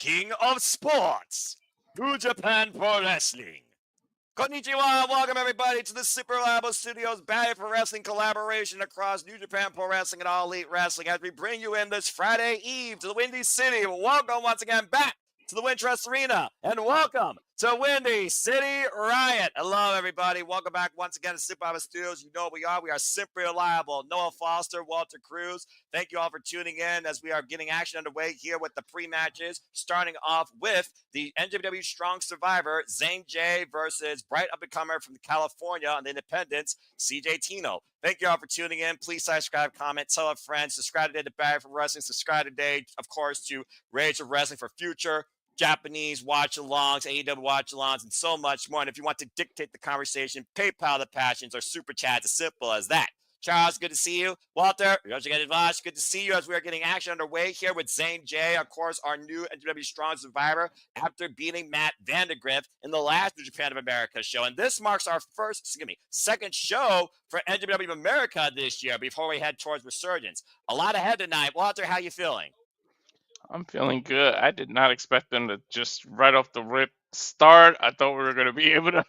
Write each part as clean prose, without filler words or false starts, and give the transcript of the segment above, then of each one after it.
king of sports, New Japan Pro Wrestling. Konnichiwa, welcome everybody to the Super Reliable Studios Battle for Wrestling collaboration across New Japan Pro Wrestling and All Elite Wrestling as we bring you in this Friday Eve to the Windy City. Welcome once again back to the Wintrust Arena, and welcome to Windy City Riot. Hello, everybody. Welcome back once again to Super Reliable Studios. You know what we are. We are Simply Reliable. Noah Foster, Walter Cruz. Thank you all for tuning in as we are getting action underway here with the pre-matches, starting off with the NJPW Strong Survivor, Zane J versus bright up-and-comer from California on the Independents, CJ Tino. Thank you all for tuning in. Please subscribe, comment, tell a friend, subscribe today to Battle for Wrestling, subscribe today, of course, to Rage of Wrestling for future Japanese watch-alongs, AEW watch-alongs, and so much more. And if you want to dictate the conversation, PayPal the passions or super chats, as simple as that. Charles, good to see you. Walter, good to see you as we are getting action underway here with Zane J, of course, our new NJPW Strong Survivor after beating Matt Vandegrift in the last New Japan of America show. And this marks our second show for NJPW America this year before we head towards Resurgence. A lot ahead tonight. Walter, how you feeling? I'm feeling good. I did not expect them to just right off the rip start. I thought we were going to be able to.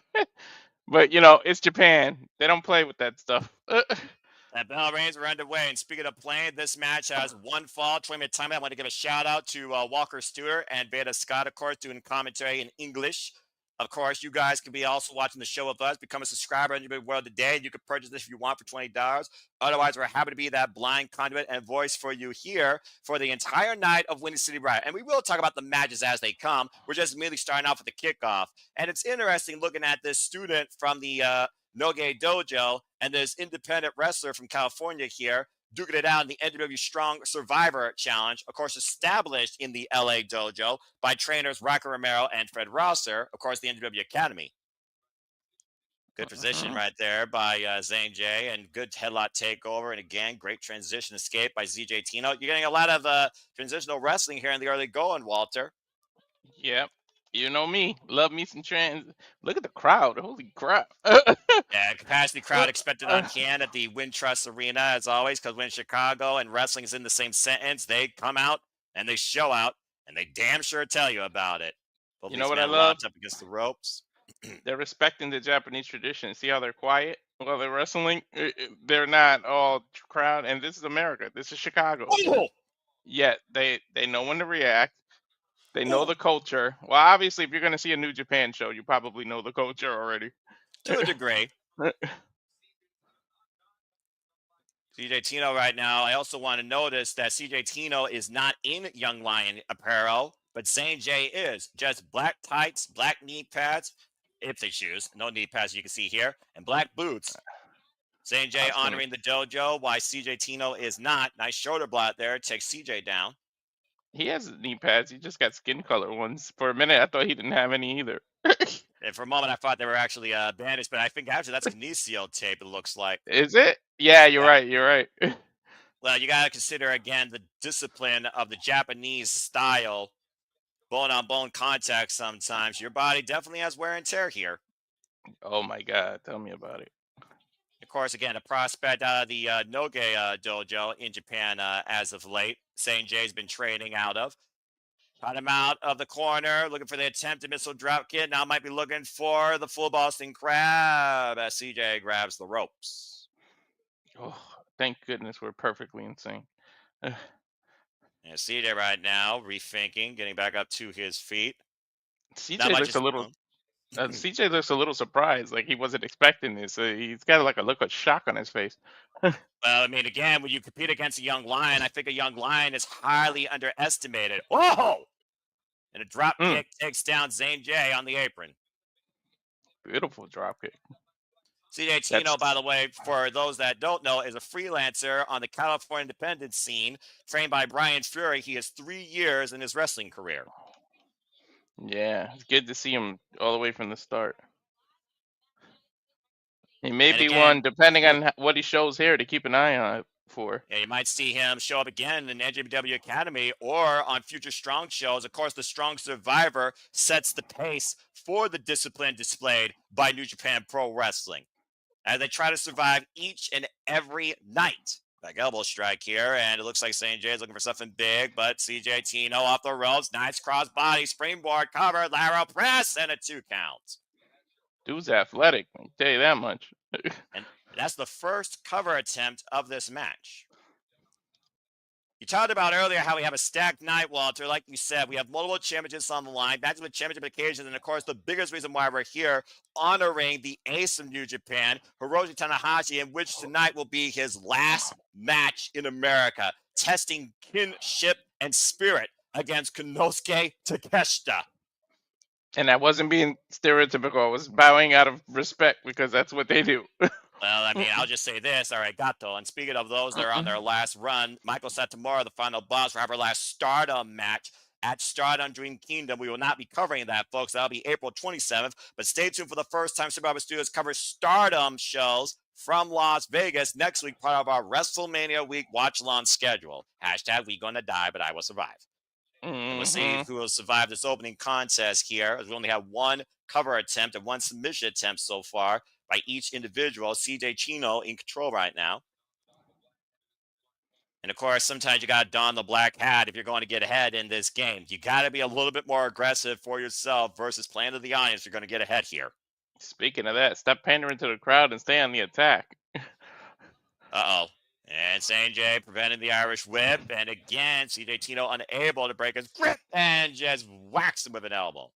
But, you know, it's Japan. They don't play with that stuff. That bell rings, we're underway. And speaking of playing, this match has one fall, 20-minute time. I want to give a shout out to Walker Stewart and Beta Scott, of course, doing commentary in English. Of course, you guys can be also watching the show with us. Become a subscriber on NJPW World today. You can purchase this if you want for $20. Otherwise, we're happy to be that blind conduit and voice for you here for the entire night of Windy City Riot. And we will talk about the matches as they come. We're just immediately starting off with the kickoff. And it's interesting looking at this student from the Noge Dojo and this independent wrestler from California here duking it out in the NJPW Strong Survivor Challenge, of course, established in the LA Dojo by trainers Rocky Romero and Fred Rosser, of course, the NJPW Academy. Good position right there by Zane J, and good headlock takeover. And again, great transition escape by ZJ Tino. You're getting a lot of transitional wrestling here in the early going, Walter. Yep. You know me. Love me some trans. Look at the crowd. Holy crap. Yeah, capacity crowd expected on hand at the Wintrust Arena, as always, because when Chicago and wrestling is in the same sentence, they come out and they show out, and they damn sure tell you about it. Both You know these what I men love? locked up against the ropes. They're respecting the Japanese tradition. See how they're quiet while they're wrestling? They're not all crowd. And this is America. This is Chicago. Oh! Yet they know when to react. They know the culture. Well, obviously, if you're going to see a New Japan show, you probably know the culture already. To a degree. CJ Tino right now. I also want to notice that CJ Tino is not in Young Lion apparel, but Zane J is. Just black tights, black knee pads, Ipsy shoes, no knee pads you can see here, and black boots. Zane J honoring the dojo, why CJ Tino is not. Nice shoulder blot there. Takes CJ down. He has knee pads. He just got skin color ones. For a minute, I thought he didn't have any either. And for a moment, I thought they were actually bandaged, but I think actually that's kinesio tape, it looks like. Is it? Yeah, you're right. You're right. Well, you got to consider, again, the discipline of the Japanese style. Bone-on-bone contact sometimes. Your body definitely has wear and tear here. Oh, my God. Tell me about it. Of course, again, a prospect out of the Noge dojo in Japan as of late. Zane J's been training out of. Got him out of the corner, looking for the attempted missile drop kick. Now might be looking for the full Boston Crab as CJ grabs the ropes. Oh, thank goodness we're perfectly insane. And CJ right now rethinking, getting back up to his feet. CJ looks a little. CJ looks a little surprised, like he wasn't expecting this. He's got like a look of shock on his face. Well, I mean, again, when you compete against a young lion, I think a young lion is highly underestimated. Whoa! And a drop kick takes down Zane J on the apron. Beautiful drop kick. CJ Tino, by the way, for those that don't know, is a freelancer on the California independent scene, trained by Brian Fury. He has 3 years in his wrestling career. Yeah, it's good to see him all the way from the start. He may be one, depending on what he shows here, to keep an eye on for. Yeah, you might see him show up again in the NJPW Academy or on future Strong shows. Of course, the Strong Survivor sets the pace for the discipline displayed by New Japan Pro Wrestling as they try to survive each and every night Back elbow strike here, and it looks like St. J is looking for something big, but CJ Tino off the ropes. Nice cross body, springboard cover, lateral press, and a 2 count. Dude's athletic, I'll tell you that much. And that's the first cover attempt of this match. You talked about earlier how we have a stacked night, Walter. Like you said, we have multiple championships on the line, matches with championship occasions, and of course, the biggest reason why we're here honoring the ace of New Japan, Hiroshi Tanahashi, in which tonight will be his last match in America, testing kinship and spirit against Konosuke Takeshita. And I wasn't being stereotypical. I was bowing out of respect because that's what they do. Well, I mean, I'll just say this. All right, Gato. And speaking of those that are on their last run, Michael said tomorrow, the final boss, will have our last Stardom match at Stardom Dream Kingdom. We will not be covering that, folks. That'll be April 27th. But stay tuned for the first time Super Studios covers Stardom shows from Las Vegas next week, part of our WrestleMania Week watch-along schedule. Hashtag we gonna die, but I will survive. And we'll see who will survive this opening contest here, as we only have one cover attempt and one submission attempt so far by each individual. CJ Chino in control right now. And of course, sometimes you got to don the black hat if you're going to get ahead in this game. You got to be a little bit more aggressive for yourself versus playing to the audience if you're going to get ahead here. Speaking of that, stop pandering to the crowd and stay on the attack. Uh-oh. And St. J preventing the Irish whip. And again, CJ Tino unable to break his grip and just whacks him with an elbow.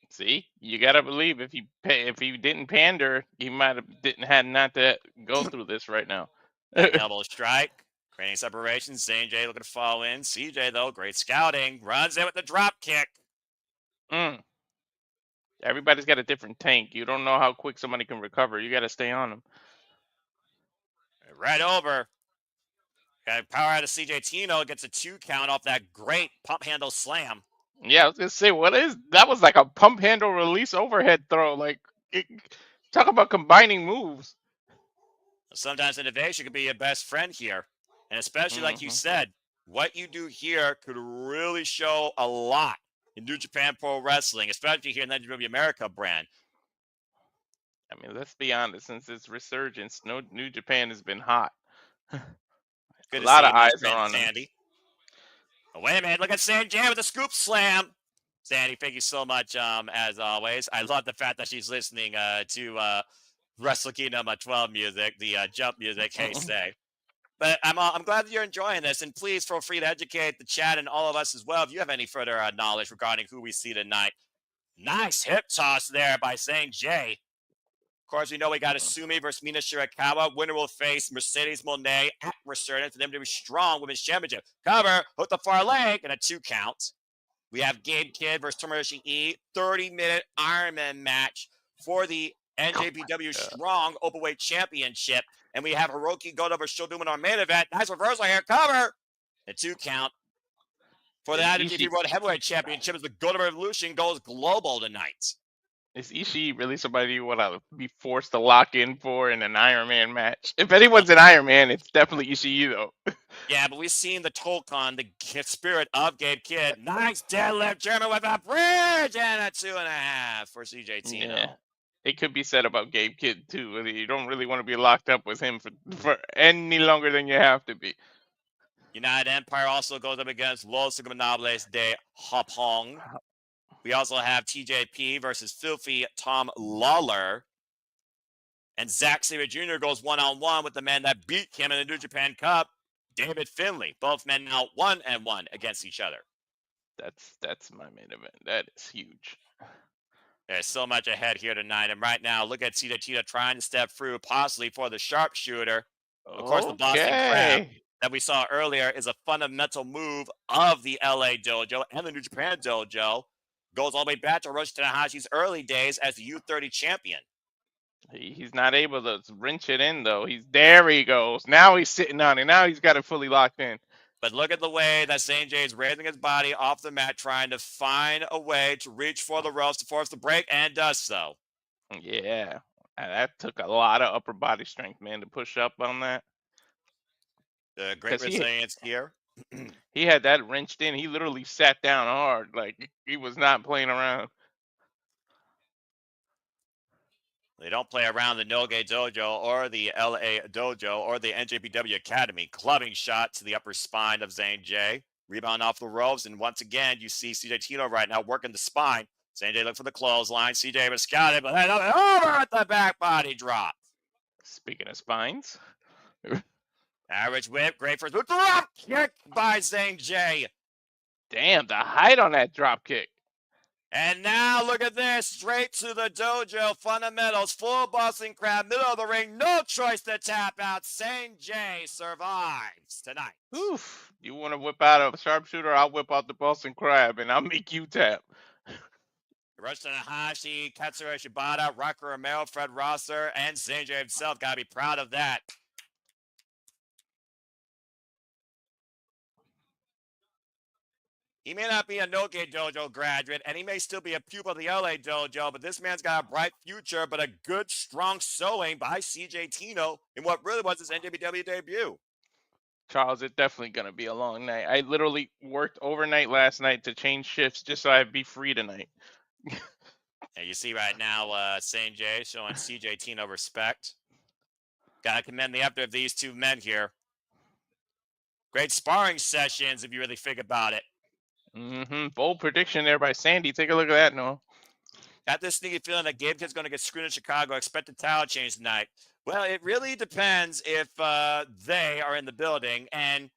See, you gotta believe if he didn't pander, he might have had not to go through this right now. Back elbow strike, creating separation. St. J looking to fall in. CJ though, great scouting, runs in with the drop kick. Everybody's got a different tank. You don't know how quick somebody can recover. You gotta stay on them. Right over. Got power out of CJ Tino, gets a 2 count off that great pump handle slam. Yeah, I was gonna say, that was like a pump handle release overhead throw. Talk about combining moves. Sometimes innovation could be your best friend here. And especially like you said, what you do here could really show a lot in New Japan Pro Wrestling, especially here in the NJPW America brand. I mean, let's be honest, since its resurgence, New Japan has been hot. Good a lot to of see eyes you, are on Sandy. Oh, wait a minute, look at Sandy J with a scoop slam. Sandy, thank you so much, as always. I love the fact that she's listening to Wrestle Kingdom 12 music, the jump music, hey say. But I'm glad that you're enjoying this, and please feel free to educate the chat and all of us as well if you have any further knowledge regarding who we see tonight. Nice hip toss there by St. J. Of course, we know we got Asumi versus Mina Shirakawa. Winner will face Mercedes Moné at Resurgence for them to be strong Women's Championship. Cover, hook the far leg, and a 2 count. We have Gabe Kidd versus Tomohiro 30-minute Ironman match for the NJPW Strong Openweight Championship. And we have Hirooki Goto versus Shota in our main event. Nice reversal here. Cover. A 2 count. For the IWGP World Heavyweight Championship as the Goto Revolution goes global tonight. Is Ishii really somebody you want to be forced to lock in for in an Iron Man match? If anyone's an Iron Man, it's definitely Ishii, though. Yeah, but we've seen the Tolkien, the spirit of Gabe Kidd. Nice deadlift German with a bridge and a 2.5 for CJ Tino. Yeah. It could be said about Gabe Kidd, too. You don't really want to be locked up with him for any longer than you have to be. United Empire also goes up against Los Ingobernables de Japón. We also have TJP versus Filthy Tom Lawlor. And Zack Sabre Jr. goes one-on-one with the man that beat him in the New Japan Cup, David Finlay. Both men now 1-1 against each other. That's my main event. That is huge. There's so much ahead here tonight. And right now, look at CJ Tino trying to step through, possibly for the sharpshooter. Of course, the Boston Crab that we saw earlier is a fundamental move of the LA Dojo and the New Japan Dojo. Goes all the way back to Hiroshi Tanahashi's early days as the U30 champion. He's not able to wrench it in, though. There he goes. Now he's sitting on it. Now he's got it fully locked in. But look at the way that St. J is raising his body off the mat, trying to find a way to reach for the ropes to force the break, and does so. Yeah. That took a lot of upper body strength, man, to push up on that. Great resilience here. He had that wrenched in. He literally sat down hard. Like, he was not playing around. They don't play around the Noge Dojo or the LA Dojo or the NJPW Academy. Clubbing shot to the upper spine of Zane J. Rebound off the ropes, and once again, you see CJ Tino right now working the spine. Zane J look for the clothesline. CJ was scouted, but then over at the back body drop. Speaking of spines. Average whip, great first move. Drop kick by Zane J. Damn, the height on that drop kick. And now look at this, straight to the dojo, fundamentals, full Boston crab, middle of the ring, no choice to tap out. Zane J survives tonight. Oof. You want to whip out a sharpshooter? I'll whip out the Boston Crab and I'll make you tap. Hiroshi Tanahashi, Katsura Shibata, Rocker Romero, Fred Rosser, and Zane J himself. Gotta be proud of that. He may not be a Noge Dojo graduate, and he may still be a pupil of the LA Dojo, but this man's got a bright future, but a good, strong showing by CJ Tino in what really was his NJPW debut. Charles, it's definitely going to be a long night. I literally worked overnight last night to change shifts just so I'd be free tonight. And you see right now, Zane J showing CJ Tino respect. Gotta commend the effort of these two men here. Great sparring sessions if you really think about it. Bold prediction there by Sandy. Take a look at that, no? Got this sneaky feeling that Gabe is going to get screwed in Chicago. Expect a title change tonight. Well, it really depends if they are in the building. And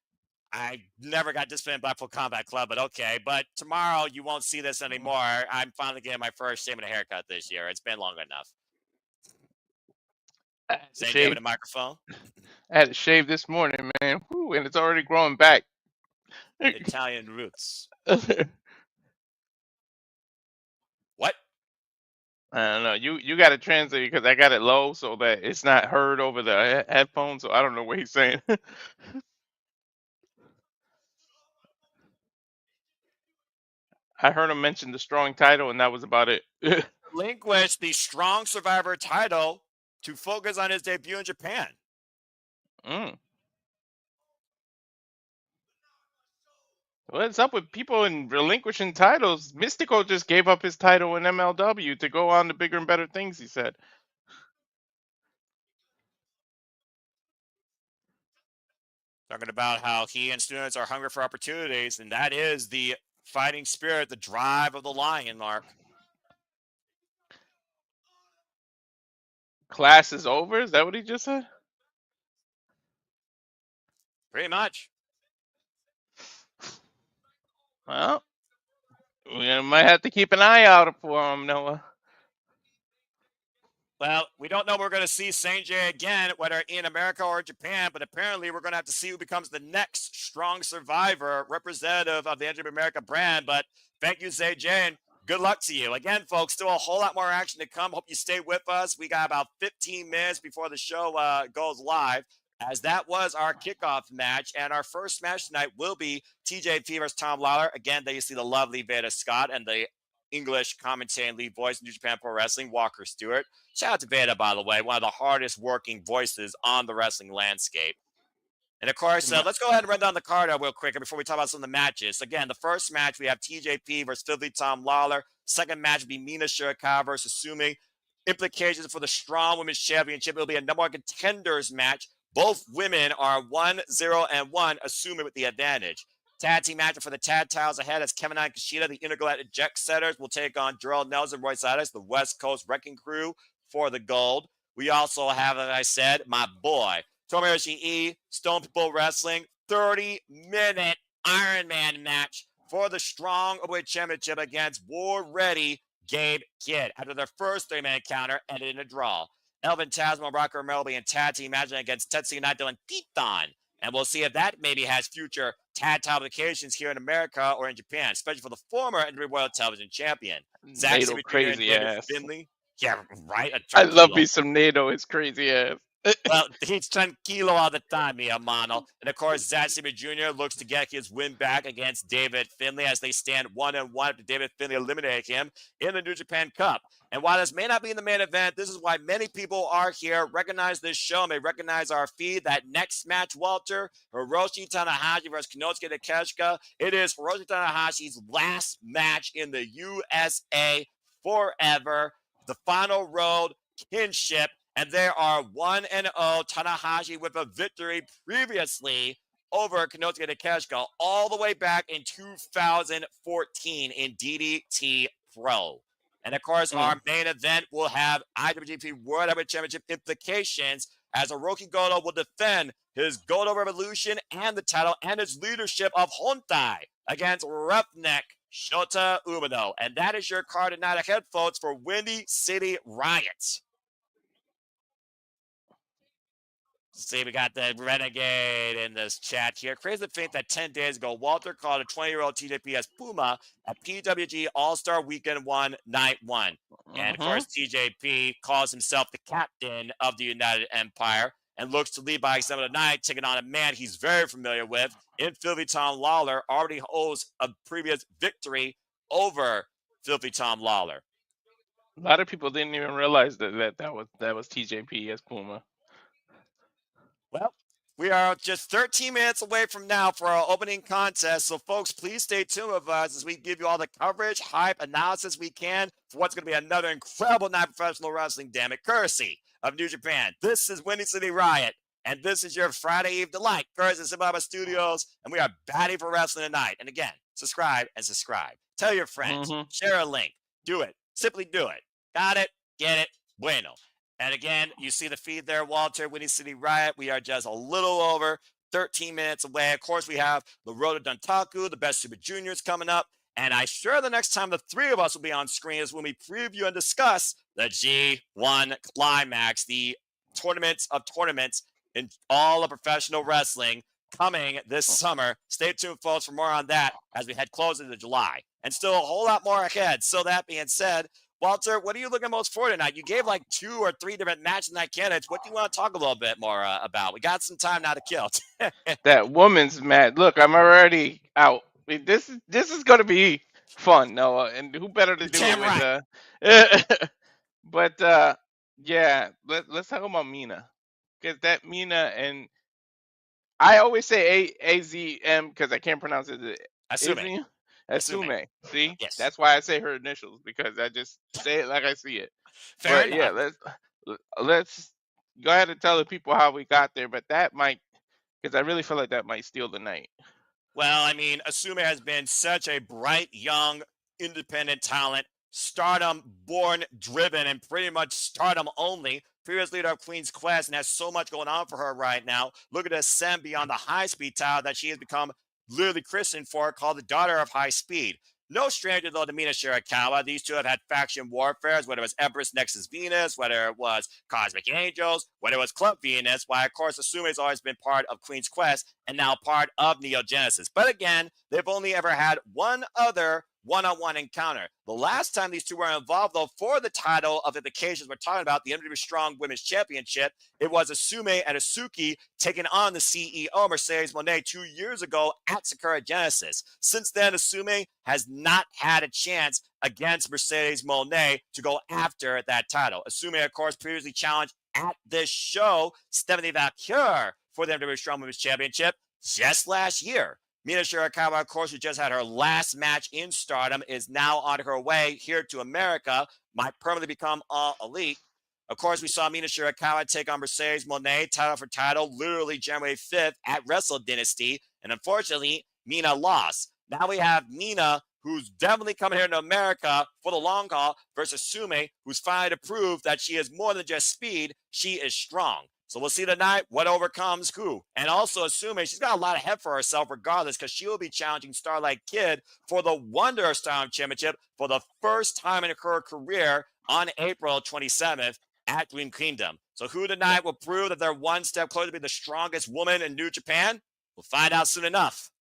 I never got disciplined in Blackpool Combat Club, but okay. But tomorrow you won't see this anymore. I'm finally getting my first shave and a haircut this year. It's been long enough. Same day with a microphone. I had to shave this morning, man. Whew, and it's already growing back. Italian roots. What? I don't know. You got to translate because I got it low so that it's not heard over the headphones. So I don't know what he's saying. I heard him mention the strong title, and that was about it. Relinquish the strong survivor title to focus on his debut in Japan. What's up with people in relinquishing titles? Mystico just gave up his title in MLW to go on to bigger and better things, he said. Talking about how he and students are hungry for opportunities, and that is the fighting spirit, the drive of the lion, Mark. Class is over? Is that what he just said? Pretty much. Well, we might have to keep an eye out for him, Noah. Well, we don't know we're going to see Zane J again, whether in America or Japan, but apparently we're going to have to see who becomes the next strong survivor representative of the NJPW America brand. But thank you, Zane J, and good luck to you. Again, folks, still a whole lot more action to come. Hope you stay with us. We got about 15 minutes before the show goes live, as that was our kickoff match. And our first match tonight will be TJP versus Tom Lawlor. Again, there you see the lovely Veda Scott and the English commentating lead voice in New Japan Pro Wrestling, Walker Stewart. Shout out to Veda, by the way, one of the hardest working voices on the wrestling landscape. And of course, let's go ahead and run down the card real quick before we talk about some of the matches. Again, the first match, we have TJP versus Filthy Tom Lawlor. Second match will be Mina Shirakawa versus Sumi. Implications for the Strong Women's Championship. It'll be a number one contenders match. Both women are 1-0-1, assuming with the advantage. Tag team match for the tag titles ahead as Kevin and Kushida, the Intergalactic Jet Setters, will take on Jorel Nelson, Royce, the West Coast Wrecking Crew for the gold. We also have, as I said, my boy, Tomohiro Ishii, Stone People Wrestling, 30-minute Iron Man match for the Strong Openweight Championship against war-ready Gabe Kidd. After their first 30-minute encounter, ended in a draw. Elvin Phantasmo and Rocker Romero will be in tag team match against Tetsuya, Naito, and Titan. And we'll see if that maybe has future tag title applications here in America or in Japan, especially for the former NWA World Television Champion. Zack, crazy ass. Finlay. Yeah, right. I love me some Naito, his crazy ass. Well, he's tranquilo all the time, mi hermano. And of course, Zack Jr. looks to get his win back against David Finlay as they stand 1-1 after David Finlay eliminated him in the New Japan Cup. And while this may not be in the main event, this is why many people are here, recognize this show, may recognize our feed. That next match, Walter, Hiroshi Tanahashi versus Konosuke Takeshita. It is Hiroshi Tanahashi's last match in the USA forever. The final road kinship, and they are 1-0. Tanahashi with a victory previously over Konosuke Takeshita all the way back in 2014 in DDT Pro. And of course, our main event will have IWGP World Heavyweight Championship implications as Hirooki Goto will defend his Goto Revolution and the title and his leadership of Hontai against Roughneck Shota Umino. And that is your card tonight ahead, folks, for Windy City Riot. See, we got the Renegade in this chat here. Crazy to think that 10 days ago, Walter called a 20-year-old TJP as Puma at PWG All-Star Weekend 1, Night 1. And, of course, TJP calls himself the captain of the United Empire and looks to lead by example tonight, taking on a man he's very familiar with in Filthy Tom Lawlor, already holds a previous victory over Filthy Tom Lawlor. A lot of people didn't even realize that was TJP as Puma. Well, we are just 13 minutes away from now for our opening contest. So, folks, please stay tuned with us as we give you all the coverage, hype, analysis we can for what's going to be another incredible night of professional wrestling, damn it, courtesy of New Japan. This is Windy City Riot, and this is your Friday Eve delight, courtesy of Simba Studios, and we are batting for wrestling tonight. And again, subscribe and subscribe. Tell your friends. Share a link. Do it. Simply do it. Got it? Get it? Bueno. And again, you see the feed there, Walter, Windy City Riot. We are just a little over 13 minutes away. Of course, we have the Road to Duntaku, the Best Super Juniors coming up. And I'm sure the next time the three of us will be on screen is when we preview and discuss the G1 Climax, the tournaments of tournaments in all of professional wrestling coming this summer. Stay tuned, folks, for more on that as we head closer to July. And still a whole lot more ahead. So that being said, Walter, what are you looking most for tonight? You gave like 2 or 3 different match night candidates. What do you want to talk a little bit more about? We got some time now to kill. That woman's match. Look, I'm already out. I mean, this is going to be fun, Noah. And who better to do it with? But yeah, let's talk about Mina, because that Mina, and I always say AZM because I can't pronounce it. Asume. Asume. See, yes. That's why I say her initials, because I just say it like I see it. Fair but enough. Yeah, let's go ahead and tell the people how we got there. But that might, because I really feel like that might steal the night. Well, I mean, Asume has been such a bright, young, independent talent, stardom born, driven, and pretty much stardom only. Previous leader of Queen's Quest and has so much going on for her right now. Look at ascend beyond the high-speed title that she has become literally christened for, called the Daughter of High Speed. No stranger, though, to Mina Shirakawa. These two have had faction warfares, whether it was Empress Nexus Venus, whether it was Cosmic Angels, whether it was Club Venus, why, of course, Asume has always been part of Queen's Quest and now part of Neo Genesis. But again, they've only ever had one other one-on-one encounter. The last time these two were involved, though, for the title of the occasions we're talking about, the NJPW Strong Women's Championship, it was Asume and Asuki taking on the CEO, Mercedes Moné, 2 years ago at Sakura Genesis. Since then, Asume has not had a chance against Mercedes Moné to go after that title. Asume, of course, previously challenged at this show Stephanie Valkyr for the NJPW Strong Women's Championship just last year. Mina Shirakawa, of course, who just had her last match in Stardom, is now on her way here to America, might permanently become All Elite. Of course, we saw Mina Shirakawa take on Mercedes Moné, title for title, literally January 5th at Wrestle Dynasty, and unfortunately, Mina lost. Now we have Mina, who's definitely coming here to America for the long haul, versus Sume, who's finally to prove that she is more than just speed, she is strong. So we'll see tonight what overcomes who. And also, assuming she's got a lot ahead for herself regardless, because she will be challenging Starlight Kid for the Wonder of Stardom Championship for the first time in her career on April 27th at Dream Kingdom. So who tonight will prove that they're one step closer to being the strongest woman in New Japan? We'll find out soon enough.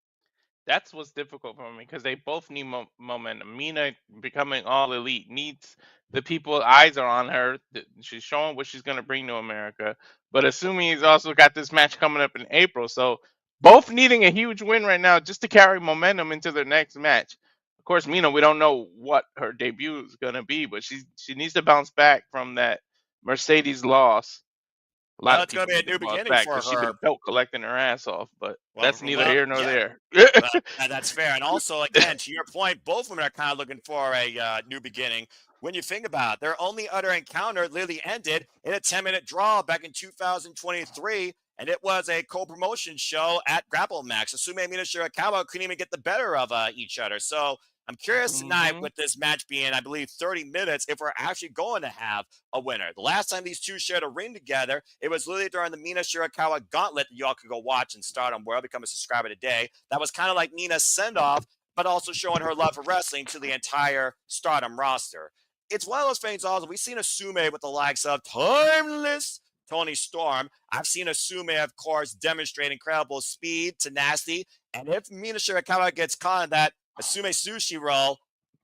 That's what's difficult for me, because they both need momentum. Mina becoming All Elite needs the people, eyes are on her. She's showing what she's going to bring to America. But assuming he's also got this match coming up in April. So both needing a huge win right now just to carry momentum into their next match. Of course, Mina, we don't know what her debut is going to be, but she needs to bounce back from that Mercedes loss. A lot Well, of it's going people to be need a to new bounce beginning back for because she's her. been belt collecting her ass off. But that's neither Well, here nor yeah. there. Well, that's fair. And also, again, to your point, both women are kind of looking for a new beginning. When you think about it, their only other encounter literally ended in a 10-minute draw back in 2023, and it was a co-promotion show at Grapple Max. Asume and Mina Shirakawa couldn't even get the better of each other. So I'm curious tonight Hmm. with this match being, I believe, 30 minutes, if we're actually going to have a winner. The last time these two shared a ring together, it was literally during the Mina Shirakawa Gauntlet that y'all can go watch and start on World, become a subscriber today. That was kind of like Mina's send-off, but also showing her love for wrestling to the entire Stardom roster. It's one of those things also, we've seen Asume with the likes of Timeless Tony Storm. I've seen Asume, of course, demonstrate incredible speed, tenacity, and if Mina Shirakawa gets caught in that Asume sushi roll,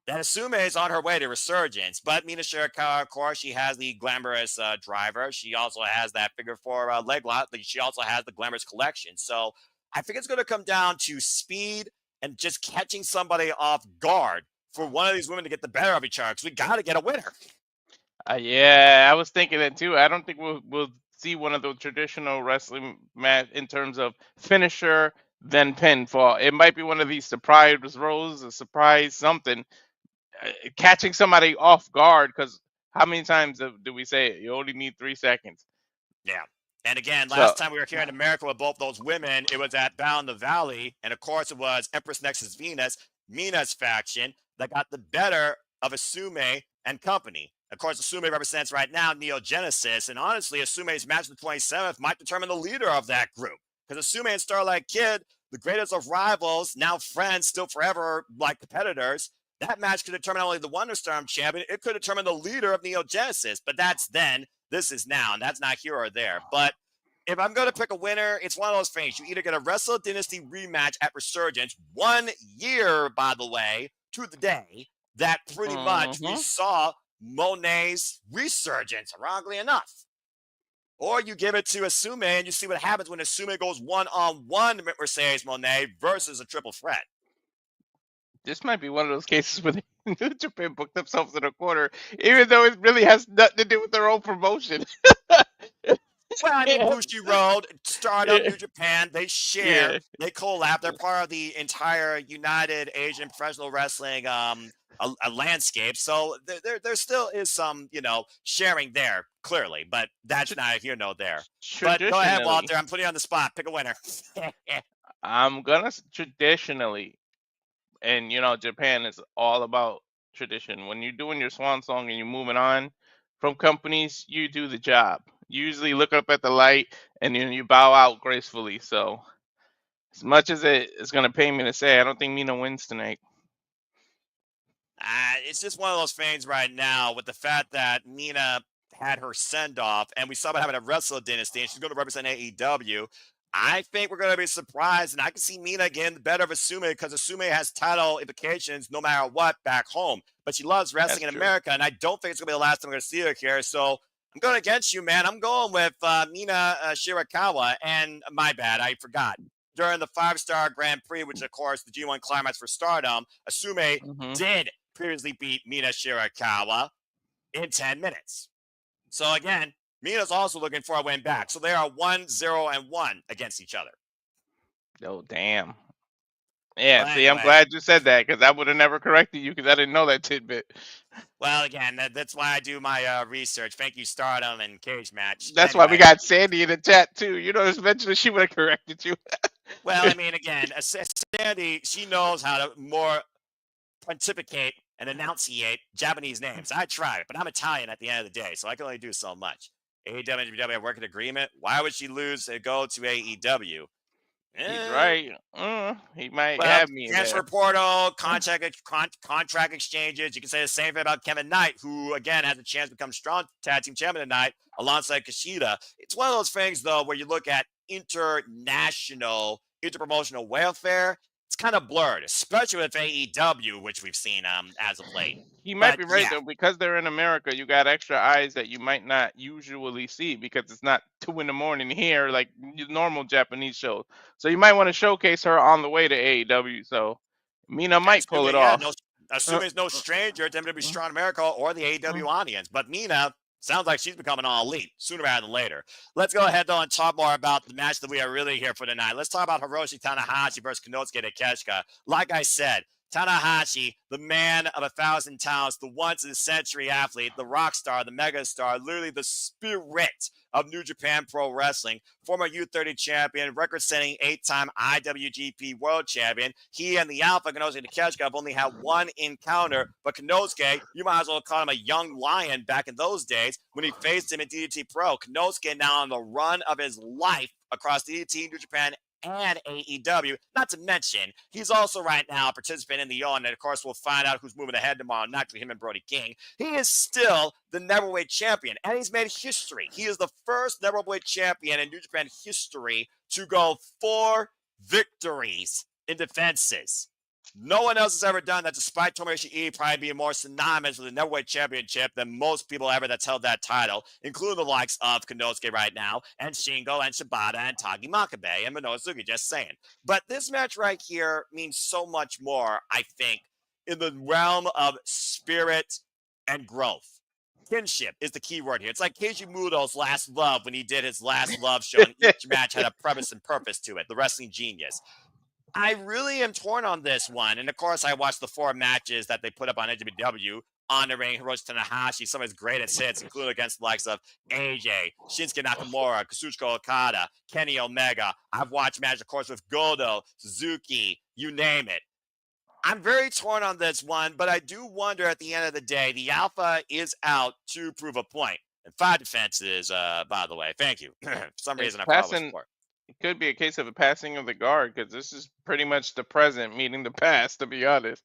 then Asume is on her way to resurgence. But Mina Shirakawa, of course, she has the glamorous driver. She also has that figure four leg lock. She also has the glamorous collection. So I think it's going to come down to speed and just catching somebody off guard for one of these women to get the better of each other, because we got to get a winner. Yeah, I was thinking that too. I don't think we'll see one of those traditional wrestling match in terms of finisher then pinfall. It might be one of these surprise rolls, a surprise something, catching somebody off guard. Because how many times do we say it? You only need 3 seconds. Yeah. And again, So, last time we were here in America with both those women, it was at Bound the Valley. And of course, it was Empress Nexus Venus, Mina's faction, that got the better of Asume and company. Of course, Asume represents right now Neo Genesis. And honestly, Asume's match on the 27th might determine the leader of that group. Because Asume and Starlight Kid, the greatest of rivals, now friends, still forever like competitors, that match could determine not only the Wonderstorm champion, it could determine the leader of Neo Genesis. But that's then. This is now, and that's not here or there. But if I'm going to pick a winner, it's one of those things. You either get a Wrestle Dynasty rematch at Resurgence, 1 year, by the way, to the day that pretty much we mhm. saw Monet's resurgence, ironically enough. Or you give it to Asume and you see what happens when Asume goes one-on-one with Mercedes Monet versus a triple threat. This might be one of those cases where New Japan booked themselves in a corner, even though it really has nothing to do with their own promotion. Well, I mean, Yeah. Bushiroad, Stardom, New Japan, they share, Yeah. they collab. They're part of the entire United Asian Professional Wrestling a landscape. So there still is some, sharing there, clearly, but that's Tra- not here, no there. But go ahead, Traditionally, Walter. I'm putting you on the spot. Pick a winner. I'm gonna traditionally, and Japan is all about tradition. When you're doing your swan song and you're moving on from companies, you do the job. You usually look up at the light and then you bow out gracefully. So, as much as it is gonna pain me to say, I don't think Mina wins tonight. It's just one of those things right now with the fact that Mina had her send off, and we saw about having a Wrestle Dynasty, and she's going to represent AEW. I think we're going to be surprised, and I can see Mina again the better of Asume because Asume has title implications no matter what back home. But she loves wrestling That's in true. America, and I don't think it's going to be the last time we're going to see her here. So I'm going against you, man. I'm going with Mina Shirakawa, and my bad, I forgot. During the 5-star Grand Prix, which of course the G1 Climax for Stardom, Asume Hmm. did previously beat Mina Shirakawa in 10 minutes. So again, Mina's also looking for a win back. So they are 1-0-1 against each other. Oh, damn. Yeah, But see, I'm anyway, glad you said that because I would have never corrected you because I didn't know that tidbit. well, again, that's why I do my research. Thank you, Stardom and Cage Match. That's why we Anyway, got Sandy in the chat too. Eventually she would have corrected you. well, I mean, again, Sandy, she knows how to more pontificate and enunciate Japanese names. I try it, but I'm Italian at the end of the day, so I can only do so much. AEW and NJPW have working agreement. Why would she lose and go to AEW? He's Eh, right. He might well, have me in transfer there. portal, contract exchanges. You can say the same thing about Kevin Knight, who again has a chance to become strong tag team champion tonight alongside Kushida. It's one of those things though where you look at international, interpromotional welfare. It's kind of blurred, especially with AEW, which we've seen as of late. He might But be right yeah, though, because they're in America. You got extra eyes that you might not usually see because it's not 2 in the morning here like normal Japanese shows. So you might want to showcase her on the way to AEW. So Mina and might pull assuming it yeah, no, off. Uh, assuming it's no stranger to WWE uh, Strong America or the uh, AEW audience. But Mina, Sounds like she's becoming all elite sooner rather than later. Let's go ahead, though, and talk more about the match that we are really here for tonight. Let's talk about Hiroshi Tanahashi versus Konosuke Takeshita. Like I said, Tanahashi, the man of 1,000 talents, the once in a century athlete, the rock star, the mega star, literally the spirit of New Japan Pro Wrestling, former U30 champion, record-setting 8-time IWGP World Champion. He and the Alpha, Konosuke Takeshita, have only had one encounter, but Konosuke, you might as well call him a young lion back in those days when he faced him in DDT Pro. Konosuke now on the run of his life across DDT, New Japan, and AEW. Not to mention, he's also right now a participant in the Yawn, and of course, we'll find out who's moving ahead tomorrow night with him and Brody King. He is still the Neverweight champion, and he's made history. He is the first Neverweight champion in New Japan history to go 4 victories in defenses. No one else has ever done that, despite Tomohiro Ishii probably being more synonymous with the Neverweight Championship than most people ever that's held that title, including the likes of Konosuke right now, and Shingo, and Shibata, and Tagi Makabe, and Minoru Suzuki, just saying. But this match right here means so much more, I think, in the realm of spirit and growth. Kinship is the key word here. It's like Keiji Muto's Last Love when he did his Last Love show, and each match had a premise and purpose to it, the wrestling genius. I really am torn on this one. And of course, I watched the 4 matches that they put up on NJPW honoring Hiroshi Tanahashi, some of his greatest hits, including against the likes of AJ, Shinsuke Nakamura, Kazuchika Okada, Kenny Omega. I've watched matches, of course, with Goto, Suzuki, you name it. I'm very torn on this one, but I do wonder at the end of the day, the Alpha is out to prove a point. And 5 defenses, by the way. Thank you. For some reason, I thought it was 4. It could be a case of a passing of the guard because this is pretty much the present meeting the past, to be honest.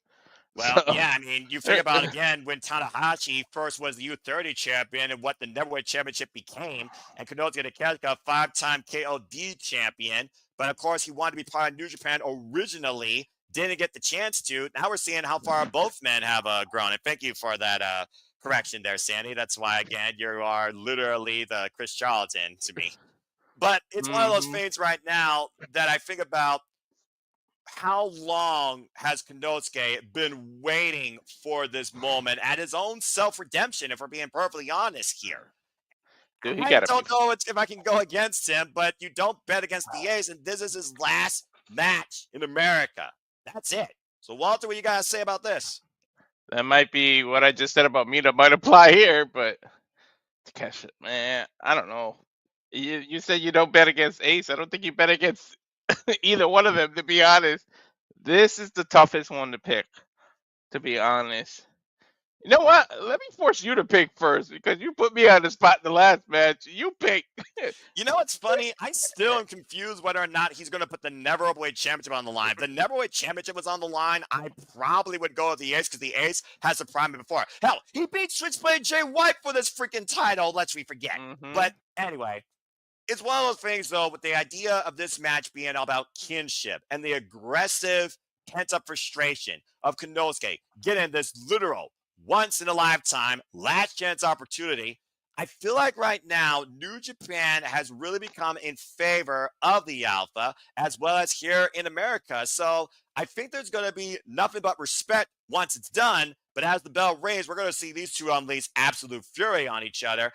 Well, yeah, I mean, you think about, again, when Tanahashi first was the U30 champion and what the Neverweight Championship became, and Konosuke Takeshita, 5-time KOD champion, but of course, he wanted to be part of New Japan originally, didn't get the chance to. Now we're seeing how far both men have grown, and thank you for that correction there, Sandy. That's why, again, you are literally the Chris Charlton to me. But it's one of those things right now that I think about how long has Konosuke been waiting for this moment at his own self-redemption, if we're being perfectly honest here. Dude, I don't know if I can go against him, but you don't bet against the Ace, and this is his last match in America. That's it. So, Walter, what you got to say about this? That might be what I just said about Mina might apply here, but Takeshita, man, I don't know. You said you don't bet against Ace. I don't think you bet against either one of them, to be honest. This is the toughest one to pick, to be honest. You know what? Let me force you to pick first because you put me on the spot in the last match. You pick. You know what's funny? I still am confused whether or not he's going to put the Neverweight Championship on the line. If the Neverweight Championship was on the line, I probably would go with the Ace because the Ace has surprised me before. Hell, he beat Switchblade Jay White for this freaking title, lest we forget. But anyway, it's one of those things, though, with the idea of this match being all about kinship and the aggressive, pent-up frustration of Konosuke getting this literal, once-in-a-lifetime, last-chance opportunity. I feel like right now, New Japan has really become in favor of the Alpha, as well as here in America. So I think there's going to be nothing but respect once it's done. But as the bell rings, we're going to see these two unleash absolute fury on each other.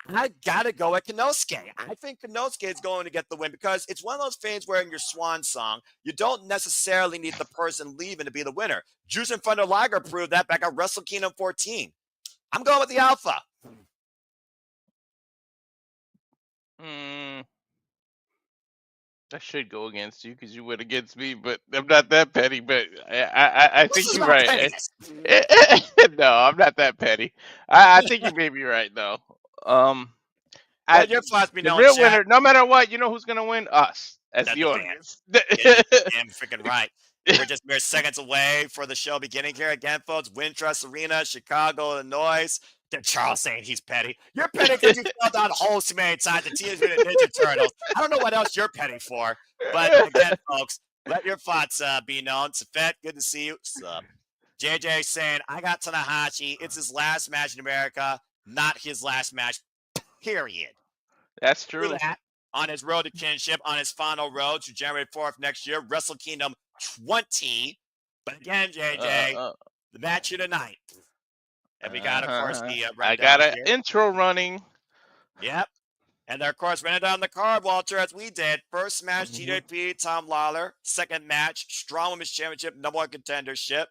I gotta go at Konosuke. I think Konosuke is going to get the win because it's one of those things where in your swan song, you don't necessarily need the person leaving to be the winner. Juice and Thunder Liger proved that back at Wrestle Kingdom 14. I'm going with the Alpha. I should go against you because you went against me, but I'm not that petty. But I think you're right. No, I'm not that petty. I think you may be right though. Your thoughts be the real winner, no matter what, you know who's gonna win? Us as the audience. Damn freaking right. We're just mere seconds away for the show beginning here again, folks. Wintrust Arena, Chicago, Illinois. Charles saying he's petty. You're petty because you fell down holes too many times. The Teenage Mutant Ninja Turtles. I don't know what else you're petty for. But again, folks, let your thoughts be known. Safet, good to see you. Sup. JJ saying, I got Tanahashi. It's his last match in America, not his last match, period. That's true. That, on his road to kinship, on his final road to January 4th next year, Wrestle Kingdom 20. But again, JJ, the match here tonight. And we got, of course, the I rundown got an here. intro running. Yep. And they're, of course, running down the card, Walter, as we did. First match, Mm-hmm. TJP, Tom Lawlor. Second match, Strong Women's Championship, number one contendership.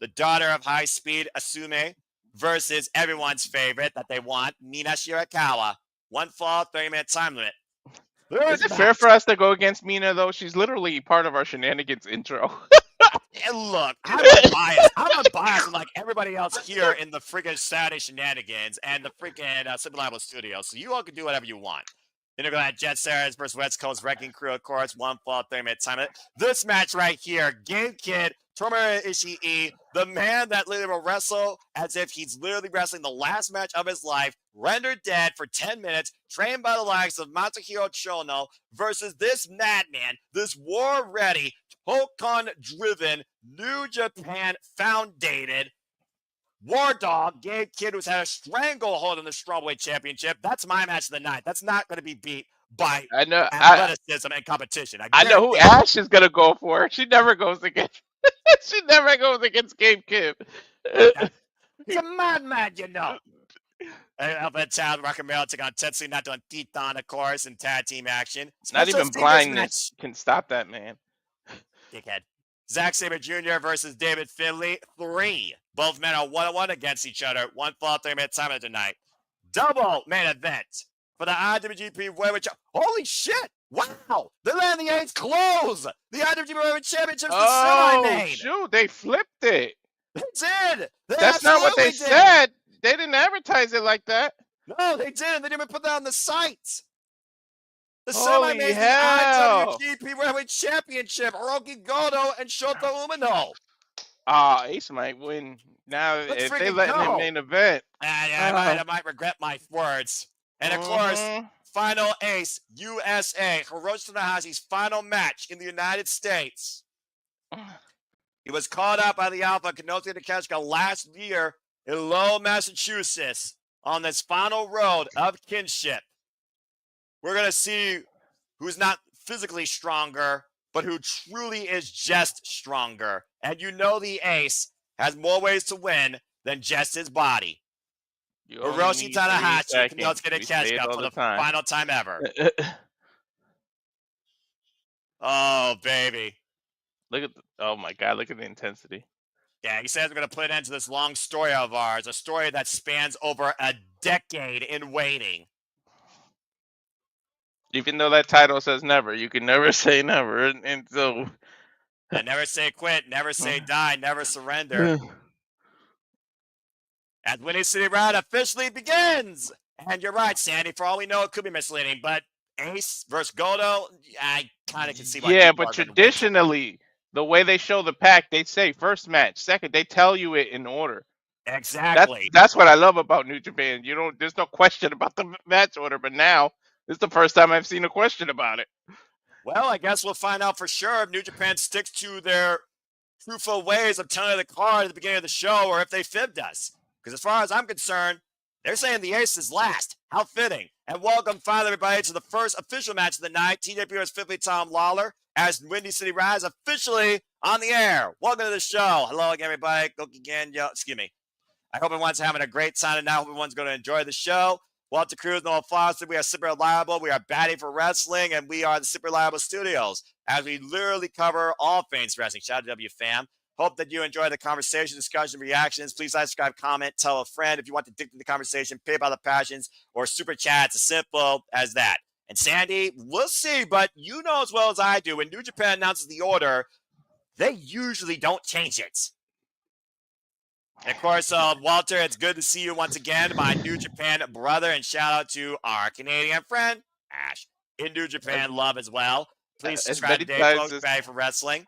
The daughter of High Speed, Asume, versus everyone's favorite that they want, Mina Shirakawa. One fall, 30-minute time limit. Is Third it match. fair for us to go against Mina, though? She's literally part of our shenanigans intro. And look, I'm unbiased. I'm unbiased like everybody else here in the freaking Saturday shenanigans and the freaking Super Liable Studio. So you all can do whatever you want. Then you're going to have Jet Series versus West Coast Wrecking Crew, of course. One fall, 30-minute time limit. This match right here, Gabe Kidd, Tomohiro Ishii, the man that literally will wrestle as if he's literally wrestling the last match of his life, rendered dead for 10 minutes, trained by the likes of Masahiro Chono, versus this madman, this war-ready, Tokon-driven, New Japan founded War Dog, Gabe Kidd, who's had a stranglehold in the Strawweight Championship. That's my match of the night. That's not going to be beat by I know. athleticism and competition. I know who guarantee Ash is gonna go for. She never goes against. She never goes against Gabe Kidd. he's a madman, you know. Alpha Child, Romero take on Tetsuya, not doing Titan, of course, in tag team action. Not Special even Steelers blindness match. can stop that man. Dickhead. Zack Sabre Jr. versus David Finlay. 3. Both men are 1-1 against each other. 1 fall, 3-minute time of tonight. Double main event for the IWGP Women's Holy shit! Wow! They're letting the A's close! The IWGP Women's Championship's the semi-main! Shoot, they flipped it. They did! That's not what they did. said. They didn't advertise it like that. No, they didn't. They didn't even put that on the site. The Holy semi-main hell. IWGP Women's Championship. Hirooki Goto and Shota Umino. Ace might win. Now, Let's if they freaking let him go. main event. I might regret my words. And of course, Mhm. final ace, USA, Hiroshi Tanahashi's final match in the United States. He was called out by the Alpha Konosuke Takeshita last year in Lowell, Massachusetts on this final road of kinship. We're going to see who's not physically stronger, but who truly is just stronger. And you know the ace has more ways to win than just his body. You only Hiroshi need 3 Tanahashi, seconds. Konosuke We say it Takeshita all for the the time. final time ever. Oh, baby. Look at oh my god, look at the intensity. Yeah, he says we're going to put an end to this long story of ours, a story that spans over a decade in waiting. Even though that title says never, you can never say never. And so. And never say quit, never say die, never surrender. As Windy City Riot officially begins. And you're right, Sandy. For all we know, it could be misleading, but Ace versus Goto, I kind of can see why. Yeah, but traditionally, the way they show the pack, they say first match, second. They tell you it in order. Exactly. That's what I love about New Japan. There's no question about the match order. But now, this is the first time I've seen a question about it. Well, I guess we'll find out for sure if New Japan sticks to their truthful ways of telling the card at the beginning of the show, or if they fibbed us. Because as far as I'm concerned, they're saying the ace is last. How fitting. And welcome finally, everybody, to the first official match of the night. TJP's Finlay Tom Lawlor as Windy City Rise officially on the air. Welcome to the show. Hello again, everybody. Excuse me. I hope everyone's having a great time tonight. I hope everyone's going to enjoy the show. Walter Cruz, Noah Foster. We are Super Reliable. We are batting for wrestling, and we are the Super Reliable Studios as we literally cover all things wrestling. Shout out to W fam. Hope that you enjoy the conversation, discussion, reactions. Please like, subscribe, comment, tell a friend if you want to dig into the conversation, pay by the passions, or super chat. It's as simple as that. And Sandy, we'll see, but you know as well as I do, when New Japan announces the order, they usually don't change it. And of course, Walter, it's good to see you once again, my New Japan brother, and shout out to our Canadian friend, Ash, in New Japan love as well. Please subscribe today, folks, Batting for Wrestling.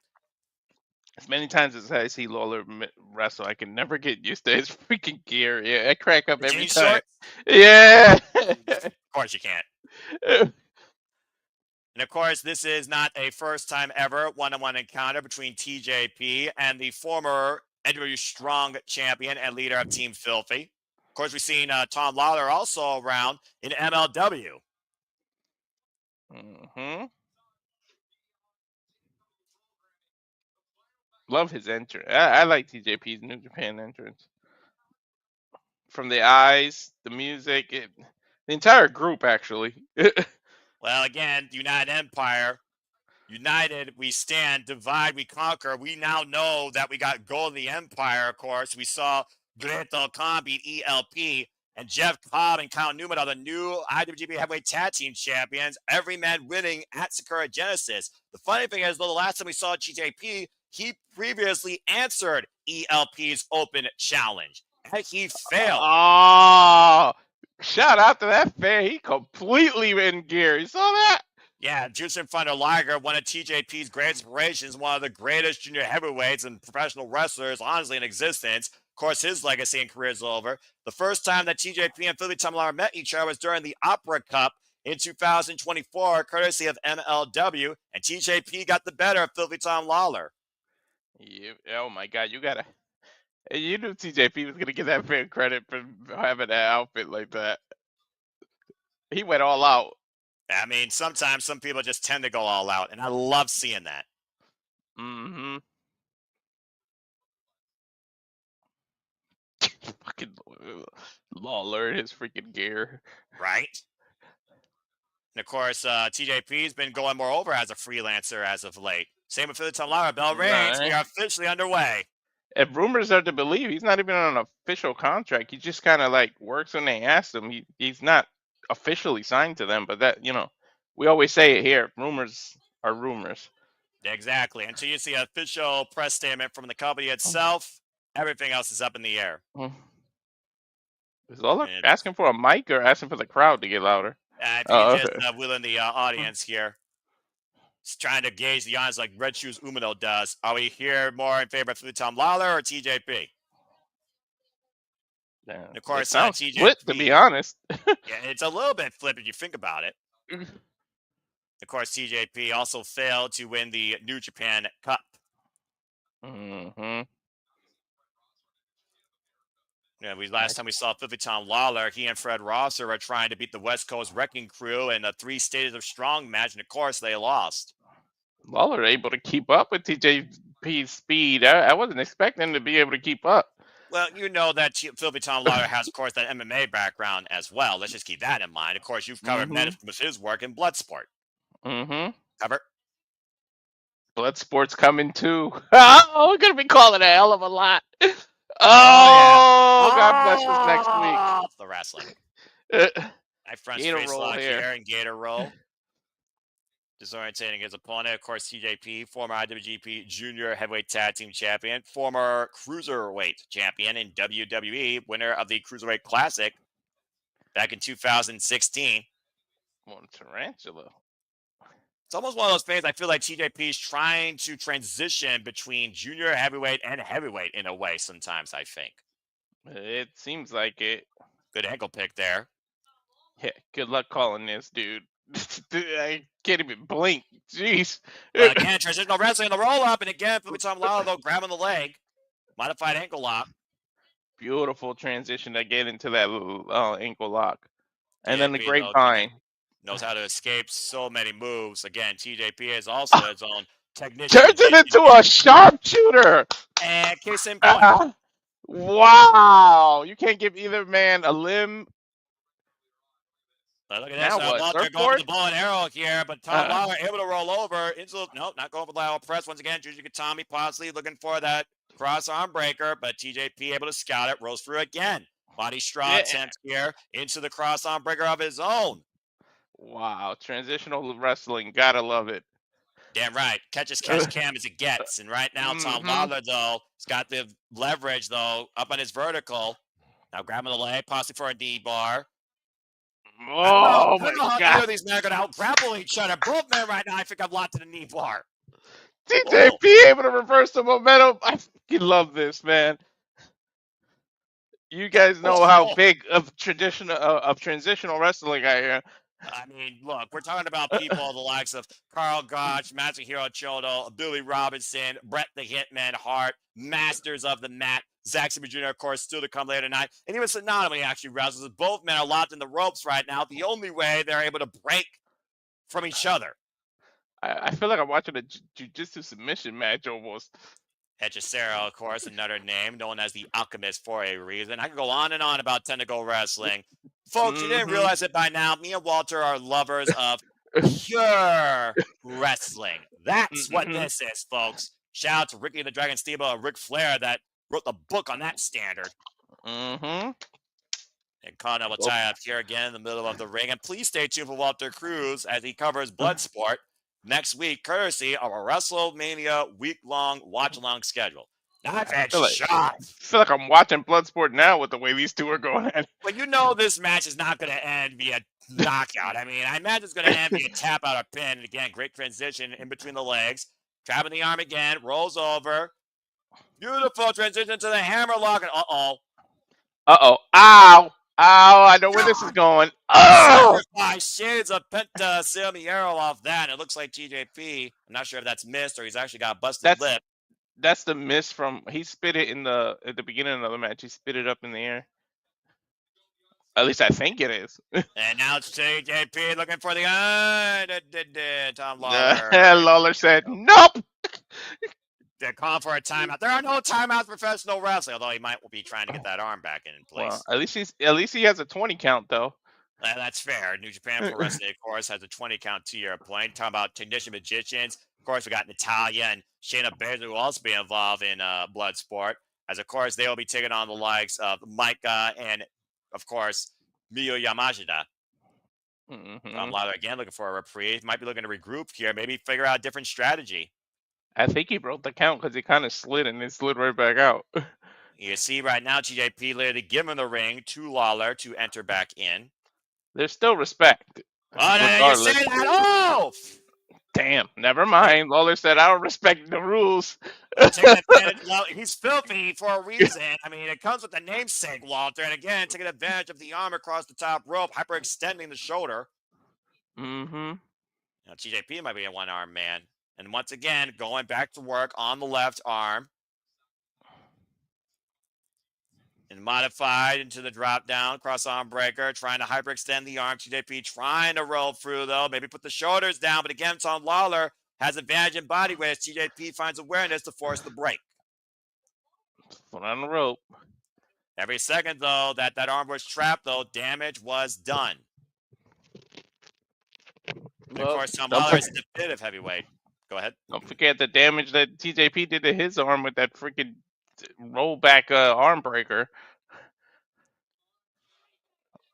As many times as I see Lawlor wrestle, I can never get used to his freaking gear. Yeah, I crack up every time. Shorts? Yeah. Of course you can't. And of course, this is not a first time ever one-on-one encounter between TJP and the former NJPW Strong champion and leader of Team Filthy. Of course, we've seen Tom Lawlor also around in MLW. Mm-hmm. Love his entrance. I like TJP's New Japan entrance. from the eyes, the music, the entire group actually. Well, again, United Empire. United, we stand. Divide, we conquer. We now know that we got Gold of the Empire, of course. We saw Greto Khan beat ELP, and Jeff Cobb and Kyle Newman are the new IWGP Heavyweight Tag Team Champions. Every man winning at Sakura Genesis. The funny thing is, though, the last time we saw TJP, he previously answered ELP's open challenge, and he failed. Oh, shout out to that fan. He completely in gear. You saw that? Yeah, Jushin Thunder Liger, one of TJP's greatest inspirations, one of the greatest junior heavyweights and professional wrestlers, honestly, in existence. Of course, his legacy and career is over. The first time that TJP and Philly Tom Lawlor met each other was during the Opera Cup in 2024, courtesy of MLW, and TJP got the better of Philly Tom Lawlor. Oh my God, you knew TJP was gonna get that fan credit for having that outfit like that. He went all out. I mean, sometimes some people just tend to go all out, and I love seeing that. Mm-hmm. Fucking Lawlor in his freaking gear. Right? And of course, TJP's been going more over as a freelancer as of late. Same with Philly Tom Lawlor. Bell Reigns, we are officially underway. If rumors are to believe, he's not even on an official contract. He just kind of like works when they ask him. He's not officially signed to them, but that, we always say it here. Rumors are rumors. Exactly. Until you see an official press statement from the company itself, everything else is up in the air. Is Lawlor asking for a mic or asking for the crowd to get louder? I think he's just willing the audience here. He's trying to gauge the audience like Red Shoes Umino does. Are we here more in favor of Philly Tom Lawlor or TJP? Yeah, and of course, it sounds TJP, split, to be honest. Yeah, it's a little bit flipped if you think about it. Of course, TJP also failed to win the New Japan Cup. Mm-hmm. Yeah, last time we saw Philly Tom Lawlor, he and Fred Rosser were trying to beat the West Coast Wrecking Crew in a 3 Stages of Strong match, and of course, they lost. Lawlor able to keep up with TJP's speed. I wasn't expecting him to be able to keep up. Well, you know that Philly Tom Lawlor has, of course, that MMA background as well. Let's just keep that in mind. Of course, you've covered many of his work in Bloodsport. Mm-hmm. Cover. Bloodsport's coming too. Oh, we're gonna be calling a hell of a lot. Oh, yeah. God bless us next week. The wrestling. I front Gator straight roll lock here. And Gator roll. Disorientating his opponent, of course, TJP, former IWGP Junior Heavyweight Tag Team Champion, former Cruiserweight Champion in WWE, winner of the Cruiserweight Classic back in 2016. One tarantula. It's almost one of those things I feel like TJP is trying to transition between junior heavyweight and heavyweight in a way sometimes, I think. It seems like it. Good ankle pick there. Yeah, good luck calling this, dude. I can't even blink. Jeez. Well, again, transitional wrestling in the roll-up, and again, Philly Tom Lawlor, though, grabbing the leg. Modified ankle lock. Beautiful transition to get into that ankle lock. And then the TJP, grapevine. Knows how to escape so many moves. Again, TJP is also his own technician. Turns it into a sharpshooter. And case in point. Wow. You can't give either man a limb. Look at this. Walter going for the bow and arrow here, but Tom Lawlor able to roll over into nope, not going for the lateral press once again. Juju Katami possibly looking for that cross arm breaker, but TJP able to scout it, rolls through again. Body straw attempt here into the cross arm breaker of his own. Wow, transitional wrestling, gotta love it. Damn right. Catch as cam as it gets. And right now, Tom Lawlor, though, has got the leverage, though, up on his vertical. Now grabbing the leg, possibly for a knee bar. Oh, I don't know how either of these men are going to out-grapple each other. Both men right now, I think I've locked to the knee bar. TJP able to reverse the momentum. I fucking love this, man. You guys know how big of transitional wrestling I am. I mean, look, we're talking about people the likes of Carl Gotch, Masahiro Chodo, Billy Robinson, Bret the Hitman Hart, Masters of the Mat, Zack Sabre Jr., of course, still to come later tonight. And even Synonymous actually wrestles. Both men are locked in the ropes right now. The only way they're able to break from each other. I feel like I'm watching a jiu-jitsu submission match almost. Hechicero, of course, another name known as the Alchemist for a reason. I could go on and on about tentacle wrestling. Folks, you didn't realize it by now. Me and Walter are lovers of pure wrestling. That's what this is, folks. Shout out to Ricky the Dragon Steamboat and Ric Flair that wrote the book on that standard. And Connor will tie up here again in the middle of the ring. And please stay tuned for Walter Cruz as he covers Bloodsport next week, courtesy of a WrestleMania week-long watch-along schedule. I've had I feel like I'm watching Bloodsport now with the way these two are going at it. But you know this match is not going to end via knockout. I mean, I imagine it's going to end via tap out or pin. And again, great transition in between the legs. Trapping the arm again, rolls over. Beautiful transition to the hammerlock. And uh-oh. Uh-oh. Ow. Ow. I know where this is going. Oh! Shades of Phantasmo off that. And it looks like TJP. I'm not sure if that's missed or he's actually got a busted lip. That's the miss from he spit it at the beginning of the match. He spit it up in the air. At least I think it is. And now it's TJP looking for the Tom Lawlor. Lawlor said, "Nope." They're calling for a timeout. There are no timeouts for professional wrestling, although he might be trying to get that arm back in place. Well, at least he has a 20 count though. That's fair. New Japan Pro Wrestling, of course, has a 20 count 2-year point. Talking about technician magicians. Of course, we got Natalia and Shayna Baszler who will also be involved in Bloodsport. As of course, they will be taking on the likes of Micah and, of course, Miyu Yamashita. Tom Lawlor again looking for a reprieve. Might be looking to regroup here. Maybe figure out a different strategy. I think he broke the count because he kind of slid and then slid right back out. You see right now, TJP literally giving the ring to Lawlor to enter back in. There's still respect. Oh, no, you say that? Oh! Damn, never mind. Lawlor said, I don't respect the rules. Well, he's filthy for a reason. I mean, it comes with the namesake, Walter. And again, taking advantage of the arm across the top rope, hyperextending the shoulder. Now, TJP might be a one-arm man. And once again, going back to work on the left arm. And modified into the drop down, cross arm breaker, trying to hyperextend the arm. TJP trying to roll through, though. Maybe put the shoulders down. But again, Tom Lawlor has advantage in body weight as TJP finds awareness to force the break. Foot on the rope. Every second, though, that arm was trapped, though, damage was done. And of course, Tom Lawlor is a definitive heavyweight. Go ahead. Don't forget the damage that TJP did to his arm with that freaking rollback arm breaker.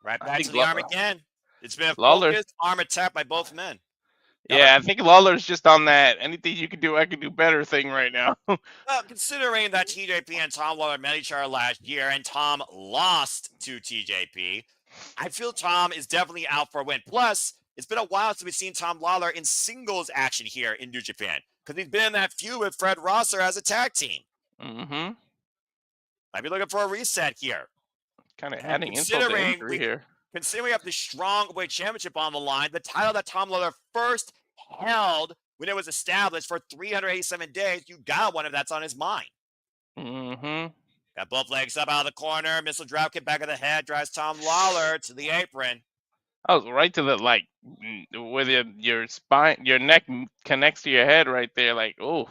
Right back to the arm again. It's been a focused arm attack by both men. Yeah, I think Lawler's just on that anything you can do, I can do better thing right now. Well, considering that TJP and Tom Lawlor met each other last year and Tom lost to TJP, I feel Tom is definitely out for a win. Plus, it's been a while since we've seen Tom Lawlor in singles action here in New Japan because he's been in that feud with Fred Rosser as a tag team. Might be looking for a reset here. Kind of adding insult to injury here. Considering we have the Strongweight Championship on the line, the title that Tom Lawlor first held when it was established for 387 days, you got one if that's on his mind. Got both legs up out of the corner. Missile drop kick back of the head drives Tom Lawlor to the apron. I was right to the where your spine, your neck connects to your head right there. Like, oh.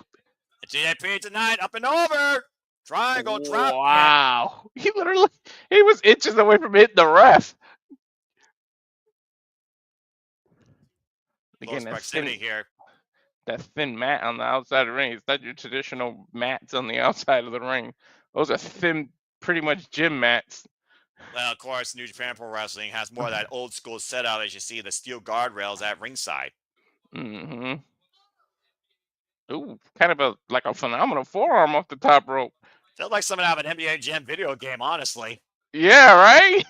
TJP tonight, up and over. Triangle drop. Wow. He was inches away from hitting the ref. Again, proximity here. That thin mat on the outside of the ring. It's not your traditional mats on the outside of the ring. Those are thin, pretty much gym mats. Well, of course, New Japan Pro Wrestling has more of that old school setup as you see the steel guardrails at ringside. Ooh, kind of like a phenomenal forearm off the top rope. Felt like something out of an NBA Jam video game, honestly. Yeah, right?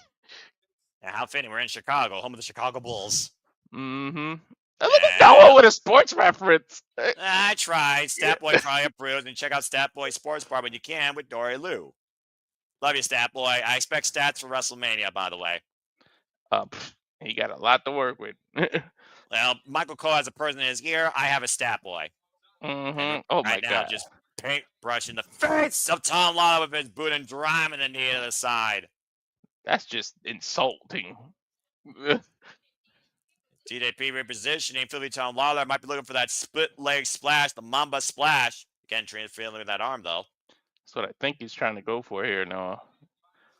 And how fitting. We're in Chicago, home of the Chicago Bulls. Look at Noah with a sports reference. I tried. Statboy probably approved. And check out Statboy Sports Bar when you can with Dory Lou. Love you, Statboy. I expect stats for WrestleMania, by the way. He got a lot to work with. Well, Michael Cole has a person in his ear. I have a Statboy. Oh, my God. Just paintbrush in the face of Tom Lawlor with his boot and driving the knee to the side. That's just insulting. TJP repositioning. Philly Tom Lawlor might be looking for that split leg splash, the Mamba splash. Again, Trina's feeling with that arm, though. That's what I think he's trying to go for here, Noah.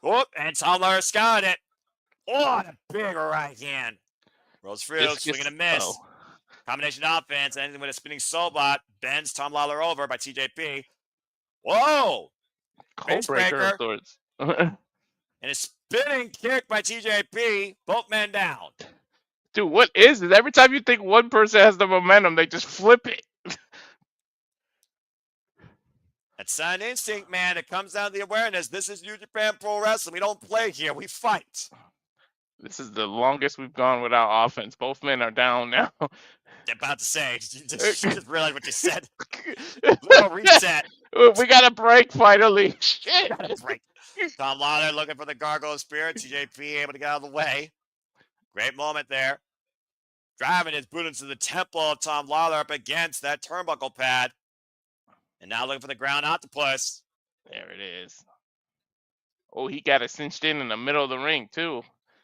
Whoop, and Lawlor scouted it. Oh, and a big right hand. Rolls through, swing and a miss. Oh. Combination offense, ending with a spinning Soulbot. Bends Lawlor over by TJP. Whoa! Cold Face breaker of breaker. sorts. And a spinning kick by TJP. Both men down. Dude, what is this? Every time you think one person has the momentum, they just flip it. That's Sun Instinct, man. It comes down to the awareness. This is New Japan Pro Wrestling. We don't play here. We fight. This is the longest we've gone without offense. Both men are down now. About to say, you just realized what you said. Little reset. We got a break finally. Shit. Got a break. Lawlor looking for the Gargoyle Spirit. TJP able to get out of the way. Great moment there. Driving his boot into the temple of Lawlor up against that turnbuckle pad. And now looking for the ground octopus. There it is. Oh, he got it cinched in the middle of the ring, too.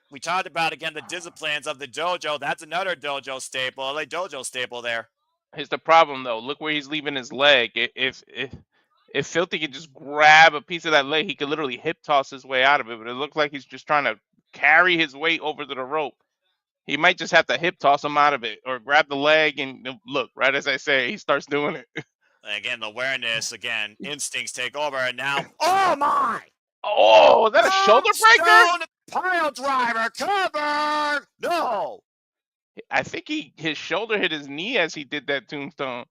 We talked about, again, the disciplines of the dojo. That's another dojo staple, LA dojo staple there. Here's the problem, though. Look where he's leaving his leg. If Filthy could just grab a piece of that leg, he could literally hip toss his way out of it. But it looks like he's just trying to carry his weight over to the rope. He might just have to hip toss him out of it or grab the leg and look, right as I say, he starts doing it. Again, the awareness, again, instincts take over. And now, oh my! Oh, is that a shoulder breaker? Pile driver, cover! No! I think his shoulder hit his knee as he did that tombstone.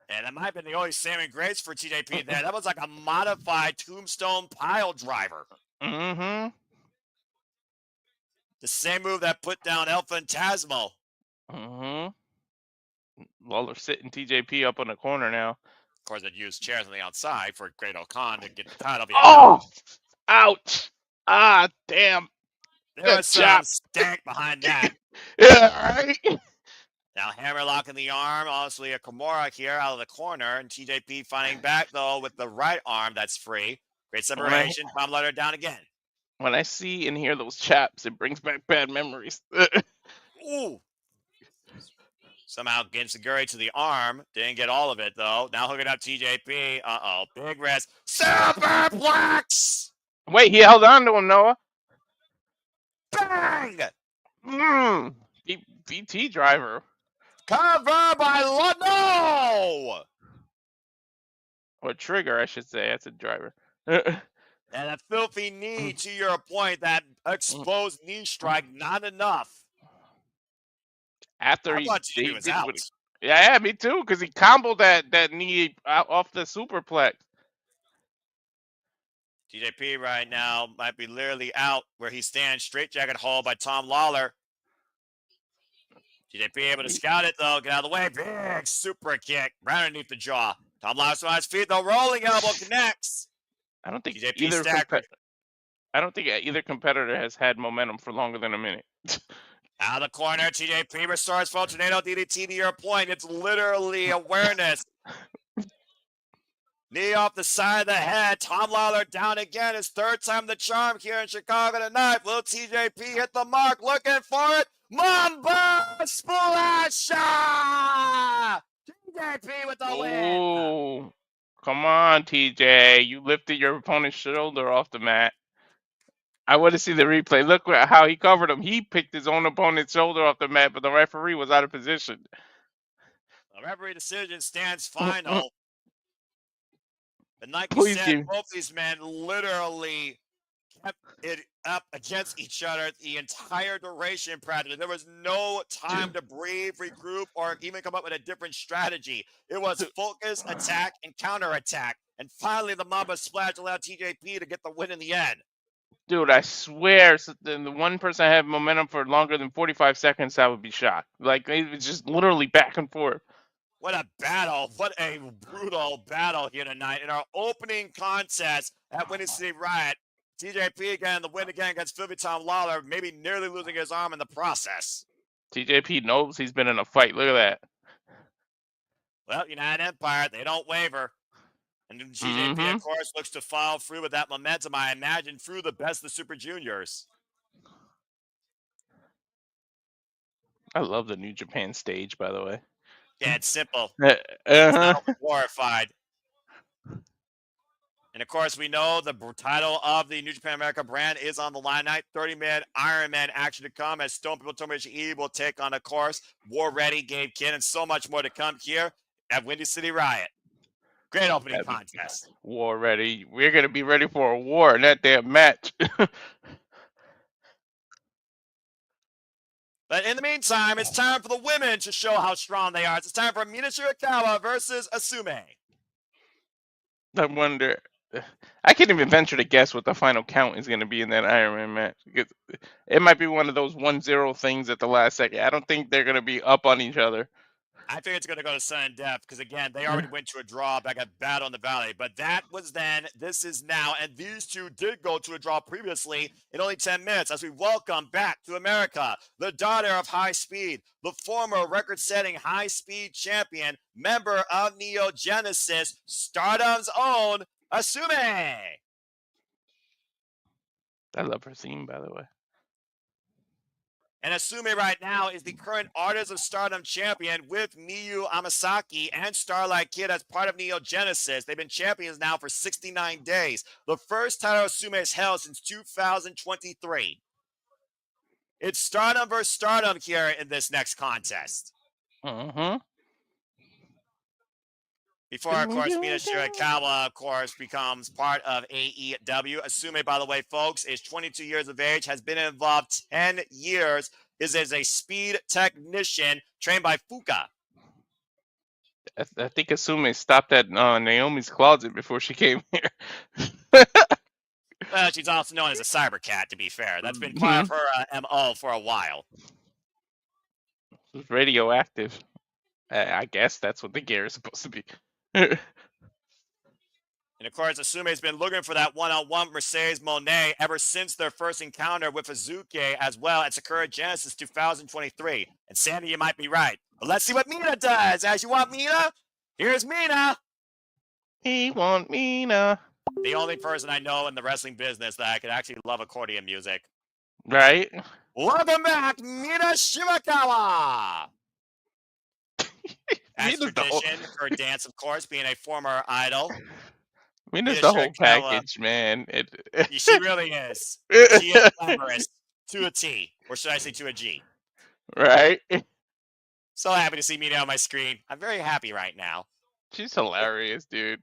And that might have been the only saving grace for TJP there. That was like a modified tombstone pile driver. Mm-hmm. The same move that put down El Phantasmo. Mm-hmm. Lawlor sitting TJP up on the corner now. Of course, they'd use chairs on the outside for Great Okan to get the title. Oh! Ouch! Ah, damn. There was some stank behind that. Yeah, right? Now hammerlock in the arm. Obviously a Kimura here out of the corner. And TJP fighting back, though, with the right arm that's free. Great separation. Bomb letter down again. When I see and hear those chaps, it brings back bad memories. Ooh. Somehow Gensaguri to the arm. Didn't get all of it, though. Now hooking up TJP. Uh-oh. Big rest. Superplex! Wait, he held on to him, Noah. Bang! VT driver. Cover by Lano! Or trigger, I should say. That's a driver. And a filthy knee, to your point, that exposed knee strike, not enough. After he was out. Yeah, me too, because he comboed that knee off the superplex. TJP right now might be literally out where he stands. Straight jacket hold by Lawlor. TJP able to scout it, though. Get out of the way. Big super kick right underneath the jaw. Lawlor's on his feet, though. Rolling elbow connects. I don't think TJP either competitor has had momentum for longer than a minute. Out of the corner, TJP restores full tornado DDT to your point. It's literally awareness. Knee off the side of the head. Lawlor down again. His third time the charm here in Chicago tonight. Will TJP hit the mark? Looking for it. Mamba Splash! TJP with the win. Oh, come on, TJ. You lifted your opponent's shoulder off the mat. I want to see the replay. Look how he covered him. He picked his own opponent's shoulder off the mat, but the referee was out of position. The referee decision stands final. And like you said, both these men literally kept it up against each other the entire duration practically. There was no time to breathe, regroup, or even come up with a different strategy. It was focus, attack, and counterattack. And finally, the Mamba Splash allowed TJP to get the win in the end. Dude, I swear, the one person had momentum for longer than 45 seconds, I would be shocked. Like, it was just literally back and forth. What a battle. What a brutal battle here tonight. In our opening contest at Winning City Riot, TJP again, the win again against Filthy Lawlor, maybe nearly losing his arm in the process. TJP knows he's been in a fight. Look at that. Well, United Empire, they don't waver. And TJP, of course, looks to follow through with that momentum, I imagine, through the best of the Super Juniors. I love the New Japan stage, by the way. Yeah, it's simple. It's not glorified. And of course, we know the title of the New Japan America brand is on the line tonight. 30-minute Iron Man action to come as Stone People Tomohiro will take on, of course, War Ready, Gabe Kidd, and so much more to come here at Windy City Riot. Great opening contest. War ready. We're going to be ready for a war in that damn match. But in the meantime, it's time for the women to show how strong they are. It's time for Mina Shirakawa versus Asume. I wonder. I can't even venture to guess what the final count is going to be in that Iron Man match. Because it might be one of those 1-0 things at the last second. I don't think they're going to be up on each other. I think it's going to go to sudden death because, again, they already went to a draw back at Battle in the Valley. But that was then, this is now, and these two did go to a draw previously in only 10 minutes as we welcome back to America the daughter of High Speed, the former record-setting High Speed champion, member of Neo Genesis, Stardom's own Asume. I love her scene, by the way. And Asume right now is the current Artist of Stardom champion with Miyu Amasaki and Starlight Kid as part of Neo Genesis. They've been champions now for 69 days. The first title Asume has held since 2023. It's Stardom versus Stardom here in this next contest. Before, of course, Mina Shirakawa, of course, becomes part of AEW. Asume, by the way, folks, is 22 years of age, has been involved 10 years, is as a speed technician trained by Fuka. I think Asume stopped at Naomi's closet before she came here. Well, she's also known as a cyber cat, to be fair. That's been part of her MO for a while. It's radioactive. I guess that's what the gear is supposed to be. And of course, Asume has been looking for that one-on-one Mercedes Monet ever since their first encounter with Azuki as well at Sakura Genesis 2023. And Sandy, you might be right. But let's see what Mina does. As you want Mina? Here's Mina. He want Mina. The only person I know in the wrestling business that I could actually love accordion music. Right? Welcome back, Mina Shirakawa. As tradition, her dance, of course, being a former idol. Mina's the whole package, man. She really is. She is glamorous to a T, or should I say to a G? Right? So happy to see Mina on my screen. I'm very happy right now. She's hilarious, dude.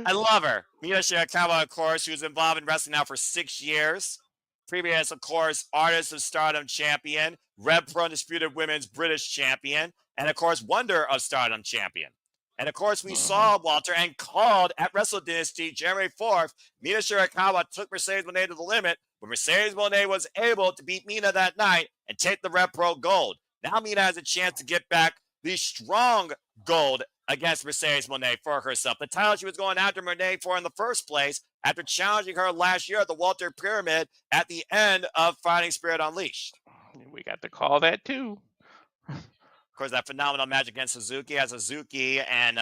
I love her. Mina Shirakawa, of course, who's involved in wrestling now for 6 years. Previous, of course, Artist of Stardom champion, Rev Pro Undisputed Women's British champion, and, of course, Wonder of Stardom champion. And, of course, we saw, Walter, and called at Wrestle Dynasty January 4th, Mina Shirakawa took Mercedes Monet to the limit, but Mercedes Monet was able to beat Mina that night and take the Rev Pro gold. Now Mina has a chance to get back the strong gold against Mercedes Monet for herself. The title she was going after Monet for in the first place after challenging her last year at the Walter Pyramid at the end of Fighting Spirit Unleashed. We got to call that too. Of course, that phenomenal match against Suzuki as Suzuki and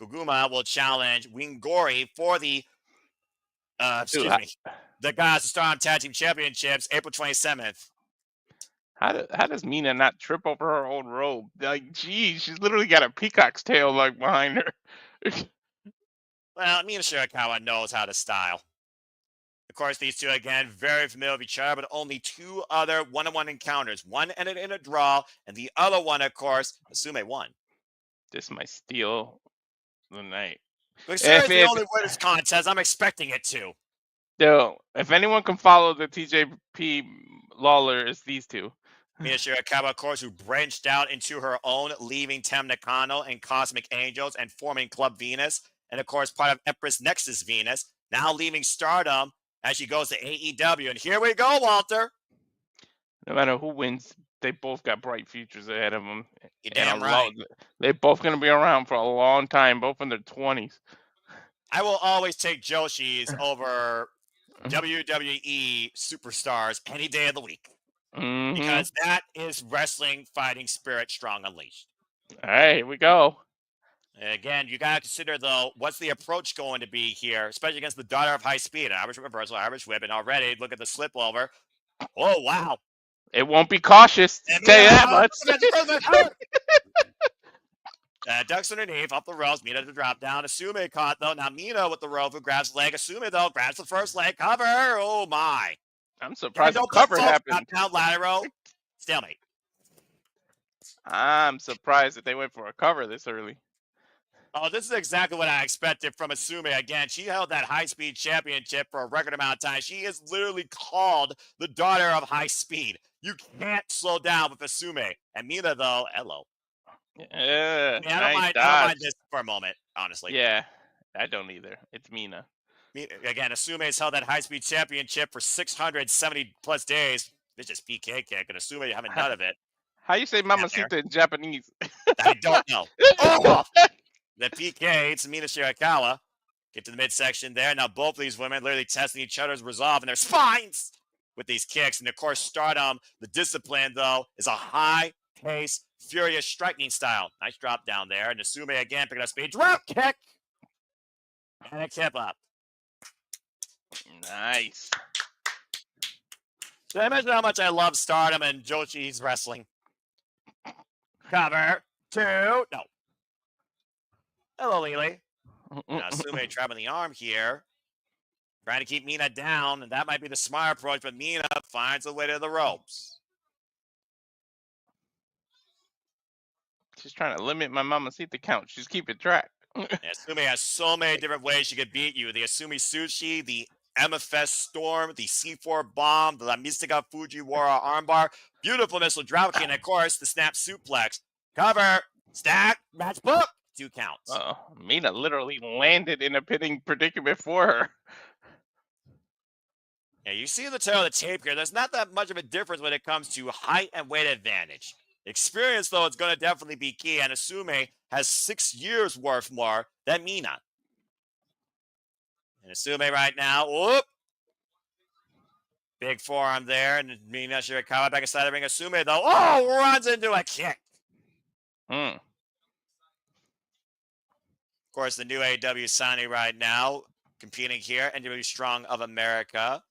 Koguma will challenge Wingori for the the Gods of Stardom Tag Team Championships April 27th. How does Mina not trip over her own robe? Like, geez, she's literally got a peacock's tail like behind her. Well, Mina Shirakawa knows how to style. Of course, these two, again, very familiar with each other, but only 2 other one-on-one encounters. One ended in a draw, and the other one, of course, Asume won. This might steal the night. Considering the only winners contest, I'm expecting it to. No, if anyone can follow the TJP Lawlor, it's these two. Mina Shirakawa, of course, who branched out into her own, leaving Tem Nakano and Cosmic Angels and forming Club Venus, and of course, part of Empress Nexus Venus, now leaving Stardom as she goes to AEW. And here we go, Walter. No matter who wins, they both got bright futures ahead of them. You're damn right. They're both going to be around for a long time, both in their 20s. I will always take Joshi's over WWE superstars any day of the week. Because that is wrestling fighting spirit strong unleashed. All right, here we go. Again, you got to consider, though, what's the approach going to be here, especially against the daughter of High Speed. An Irish reversal, Irish whip, and already look at the slip over. Oh, wow. It won't be cautious, to tell you that much. Ducks underneath, up the ropes. Mina to drop down. Asume caught, though. Now Mina with the rope who grabs the leg. Asume, though, grabs the first leg. Cover. Oh, my. I'm Again, surprised the don't blink, cover folks. Drop happened. down, lateral. Stalemate. I'm surprised that they went for a cover this early. Oh, this is exactly what I expected from Asume. Again, she held that high-speed championship for a record amount of time. She is literally called the daughter of high speed. You can't slow down with Asume. And Mina, though, hello. Yeah, I nice don't dodge. mind this for a moment, honestly. Yeah, I don't either. It's Mina. Again, Asume has held that high-speed championship for 670-plus days. It's just PK kick, and Asume, you haven't none of it. How you say mamacita in Japanese? I don't know. Oh! The PK, it's Mina Shirakawa. Get to the midsection there. Now both of these women literally testing each other's resolve and their spines with these kicks. And of course, Stardom, the discipline, though, is a high-pace, furious striking style. Nice drop down there. And Asume again picking up speed. Drop kick! And a kip up. Nice. Did I mention how much I love Stardom and Joshi's wrestling? Cover. 2. No. Hello, Lily. Now, Asume trapping the arm here. Trying to keep Mina down, and that might be the smart approach, but Mina finds a way to the ropes. She's trying to limit my mamacita count. She's keeping track. Asume has so many different ways she could beat you. The Asumi Sushi, the MFS Storm, the C4 Bomb, the La Mystica Fujiwara Armbar, beautiful missile dropkick, and of course, the Snap Suplex. Cover, stack, match book, 2 counts. Mina literally landed in a pitting predicament for her. Yeah, you see the tail of the tape here. There's not that much of a difference when it comes to height and weight advantage. Experience, though, it's going to definitely be key, and Asume has 6 years worth more than Mina. And Asume right now, whoop. Big forearm there, and Mina Shirakawa back inside the ring. Asume, though, runs into a kick. Of course, the new AEW signing right now, competing here, NJPW Strong of America.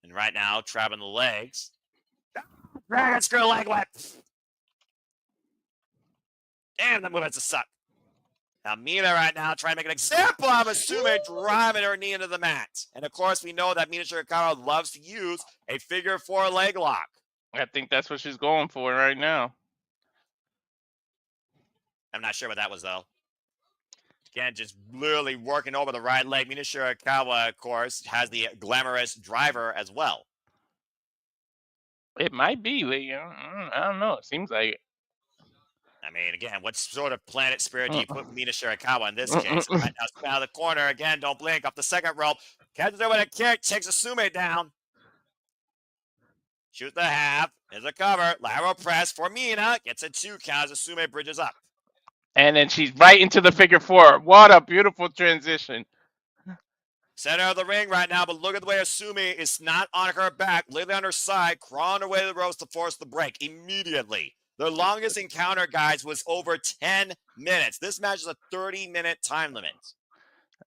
And right now, trapping the legs. Dragon screw leg whip. Damn, that movement's a suck. Now, Mina right now trying to make an example of Asume driving her knee into the mat. And, of course, we know that Mina Shirakawa loves to use a figure 4 leg lock. I think that's what she's going for right now. I'm not sure what that was, though. Again, just literally working over the right leg. Mina Shirakawa, of course, has the glamorous driver as well. It might be. I don't know. It seems like it. I mean, again, what sort of planet spirit do you put Mina Shirakawa in this case? Right now, spin out of the corner. Again, don't blink. Off the second rope. Catches her with a kick. Takes Asume down. Shoot the half. There's a cover. Lateral press for Mina. Gets a 2 count as Asume bridges up. And then she's right into the figure 4. What a beautiful transition. Center of the ring right now, but look at the way Asume is not on her back, literally on her side, crawling her way to the ropes to force the break immediately. The longest encounter, guys, was over 10 minutes. This match is a 30-minute time limit.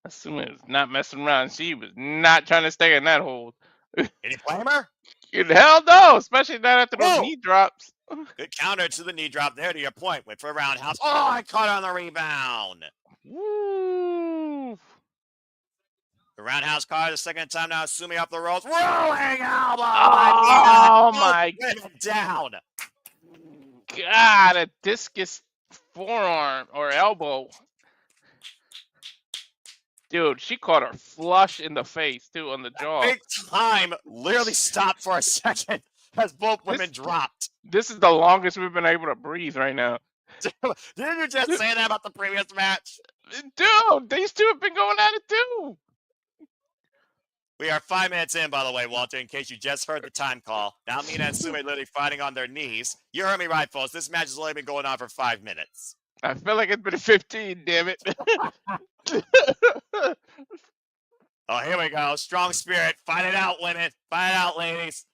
Asume was not messing around. She was not trying to stay in that hold. Did he blame her? Hell no, especially not after those knee drops. Good counter to the knee drop there, to your point. Went for a roundhouse. Oh, I caught on the rebound. Woo. The roundhouse caught the second time now. Asume up the ropes. Rolling elbow. Oh, my God. Down. God, a discus forearm or elbow. Dude, she caught her flush in the face, too, on the jaw. Big time literally stopped for a second as both women dropped. This is the longest we've been able to breathe right now. Didn't you just say that about the previous match? Dude, these two have been going at it, too. We are 5 minutes in, by the way, Walter, in case you just heard the time call. Now Mina and Asume literally fighting on their knees. You heard me right, folks. This match has only been going on for 5 minutes. I feel like it's been 15, damn it. Oh, here we go. Strong spirit. Fight it out, women. Fight it out, ladies.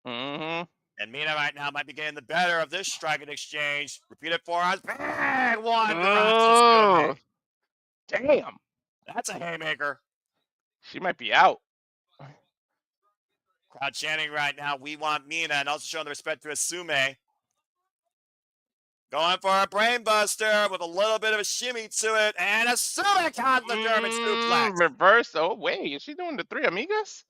Mm-hmm. And Mina right now might be getting the better of this striking exchange. Repeated forearms. Bang! One. Oh. Damn. That's a haymaker. She might be out. Crowd chanting right now, we want Mina, and also showing the respect to Asume. Going for a brainbuster with a little bit of a shimmy to it, and Asume caught the German suplex. Reverse. Oh, wait. Is she doing the Three Amigas?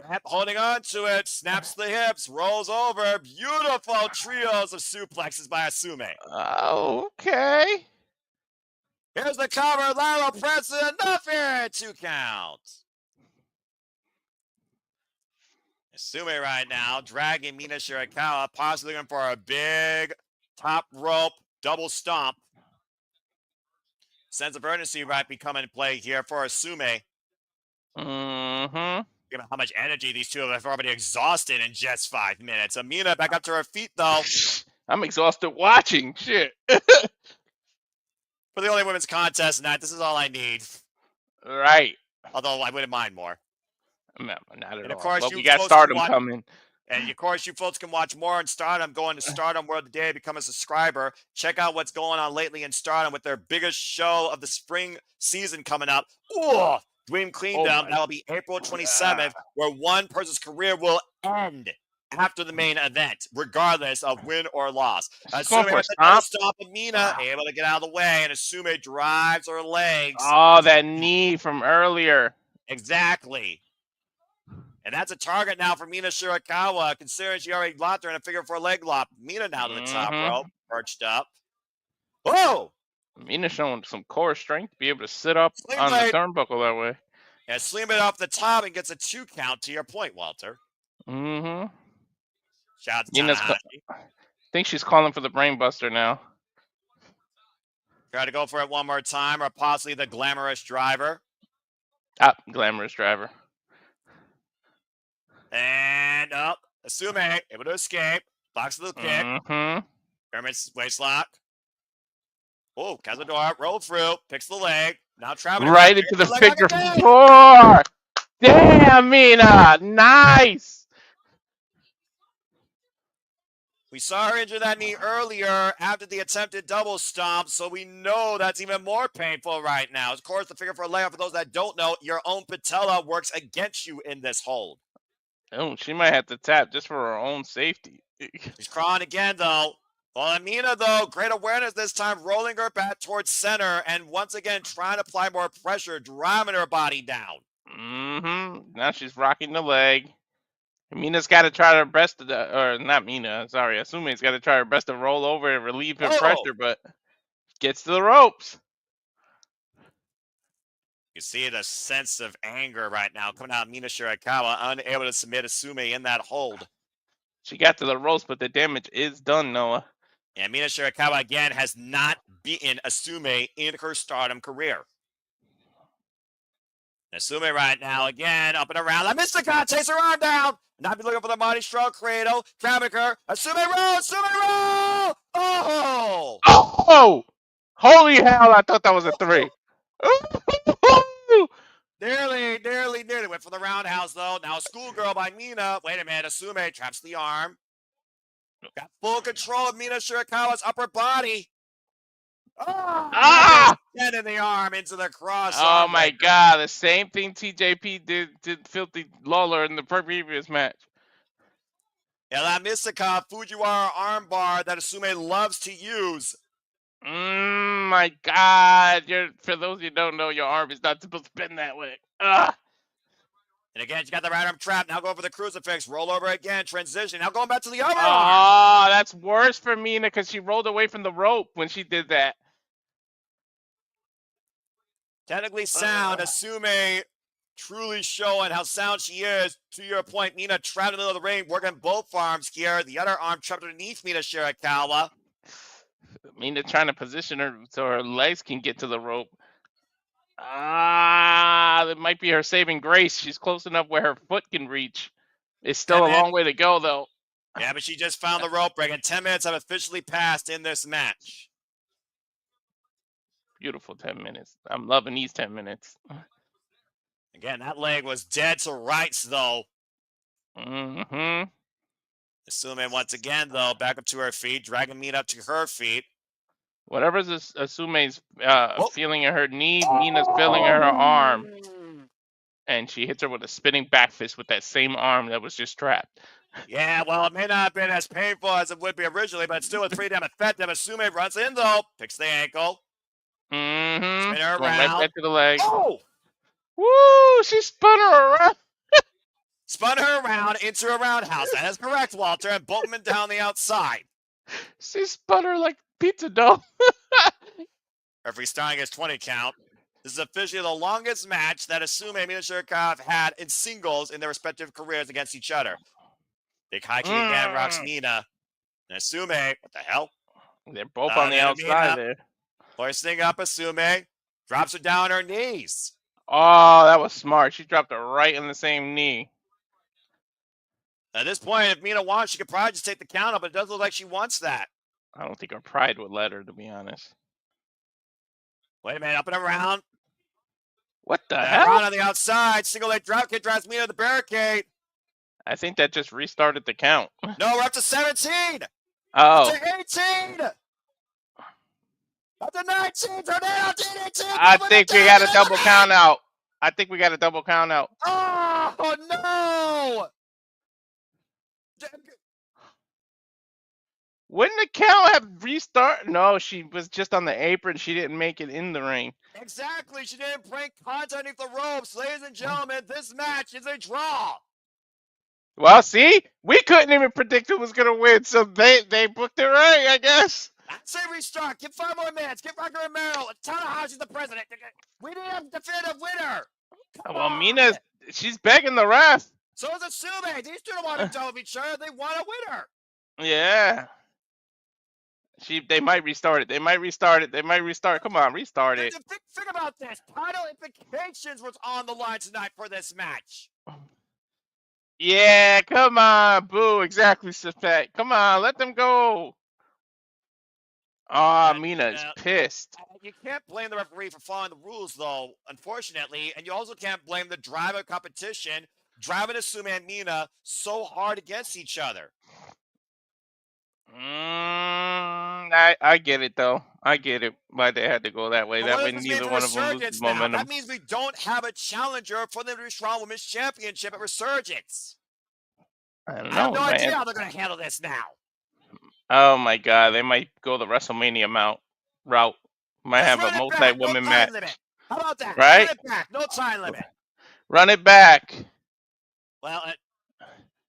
Yep, holding on to it, snaps the hips, rolls over. Beautiful trios of suplexes by Asume. Oh, okay. Here's the cover. Lawlor presses enough here. 2 counts. Asume right now dragging Mina Shirakawa, possibly looking for a big top rope double stomp. Sense of urgency might be coming in play here for Asume. Given how much energy these two have already exhausted in just 5 minutes. Mina back up to her feet, though. I'm exhausted watching. Shit. For the only women's contest tonight, this is all I need. Right. Although I wouldn't mind more. No, not at And of all. course, But you we got folks Stardom can watch, coming. and of course, you folks can watch more on Stardom. Going to Stardom World Today, become a subscriber. Check out what's going on lately in Stardom with their biggest show of the spring season coming up. Ooh, Dream Kingdom. That will be April 27th, where one person's career will end after the main event, regardless of win or loss. Asume has a stop of Mina, able to get out of the way, and Asume drives her legs. Oh, that knee from earlier. Exactly. And that's a target now for Mina Shirakawa, considering she already locked her in a figure 4 leg lock. Mina now to the top rope, perched up. Whoa! Mina showing some core strength to be able to sit up on the turnbuckle that way. Yeah, slim it off the top and gets a 2 count to your point, Walter. Shout out to Tanahashi. I think she's calling for the brainbuster now. Try to go for it one more time, or possibly the glamorous driver. Glamorous driver. And up. Asume able to escape. Box of the kick. German's waist lock. Oh, Cazador, roll through, picks the leg. Now traveling right into the figure 4. Damn, Mina, nice. We saw her injure that knee earlier after the attempted double stomp, so we know that's even more painful right now. Of course, the figure 4 layout, for those that don't know, your own patella works against you in this hold. Oh, she might have to tap just for her own safety. She's crawling again, though. Well, Mina, though, great awareness this time, rolling her back towards center, and once again trying to apply more pressure, driving her body down. Now she's rocking the leg. Mina's got to try her best to, or not Mina, sorry, Asume's got to try her best to roll over and relieve her pressure, but gets to the ropes. You see the sense of anger right now coming out of Mina Shirakawa, unable to submit Asume in that hold. She got to the ropes, but the damage is done, Noah. Yeah, Mina Shirakawa, again, has not beaten Asume in her Stardom career. Asume right now, again, up and around. La Mystica takes her arm down. Now be looking for the Mighty Strong Cradle. Grabbing her. Asume roll! Asume roll! Oh! Oh! Holy hell, I thought that was a 3. Nearly went for the roundhouse, though. Now a schoolgirl by Mina. Wait a minute. Asume traps the arm. Got full control of Mina Shirakawa's upper body. Oh! Head in the arm into the cross. Oh my God! The same thing TJP did Filthy Lawlor in the previous match. Yeah, that Mystica Fujiwara armbar that Asume loves to use. My God! For those who don't know, your arm is not supposed to bend that way. And again, she got the right arm trap. Now go for the crucifix. Roll over again. Transition. Now going back to the other arm. Oh, that's worse for Mina because she rolled away from the rope when she did that. Technically sound. Asume truly showing how sound she is. To your point, Mina trapped in the middle of the ring, working both arms here. The other arm trapped underneath Mina Shirakawa. Mina trying to position her so her legs can get to the rope. That might be her saving grace. She's close enough where her foot can reach. It's still a long way to go, though. Yeah, but she just found the rope break, and 10 minutes have officially passed in this match. Beautiful 10 minutes. I'm loving these 10 minutes. Again, that leg was dead to rights, though. Asume once again, though, back up to her feet, dragging Mina up to her feet. Whatever's Asume's feeling in her knee, Mina's feeling in her arm. And she hits her with a spinning back fist with that same arm that was just trapped. Yeah, well, it may not have been as painful as it would be originally, but it's still a pretty damn effective. Asume runs in, though. Picks the ankle. Mm-hmm. Spin her Going right around. back to the leg. Oh! Woo! She spun her around. Spun her around into a roundhouse. That is correct, Walter. And Boatman down the outside. She spun her like pizza dough. Referee starting his 20 count. This is officially the longest match that Asume and Mina Shirakawa have had in singles in their respective careers against each other. Big high kick again rocks Mina. And Asume, what the hell? They're both on the outside there. Hoisting up Asume. Drops her down on her knees. Oh, that was smart. She dropped her right in the same knee. At this point, if Mina wants, she could probably just take the count up, but it doesn't look like she wants that. I don't think her pride would let her, to be honest. Wait a minute, up and around. What the hell? Around on the outside. Single leg drop kick drives Mina to the barricade. I think that just restarted the count. No, we're up to 17. Oh. Up to 18. Up to 19. Tornado DDT. I think we got a double count out. I think we got a double count out. Oh, no. Wouldn't the count have restarted? No, she was just on the apron. She didn't make it in the ring. Exactly. She didn't break contact underneath the ropes. Ladies and gentlemen, this match is a draw. Well, see? We couldn't even predict who was going to win, so they booked it right, I guess. I'd say restart. Give 5 more minutes. Give Rocker Romero. Tanahashi's the president. We need a definitive winner. Well, Mina, she's begging the ref. So is Asume. These two don't want to tell each other. They want a winner. Yeah. They might restart it. They might restart it. They might restart. Come on, restart it. Think about this. Title implications was on the line tonight for this match. Yeah, come on. Boo, exactly, Safet. Come on, let them go. Ah, Mina's pissed. You can't blame the referee for following the rules, though, unfortunately. And you also can't blame the driver competition driving Asume and Mina so hard against each other. I get it, though. I get it why they had to go that way. That way neither one of them loses momentum. That means we don't have a challenger for the Strong Women's Championship at Resurgence. I don't know, I have no idea how they're going to handle this now. Oh, my God. They might go the WrestleMania route. Might have a multi-woman match. How about that? Right? Run it back. No time limit. Run it back. Well,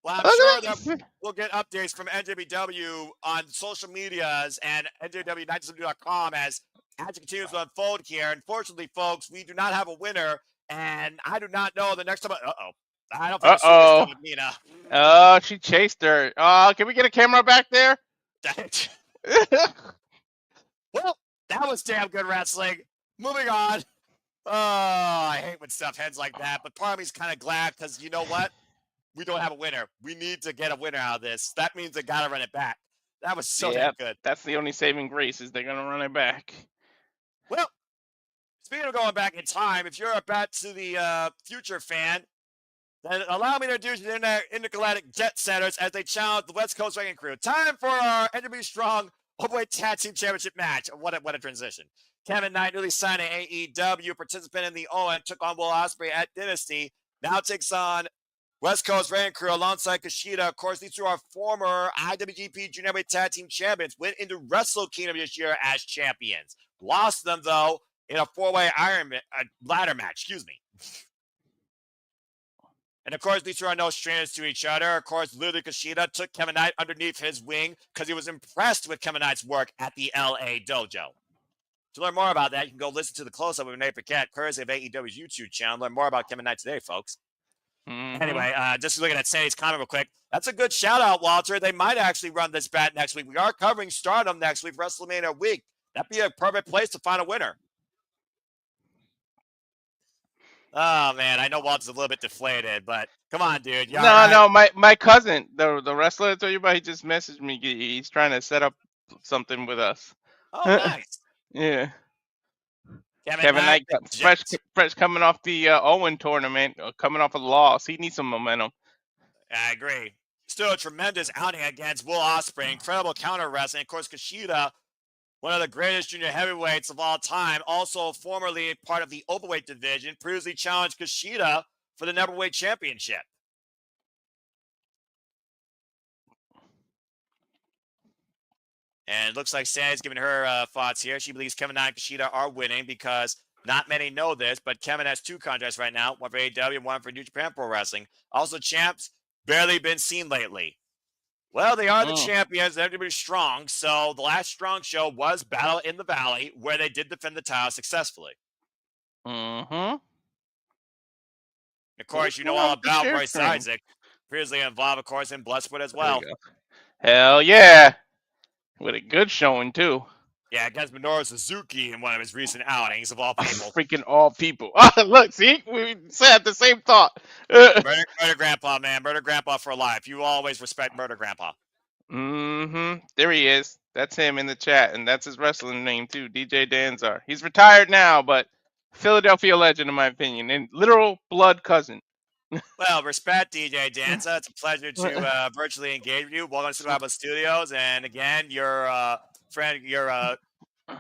I'm sure that we'll get updates from NJPW on social medias and NJPW9W.com as it continues to unfold here. Unfortunately, folks, we do not have a winner, and I do not know the next time. I don't think Asume's with Mina. Oh, she chased her. Oh, can we get a camera back there? Well, that was damn good wrestling. Moving on. Oh, I hate when stuff ends like that, but part of me's kind of glad because you know what? We don't have a winner. We need to get a winner out of this. That means they got to run it back. That was so damn good. That's the only saving grace is they're going to run it back. Well, speaking of going back in time, if you're a Back to the Future fan, then allow me to introduce you to the Intergalactic Jet Setters as they challenge the West Coast Wrecking Crew. Time for our NWA Strong Openweight Tag Team Championship match. What a transition. Kevin Knight, newly signed to AEW, participant in the Owen, took on Will Ospreay at Dynasty. Now takes on West Coast Wrecking Crew alongside Kushida. Of course, these two are former IWGP Junior Heavyweight Tag Team Champions. Went into Wrestle Kingdom this year as champions. Lost them, though, in a 4-way ladder match. Excuse me. And, of course, these two are no strangers to each other. Of course, literally, Kushida took Kevin Knight underneath his wing because he was impressed with Kevin Knight's work at the LA Dojo. To learn more about that, you can go listen to the close-up with Nate Paquette, courtesy of AEW's YouTube channel. Learn more about Kevin Knight today, folks. Mm-hmm. Anyway, just looking at Sandy's comment real quick. That's a good shout-out, Walter. They might actually run this bat next week. We are covering Stardom next week, WrestleMania week. That'd be a perfect place to find a winner. Oh, man, I know Walter's a little bit deflated, but come on, dude. No, my cousin, the wrestler I told you about, he just messaged me. He's trying to set up something with us. Oh, nice. Yeah. Kevin Knight, fresh coming off the Owen tournament, coming off a loss. He needs some momentum. I agree. Still a tremendous outing against Will Ospreay. Incredible counter wrestling. Of course, Kushida, one of the greatest junior heavyweights of all time, also formerly part of the Openweight division, previously challenged Kushida for the Neverweight Championship. And it looks like Sandy's giving her thoughts here. She believes Kevin Knight and Kushida are winning because not many know this, but Kevin has 2 contracts right now, one for AEW and one for New Japan Pro Wrestling. Also, champs barely been seen lately. Well, they are the champions. They're going to be strong. So the last strong show was Battle in the Valley, where they did defend the title successfely. Mm-hmm. Of course, you know all about Royce Isaac. Previously involved, of course, in Bloodsport as well. Hell yeah. With a good showing, too. Yeah, against Minoru Suzuki in one of his recent outings, of all people. Freaking all people. Look, see? We said the same thought. Murder Grandpa, man. Murder Grandpa for life. You always respect Murder Grandpa. Mm-hmm. There he is. That's him in the chat, and that's his wrestling name, too, DJ Danzar. He's retired now, but Philadelphia legend, in my opinion, and literal blood cousin. Well, respect, DJ Danza. It's a pleasure to virtually engage with you. Welcome to Super Studios. And again, your friend, your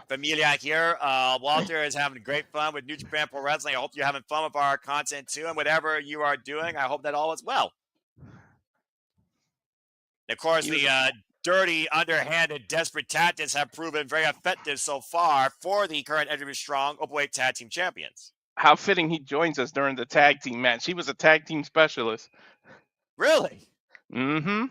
familia here, Walter, is having great fun with New Japan Pro Wrestling. I hope you're having fun with our content, too. And whatever you are doing, I hope that all is well. And of course, the dirty, underhanded, desperate tactics have proven very effective so far for the current NJPW Strong Openweight Tag Team Champions. How fitting he joins us during the tag team match. He was a tag team specialist. Really? Mm-hmm.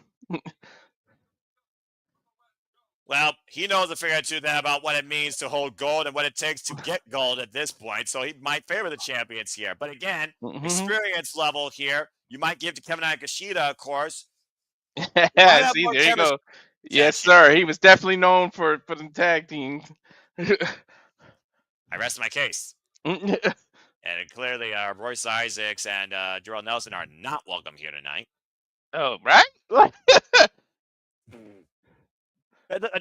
Well, he knows a figure or two then about what it means to hold gold and what it takes to get gold at this point. So he might favor the champions here. But again, experience level here, you might give to Kevin and Kushida, of course. See, there you go. Yes, sir. He was definitely known for the tag team. I rest my case. And clearly, Royce Isaacs and Jorel Nelson are not welcome here tonight. Oh, right? I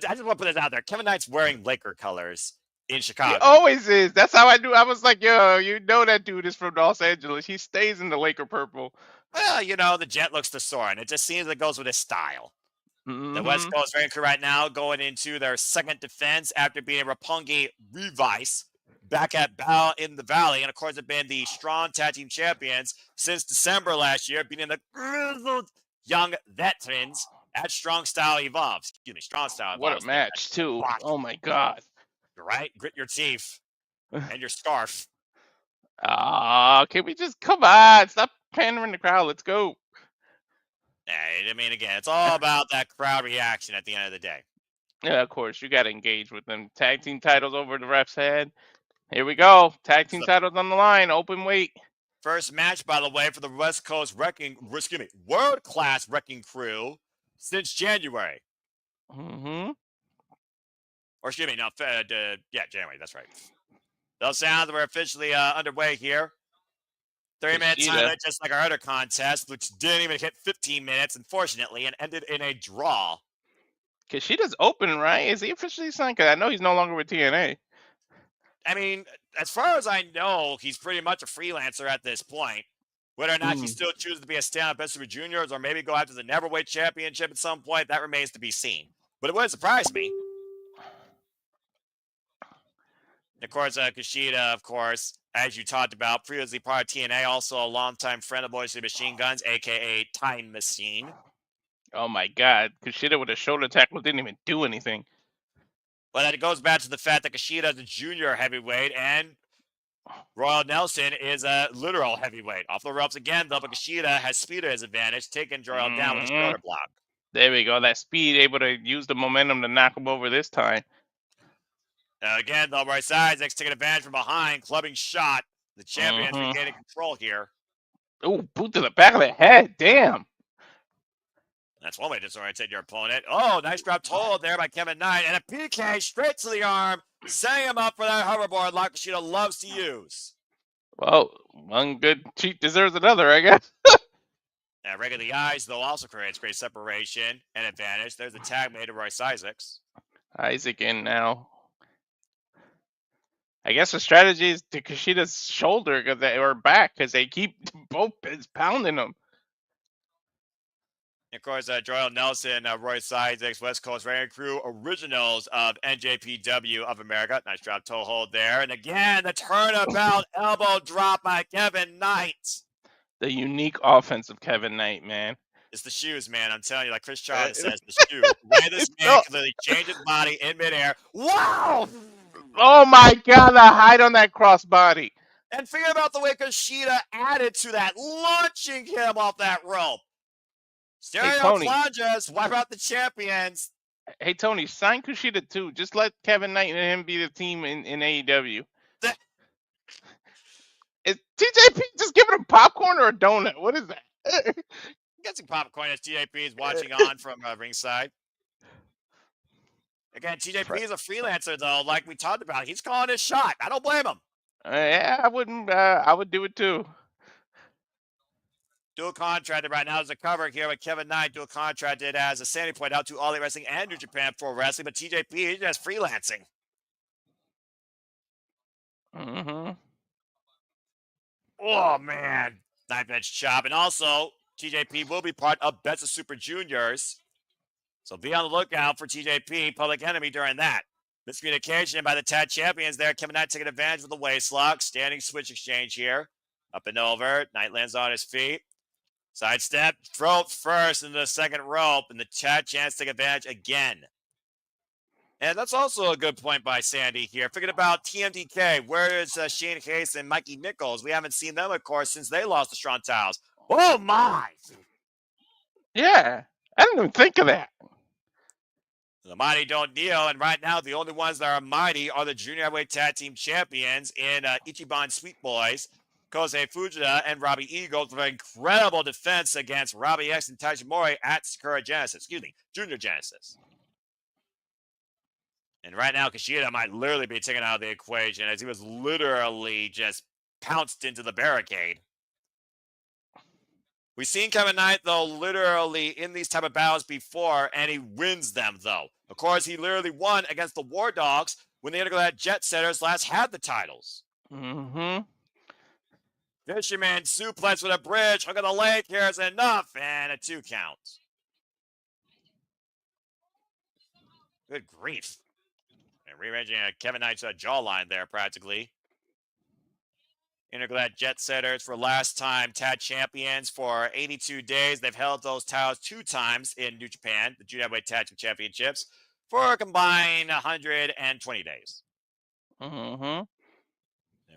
just want to put this out there. Kevin Knight's wearing Laker colors in Chicago. He always is. That's how I knew. I was like, yo, you know that dude is from Los Angeles. He stays in the Laker purple. Well, you know, the jet looks the soar, and it just seems it goes with his style. The West Coast Ranger right now going into their second defense after being Roppongi Revice back at Battle in the Valley. And, of course, have been the strong tag team champions since December last year, beating the grizzled young veterans at Strong Style Evolves. Excuse me, Strong Style Evolves. What a match, too. Oh, my God. You're right. Grit your teeth and your scarf. Can we just, come on, stop pandering the crowd. Let's go. I mean, again, it's all about that crowd reaction at the end of the day. Yeah, of course. You got to engage with them. Tag team titles over the ref's head. Here we go. Tag team titles on the line. Open weight. First match, by the way, for the West Coast world-class wrecking crew since January. Mm-hmm. Or excuse me, no, January, that's right. Those sounds were officially underway here. 30-minute time limit, just like our other contest, which didn't even hit 15 minutes, unfortunately, and ended in a draw. Kushida's open, right? Is he officially signed? Because I know he's no longer with TNA. I mean, as far as I know, he's pretty much a freelancer at this point. Whether or not he still chooses to be a stand-up Best Super Juniors or maybe go after the Neverweight Championship at some point, that remains to be seen. But it would surprise me. And of course, Kushida, of course, as you talked about, previously part of TNA, also a longtime friend of Boys Machine Guns, a.k.a. Time Machine. Oh, my God. Kushida with a shoulder tackle didn't even do anything. Well, it goes back to the fact that Kushida is a junior heavyweight and Royal Nelson is a literal heavyweight. Off the ropes again, though, but Kushida has speed at his advantage, taking Jorel down with a shoulder block. There we go. That speed, able to use the momentum to knock him over this time. Again, though, Royce Isaacs taking advantage from behind, clubbing shot. The champions regaining control here. Oh, boot to the back of the head. Damn. That's one way to disorientate your opponent. Oh, nice drop hold there by Kevin Knight. And a PK straight to the arm, setting him up for that hoverboard like Kushida loves to use. Well, one good cheat deserves another, I guess. And Rig of the Eyes, though, also creates great separation and advantage. There's a tag made to Royce Isaacs. Isaac in now. I guess the strategy is to Kushida's shoulder or back because they keep both pounding him. Of course, Jorel Nelson, Royce Isaacs, West Coast Ranger Crew, originals of NJPW of America. Nice drop toe hold there. And again, the turnabout elbow drop by Kevin Knight. The unique offense of Kevin Knight, man. It's the shoes, man. I'm telling you, like Chris Charlton says, the shoes. The way this man No. can literally change his body in midair. Wow! Oh my God! The height on that crossbody. And forget about the way Kushida added to that, launching him off that rope. Hey Stereo Tony. plunges, wipe out the champions. Hey Tony, sign Kushida too. Just let Kevin Knight and him be the team in AEW. Is TJP just giving him popcorn or a donut? What is that? I'm guessing popcorn as TJP is watching on from ringside. Again, TJP is a freelancer, though, like we talked about. He's calling his shot. I don't blame him. Yeah, I wouldn't. I would do it too. Dual contracted right now. There's a cover here with Kevin Knight. Dual contracted, as Sandy pointed out, to All Elite Wrestling and New Japan Pro Wrestling. But TJP is just freelancing. Mm-hmm. Oh, man. Knife edge chop. And also, TJP will be part of Best of Super Juniors. So be on the lookout for TJP, Public Enemy, during that. Miscommunication by the tag champions there. Kevin Knight taking advantage of the waist lock. Standing switch exchange here. Up and over. Knight lands on his feet. Sidestep. Throat first into the second rope. And the tag champs take advantage again. And that's also a good point by Sandy here. Forget about TMDK. Where is Shane Hayes and Mikey Nichols? We haven't seen them, of course, since they lost to Strong Tiles. Oh, my! Yeah, I didn't even think of that. The Mighty don't kneel, and right now the only ones that are mighty are the Junior Heavyweight Tag Team Champions in Ichiban Sweet Boys, Kosei Fujita and Robbie Eagles with an incredible defense against Robbie X and Tajimori at Sakura Genesis. Junior Genesis. And right now, Kushida might literally be taken out of the equation as he was literally just pounced into the barricade. We've seen Kevin Knight, though, literally in these type of battles before, and he wins them, though. Of course, he literally won against the War Dogs when the Intergalactic Jet Setters last had the titles. Mm-hmm. Fisherman suplex with a bridge. Hook of the leg here is enough, and a 2 count. Good grief. And rearranging Kevin Knight's jawline there, practically. Intergalactic Jet Setters for last time tag champions for 82 days. They've held those titles 2 times in New Japan, the Junior Heavyweight Tag Team Championships, for a combined 120 days. Mm-hmm. And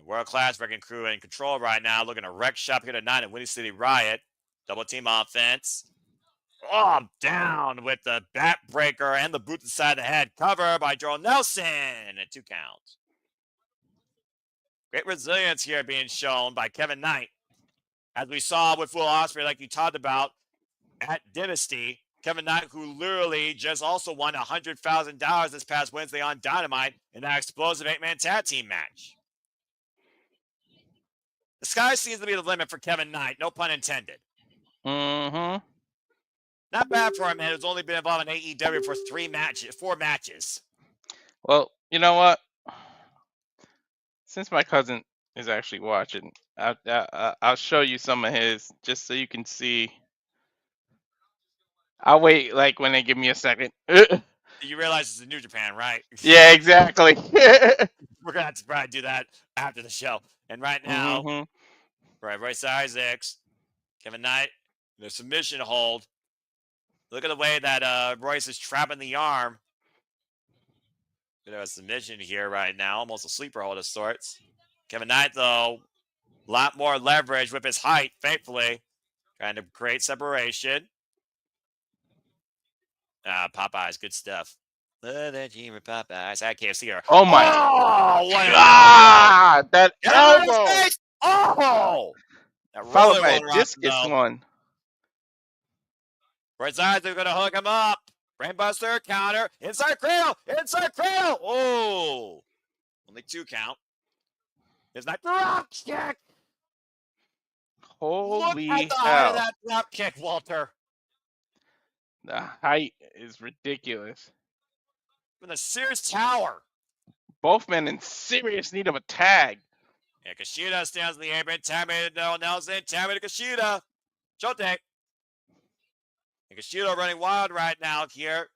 world-class wrecking crew in control right now, looking to wreck shop here tonight at Windy City Riot. Double team offense. Oh, down with the backbreaker and the boot inside the head. Cover by Jorel Nelson. And 2 counts. Great resilience here being shown by Kevin Knight. As we saw with Will Ospreay, like you talked about at Dynasty, Kevin Knight, who literally just also won $100,000 this past Wednesday on Dynamite in that explosive 8-man tag team match. The sky seems to be the limit for Kevin Knight, no pun intended. Mm-hmm. Not bad for him, man. Who's only been involved in AEW for 4 matches. Well, you know what? Since my cousin is actually watching, I'll show you some of his just so you can see. I'll wait like when they give me a second. You realize it's in New Japan, right? Yeah, exactly. We're going to have to probably do that after the show. And right now, Mm-hmm. right, Royce Isaacs, Kevin Knight, the submission hold. Look at the way that Royce is trapping the arm. Bit of a submission here right now, almost a sleeper hold of sorts. Kevin Knight, though, a lot more leverage with his height, thankfully. Trying to create separation. Popeyes, good stuff. Popeyes. I can't see her. Oh my God! That elbow! Oh! That Followed really by a won't rock, discus though. one. Right side, they're going to hook him up. Brainbuster, counter. Inside cradle! Inside cradle! Oh! Only 2 count. It's not drop kick! Holy Look at the height hell. of that drop kick, Walter. The height is ridiculous. From the Sears Tower. Both men in serious need of a tag. And Kushida stands in the apron. Tammy to Nelson. Tammy to Kushida. Shota. And Kushida running wild right now here.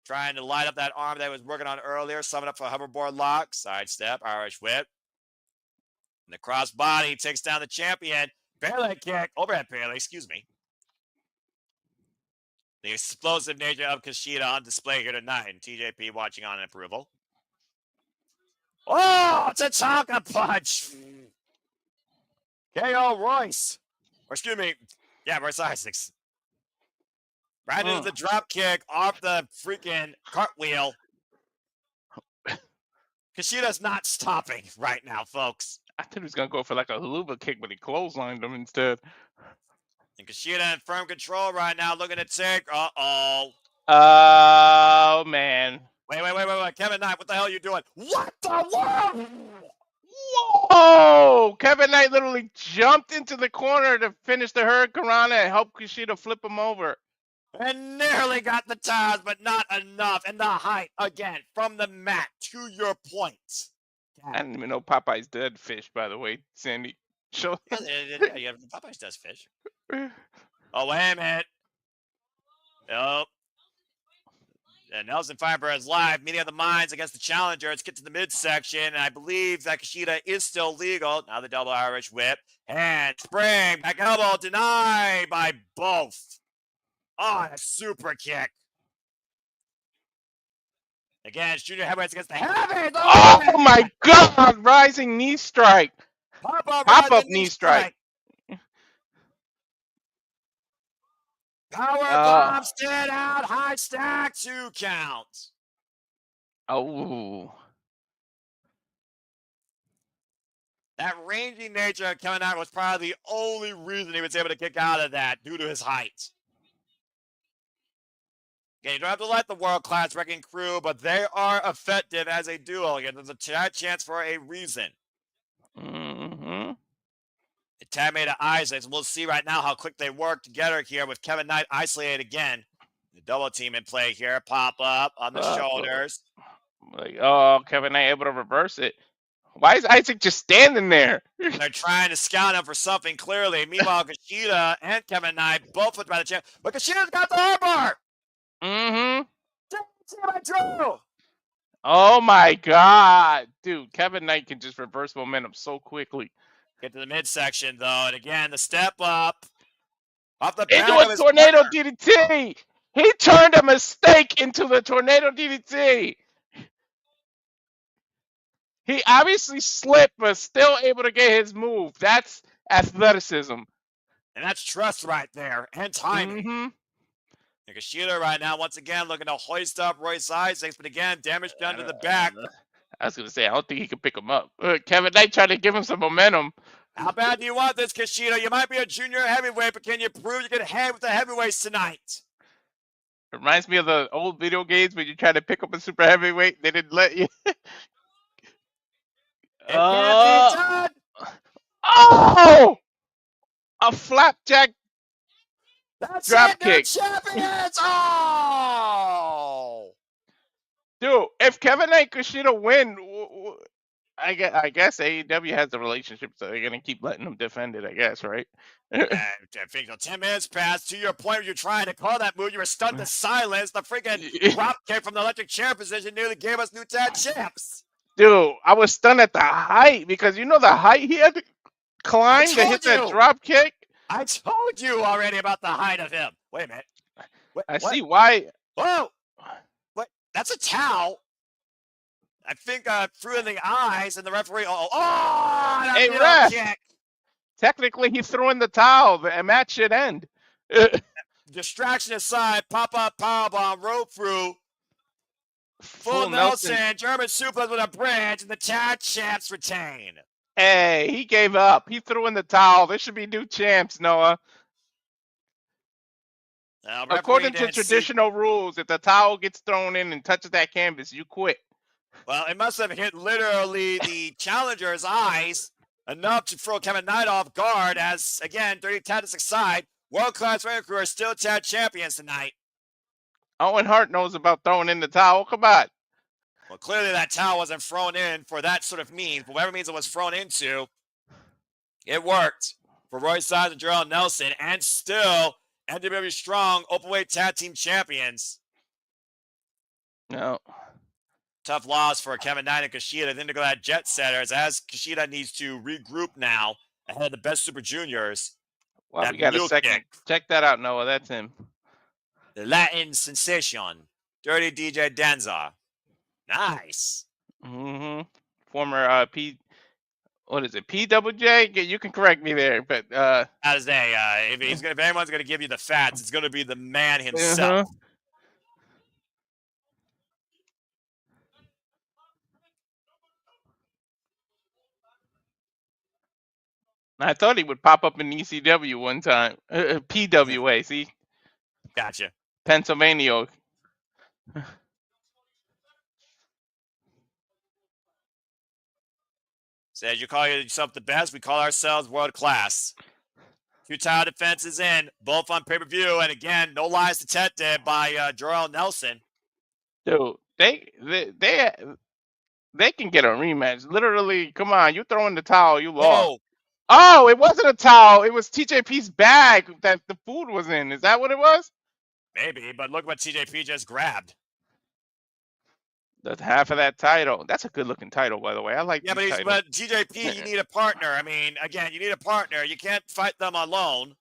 Trying to light up that arm that he was working on earlier. Summon up for a hoverboard lock. Sidestep. Irish whip. And the cross body takes down the champion. Pele kick. Overhead Pele, excuse me. The explosive nature of Kushida on display here tonight, and TJP watching on in approval. Oh, it's a Tonka punch! KO Royce. Or excuse me, yeah, Royce Isaacs. Right into the drop kick off the freaking cartwheel. Kushida's not stopping right now, folks. I thought he was going to go for like a haluva kick, but he clotheslined him instead. And Kushida in firm control right now, looking to take. Uh-oh. Oh, man. Wait. Kevin Knight, what the hell are you doing? What the world? Whoa! Kevin Knight literally jumped into the corner to finish the Hurricanrana and help Kushida flip him over. And nearly got the tires, but not enough. And the height, again, from the mat, to your point. I didn't even know Popeye's dead fish, by the way, Sandy. Show Yeah, Popeye's does fish. Oh, wait a minute. Nope. And Nelson Feinberg is live, meeting of the minds against the challenger. Let's get to the midsection, and I believe that Kushida is still legal. Now the double Irish whip. And spring, back elbow, denied by both. Oh, a super kick. Again, junior heavyweights against the heavyweights. Oh my God! Rising knee strike. Pop-up knee strike. Power bomb, stand out, high stack, 2 counts. Oh. That rangy nature of Kevin Knight was probably the only reason he was able to kick out of that due to his height. Okay, you don't have to let the world-class wrecking crew, but they are effective as a duo. Again, there's a chance for a reason. Mm-hmm. The tag made of Isaacs. We'll see right now how quick they work together here with Kevin Knight isolated again. The double team in play here. Pop up on the shoulders. Like, oh, Kevin Knight able to reverse it. Why is Isaac just standing there? They're trying to scout him for something clearly. Meanwhile, Kushida and Kevin Knight both looked by the champ. But Kushida's got the armbar! Mm-hmm. Drew! Oh my God. Dude, Kevin Knight can just reverse momentum so quickly. Get to the midsection, though. And again, the step up. Off the Into back of a his tornado partner. DDT. He turned a mistake into the tornado DDT. He obviously slipped, but still able to get his move. That's athleticism. And that's trust right there. And timing. Mm-hmm. And Kushida right now, once again, looking to hoist up Royce Isaacs. But again, damage done to the back. I was going to say, I don't think he can pick him up. Kevin Knight tried to give him some momentum. How bad do you want this, Kushida? You might be a junior heavyweight, but can you prove you can hang with the heavyweights tonight? It reminds me of the old video games when you try to pick up a super heavyweight. They didn't let you. It can't be done. Oh! A flapjack That's drop it, kick. Champions! Oh! Dude, if Kevin Knight Kushida win, I guess AEW has the relationship, so they're gonna keep letting them defend it. I guess, right? And I think 10 minutes passed. To your point, where you're trying to call that move, you were stunned to silence. The freaking drop kick from the electric chair position nearly gave us new tag champs. Dude, I was stunned at the height because you know the height he had to climb to hit that drop kick. I told you already about the height of him. Wait a minute. I see why. Whoa! What? That's a towel. I think through in the eyes, and the referee. Oh! Hey, ref! Kick. Technically, he threw in the towel. The match should end. Distraction aside, pop-up powerbomb, rope through. Full Nelson, German suplex with a bridge, and the tag champs retain. Hey, he gave up. He threw in the towel. There should be new champs, Noah. According to traditional rules, if the towel gets thrown in and touches that canvas, you quit. Well, it must have hit literally the challenger's eyes enough to throw Kevin Knight off guard as, again, Dirty Tactics aside, world-class Rain Crew are still tag champions tonight. Owen Hart knows about throwing in the towel. Come on. Well, clearly that towel wasn't thrown in for that sort of means, but whatever means it was thrown into, it worked for Royce and Jorel Nelson, and still NJPW Strong Openweight Tag Team Champions. No. Tough loss for Kevin Knight and Kushida. Then to go at Jet Setters as Kushida needs to regroup now ahead of the Best Super Juniors. Well, we got a second. Check that out, Noah. That's him. the Latin sensation, Dirty DJ Denza. Nice. Former what is it? PWJ? You can correct me there, but As if anyone's gonna give you the facts, it's gonna be the man himself. I thought he would pop up in ECW one time. PWA, see? Gotcha. Pennsylvania. Says you call yourself the best, we call ourselves world class. 2 title defenses in, both on pay-per-view, and again, no lies detected by Jorel Nelson. Dude, they can get a rematch. Literally, come on, you throw in the towel, you lost. Oh, it wasn't a towel. It was TJP's bag that the food was in. Is that what it was? Maybe, but look what TJP just grabbed. That's half of that title. That's a good-looking title, by the way. I like. Yeah, but TJP, you need a partner. I mean, again, you need a partner. You can't fight them alone.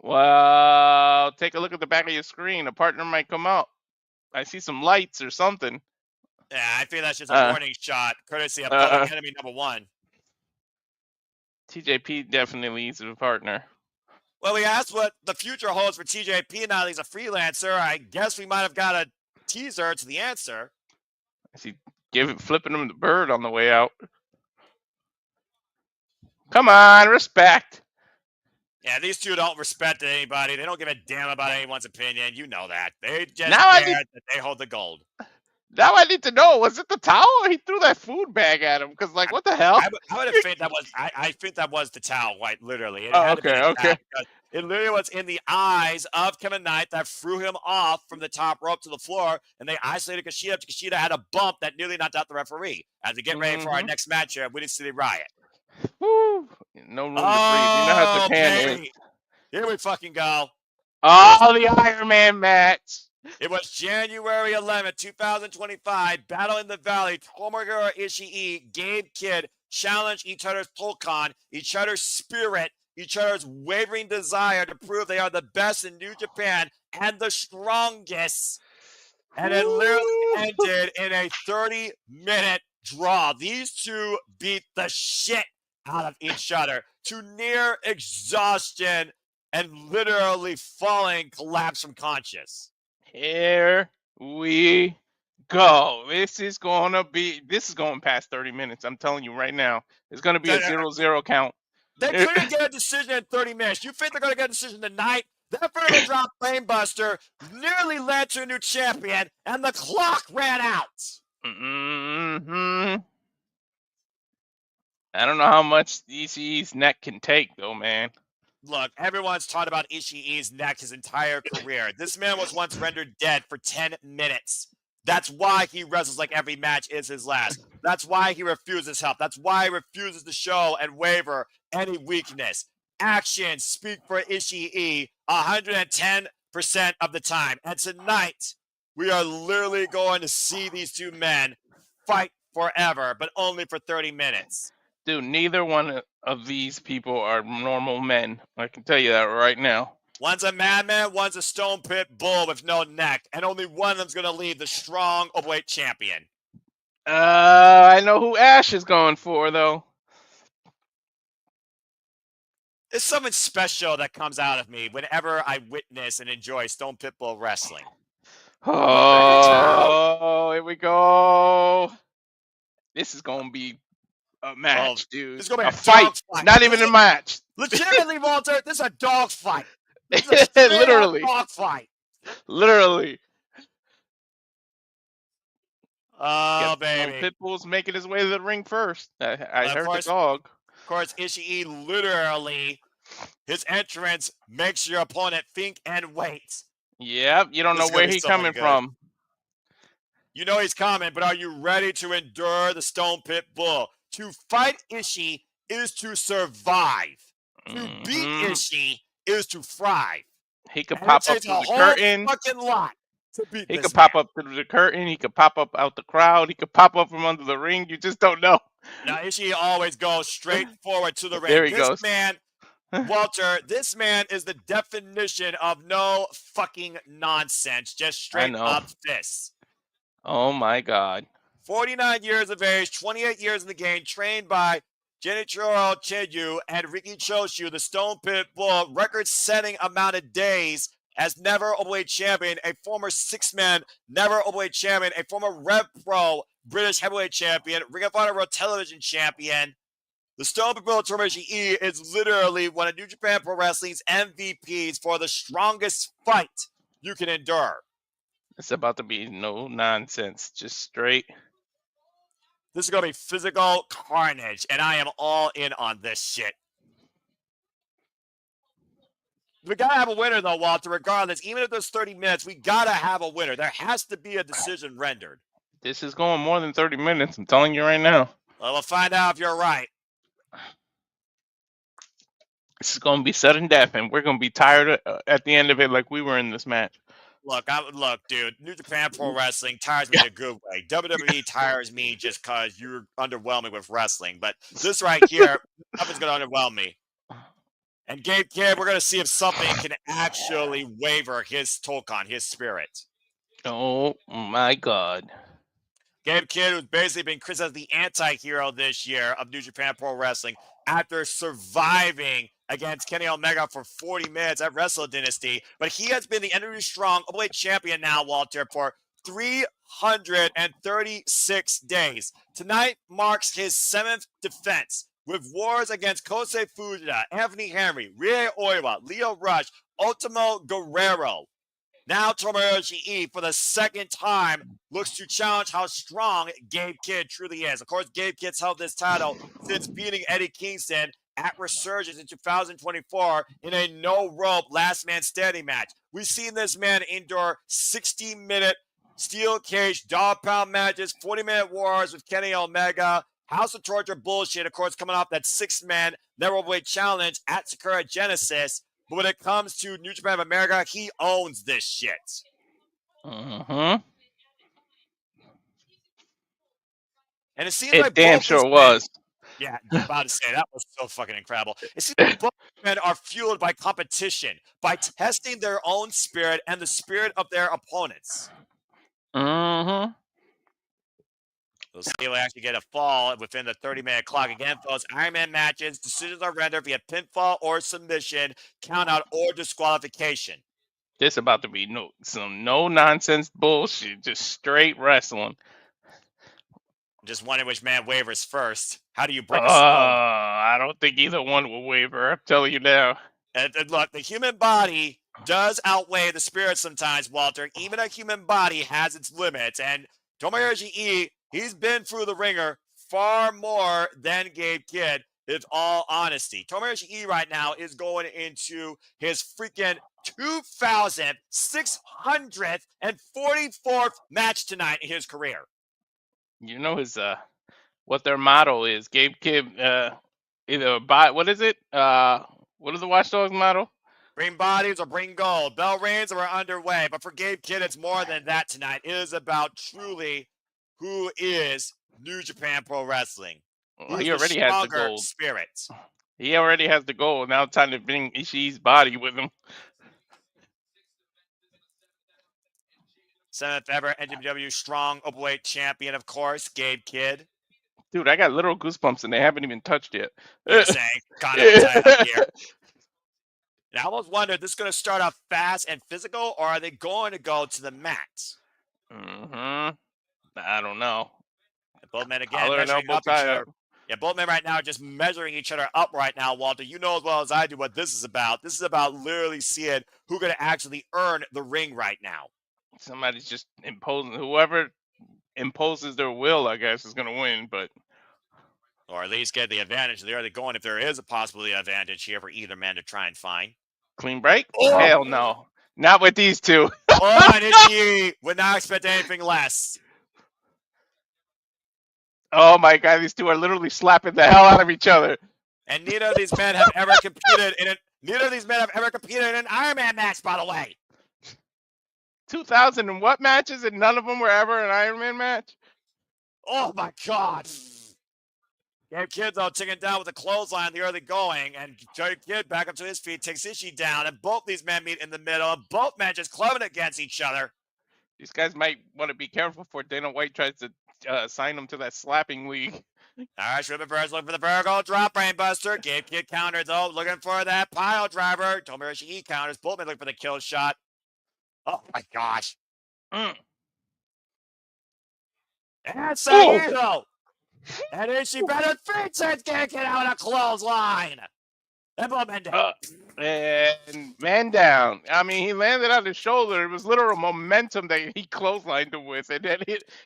Well, take a look at the back of your screen. A partner might come out. I see some lights or something. Yeah, I feel that's just a warning shot, courtesy of enemy number 1. TJP definitely needs a partner. Well, we asked what the future holds for TJP now that he's a freelancer. I guess we might have got a teaser to the answer. I see flipping him the bird on the way out. Come on, respect. Yeah, these two don't respect anybody. They don't give a damn about anyone's opinion. You know that. They just care that they hold the gold. Now I need to know, was it the towel or he threw that food bag at him? Because, like, what the hell? I would have think that was, I think that was the towel, quite literally. Okay. It literally was in the eyes of Kevin Knight that threw him off from the top rope to the floor, and they isolated Kushida. Kushida had a bump that nearly knocked out the referee. As we get ready for our next match here at Winning City Riot. Woo. No room to breathe. You know how Japan is. Here we fucking go. Oh, the Iron Man match. It was January 11th, 2025. Battle in the Valley. Tomohiro Ishii, Gabe Kidd challenge each other's Pokemon, each other's spirit, each other's wavering desire to prove they are the best in New Japan and the strongest. And it literally ended in a 30-minute draw. These two beat the shit out of each other to near exhaustion and literally falling collapse from conscious. Here we go. This is going past 30 minutes. I'm telling you right now. It's going to be a 0-0 count. They couldn't get a decision in 30 minutes. You think they're going to get a decision tonight? That vertical drop Flamebuster nearly led to a new champion, and the clock ran out. I don't know how much Ishii's neck can take, though, man. Look, everyone's taught about Ishii's neck his entire career. This man was once rendered dead for 10 minutes. That's why he wrestles like every match is his last. That's why he refuses help. That's why he refuses to show and waver any weakness. Actions speak for Ishii 110% of the time. And tonight, we are literally going to see these two men fight forever, but only for 30 minutes. Dude, neither one of these people are normal men. I can tell you that right now. One's a madman, one's a stone pit bull with no neck, and only one of them's going to leave the strong Openweight champion. I know who Ash is going for, though. There's something special that comes out of me whenever I witness and enjoy Stone Pitbull wrestling. Oh, here we go. This is going to be a match, dude. This is going to be a fight. Not even a match. Legitimately, Walter, this is a dog fight. Literally. Dog fight. Literally. Oh, baby. Pitbull's making his way to the ring first. I heard the dog. Of course, Ishii literally, his entrance makes your opponent think and wait. Yep, you don't know where he's coming from. You know he's coming, but are you ready to endure the Stone Pit Bull? To fight Ishii is to survive. To beat Ishii is to thrive. He could pop up through the curtain. Fucking lot to beat he this could pop up through the curtain. He could pop up out the crowd. He could pop up from under the ring. You just don't know. Now Ishii always goes straight forward to the ring. There he goes. Man, Walter, this man is the definition of no fucking nonsense, just I straight know. up fists. Oh my God. 49 years of age, 28 years in the game, trained by Genichiro Chiyu and Riki Choshu, the Stone Pit Bull, record-setting amount of days as never overweight champion, a former six-man never overweight champion, a former Rev Pro British heavyweight champion, Ring of Honor World Television champion. The Stone Pit Bull Tomohiro is literally one of New Japan Pro Wrestling's MVPs for the strongest fight you can endure. It's about to be no nonsense, just straight. This is going to be physical carnage, and I am all in on this shit. We got to have a winner, though, Walter, regardless. Even if there's 30 minutes, we got to have a winner. There has to be a decision rendered. This is going more than 30 minutes. I'm telling you right now. Well, we'll find out if you're right. This is going to be sudden death, and we're going to be tired at the end of it like we were in this match. Look, dude, New Japan Pro Wrestling tires me in a good way. WWE tires me just because you're underwhelming with wrestling. But this right here, nothing's going to underwhelm me. And Gabe Kidd, we're going to see if something can actually waver his Tolkon, his spirit. Oh, my God. Gabe Kidd, who's basically been criticized as the anti-hero this year of New Japan Pro Wrestling after surviving against Kenny Omega for 40 minutes at Wrestle Dynasty. But he has been the NWA Strong Openweight champion now, Walter, for 336 days. Tonight marks his 7th defense with wars against Kosei Fujita, Anthony Henry, Rie Oiwa, Leo Rush, Ultimo Guerrero. Now Tomohiro Ishii, for the second time, looks to challenge how strong Gabe Kidd truly is. Of course, Gabe Kidd's held this title since beating Eddie Kingston at Resurgence in 2024 in a no-rope last man standing match. We've seen this man endure 60-minute steel cage dog pound matches, 40-minute wars with Kenny Omega, House of Torture bullshit, of course, coming off that 6-man never overweight challenge at Sakura Genesis. But when it comes to New Japan of America, he owns this shit. Uh-huh. And it seems It like damn both sure these was. Men, yeah, about to say, that was so fucking incredible. It seems like both men are fueled by competition, by testing their own spirit and the spirit of their opponents. Uh-huh. We'll see if we actually get a fall within the 30-minute clock. Again, folks, Iron Man matches, decisions are rendered via pinfall or submission, count out or disqualification. This about to be some no-nonsense bullshit, just straight wrestling. Just wondering which man wavers first. How do you break a stone? I don't think either one will waver. I'm telling you now. And look, the human body does outweigh the spirit sometimes, Walter. Even a human body has its limits. And Tomohiro Ishii, he's been through the ringer far more than Gabe Kidd, in all honesty. Tomohiro Ishii right now is going into his freaking 2,644th match tonight in his career. You know his what their motto is. Gabe Kidd either buy, what is it? What is the Watchdogs motto? Bring bodies or bring gold. Bell reigns are underway. But for Gabe Kidd, it's more than that tonight. It is about truly who is New Japan Pro Wrestling. Well, he already has the gold. Spirit. He already has the gold. Now it's time to bring Ishii's body with him. 7th ever NJPW Strong Openweight champion, of course, Gabe Kidd. Dude, I got literal goosebumps and they haven't even touched yet. You're saying, kind of tight up here. And I almost wonder, this is going to start off fast and physical, or are they going to go to the mat? I don't know. And both men again measuring up each other. Yeah, both men right now are just measuring each other up right now, Walter. You know as well as I do what this is about. This is about literally seeing who's going to actually earn the ring right now. Somebody's just imposing. Whoever imposes their will, I guess, is going to win, but... Or at least get the advantage. They're already going if there is a possibility of advantage here for either man to try and find. Clean break? Oh. Hell no. Not with these two. Oh, and Ishii would not expect anything less. Oh my God, these two are literally slapping the hell out of each other. And neither of these men have ever competed in an Iron Man match, by the way. 2000 and what matches, and none of them were ever an Iron Man match? Oh my God. Gabe Kidd, though, taken down with a clothesline in the early going, and Gabe Kidd back up to his feet, takes Ishii down, and both these men meet in the middle, and both men just clubbing against each other. These guys might want to be careful before Dana White tries to sign them to that slapping league. All right, Shrimp first, looking for the vertical drop brainbuster. Gabe Kidd counter, though, looking for that pile driver. Tomohiro Ishii counters, both men looking for the kill shot. Oh, my gosh. Mm. And Saito! And Ishii better 3 times can't get out a clothesline. And both men down. And man down. I mean, he landed on his shoulder. It was literal momentum that he clotheslined him with, and then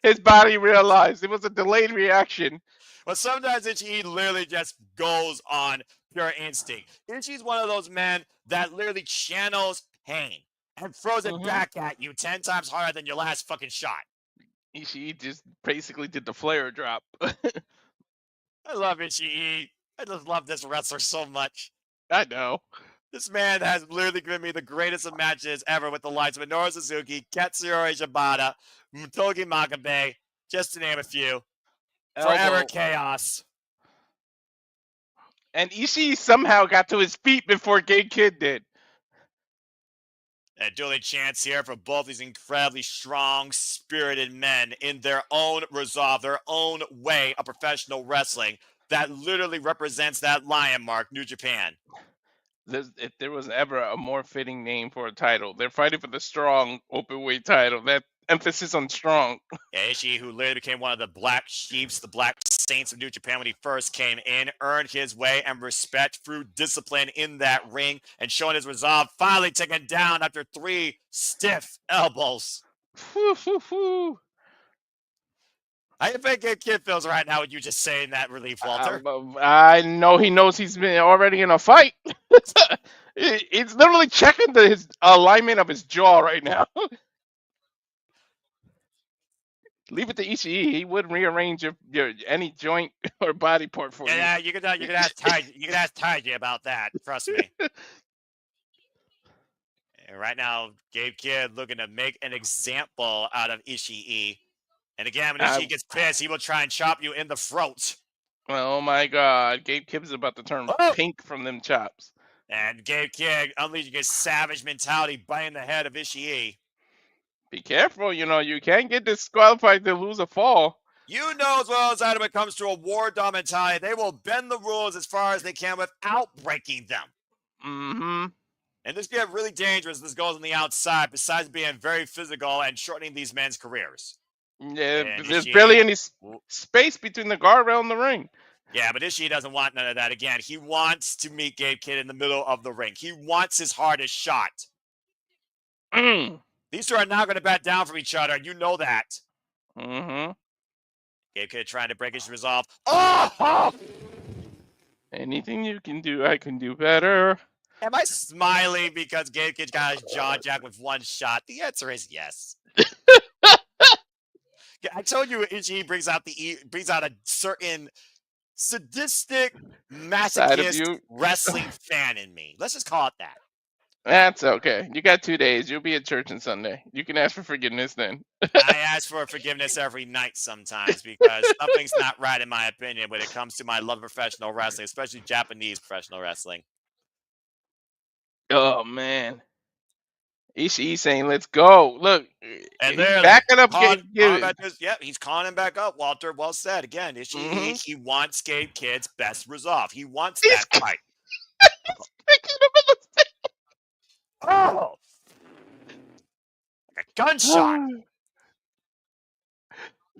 his body realized it was a delayed reaction. Well, sometimes Ishii literally just goes on pure instinct. Ishii's one of those men that literally channels pain and throws it back at you 10 times harder than your last fucking shot. Ishii just basically did the flare drop. I love Ishii. I just love this wrestler so much. I know. This man has literally given me the greatest of matches ever with the likes of Minoru Suzuki, Katsuyori Shibata, Mutogi Makabe, just to name a few. Forever chaos. And Ishii somehow got to his feet before Gabe Kidd did. A dueling chance here for both these incredibly strong, spirited men in their own resolve, their own way of professional wrestling that literally represents that lion mark, New Japan. If there was ever a more fitting name for a title, they're fighting for the strong openweight title. That emphasis on strong. Yeah, Ishii, who later became one of the black sheeps, the black saints of New Japan when he first came in, earned his way and respect through discipline in that ring and showing his resolve, finally taken down after 3 stiff elbows. How do you think Gabe Kidd feels right now with you just saying that relief, Walter? I know he knows he's been already in a fight. It's literally checking his alignment of his jaw right now. Leave it to Ishii. He would rearrange your any joint or body part for you. Yeah, you could ask Taiji about that. Trust me. And right now, Gabe Kidd looking to make an example out of Ishii. And again, when Ishii gets pissed, he will try and chop you in the throat. Oh my God, Gabe Kidd is about to turn pink from them chops. And Gabe Kidd unleashing his savage mentality, biting the head of Ishii. Be careful, you can't get disqualified to lose a fall. You know as well as I do when it comes to a war dog mentality, they will bend the rules as far as they can without breaking them. Mm-hmm. And this get really dangerous. This goes on the outside, besides being very physical and shortening these men's careers. Yeah, and there's Ishii, barely any space between the guardrail and the ring. Yeah, but Ishii doesn't want none of that. Again, he wants to meet Gabe Kidd in the middle of the ring. He wants his hardest shot. These two are not going to back down from each other. You know that. Mm-hmm. Gabe Kidd trying to break his resolve. Oh! Anything you can do, I can do better. Am I smiling because Gabe Kidd got his jaw jacked with one shot? The answer is yes. I told you Ishii brings out a certain sadistic, masochist wrestling fan in me. Let's just call it that. That's okay. You got 2 days. You'll be at church on Sunday. You can ask for forgiveness then. I ask for forgiveness every night sometimes because something's not right in my opinion when it comes to my love of professional wrestling, especially Japanese professional wrestling. Oh, man. Ishii saying, let's go. Look, and he's backing up. He's calling him back up, Walter. Well said. Again, Ishii, he wants Gabe Kidd's best resolve. He wants that fight. Oh! Like a gunshot.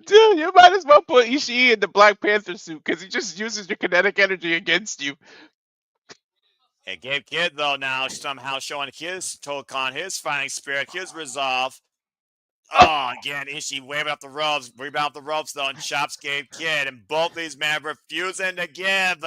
Dude, you might as well put Ishii in the Black Panther suit because he just uses your kinetic energy against you. And Gabe Kidd, though, now somehow showing his Tokan, his fighting spirit, his resolve. Oh, again, Ishii waving up the ropes, though, and chops Gabe Kidd. And both these men refusing to give.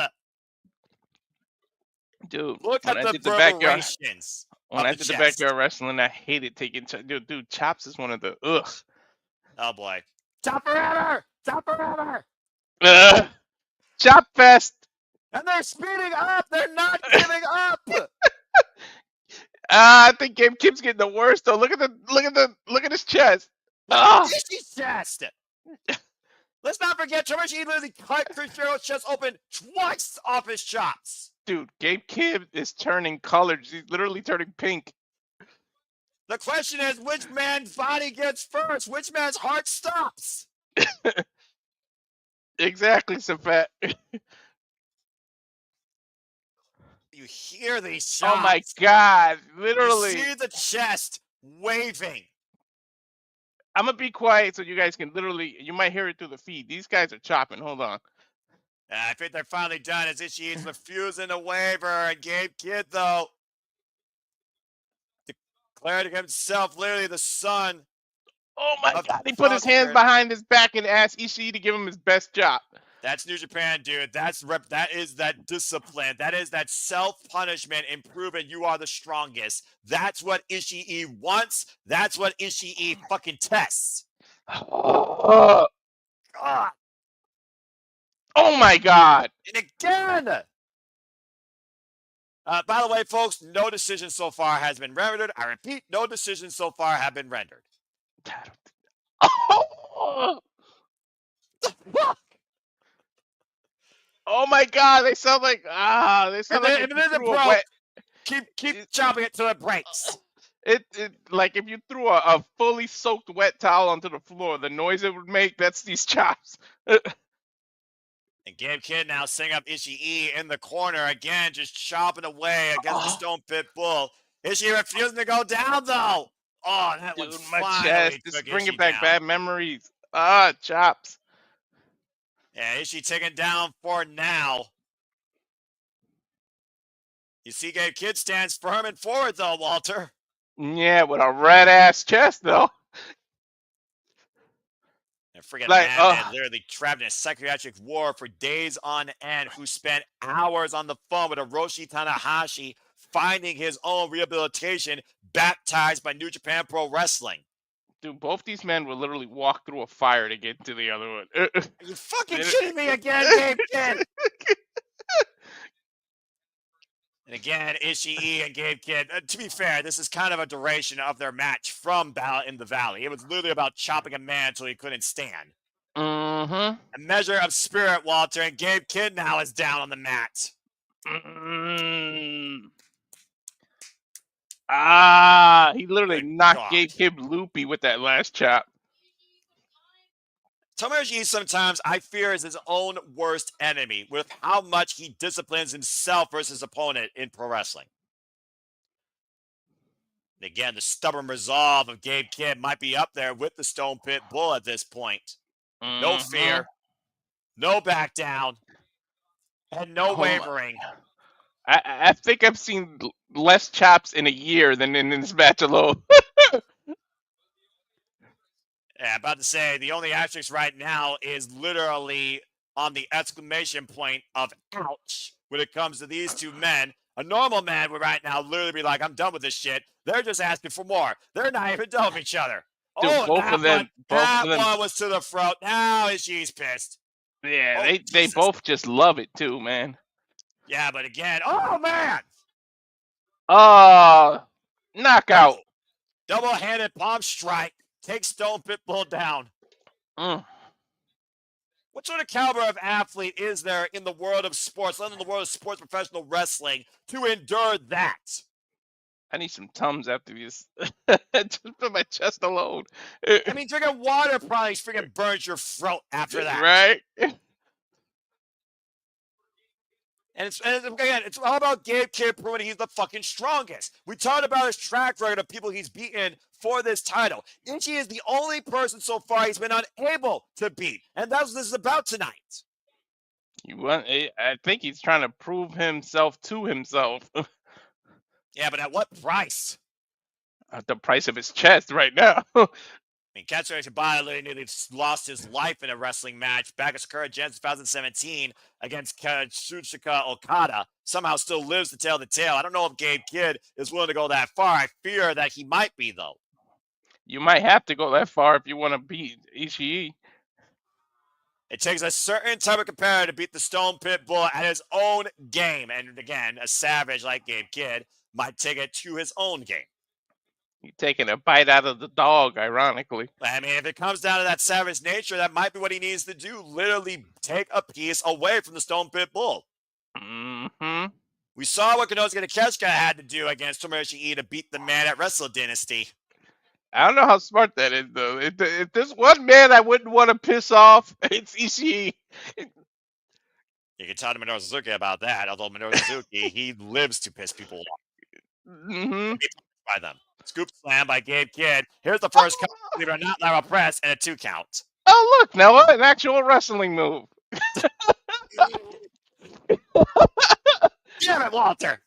Dude, look at the reverberations. When I did the backyard wrestling, I hated taking dude, chops is one of the Oh boy. Chop forever! Chop forever! Chop fest! And they're speeding up! They're not giving up! I think Gabe Kidd's getting the worst though. Look at his chest. Look at Ishii's chest! Let's not forget, Tomohiro literally cut Kushida's chest open twice off his chops. Dude, Gabe Kidd is turning colors. He's literally turning pink. The question is, which man's body gets first? Which man's heart stops? Exactly, Safet. You hear these shots. Oh my god, You literally. see the chest waving. I'm gonna be quiet so you guys can literally, you might hear it through the feed. These guys are chopping. Hold on. I think they're finally done as Ishii's refusing to waver. And Gabe Kidd, though, declared himself literally the son. Oh my of god, he put his hands Thunder. behind his back and asked Ishii to give him his best job. That's New Japan, dude. That is that discipline. That is that self-punishment and proving you are the strongest. That's what Ishii wants. That's what Ishii fucking tests. Oh God. my god. And again. By the way, folks, no decision so far has been rendered. I repeat, no decision so far have been rendered. Fuck. Oh my god, they sound like they sound like if you threw a wet. Keep chopping it till it breaks. It like if you threw a fully soaked wet towel onto the floor, the noise it would make, that's these chops. And Gabe Kidd now setting up Ishii in the corner again, just chopping away against the Stone Pit Bull. Ishii refusing to go down though. Oh, that Dude, one my finally chest. took Just bringing Ishii back down. bad memories. Chops. Yeah, Ishii taken down for now. You see Gabe Kidd stands firm and forward though, Walter. Yeah, with a red ass chest though. And friggin' Like, madman literally trapped in a psychiatric war for days on end, who spent hours on the phone with Hiroshi Tanahashi, finding his own rehabilitation, baptized by New Japan Pro Wrestling. Dude, both these men will literally walk through a fire to get to the other one. Are you fucking shitting me again, Gabe Kidd? And again, Ishii and Gabe Kidd. To be fair, this is kind of a duration of their match from Battle in the Valley. It was literally about chopping a man until he couldn't stand. Mm-hmm. A measure of spirit, Walter, and Gabe Kidd now is down on the mat. He literally knocked God. Gabe Kidd loopy with that last chop. Tomohiro sometimes, I fear, is his own worst enemy with how much he disciplines himself versus his opponent in pro wrestling. And again, the stubborn resolve of Gabe Kidd might be up there with the Stone Pit Bull at this point. No fear, no back down, and no wavering. I think I've seen less chops in a year than in this match alone. Yeah, about to say, the only asterisk right now is literally on the exclamation point of ouch when it comes to these two men. A normal man would right now literally be like, I'm done with this shit. They're just asking for more. They're not even done with each other. Dude, both of them one was to the throat. Now she's pissed. Yeah, they both just love it too, man. Yeah, but again, oh man! Knockout. Double-handed palm strike. Takes Stone Pit Bull down. What sort of caliber of athlete is there in the world of sports, not in the world of sports professional wrestling, to endure that? I need some Tums after this. Just for my chest alone. I mean, drinking water probably freaking burns your throat after that. Right? And it's all about Gabe Kidd proving he's the fucking strongest. We talked about his track record of people he's beaten for this title. Ishii is the only person so far he's been unable to beat. And that's what this is about tonight. I think he's trying to prove himself to himself. Yeah, but at what price? At the price of his chest right now. I mean, Tetsuya literally nearly lost his life in a wrestling match back at Sakura Gen 2017 against Kazuchika Okada. Somehow still lives to tell the tale. I don't know if Gabe Kidd is willing to go that far. I fear that he might be, though. You might have to go that far if you want to beat Ishii. It takes a certain type of competitor to beat the Stone Pit Bull at his own game. And again, a savage like Gabe Kidd might take it to his own game. He's taking a bite out of the dog, ironically. I mean, if it comes down to that savage nature, that might be what he needs to do. Literally take a piece away from the Stone Pit Bull. Mm-hmm. We saw what Konosuke Takeshita had to do against Tomohiro to beat the man at Wrestle Dynasty. I don't know how smart that is, though. If there's one man I wouldn't want to piss off, it's Ishii. You can talk to Minoru Suzuki about that, although Minoru Suzuki, he lives to piss people off. Mm-hmm. By them. Scoop slam by Gabe Kidd. Here's the first count, believe it or not, lateral press, and a 2 count. Oh, look, now an actual wrestling move. Damn it, Walter!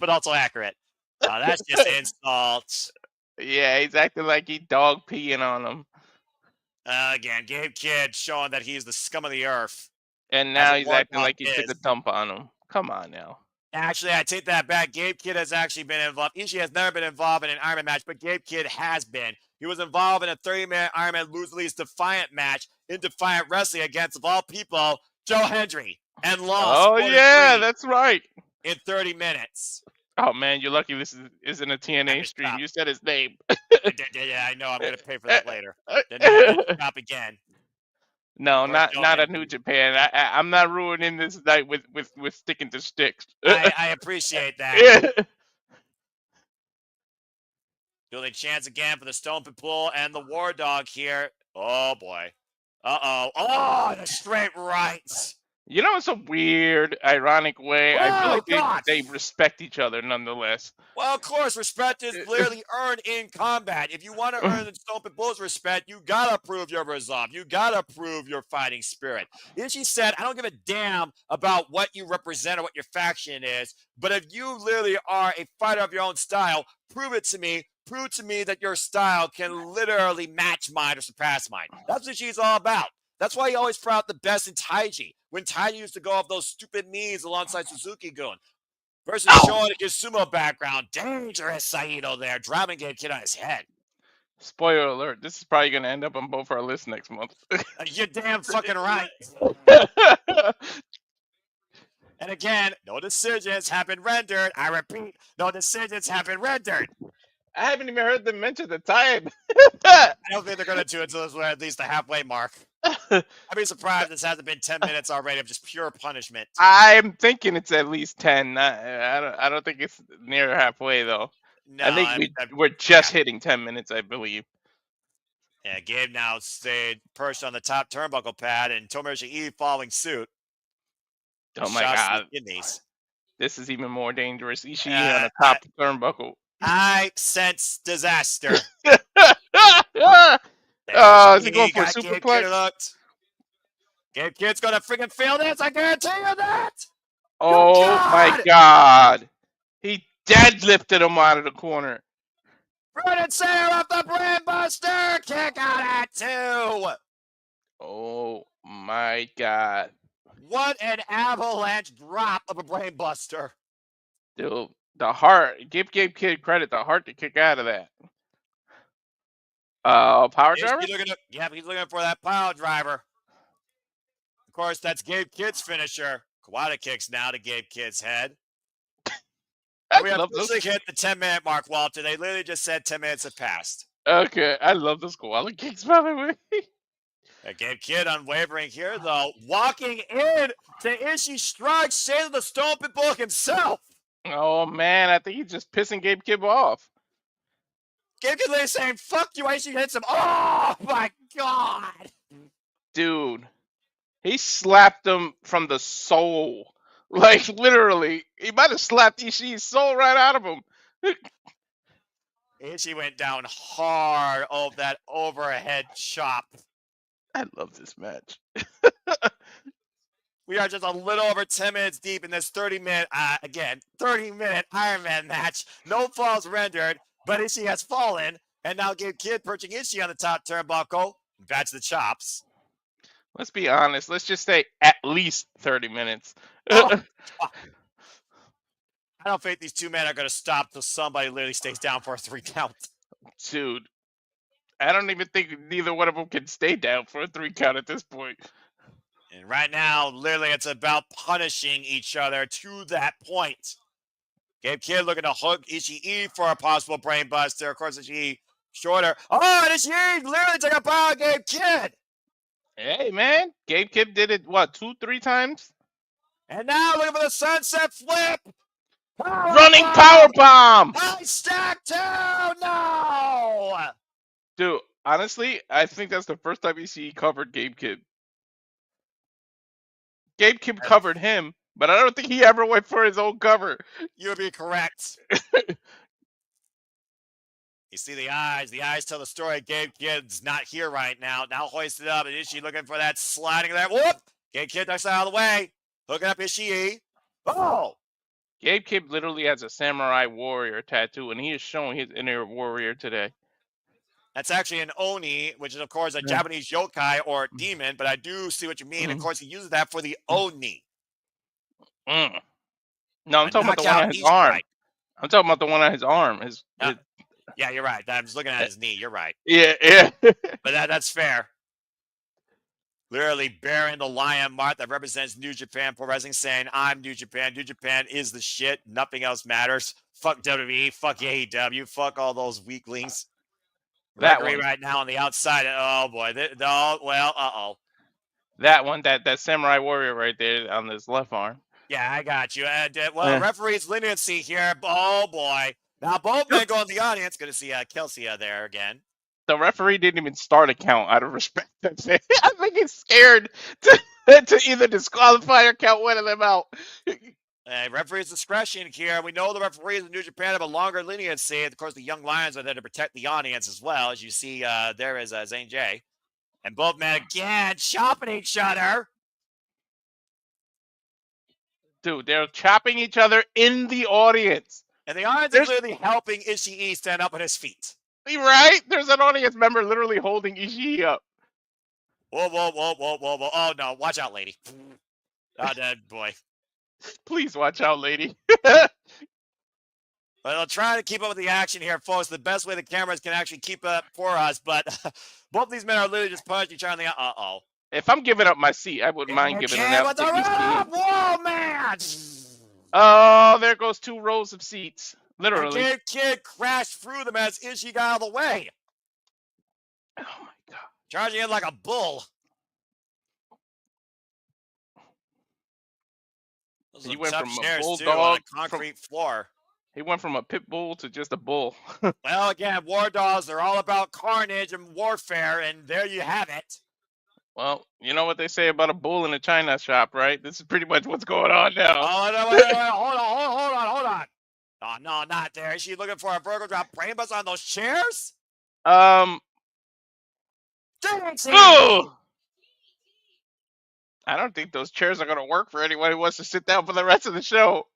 But also accurate. That's just insults. Yeah, he's acting like he dog peeing on him. Again, Gabe Kidd showing that he's the scum of the earth. And now As a he's war acting dog like he took is. a dump on him. Come on now. Actually, I take that back. Gabe Kidd has actually been involved. Ishii has never been involved in an Iron Man match, but Gabe Kidd has been. He was involved in a 30-minute Iron Man lose-lease Defiant match in Defiant Wrestling against, of all people, Joe Hendry, and lost. Oh, yeah, that's right. In 30 minutes. Oh, man, you're lucky this isn't a TNA stream. Stop. You said his name. Yeah, I know. I'm going to pay for that later. Then stop again. No, not a New Japan. I'm not ruining this night with sticking to sticks. I appreciate that. Building chance again for the Stone Pit Bull and the War Dog here. Oh boy. Uh-oh. Oh, the straight rights. You know, it's a weird, ironic way. I feel like they respect each other nonetheless. Well, of course, respect is clearly earned in combat. If you want to earn the Stone Pit Bull's respect, you gotta prove your resolve. You gotta prove your fighting spirit. Ishii said, I don't give a damn about what you represent or what your faction is, but if you literally are a fighter of your own style, prove it to me. Prove to me that your style can literally match mine or surpass mine. That's what Ishii's all about. That's why he always put out the best in Taiji. When Taiji used to go off those stupid knees alongside Suzuki-gun. Versus showing his sumo background. Dangerous Saito there. Driving Gabe Kidd on his head. Spoiler alert. This is probably going to end up on both our lists next month. You're damn fucking right. And again, no decisions have been rendered. I repeat, no decisions have been rendered. I haven't even heard them mention the time. I don't think they're going to do it until we're at least the halfway mark. I'd be surprised this hasn't been 10 minutes already of just pure punishment. I'm thinking it's at least 10. I don't think it's near halfway, though. No, I think we're just hitting 10 minutes, I believe. Yeah, Gabe now stayed perched on the top turnbuckle pad, and Tomohiro following suit. Oh, my God. This is even more dangerous. Ishii on the top turnbuckle. I sense disaster. Is he going for a superplex? Gabe Kidd's gonna freaking feel this. I guarantee you that. Oh my God! He deadlifted him out of the corner. Brennan Sayer off the Brainbuster. Kick out at 2. Oh my God! What an avalanche drop of a Brainbuster. Dude, the heart. Give Gabe Kidd credit. The heart to kick out of that. Power driver? He's looking for that power driver. Of course, that's Gabe Kidd's finisher. Kawada kicks now to Gabe Kidd's head. We have officially hit the 10-minute mark, Walter. They literally just said 10 minutes have passed. Okay, I love those Kawada kicks, by the way. Gabe Kidd unwavering here, though. Walking in to Ishii strikes, saving the Stone Pit Bull himself. Oh, man, I think he's just pissing Gabe Kidd off. Gabe Kidd literally saying, fuck you, Ishii hits him. Oh, my God. Dude, he slapped him from the soul. Like, literally. He might have slapped Ishii's soul right out of him. Ishii went down hard of that overhead chop. I love this match. We are just a little over 10 minutes deep in this 30-minute, 30-minute Iron Man match. No falls rendered, but Ishii has fallen. And now Gabe Kidd perching Ishii on the top turnbuckle. That's the chops. Let's be honest. Let's just say at least 30 minutes. I don't think these two men are going to stop till somebody literally stays down for a 3 count. Dude, I don't even think neither one of them can stay down for a 3 count at this point. And right now, literally, it's about punishing each other to that point. Gabe Kidd looking to hook Ishii for a possible brain buster. Of course, Ishii shorter. Oh, and Ishii literally took a power Gabe Kidd. Hey, man. Gabe Kidd did it, what, 2-3 times? And now looking for the sunset flip. Running power bomb! High stack 2! No! Dude, honestly, I think that's the first time Ishii covered Gabe Kidd. Gabe Kidd covered him, but I don't think he ever went for his own cover. You would be correct. You see the eyes. The eyes tell the story. Gabe Kidd's not here right now. Now hoisted up, and Ishii looking for that sliding there. Whoop! Gabe Kidd ducks out of the way. Hooking up Ishii. Oh! Gabe Kidd literally has a samurai warrior tattoo, and he is showing his inner warrior today. That's actually an Oni, which is, of course, a Japanese yokai or demon, but I do see what you mean. Of course, he uses that for the Oni. No, I'm talking about the one on his arm. Right. I'm talking about the one on his arm. Yeah, you're right. I'm just looking at his knee. You're right. Yeah. But that's fair. Literally bearing the lion mark that represents New Japan Pro Wrestling, saying, I'm New Japan. New Japan is the shit. Nothing else matters. Fuck WWE. Fuck AEW. Fuck all those weaklings. That Gregory one right now on the outside. Oh, boy. Uh-oh. That one, that samurai warrior right there on his left arm. Yeah, I got you. Referee's leniency here. Oh, boy. Now, both men go in the audience. Good to see Kelsey there again. The referee didn't even start a count out of respect. I think he's scared to either disqualify or count one of them out. Referee's discretion here. We know the referees in New Japan have a longer leniency. Of course, the young lions are there to protect the audience as well. As you see, there is Zane J. And both men again chopping each other. Dude, they're chopping each other in the audience. And the audience is literally helping Ishii stand up on his feet. Right? There's an audience member literally holding Ishii up. Whoa. Oh, no. Watch out, lady. Oh, boy. Please watch out, lady. Well, try to keep up with the action here, folks. The best way the cameras can actually keep up for us. But both these men are literally just punching each other. Uh-oh. If I'm giving up my seat, I wouldn't mind giving it up to Ishii. Whoa, man! Oh, there goes 2 rows of seats. Literally. Gabe Kidd crashed through them as Ishii got out of the way. Oh, my God. Charging in like a bull. He went from a bulldog on a concrete floor. He went from a pit bull to just a bull. Well, again, war dogs, they're all about carnage and warfare, and there you have it. Well, you know what they say about a bull in a china shop, right? This is pretty much what's going on now. Oh, no, wait, hold on. Oh, no, not there. Is she looking for a vertical drop brainbust on those chairs? Ooh! I don't think those chairs are going to work for anyone who wants to sit down for the rest of the show.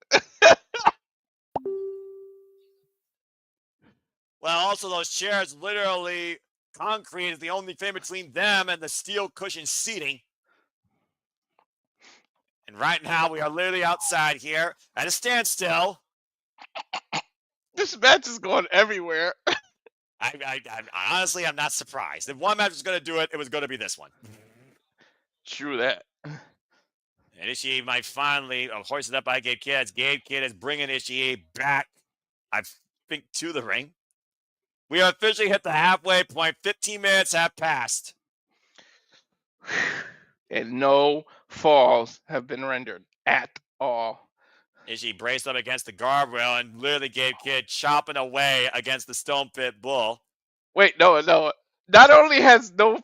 Well, also those chairs, literally, concrete is the only thing between them and the steel cushion seating. And right now, we are literally outside here at a standstill. This match is going everywhere. I honestly, I'm not surprised. If one match was going to do it, it was going to be this one. True that. And Ishii might finally hoisted up by Gabe Kidd. Gabe Kidd is bringing Ishii back, I think, to the ring. We have officially hit the halfway point. 15 minutes have passed. And no falls have been rendered at all. Ishii braced up against the guardrail and literally Gabe Kidd chopping away against the Stone Pit Bull. Wait, no. Not only has no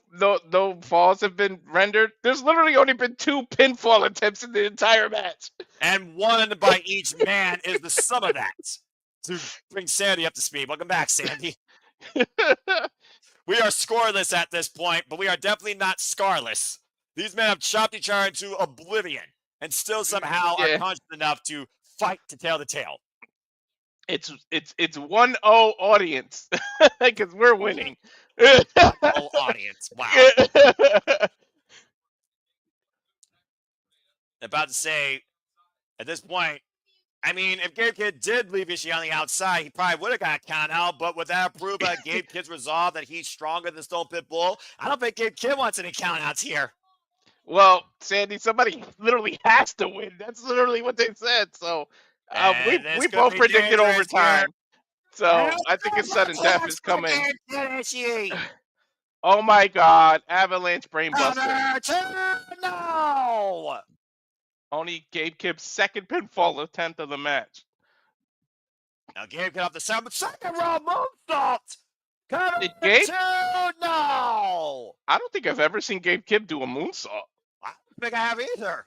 falls have been rendered, there's literally only been 2 pinfall attempts in the entire match. And one by each man is the sum of that. To bring Sandy up to speed. Welcome back, Sandy. We are scoreless at this point, but we are definitely not scarless. These men have chopped each other into oblivion and still somehow are conscious enough to fight to tell the tale. It's 1-0 audience because we're winning. 1-0 audience. Wow. About to say, at this point, I mean, if Gabe Kidd did leave Ishii on the outside, he probably would have got a count out. But with that proof of Gabe Kidd's resolve that he's stronger than Stone Pit Bull, I don't think Gabe Kidd wants any count outs here. Well, Sandy, somebody literally has to win. That's literally what they said. So We both predicted overtime, so I think it's sudden death is coming. Oh my God! Avalanche brainbuster. No! Only Gabe Kibb's second pinfall attempt of the match. Now Gabe got off the second row moonsault. Did Gabe? No! I don't think I've ever seen Gabe Kibb do a moonsault. I don't think I have either.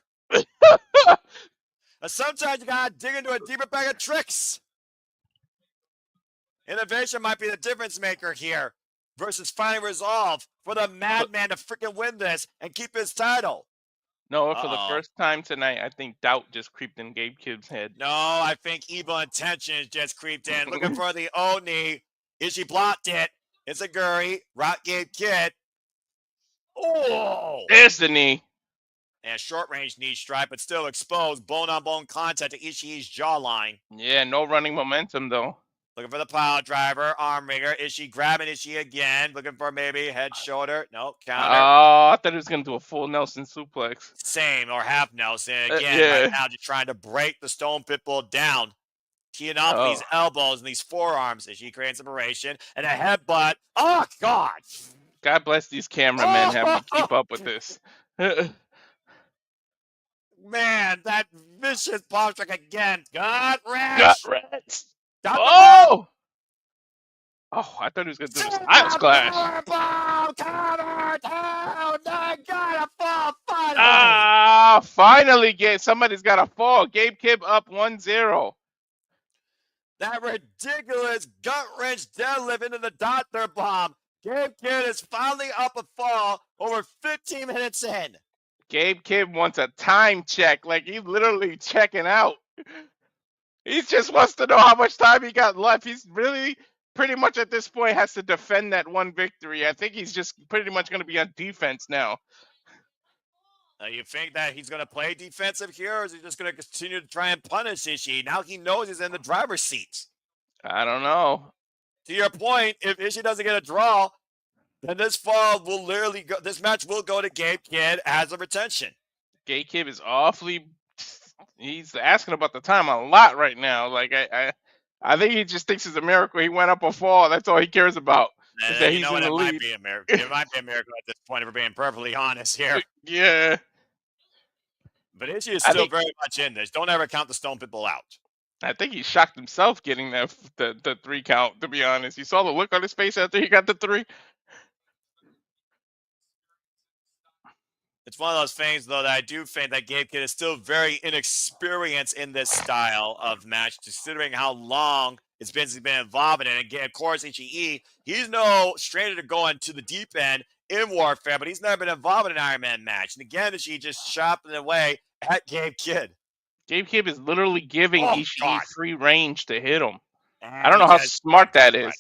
Sometimes you gotta dig into a deeper bag of tricks. Innovation might be the difference maker here versus finding resolve for the madman to freaking win this and keep his title. No, for the first time tonight, I think doubt just creeped in Gabe Kibb's head. No, I think evil intentions just creeped in. Looking for the Oni. Ishii blocked it. It's a Guri. Rock Gabe Kid. Oh! There's the knee. And a short-range knee strike, but still exposed. Bone-on-bone contact to Ishii's jawline. Yeah, no running momentum, though. Looking for the pile driver, arm wringer. Ishii grabbing Ishii again. Looking for maybe head, shoulder. No, counter. Oh, I thought he was going to do a full Nelson suplex. Same, or half Nelson. Again, right now just trying to break the Stone Pitbull down. Teeing off these elbows and these forearms. Ishii creates separation. And a headbutt. Oh, God. God bless these cameramen having to keep up with this. Man, that vicious pop strike again. Gut wrench. Gut wrench. Oh! Oh, I thought he was going to do the Styles Clash. Finally, somebody's got to fall. Gabe Kibb up 1-0. That ridiculous gut wrench deadlift into the Doctor Bomb. Gabe Kidd is finally up a fall over 15 minutes in. Gabe Kidd wants a time check. Like, he's literally checking out. He just wants to know how much time he got left. He's really pretty much at this point has to defend that one victory. I think he's just pretty much going to be on defense now. You think that he's going to play defensive here, or is he just going to continue to try and punish Ishii? Now he knows he's in the driver's seat. I don't know. To your point, if Ishii doesn't get a draw, then this fall will literally go. This match will go to Gabe Kidd as a retention. Gabe Kidd is awfully. He's asking about the time a lot right now. Like I think he just thinks it's a miracle he went up a fall. That's all he cares about. That he's in the lead. Might be a miracle. It might be a miracle at this point, if we're being perfectly honest here. Yeah. But Ishii is still very much in this. Don't ever count the Stone Pitbull out. I think he shocked himself getting the 3 count, to be honest. You saw the look on his face after he got the 3. It's one of those things, though, that I do think that Gabe Kidd is still very inexperienced in this style of match, considering how long it's been since he's been involved in it. And again, of course, Ishii, he's no stranger to going to the deep end in warfare, but he's never been involved in an Iron Man match. And again, Ishii just chopping away at Gabe Kidd. Gabe Kidd is literally giving Ishii free range to hit him. I don't know how smart that is.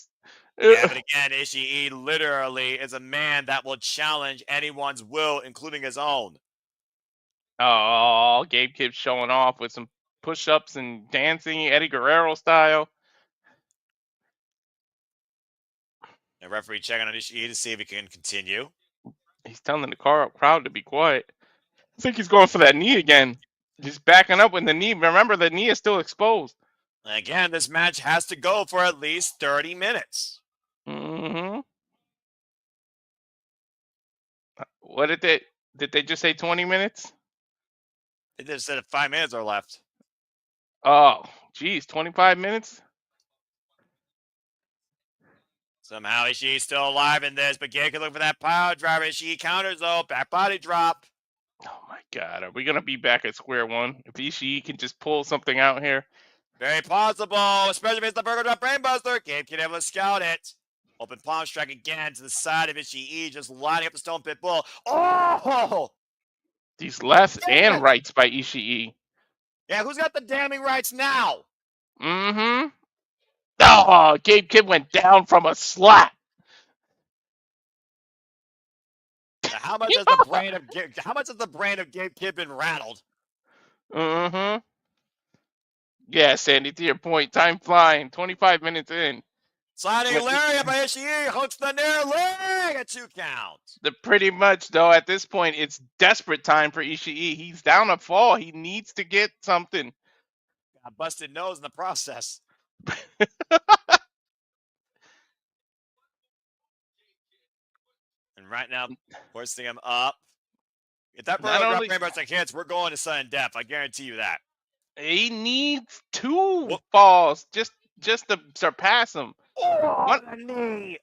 Yeah, but again, Ishii literally is a man that will challenge anyone's will, including his own. Oh, Gabe Kidd showing off with some push-ups and dancing, Eddie Guerrero style. The referee checking on Ishii to see if he can continue. He's telling the crowd to be quiet. I think he's going for that knee again. He's backing up with the knee. Remember, the knee is still exposed. Again, this match has to go for at least 30 minutes. Mm-hmm. What did they just say 20 minutes? They just said 5 minutes are left. Oh, geez, 25 minutes? Somehow Ishii's still alive in this, but Gabe can look for that power driver. Ishii counters, though. Back body drop. Oh, my God. Are we going to be back at square one? If Ishii can just pull something out here. Very possible, especially if it's the Burger Drop Brainbuster. Gabe can able to scout it. Open palm strike again to the side of Ishii, just lining up the Stone Pitbull. Oh! These lefts and rights by Ishii. Yeah, who's got the damning rights now? Mm-hmm. Oh, Gabe Kidd went down from a slap. How much has the brain of Gabe Kidd been rattled? Mm-hmm. Yeah, Sandy, to your point, time flying. 25 minutes in. Sliding lariat by Ishii, hooks the near leg at 2 counts. Pretty much, though, at this point, it's desperate time for Ishii. He's down a fall. He needs to get something. Got busted nose in the process. And right now, hoisting him up. If that Not brother drop only Rainbuster hits, we're going to sudden death. I guarantee you that. he needs 2 Whoop. falls just to surpass him. Oh, What? the knee.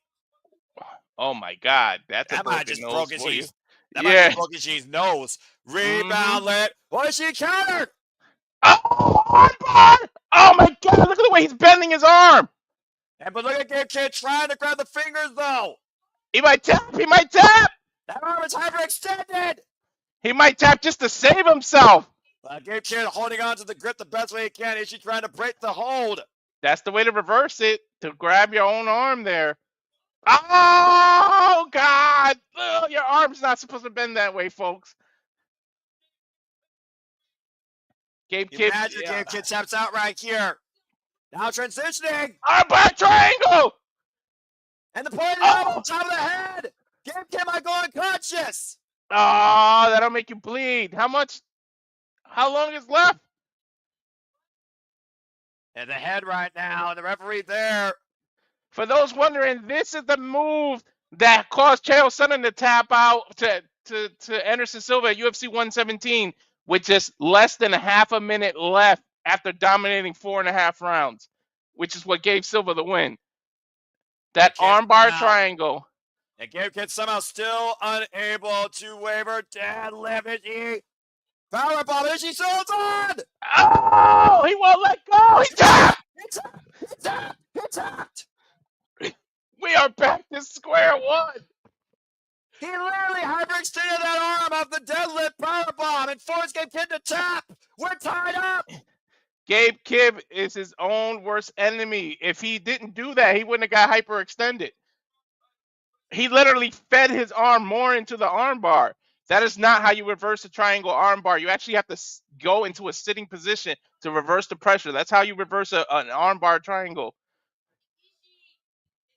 Oh my God, that's a That might have broken just nose broke for you. Ishii's. That might have Yeah. just broke Ishii's nose. Rebound lit. What is she countered? Oh, armbar! Oh my God, look at the way he's bending his arm. And but look at Gabe Kid trying to grab the fingers though. He might tap. He might tap. That arm is hyperextended. He might tap just to save himself. Gabe Kid holding on to the grip the best way he can. Ishii trying to break the hold. That's the way to reverse it, to grab your own arm there. Oh, God. Ugh, your arm's not supposed to bend that way, folks. Gabe Kid. Imagine Gabe Kid taps out right here. Now transitioning. Armbar triangle. And the point on top of the head. Gabe Kid might go unconscious. Oh, that'll make you bleed. How long is left? And the head right now, and the referee there. For those wondering, this is the move that caused Chael Sonnen to tap out to Anderson Silva at UFC 117 with just less than a half a minute left after dominating 4.5 rounds, which is what gave Silva the win. That armbar triangle. And Gabe Kid somehow still unable to waver. Deadlift Ishii. Powerbomb. Ishii still on. Oh, he won't let go. He tapped. He tapped. He tapped. We are back to square one. He literally hyperextended that arm off the deadlift powerbomb and forced Gabe Kid to tap. We're tied up. Gabe Kid is his own worst enemy. If he didn't do that, he wouldn't have got hyperextended. He literally fed his arm more into the armbar. That is not how you reverse a triangle armbar. You actually have to go into a sitting position to reverse the pressure. That's how you reverse an armbar triangle.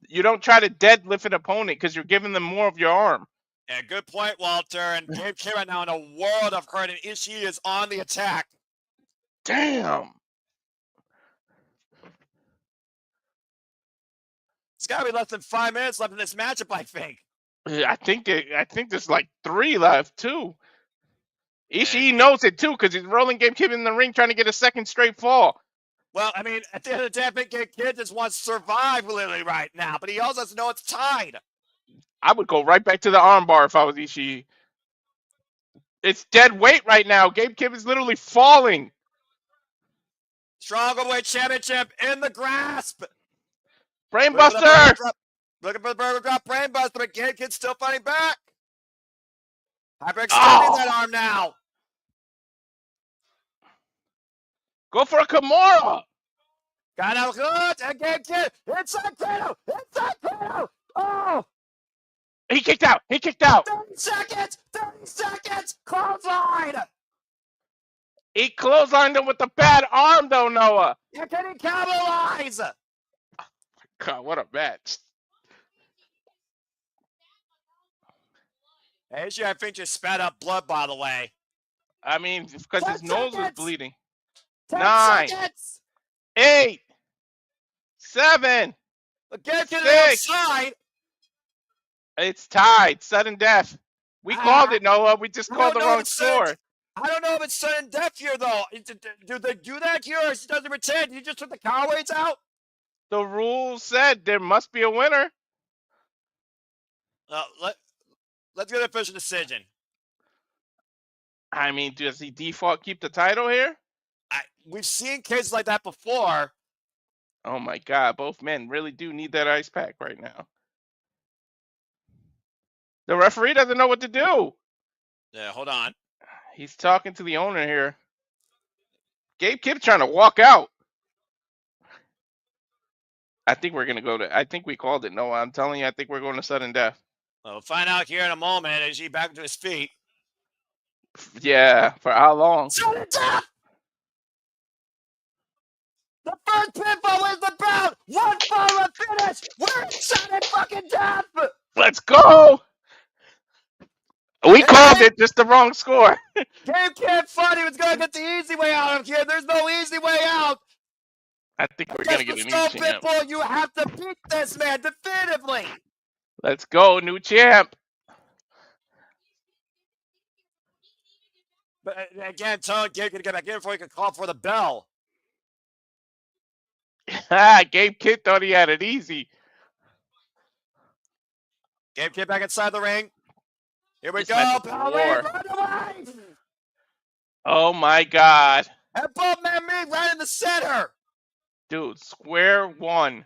You don't try to deadlift an opponent because you're giving them more of your arm. Yeah, good point, Walter. And Gabe Kid right now in a world of hurt, and Ishii is on the attack. Damn. It's got to be less than 5 minutes left in this matchup, I think. I think there's like 3 left, too. Ishii knows it, too, because he's rolling Gabe Kid in the ring trying to get a second straight fall. Well, I mean, at the end of the day, I think Gabe Kid just wants to survive literally right now, but he also has to know it's tied. I would go right back to the armbar if I was Ishii. It's dead weight right now. Gabe Kid is literally falling. Strong Overweight Championship in the grasp. Brainbuster! Looking for the burger drop, Brainbuster, but Gabe Kid's still fighting back. Hyperextending that arm now. Go for a Kimura. Got out good, and Gabe Kid inside Tino. Inside Tino. Oh! He kicked out. 30 seconds. Clothesline. He clotheslined him with the bad arm, though, Noah. Yeah, can he capitalize? God, what a match. Ishii, I think, just spat up blood, by the way. I mean, because his nose was bleeding. 10 9, seconds. 8, 7, Gabe Kid 6. outside. It's tied. Sudden death. We called it, Noah. We just called the wrong score. I don't know if it's sudden death here, though. Do they do that here, or does it pretend? You just took the cowards out? The rules said there must be a winner. Let's get an official decision. I mean, does he default keep the title here? We've seen cases like that before. Oh, my God. Both men really do need that ice pack right now. The referee doesn't know what to do. Yeah, hold on. He's talking to the owner here. Gabe Kid trying to walk out. I think we're going to go to... I think we called it, Noah. I'm telling you, I think we're going to sudden death. Well, we'll find out here in a moment as he back to his feet. Yeah, for how long? Sudden death! The first pinfall is the bout! One fall of finish! We're in sudden fucking death! Let's go! We called it, just the wrong score. Gabe Kid thought he was going to get the easy way out of here. There's no easy way out. I think we're gonna get a new So champ. Pitbull, you have to beat this man definitively. Let's go, new champ. But again, tell Gabe to get back in before he can call for the bell. Gabe Kidd thought he had it easy. Gabe Kid back inside the ring. Here we This go. match is Power war. right away. Oh my god. And both men meet right in the center. Dude, square one.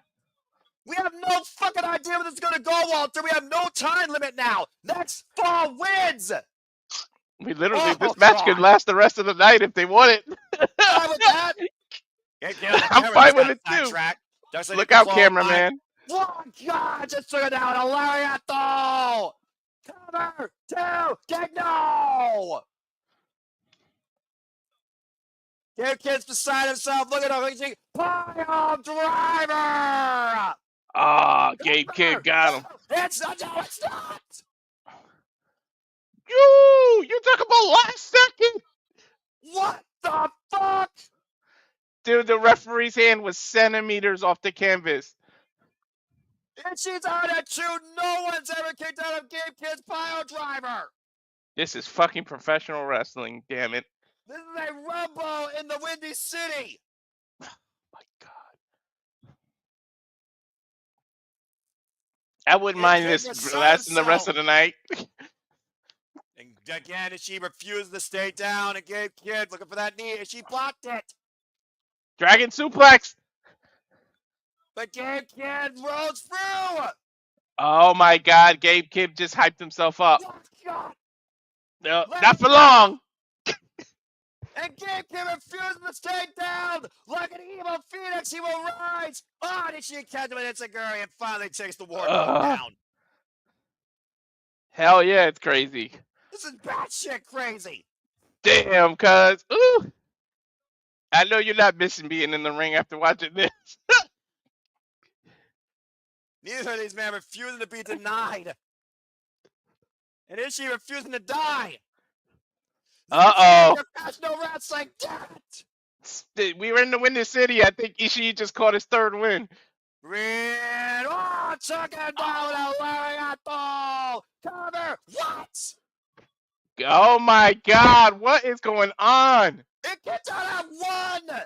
We have no fucking idea what this is going to go, Walter. We have no time limit now. Next fall wins. We literally, this match could last the rest of the night if they want it. Fine with that. I'm fine with it too. Look out, cameraman. Oh God, just took it down. A lariato. Cover, two, get no. Gabe Kid's beside himself. Look at him. Pile driver. Ah, Gabe Kidd got him. It's not. No, it's not. You took him a last second. What the fuck? Dude, the referee's hand was centimeters off the canvas. And she's on at 2. No one's ever kicked out of Gabe Kid's pile driver. This is fucking professional wrestling, damn it. This is a rumble in the Windy City. Oh my God. I wouldn't mind this lasting the rest of the night. And again, she refused to stay down. And Gabe Kidd looking for that knee, and she blocked it. Dragon suplex. But Gabe Kidd rolls through. Oh my God, Gabe Kidd just hyped himself up. Oh, God. No, not for long. And Gabe Kidd refuses to stay down. Like an evil phoenix, he will rise. Oh, and she catches him with Itsuguri and finally takes the Wardlow down. Hell yeah, it's crazy. This is batshit crazy. Damn, cuz. Ooh. I know you're not missing being in the ring after watching this. Neither of these men refusing to be denied. And Ishii refusing to die. Uh-oh. Professional wrestling, damn it. We were in the Windy City. I think Ishii just caught his third win. Oh, took it down with a lariato. Cover. What? Oh my God, what is going on? It gets out at 1.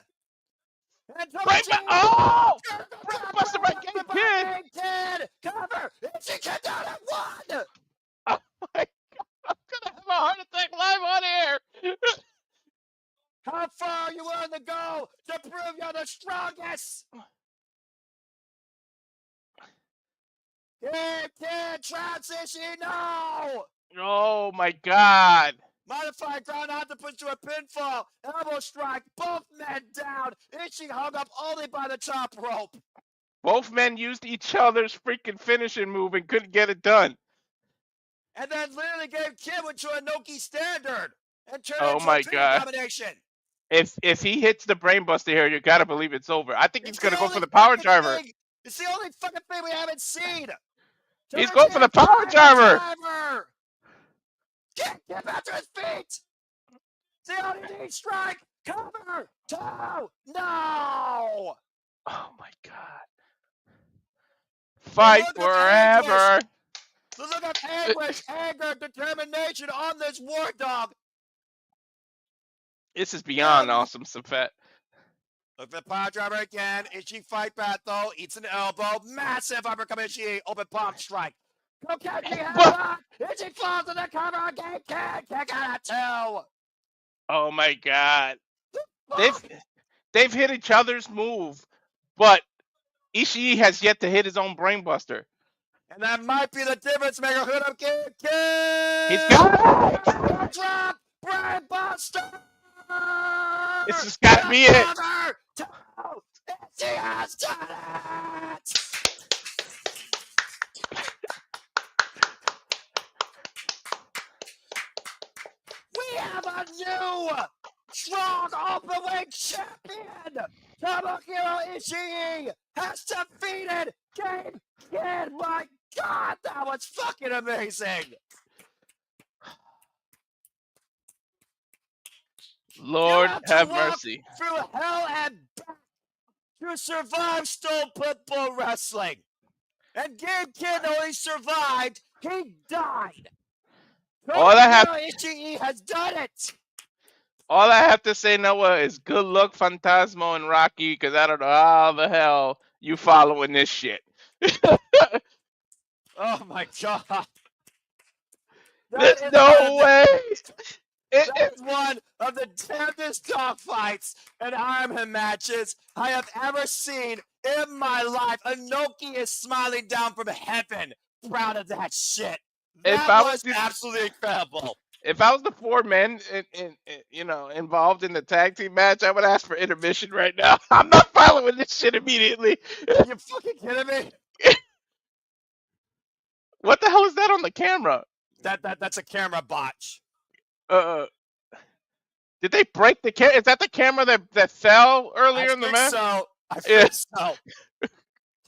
And oh! Brainbuster by Gabe Kid. Cover. She gets out at 1. Oh my God, I'm gonna have a heart attack live on air. How far are you willing to go to prove you're the strongest? Kid traps Ishii, no! Oh my God. Modified ground out to push to a pinfall. Elbow strike, both men down. Ishii hung up only by the top rope. Both men used each other's freaking finishing move and couldn't get it done. And then literally gave Kid went to a Noki standard and turned Oh into my a dream God. combination. If he hits the brainbuster here, you gotta believe it's over. I think he's gonna go for the power driver. It's the only fucking thing we haven't seen. He's going for the power driver. Get back to his feet. The only knee strike. Cover. 2. No. Oh my God. Fight forever. The look of anguish, anger, determination on this war dog. This is beyond awesome, Safet. Look for the power driver again. Ishii fight back though. Eats an elbow. Massive uppercut Ishii. Open palm strike. Go catch me headlock. Ishii falls to the cover. Gabe Kid. Kick out at 2. Oh my God. They've hit each other's move, but Ishii has yet to hit his own brainbuster. And that might be the difference maker. Hood up, Gabe Kid. He's got it. Drop. Brainbuster. This has got to be it. She has done it. We have a new strong openweight champion. Tomohiro Ishii has defeated Gabe Kid. My God, that was fucking amazing. Lord have to have walk mercy. through hell and back to survive Stone Pitbull Wrestling. And Gabe Kidd only survived, he died. Tomohiro Ishii has done it. All I have to say, Noah, is good luck, Phantasmo and Rocky, because I don't know how the hell you following this shit. Oh my god. There's no way. That is one of the damnedest dogfights and Iron Man matches I have ever seen in my life. Inoki is smiling down from heaven, proud of that shit. That was absolutely incredible. If I was the four men, involved in the tag team match, I would ask for intermission right now. I'm not following this shit immediately. Are you fucking kidding me? What the hell is that on the camera? That's a camera botch. Did they break the camera? Is that the camera that fell earlier in the match? I think so.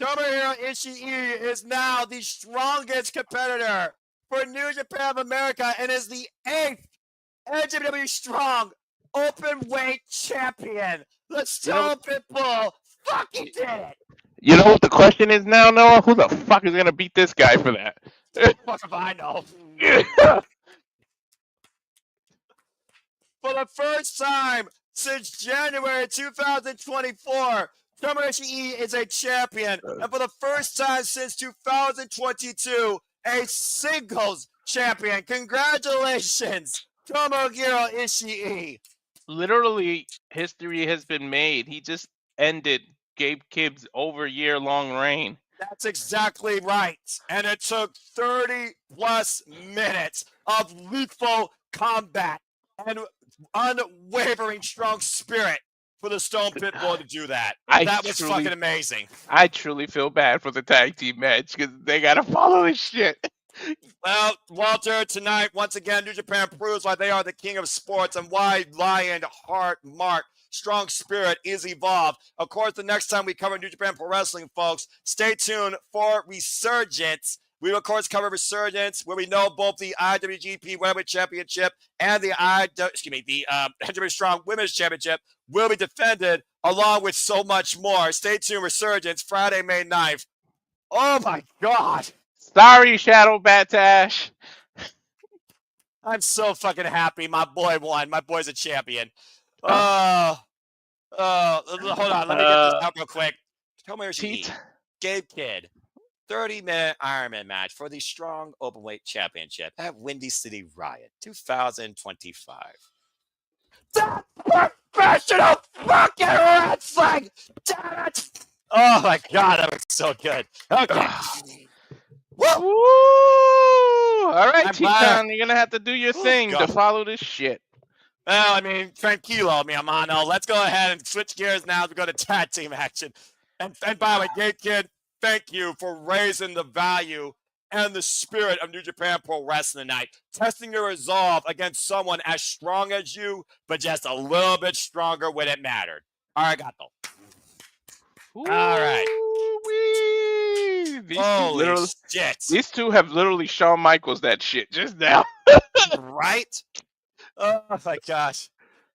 Tomohiro Ishii is now the strongest competitor for New Japan America and is the 8th NJPW Strong Openweight Champion. The Stone Pitbull fucking did it. You know what the question is now, Noah? Who the fuck is gonna beat this guy for that? Fuck if I know. For the first time since January 2024, Tomohiro Ishii is a champion. And for the first time since 2022, a singles champion. Congratulations, Tomohiro Ishii. Literally, history has been made. He just ended Gabe Kidd's over-year-long reign. That's exactly right. And it took 30 plus minutes of lethal combat and unwavering strong spirit for the Stone Pitbull to do that. That was fucking amazing. I truly feel bad for the tag team match because they gotta follow this shit. Well, Walter, tonight, once again, New Japan proves why they are the king of sports and why Lion, Heart, Mark, Strong Spirit is evolved. Of course, the next time we cover New Japan Pro Wrestling, folks, stay tuned for Resurgence. We will, of course, cover Resurgence, where we know both the IWGP Women's Championship and the NJPW Strong Women's Championship will be defended, along with so much more. Stay tuned, Resurgence, Friday, May 9th. Oh my God! Sorry, Shadow Batash. I'm so fucking happy. My boy won. My boy's a champion. Hold on. Let me get this out real quick. Tomohiro Ishii, Gabe Kidd, 30-minute Ironman match for the Strong Openweight Championship at Windy City Riot 2025. That's professional fucking wrestling! Damn it! Oh my God, that was so good. Okay. Woo! All right, Teton, you're gonna have to do your thing to follow this shit. Well, I mean, tranquilo, mi hermano. Let's go ahead and switch gears now to go to tag team action. And by the way, Gabe Kidd, thank you for raising the value and the spirit of New Japan Pro Wrestling tonight. Testing your resolve against someone as strong as you, but just a little bit stronger when it mattered. Arigato. All right. These two have literally Shawn Michaels that shit just now. Right? Oh my gosh.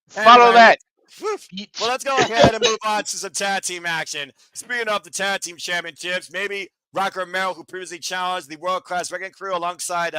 Follow that. Well, let's go ahead and move on to some tag team action. Speaking of the tag team championships, maybe Romero, who previously challenged the World Class Wrecking Crew alongside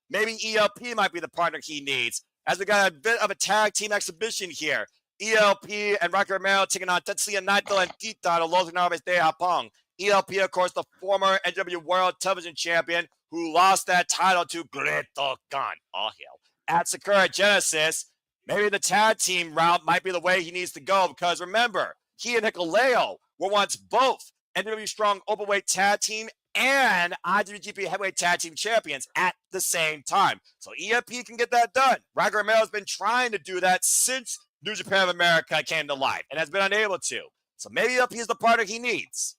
maybe ELP might be the partner he needs. As we got a bit of a tag team exhibition here. ELP and Romero taking on Tetsuya, Naito, and Tito of Los Inarbes de Japón. ELP, of course, the former NW World Television Champion who lost that title to Greto Gun. All hail. At Sakura Genesis, maybe the tag team route might be the way he needs to go because remember, he and Hikuleo were once both NW Strong Openweight Tag Team and IWGP Heavyweight Tag Team Champions at the same time. So ELP can get that done. Romero has been trying to do that since New Japan America came to life and has been unable to. So maybe ELP is the partner he needs.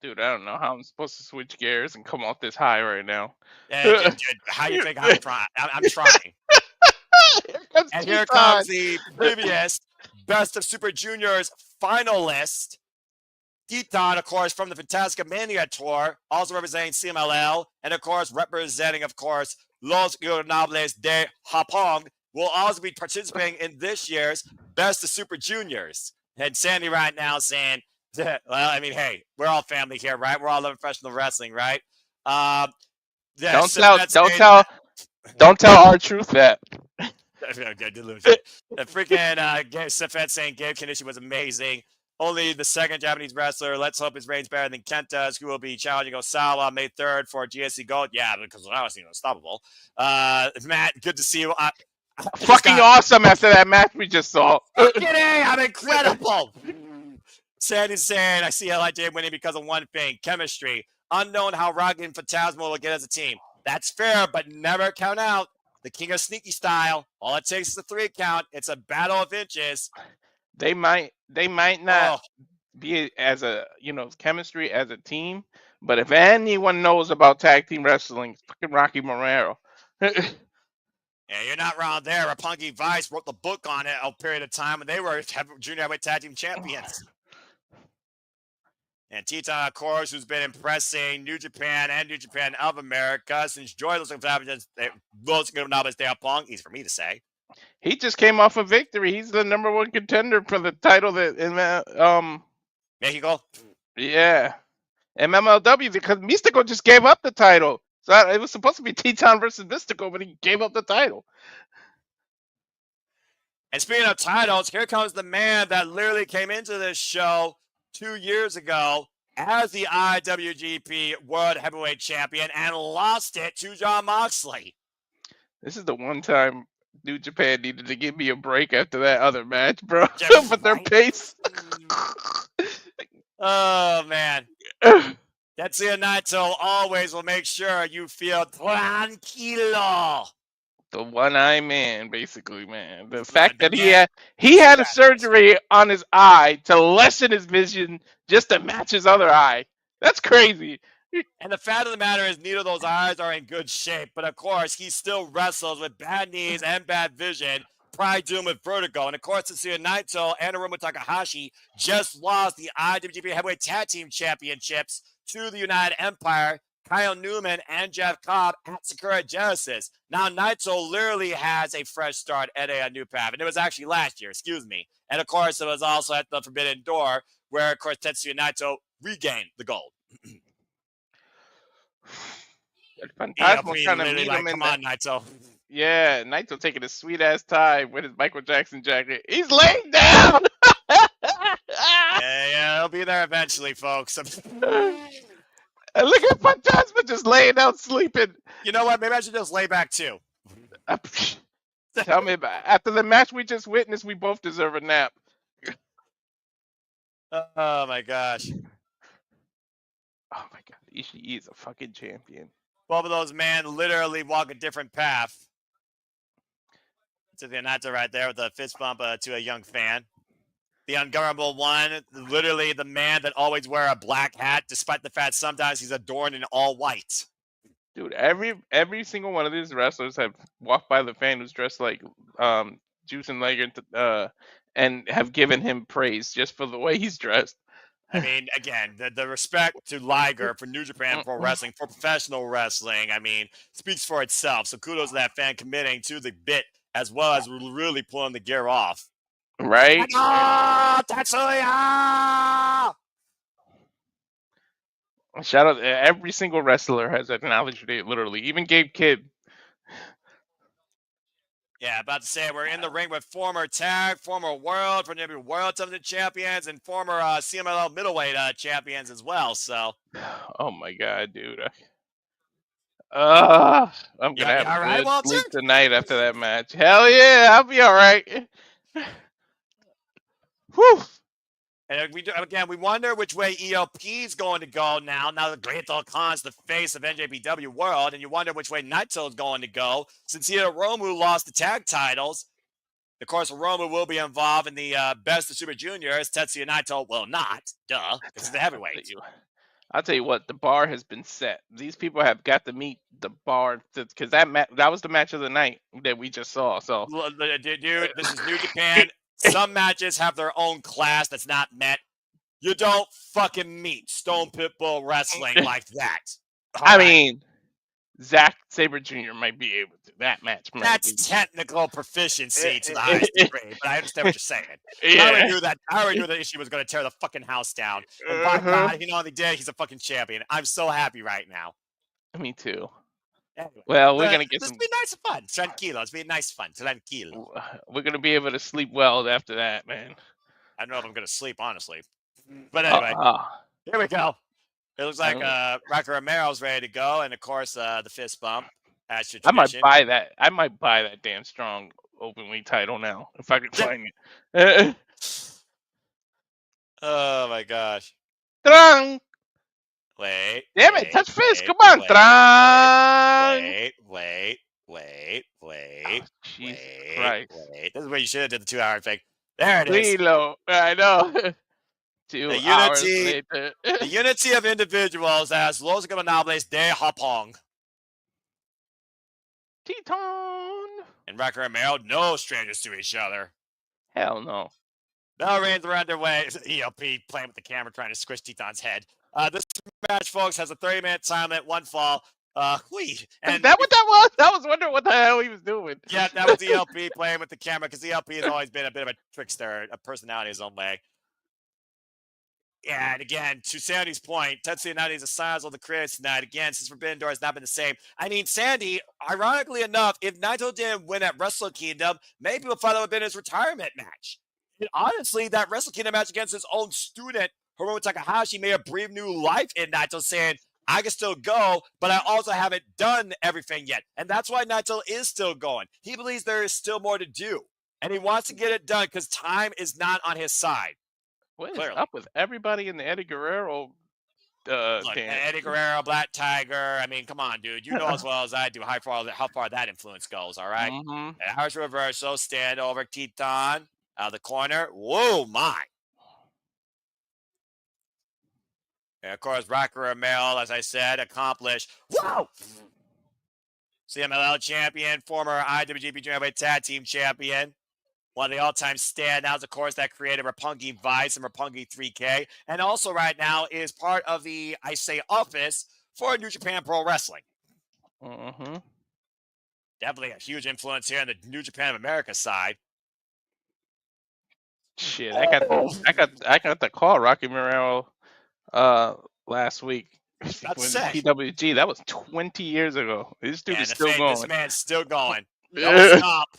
Dude, I don't know how I'm supposed to switch gears and come off this high right now. How you think I'm trying? I'm trying. And here comes the previous Best of Super Juniors finalist, Titan, of course, from the Fantastica Mania Tour, also representing CMLL, and of course, representing, of course, Los Ingobernables de Japón, will also be participating in this year's Best of Super Juniors. And Sandy right now saying, well, I mean, hey, we're all family here, right? We're all loving professional wrestling, right? Yeah, Don't tell our truth that. Delusion. The freaking Gabe Safet saying Gabe Kanishi was amazing. Only the second Japanese wrestler. Let's hope his reign's better than Kenta's, who will be challenging Osawa May 3rd for GSC Gold. Yeah, because I was unstoppable. Matt, good to see you. Fucking awesome after that match we just saw. Fucking A, I'm incredible. Sandy's saying, I see LIJ winning because of one thing, chemistry. Unknown how Rocket and Phantasmo will get as a team. That's fair, but never count out the King of Sneaky style. All it takes is a 3 count. It's a battle of inches. They might not be as a chemistry as a team, but if anyone knows about tag team wrestling, it's fucking Rocky Romero. Yeah, you're not wrong there. Roppongi Vice wrote the book on it a period of time when they were junior heavyweight tag team champions. And Titan, of course, who's been impressing New Japan and New Japan of America since Joy looks like stay up long. Easy for me to say. He just came off a victory. He's the #1 contender for the title that in Mexico. Yeah, MMLW, because Mystico just gave up the title. So it was supposed to be Titan versus Mystico, but he gave up the title. And speaking of titles, here comes the man that literally came into this show 2 years ago as the IWGP World Heavyweight Champion and lost it to Jon Moxley. This is the one time New Japan needed to give me a break after that other match, bro. But their pace. Oh, man. Tetsuya Naito always will make sure you feel tranquilo. The one-eye man, basically, man. The fact that he had a surgery on his eye to lessen his vision just to match his other eye. That's crazy. And the fact of the matter is neither of those eyes are in good shape. But, of course, he still wrestles with bad knees and bad vision, probably doomed with vertigo. And, of course, Tetsuya Naito and Hiromu Takahashi just lost the IWGP Heavyweight Tag Team Championships to the United Empire, Kyle Newman and Jeff Cobb at Sakura Genesis. Now, Naito literally has a fresh start at a new path. And it was actually last year, excuse me. And, of course, it was also at the Forbidden Door where, of course, Tetsuya Naito regained the gold. Phantasmo trying to meet him come on, Naito. Yeah, Naito taking a sweet-ass time with his Michael Jackson jacket. He's laying down! Yeah, he'll be there eventually, folks. And look at Phantasmo just laying down sleeping. You know what? Maybe I should just lay back too. Tell me about after the match we just witnessed, we both deserve a nap. Oh my gosh. Oh my god, Ishii is a fucking champion. Both of those men literally walk a different path. To the Naito right there with a fist bump to a young fan. The ungovernable one, literally the man that always wear a black hat, despite the fact sometimes he's adorned in all white. Dude, every single one of these wrestlers have walked by the fan who's dressed like Juice and Liger and have given him praise just for the way he's dressed. I mean, again, the respect to Liger for New Japan Pro Wrestling, for professional wrestling, I mean, speaks for itself. So kudos to that fan committing to the bit as well as really pulling the gear off. Right? Tetsuya! Shout out! Every single wrestler has acknowledged it, literally. Even Gabe Kidd. Yeah, about to say we're in the ring with former tag, former world television champions, and former CMLL middleweight champions as well. So, oh my god, dude! I'm gonna have a good sleep tonight after that match. Hell yeah, I'll be all right. Whew. And we wonder which way ELP is going to go now. Now that Great Khan's the face of NJPW World, and you wonder which way Naito is going to go since Hiromu lost the tag titles. Of course, Hiromu will be involved in the Best of Super Juniors. Tetsuya Naito will not. Duh, because he's the heavyweight. I'll tell you what, the bar has been set. These people have got to meet the bar because that was the match of the night that we just saw. So, dude, this is New Japan. Some matches have their own class that's not met. You don't fucking meet Stone Pitbull Wrestling like that. I mean, Zack Sabre Jr. might be able to. That match might That's be. technical proficiency to the highest degree, but I understand what you're saying. But I already Yeah. knew that. I already knew that Ishii was going to tear the fucking house down. And by Uh-huh. God, he not only did, he's a fucking champion. I'm so happy right now. Me too. Anyway, Well, we're gonna get this some. be nice and fun. Tranquilo. It's be nice fun. Tranquilo. We're gonna be able to sleep well after that, man. I don't know if I'm going to sleep, honestly. But anyway, Uh, here we go. It looks like I, Rocker Romero's ready to go, and of course, the fist bump, as your I might tradition. buy that. I might buy that damn strong openweight title now if I can find it. Oh my gosh. Trang! Wait. Damn it! Touch fist! Come on, Trang! Wait. Jesus Christ! This is where you should have did the 2-hour thing. There it is. Lilo, I know. 2 The hours unity, later. the unity of individuals as Los Ingobernables de Japón. Teton! And Rocker Romero, no strangers to each other. Hell no. Bell rings around their way. ELP playing with the camera, trying to squish Teton's head. This match, folks, has a 30-minute time limit, 1 fall. Is that what that was? I was wondering what the hell he was doing. Yeah, that was ELP playing with the camera because ELP has always been a bit of a trickster, a personality his own way. Yeah, and again, to Sandy's point, Tetsuya Naito is a silence of the critics tonight. Again, since Forbidden Door has not been the same. I mean, Sandy, ironically enough, if Naito didn't win at Wrestle Kingdom, maybe people thought it would have been his retirement match. And honestly, that Wrestle Kingdom match against his own student, Hiromu Takahashi, may have breathed new life in Naito, saying, I can still go, but I also haven't done everything yet. And that's why Naito is still going. He believes there is still more to do. And he wants to get it done because time is not on his side. What is Clearly. up with everybody in the Eddie Guerrero Look, Eddie Guerrero, Black Tiger. I mean, come on, dude. You know as well as I do how far that influence goes, all right? Mm-hmm. And Irish Reversal, stand over Teton out of the corner. Whoa, my. And of course, Rocker Romero, as I said, accomplished. Whoa! CMLL champion, former IWGP Junior Tag Team champion. One of the all-time standouts, of course, that created Roppongi Vice and Roppongi 3K. And also right now is part of the, I say, office for New Japan Pro Wrestling. Mm-hmm. Definitely a huge influence here on the New Japan of America side. Shit, I got the call, Rocky Morello, last week. That's When sick. PWG, that was 20 years ago. This dude is still going. This man's still going. Don't stop.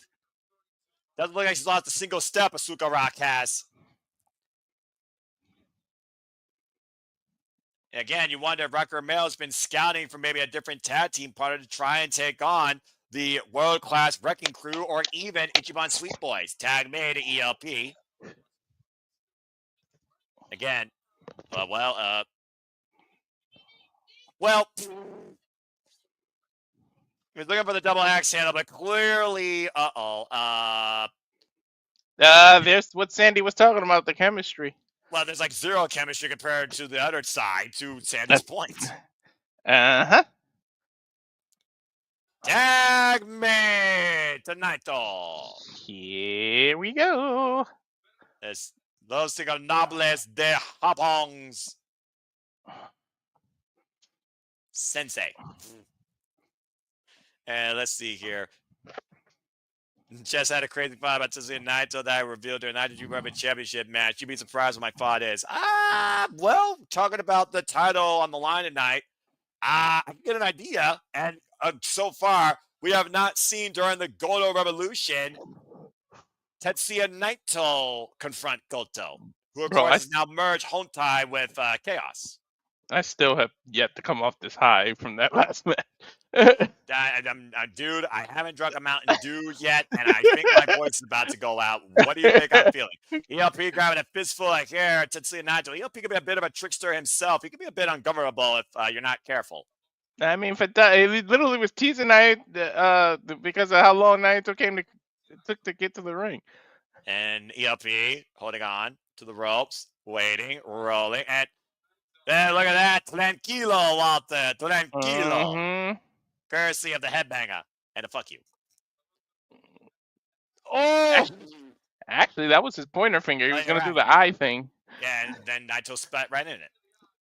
Doesn't look like he's lost a single step, Asuka Rock has. Again, you wonder if Rocker Romero's been scouting for maybe a different tag team partner to try and take on the world-class Wrecking Crew or even Ichiban Sweet Boys. Tag made to ELP. Again, he was looking for the double axe handle, but clearly, there's what Sandy was talking about, the chemistry. Well, there's like zero chemistry compared to the other side, to Sandy's point. Uh-huh. Tag me to Naito. Here we go. Es Los Ingobernables de Japón. Sensei. And let's see here. Just had a crazy thought about Tetsuya Naito that I revealed during the IWGP Championship match. You'd be surprised what my thought is. Well, talking about the title on the line tonight, I can get an idea. And so far, we have not seen during the Goto Revolution Tetsuya Naito confront Goto, who of course has now merged Hontai with Chaos. I still have yet to come off this high from that last match. Dude, I haven't drunk a Mountain Dew yet, and I think my voice is about to go out. What do you think I'm feeling? ELP grabbing a fistful of hair, Tetsuya Naito. ELP could be a bit of a trickster himself. He could be a bit ungovernable if you're not careful. I mean, it literally was teasing Naito because of how long Naito took to get to the ring. And ELP holding on to the ropes, waiting, rolling, and then look at that. Tranquilo, Walter. Tranquilo. Mm-hmm. Courtesy of the headbanger. And a fuck you. Oh! Actually, that was his pointer finger. He was going to do the eye thing. Yeah, and then Naito spat right in it.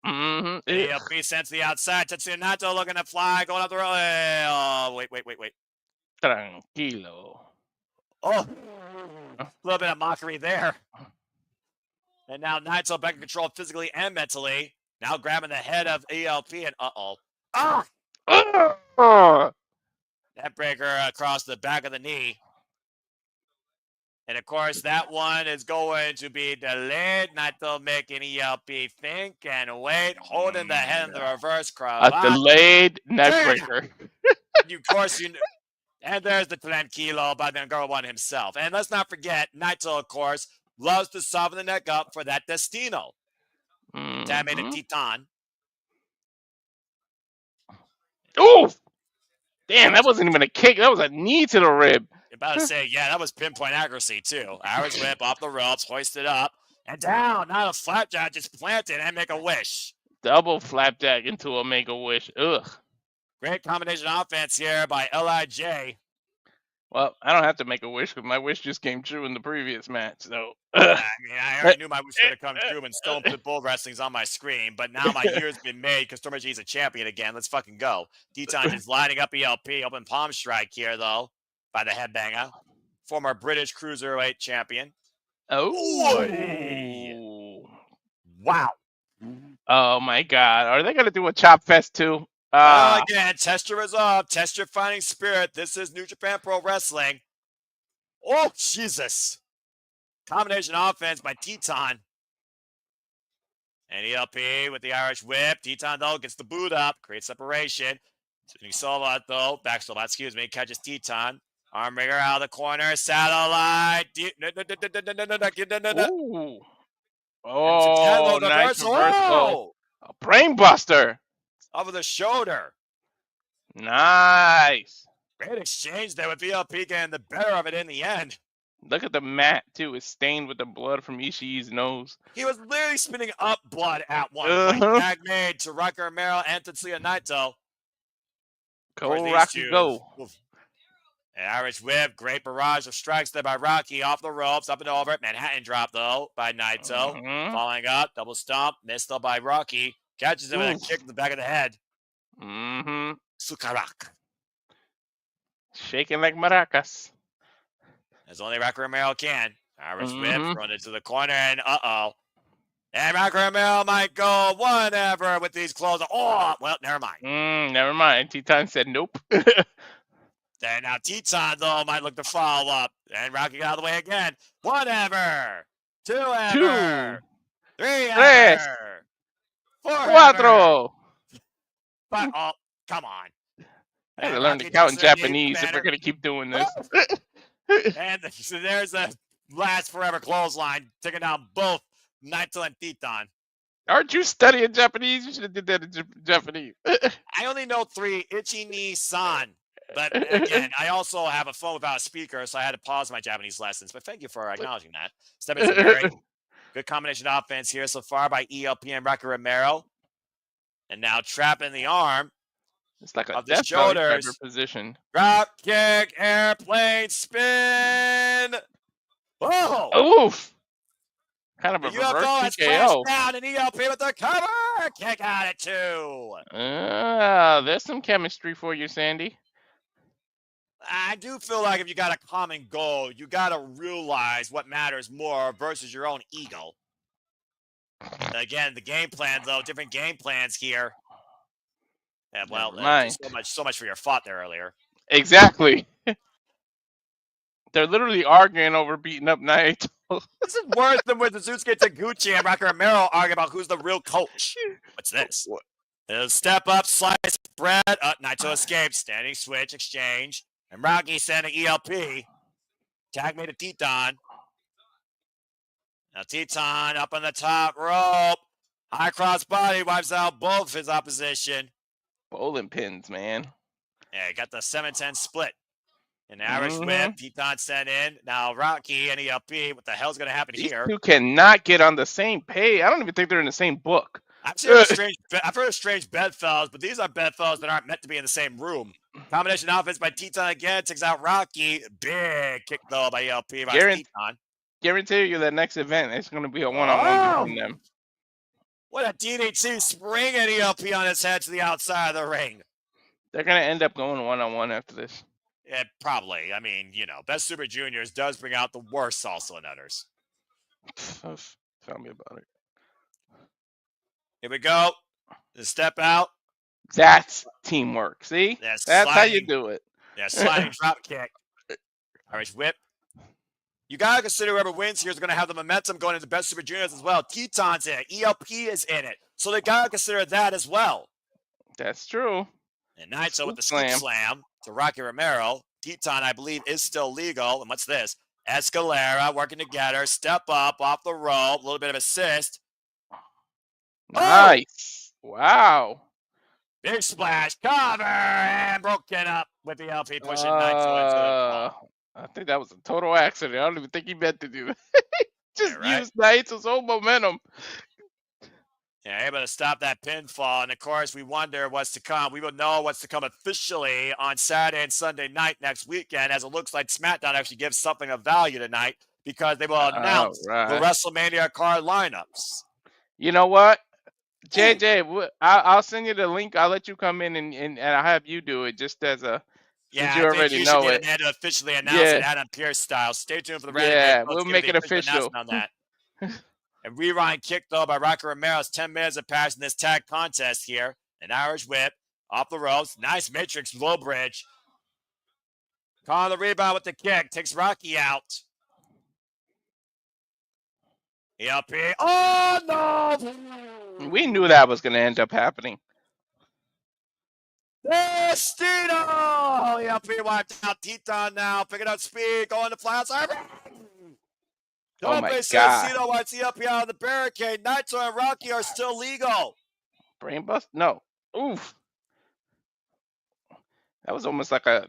ELP sends to the outside. Tetsuya Naito looking to fly, going up the road. Oh, wait. Tranquilo. Oh, a little bit of mockery there. And now Naito back in control physically and mentally. Now grabbing the head of ELP and Ah! That breaker across the back of the knee. And of course, that one is going to be delayed. Naito making ELP think and wait, holding the head in the reverse A cravat. delayed neckbreaker. And there's the tranquilo by the girl one himself. And let's not forget, Naito, of course, loves to soften the neck up for that Destino. That made a Titan. Oof! Damn, that wasn't even a kick. That was a knee to the rib. About to say, yeah, that was pinpoint accuracy, too. Irish whip off the ropes, hoisted up, and down. Not a flapjack, just planted and make a wish. Double flapjack into a make-a-wish. Ugh. Great combination offense here by LIJ. Well, I don't have to make a wish because my wish just came true in the previous match. So I already knew my wish was going to come true when Stone Pit Bull Wrestling's on my screen, but now my year's been made because Tomohiro a champion again. Let's fucking go. D-Time is lining up ELP. Open palm strike here, though, by the headbanger. Former British Cruiserweight champion. Oh. Wow. Oh, my God. Are they going to do a chop fest, too? Again, test your resolve, test your fighting spirit. This is New Japan Pro Wrestling. Oh, Jesus. Combination offense by Teton. And ELP with the Irish whip. Teton, though, gets the boot up, creates separation. Solvat, though, catches Teton. Armbringer out of the corner, satellite. Ooh. Oh, nice reversal. Oh! A brain buster. Over the shoulder. Nice. Great exchange there with ELP getting the better of it in the end. Look at the mat, too. It's stained with the blood from Ishii's nose. He was literally spitting up blood at one point. Tag made to Romero and Tetsuya Naito. Go, Rocky, go. An Irish whip. Great barrage of strikes there by Rocky. Off the ropes, up and over. Manhattan drop, though, by Naito. Following up. Double stomp. Missed, though, by Rocky. Catches him with a kick in the back of the head. Sukarak. Shaking like maracas. As only Romero can. Irish whip. Run into the corner, and And Romero might go whatever with these clothes. Oh, well, never mind. Never mind. Teton said nope. Then now Teton, though, might look to follow up. And Rocky got out of the way again. Whatever. Two ever. Three ever. Cuatro. But, come on. I had to learn to count in Japanese if we're going to keep doing this. And so there's a last forever clothesline, taking down both Naito and Teton. Aren't you studying Japanese? You should have did that in Japanese. I only know 3, Ichi-ni-san. But again, I also have a phone without a speaker, so I had to pause my Japanese lessons. But thank you for acknowledging that. Step into Mary. Good combination of offense here so far by ELP and Romero. And now trapping the arm. It's like a of the shoulders. Position. Drop kick, airplane spin. Oh! Oof! Kind of a reverse TKO. Down and ELP with the cover. Kick out at 2. There's some chemistry for you, Sandy. I do feel like if you got a common goal, you got to realize what matters more versus your own ego. Again, the game plan, though, different game plans here. Yeah, well, so much for your thought there earlier. Exactly. They're literally arguing over beating up Naito. This is worse than when Suzuki Taguchi and Romero argue about who's the real coach. What's this? Step up, slice bread. Naito escapes. Standing switch, exchange. And Rocky sending ELP. Tag made a Teton. Now Teton up on the top rope. High cross body wipes out both his opposition. Bowling pins, man. Yeah, got the 7-10 split. An Irish whip. Teton sent in. Now Rocky and ELP. What the hell's going to happen here? You cannot get on the same page. I don't even think they're in the same book. I've heard of strange bedfellows, but these are bedfellows that aren't meant to be in the same room. Combination offense by Teton again. Takes out Rocky. Big kick, though, by ELP. Guarantee you that next event, it's going to be a one-on-one between them. What a DDT spring and ELP on his head to the outside of the ring. They're going to end up going one-on-one after this. Yeah, probably. I mean, you know, Best Super Juniors does bring out the worst salsa nutters. Tell me about it. Here we go. The step out. That's teamwork. See? Yeah, That's how you do it. Yeah, sliding drop kick. Irish whip. You got to consider whoever wins here is going to have the momentum going into Best Super Juniors as well. Teton's in it. ELP is in it. So they got to consider that as well. That's true. And Naito with the scoop slam to Rocky Romero. Teton, I believe, is still legal. And what's this? Escalera working together. Step up off the rope. A little bit of assist. Nice. Oh! Wow. Big splash. Cover. And broken up with the LP pushing Naito into the ball. I think that was a total accident. I don't even think he meant to do that. Just used Naito's own momentum. Yeah, able to stop that pinfall. And, of course, we wonder what's to come. We will know what's to come officially on Saturday and Sunday night next weekend, as it looks like SmackDown actually gives something of value tonight because they will announce the WrestleMania card lineups. You know what? JJ, I'll send you the link. I'll let you come in and I'll have you do it just as a... Yeah, you already know it. And to officially announce it Adam Pearce style. Stay tuned for the random. Yeah, we'll make it official. On that. A rewind kick, though, by Rocky Romero's 10 minutes of passing this tag contest here. An Irish whip off the ropes. Nice Matrix low bridge. Calling the rebound with the kick. Takes Rocky out. ELP. Oh, no! We knew that was going to end up happening. There's Tino! ELP wiped out. Teton now. Picking up speed. Going to fly outside. Oh my God. Tino wipes ELP out of the barricade. Naito and Rocky are still legal. Brain bust? No. Oof. That was almost like a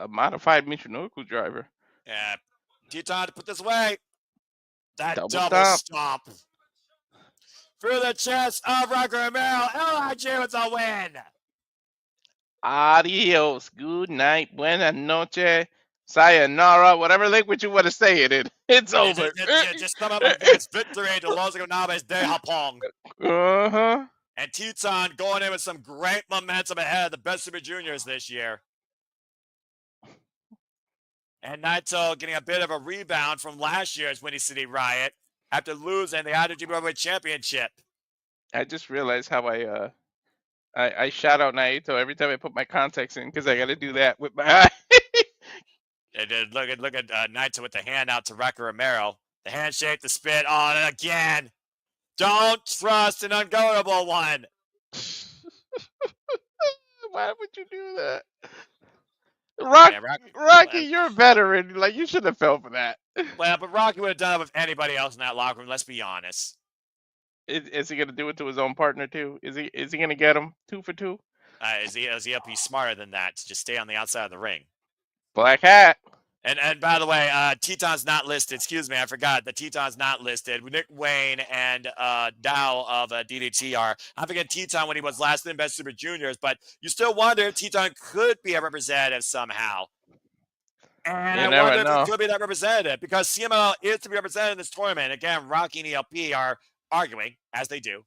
modified Michinoku driver. Yeah. Teton to put this away. That double stomp. Through the chest of Rocky Romero. LIJ with a win. Adios. Good night. Buena noche. Sayonara. Whatever language you want to say it in. It's over. Just come up with this victory to Los Gonabes de Japón. Uh-huh. And Teton going in with some great momentum ahead of the Best Super Juniors this year. And Naito getting a bit of a rebound from last year's Windy City Riot after losing the IWGP Championship. I just realized how I shout out Naito every time I put my contacts in because I got to do that with my eye. Look at Naito with the hand out to Rocky Romero. The handshake, the spit. Oh, and again. Don't trust an unguardable one. Why would you do that? Rocky, you're a veteran. Like, you shouldn't have fell for that. Well, but Rocky would have done it with anybody else in that locker room. Let's be honest. Is he gonna do it to his own partner too? Is he gonna get him 2 for 2? Is he up? He's smarter than that to just stay on the outside of the ring. Black hat. And by the way, Teton's not listed. Excuse me, I forgot. The Teton's not listed. Nick Wayne and Dow of DDT are. I forget Teton when he was last in Best Super Juniors, but you still wonder if Teton could be a representative somehow. And I wonder if it could be that representative because CMLL is to be represented in this tournament. Again, Rocky and ELP are arguing, as they do.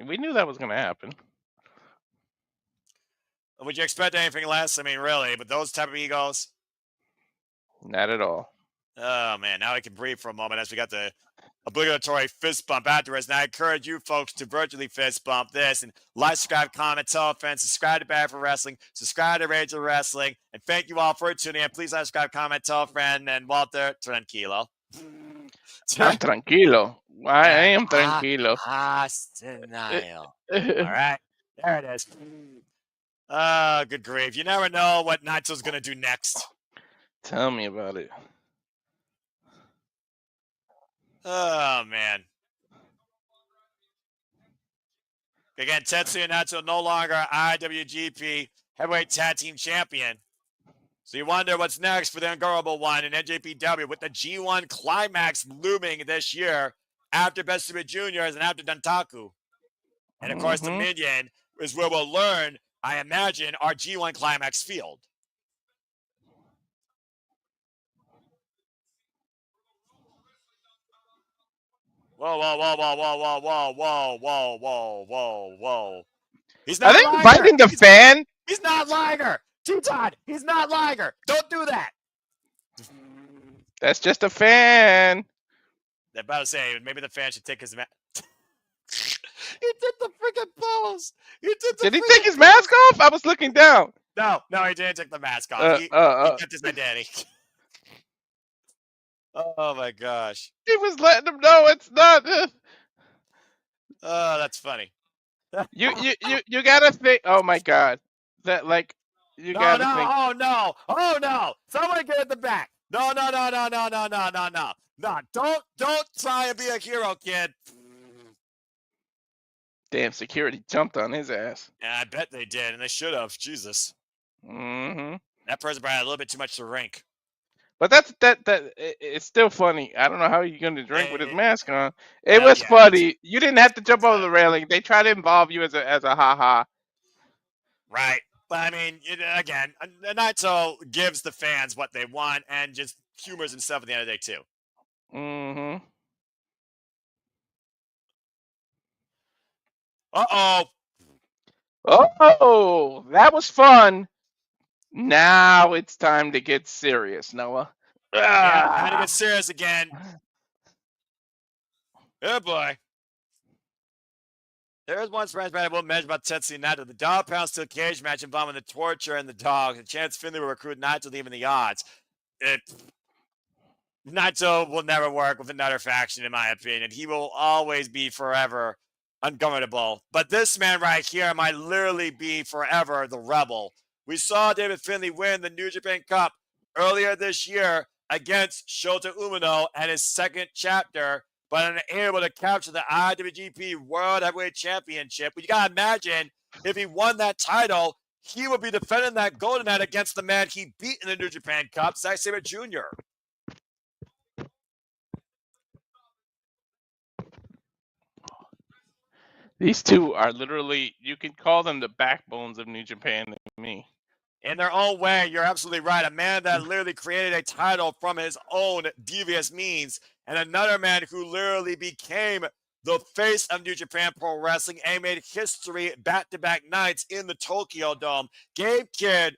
We knew that was going to happen. Would you expect anything less? I mean, really, but those type of egos? Not at all. Oh, man. Now I can breathe for a moment as we got the obligatory fist bump afterwards. And I encourage you folks to virtually fist bump this and like, subscribe, comment, tell a friend, subscribe to Bad for Wrestling, subscribe to Rage of Wrestling. And thank you all for tuning in. Please like, subscribe, comment, tell a friend. And Walter, tranquilo. I'm tranquilo. I am tranquilo. Denial. All right. There it is. Oh, good grief. You never know what Naito's going to do next. Tell me about it. Oh, man. Again, Tetsuya Naito no longer IWGP Heavyweight Tag Team Champion. So you wonder what's next for the unguardable one in NJPW with the G1 Climax looming this year after Best Super Juniors and after Dantaku. And, of course, Dominion is where we'll learn, I imagine, our G1 Climax field. Whoa, whoa, whoa, whoa, whoa, whoa, whoa, whoa, whoa, whoa, whoa, whoa. He's Are not they Liger. inviting the fan? He's not Liger. Teton, he's not Liger. Don't do that. That's just a fan. I'm about to say, maybe the fan should take his mask. He did the freaking pose. He did the Did he freaking take his pose. mask off? I was looking down. No, he didn't take the mask off. He kept his identity. Oh my gosh. He was letting them know it's not. Oh, that's funny. You gotta think. Oh my god, that like you gotta think. Oh no! Someone get at the back. No! Don't try and be a hero, kid. Damn, security jumped on his ass. Yeah, I bet they did, and they should have. Jesus. Mm-hmm. That person probably had a little bit too much to drink. But it's still funny. I don't know how you're gonna drink with his mask on. It Hell was yeah, funny. You didn't have to jump over the railing. They try to involve you as a haha. Right. But I mean, again, Naito gives the fans what they want and just humors himself at the end of the day too. Mm-hmm. Uh-oh. Oh, that was fun. Now it's time to get serious, Noah. Yeah, time to get serious again. Oh boy. There's one surprise match I won't mention about Tetsuya Naito. The dog pound steel cage match involving the torture and the dog. The chance Finlay will recruit Naito to even the odds. Naito will never work with another faction, in my opinion. He will always be forever ungovernable. But this man right here might literally be forever the rebel. We saw David Finlay win the New Japan Cup earlier this year against Shota Umino at his second chapter, but unable to capture the IWGP World Heavyweight Championship. But you got to imagine if he won that title, he would be defending that golden net against the man he beat in the New Japan Cup, Zack Sabre Jr. These two are literally, you can call them the backbones of New Japan to me. In their own way, you're absolutely right. A man that literally created a title from his own devious means, and another man who literally became the face of New Japan Pro Wrestling and made history back-to-back nights in the Tokyo Dome. Gabe Kidd,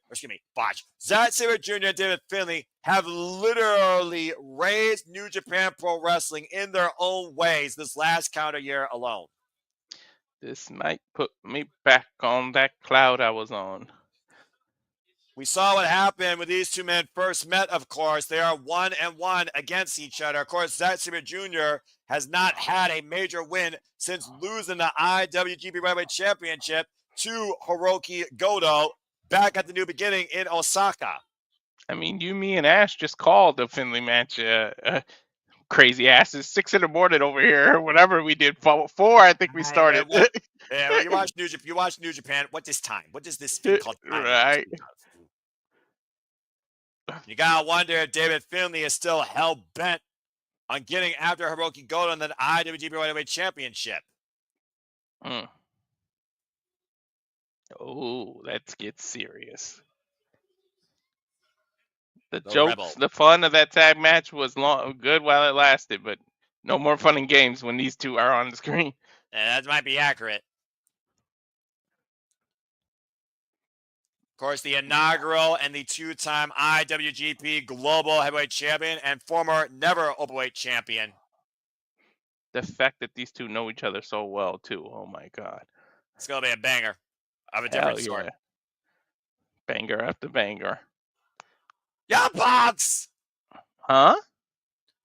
Zack Sabre Jr. and David Finlay have literally raised New Japan Pro Wrestling in their own ways this last calendar year alone. This might put me back on that cloud I was on. We saw what happened when these two men first met, of course. They are 1-1 against each other. Of course, Zack Sabre Jr. has not had a major win since losing the IWGP Heavyweight Championship to Hirooki Goto back at the New Beginning in Osaka. I mean, you, me, and Ash just called the Finlay match crazy asses. 6 in the morning over here, whatever we did. 4, I think we started. Yeah, well, you watch New Japan. What is time? What is this thing called time? Right. You gotta wonder if David Finlay is still hell bent on getting after Hirooki Goto in the IWGP Heavyweight Championship. Oh, let's get serious. The The jokes, Rebel. the fun of that tag match was good while it lasted, but no more fun and games when these two are on the screen. And that might be accurate. Of course, the inaugural and the 2-time IWGP Global Heavyweight Champion and former never Openweight Champion. The fact that these two know each other so well, too. Oh, my God. It's going to be a banger of a different sort. Banger after banger. Young Bucks! Huh?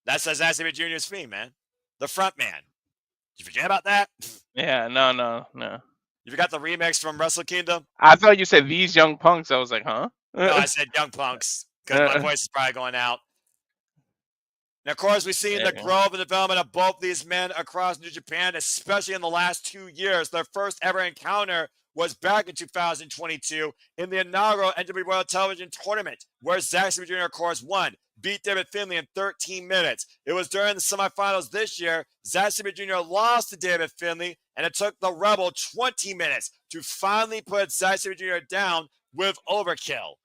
That's Zack Sabre Jr.'s theme, man. The front man. Did you forget about that? Yeah, no. You forgot the remix from Wrestle Kingdom? I thought you said these young punks. I was like, huh? No, I said Young Punks because my voice is probably going out. And of course, we've seen the growth and development of both these men across New Japan, especially in the last 2 years. Their first ever encounter was back in 2022 in the inaugural NJPW World Television Tournament, where Zack Sabre Jr., of course, won, beat David Finlay in 13 minutes. It was during the semifinals this year, Zack Sabre Jr. lost to David Finlay, and it took the Rebel 20 minutes to finally put Zack Sabre Jr. down with overkill.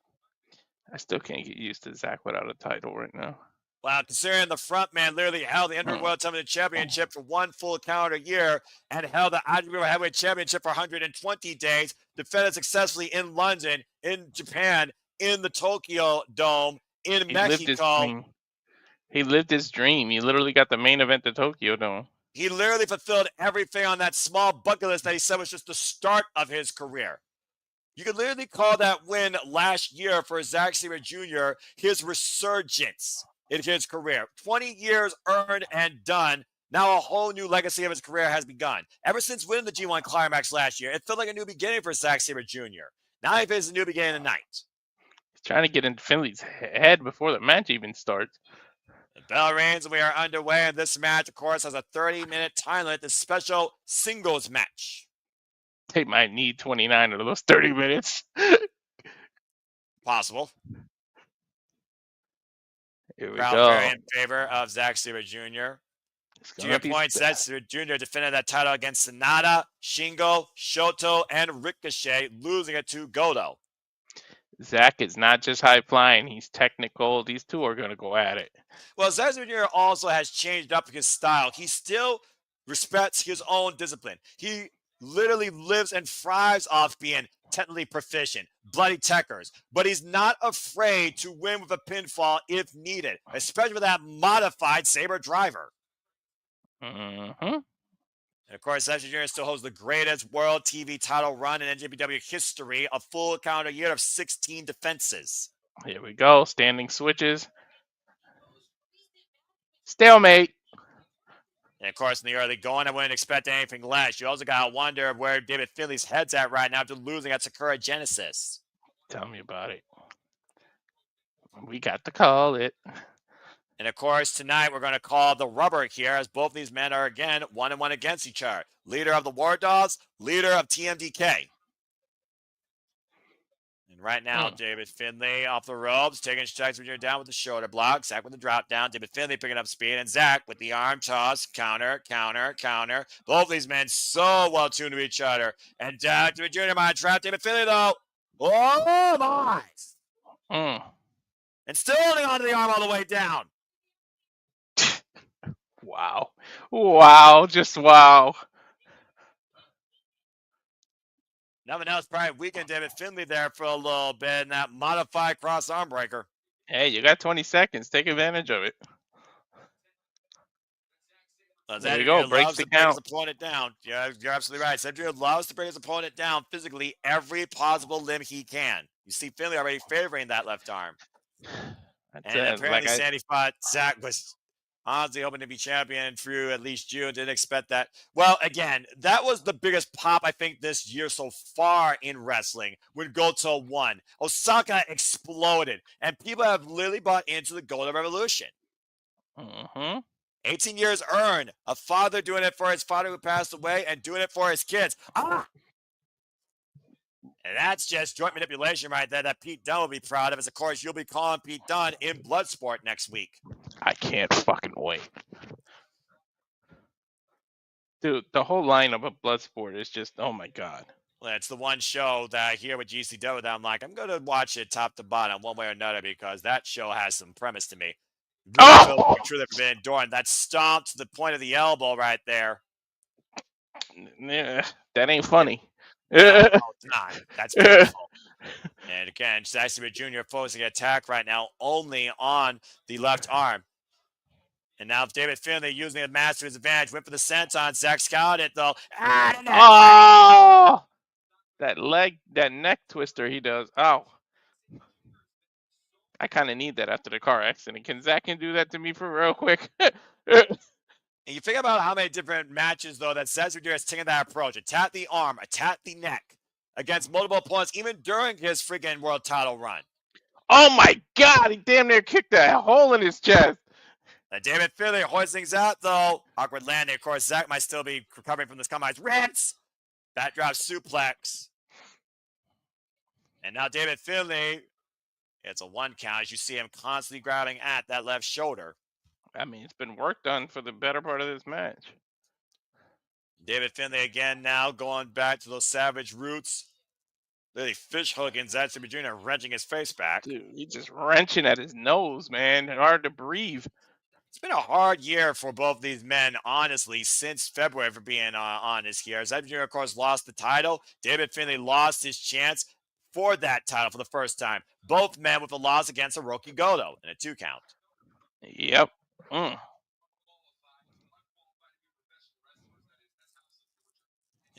I still can't get used to Zack without a title right now. Wow, considering the front man literally held the Interim World Television Championship for one full calendar year and held the IWGP Heavyweight Championship for 120 days, defended successfully in London, in Japan, in the Tokyo Dome, in He lived his Mexico. dream. He lived his dream. He literally got the main event to Tokyo Dome. He literally fulfilled everything on that small bucket list that he said was just the start of his career. You could literally call that win last year for Zack Sabre Jr. his resurgence in his career. 20 years earned and done. Now a whole new legacy of his career has begun. Ever since winning the G1 Climax last year, it felt like a new beginning for Zack Sabre Jr. Now he faces a new beginning tonight. He's trying to get into Finlay's head before the match even starts. The bell rings and we are underway, and this match, of course, has a 30-minute time limit, the special singles match. They might need 29 of those 30 minutes. Possible. Here we Crowd go. very in favor of Zack Sabre Jr. To your point, Zack Sabre Jr. defended that title against Sonata, Shingo, Shota, and Ricochet, losing it to Goto. Zack is not just high flying; he's technical. These two are going to go at it. Well, Zack Sabre Jr. also has changed up his style. He still respects his own discipline. He literally lives and thrives off being technically proficient, bloody techers, but he's not afraid to win with a pinfall if needed, especially with that modified Sabre driver. Mm-hmm. And of course, Zack Sabre Jr. still holds the greatest world TV title run in NJPW history, a full calendar year of 16 defenses. Here we go. Standing switches. Stalemate. And of course, in the early going, I wouldn't expect anything less. You also got to wonder where David Finlay's head's at right now after losing at Sakura Genesis. Tell me about it. We got to call it. And of course, tonight we're going to call the rubber here, as both these men are again 1-1 against each other. Leader of the War Dogs, leader of TMDK. And right now, David Finlay off the ropes, taking strikes when you're down with the shoulder block. Zack with the drop down. David Finlay picking up speed, and Zack with the arm toss, counter, counter, counter. Both these men so well tuned to each other. And David Jr. might trap David Finlay though. Oh my! And still holding onto the arm all the way down. Wow. Wow. Just wow. Nothing else probably weakened David Finlay there for a little bit in that modified cross arm breaker. Hey, you got 20 seconds. Take advantage of it. There you go. Breaks the count. His opponent down. Yeah, you're absolutely right. Cedric loves to bring his opponent down physically every possible limb he can. You see Finlay already favoring that left arm. Apparently Sandy thought Zack was honestly hoping to be champion through at least June. Didn't expect that. Well, again, that was the biggest pop, I think, this year so far in wrestling when Goto won. Osaka exploded, and people have literally bought into the Goto Revolution. 18 years earned. A father doing it for his father who passed away and doing it for his kids. And that's just joint manipulation right there that Pete Dunne will be proud of. As of course, you'll be calling Pete Dunne in Bloodsport next week. I can't fucking wait. Dude, the whole lineup of Bloodsport is just, oh my God. Well, it's the one show that I hear with GCW that I'm like, I'm going to watch it top to bottom one way or another because that show has some premise to me. Really truly Forbidden Door, and that stomp to the point of the elbow right there. Yeah, that ain't funny. No, it's not. That's painful. And again, Zack Sabre Jr. focusing attack right now only on the left arm. And now David Finlay using the master's advantage. Went for the senton. Zack scouted it though. Oh! That neck twister he does. Oh. I kind of need that after the car accident. Can Zack do that to me for real quick? And you think about how many different matches, though, that Zack Sabre Jr. has taken that approach. Attack the arm, attack the neck against multiple opponents, even during his freaking world title run. Oh my God, he damn near kicked a hole in his chest. And David Finlay hoisting things out, though. Awkward landing. Of course, Zack might still be recovering from this combine. Rinse! That drop suplex. And now David Finlay, it's a 1 count as you see him constantly grabbing at that left shoulder. I mean, it's been work done for the better part of this match. David Finlay again now going back to those savage roots. Literally fish hooking Zack Sabre Jr. wrenching his face back. Dude, he's just wrenching at his nose, man. Hard to breathe. It's been a hard year for both these men, honestly, since February, for being honest here. Zack Jr., of course, lost the title. David Finlay lost his chance for that title for the first time. Both men with a loss against Hirooki Goto in a 2 count. Yep. And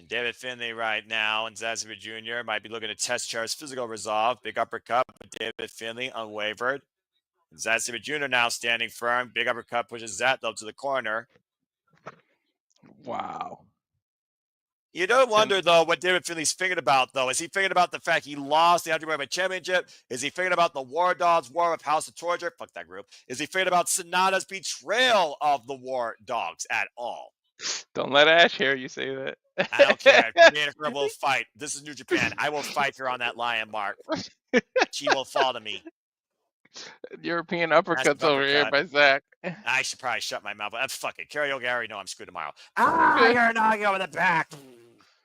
David Finlay right now and Zack Sabre Jr. might be looking to test Char's physical resolve. Big uppercut, but David Finlay unwavered. And Zack Sabre Jr. now standing firm. Big uppercut pushes Zack though to the corner. Wow. You don't wonder, though, what David Finlay's thinking about, though. Is he thinking about the fact he lost the IWGP Championship? Is he thinking about the War Dogs war with House of Torture? Fuck that group. Is he thinking about Sonata's betrayal of the War Dogs at all? Don't let Ash hear you say that. I don't care. Me and her will fight. This is New Japan. I will fight her on that lion mark. She will fall to me. European uppercuts over here by Zack. I should probably shut my mouth. Fuck it. Karaoke, I already know I'm screwed tomorrow. You're knocking over the back.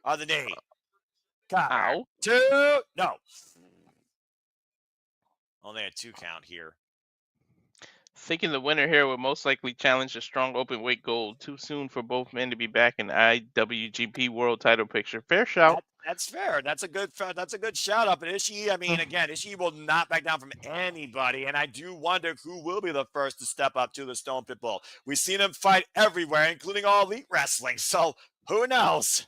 On the knee. Ow. 2. No. Only a 2 count here. Thinking the winner here would most likely challenge a strong open weight gold. Too soon for both men to be back in the IWGP World Title picture. Fair shout. That's fair. That's a good shout up. And Ishii, I mean, again, Ishii will not back down from anybody. And I do wonder who will be the first to step up to the Stone Pit Bull. We've seen him fight everywhere, including All Elite Wrestling. So who knows?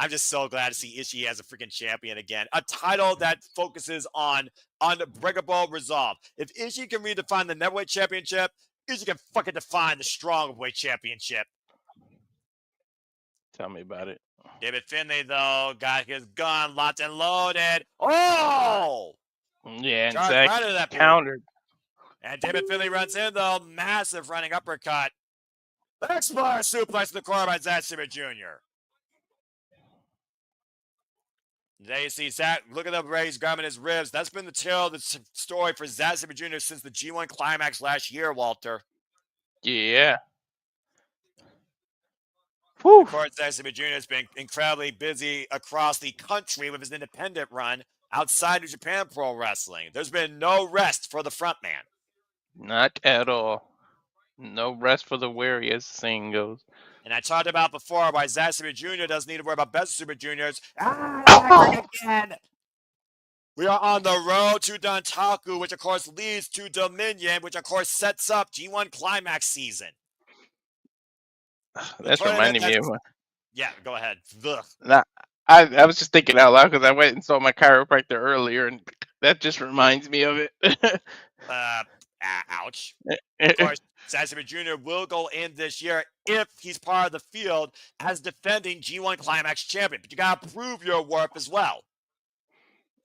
I'm just so glad to see Ishii as a freaking champion again. A title that focuses on unbreakable resolve. If Ishii can redefine the Neverweight Championship, Ishii can fucking define the Strongweight Championship. Tell me about it. David Finlay, though, got his gun locked and loaded. Oh! Yeah, and Zack countered. And David Finlay runs in, though. Massive running uppercut. Explorer suplex to the core by Zack Sabre Jr. There you see Zack. Look at the way he's grabbing his ribs. That's been the story for Zack Sabre Jr. since the G1 Climax last year, Walter. Yeah. Of course, Zack Sabre Jr. has been incredibly busy across the country with his independent run outside of Japan Pro Wrestling. There's been no rest for the frontman. Not at all. No rest for the weary, as the saying goes. And I talked about before why Zack Sabre Jr. doesn't need to worry about Best Super Juniors. Again. We are on the road to Dantaku, which of course leads to Dominion, which of course sets up G1 Climax season. That's reminding me of one. Yeah, go ahead. Nah, I was just thinking out loud because I went and saw my chiropractor earlier, and that just reminds me of it. Ouch. Of course, Zack Sabre Jr. will go in this year if he's part of the field as defending G1 Climax champion. But you got to prove your worth as well.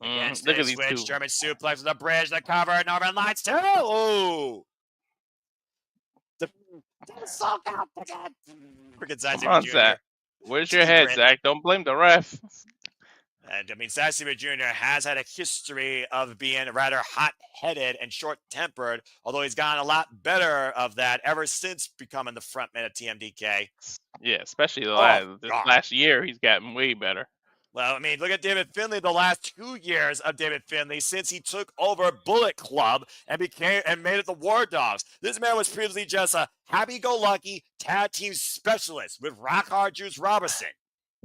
Look at these two. German suplex with the bridge, the cover, Northern Lights too. Ooh. Freaking Zack Sabre Jr. Zack. Where's your head, Zack? Don't blame the ref. And I mean, Zack Sabre Jr. has had a history of being rather hot-headed and short-tempered, although he's gotten a lot better of that ever since becoming the frontman of TMDK. Yeah, especially this last year, he's gotten way better. Well, I mean, look at David Finlay, the last 2 years of David Finlay since he took over Bullet Club and made it the War Dogs. This man was previously just a happy-go-lucky tag team specialist with Rock Hard Juice Robinson.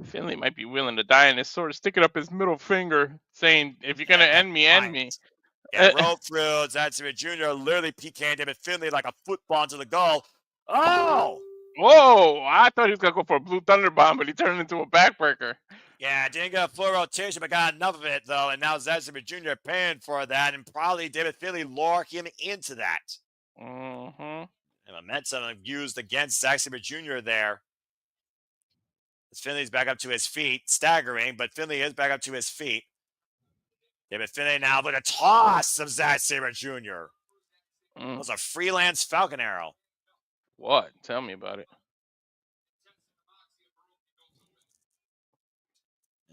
Finlay might be willing to die in his sword, sticking up his middle finger, saying, if you're going to end me, end me. Yeah, roll through. Zack Sabre Jr. literally PK'd David Finlay like a football into the goal. Oh! Whoa! I thought he was going to go for a Blue Thunder Bomb, but he turned into a backbreaker. Yeah, didn't get a full rotation, but got enough of it, though. And now Zack Sabre Jr. paying for that, and probably David Finlay lured him into that. Mm-hmm. And momentum used against Zack Sabre Jr. there. As Finlay's back up to his feet, staggering, but Finlay is back up to his feet. David Finlay now with a toss of Zack Sabre Jr. It was a freelance Falcon Arrow. What? Tell me about it.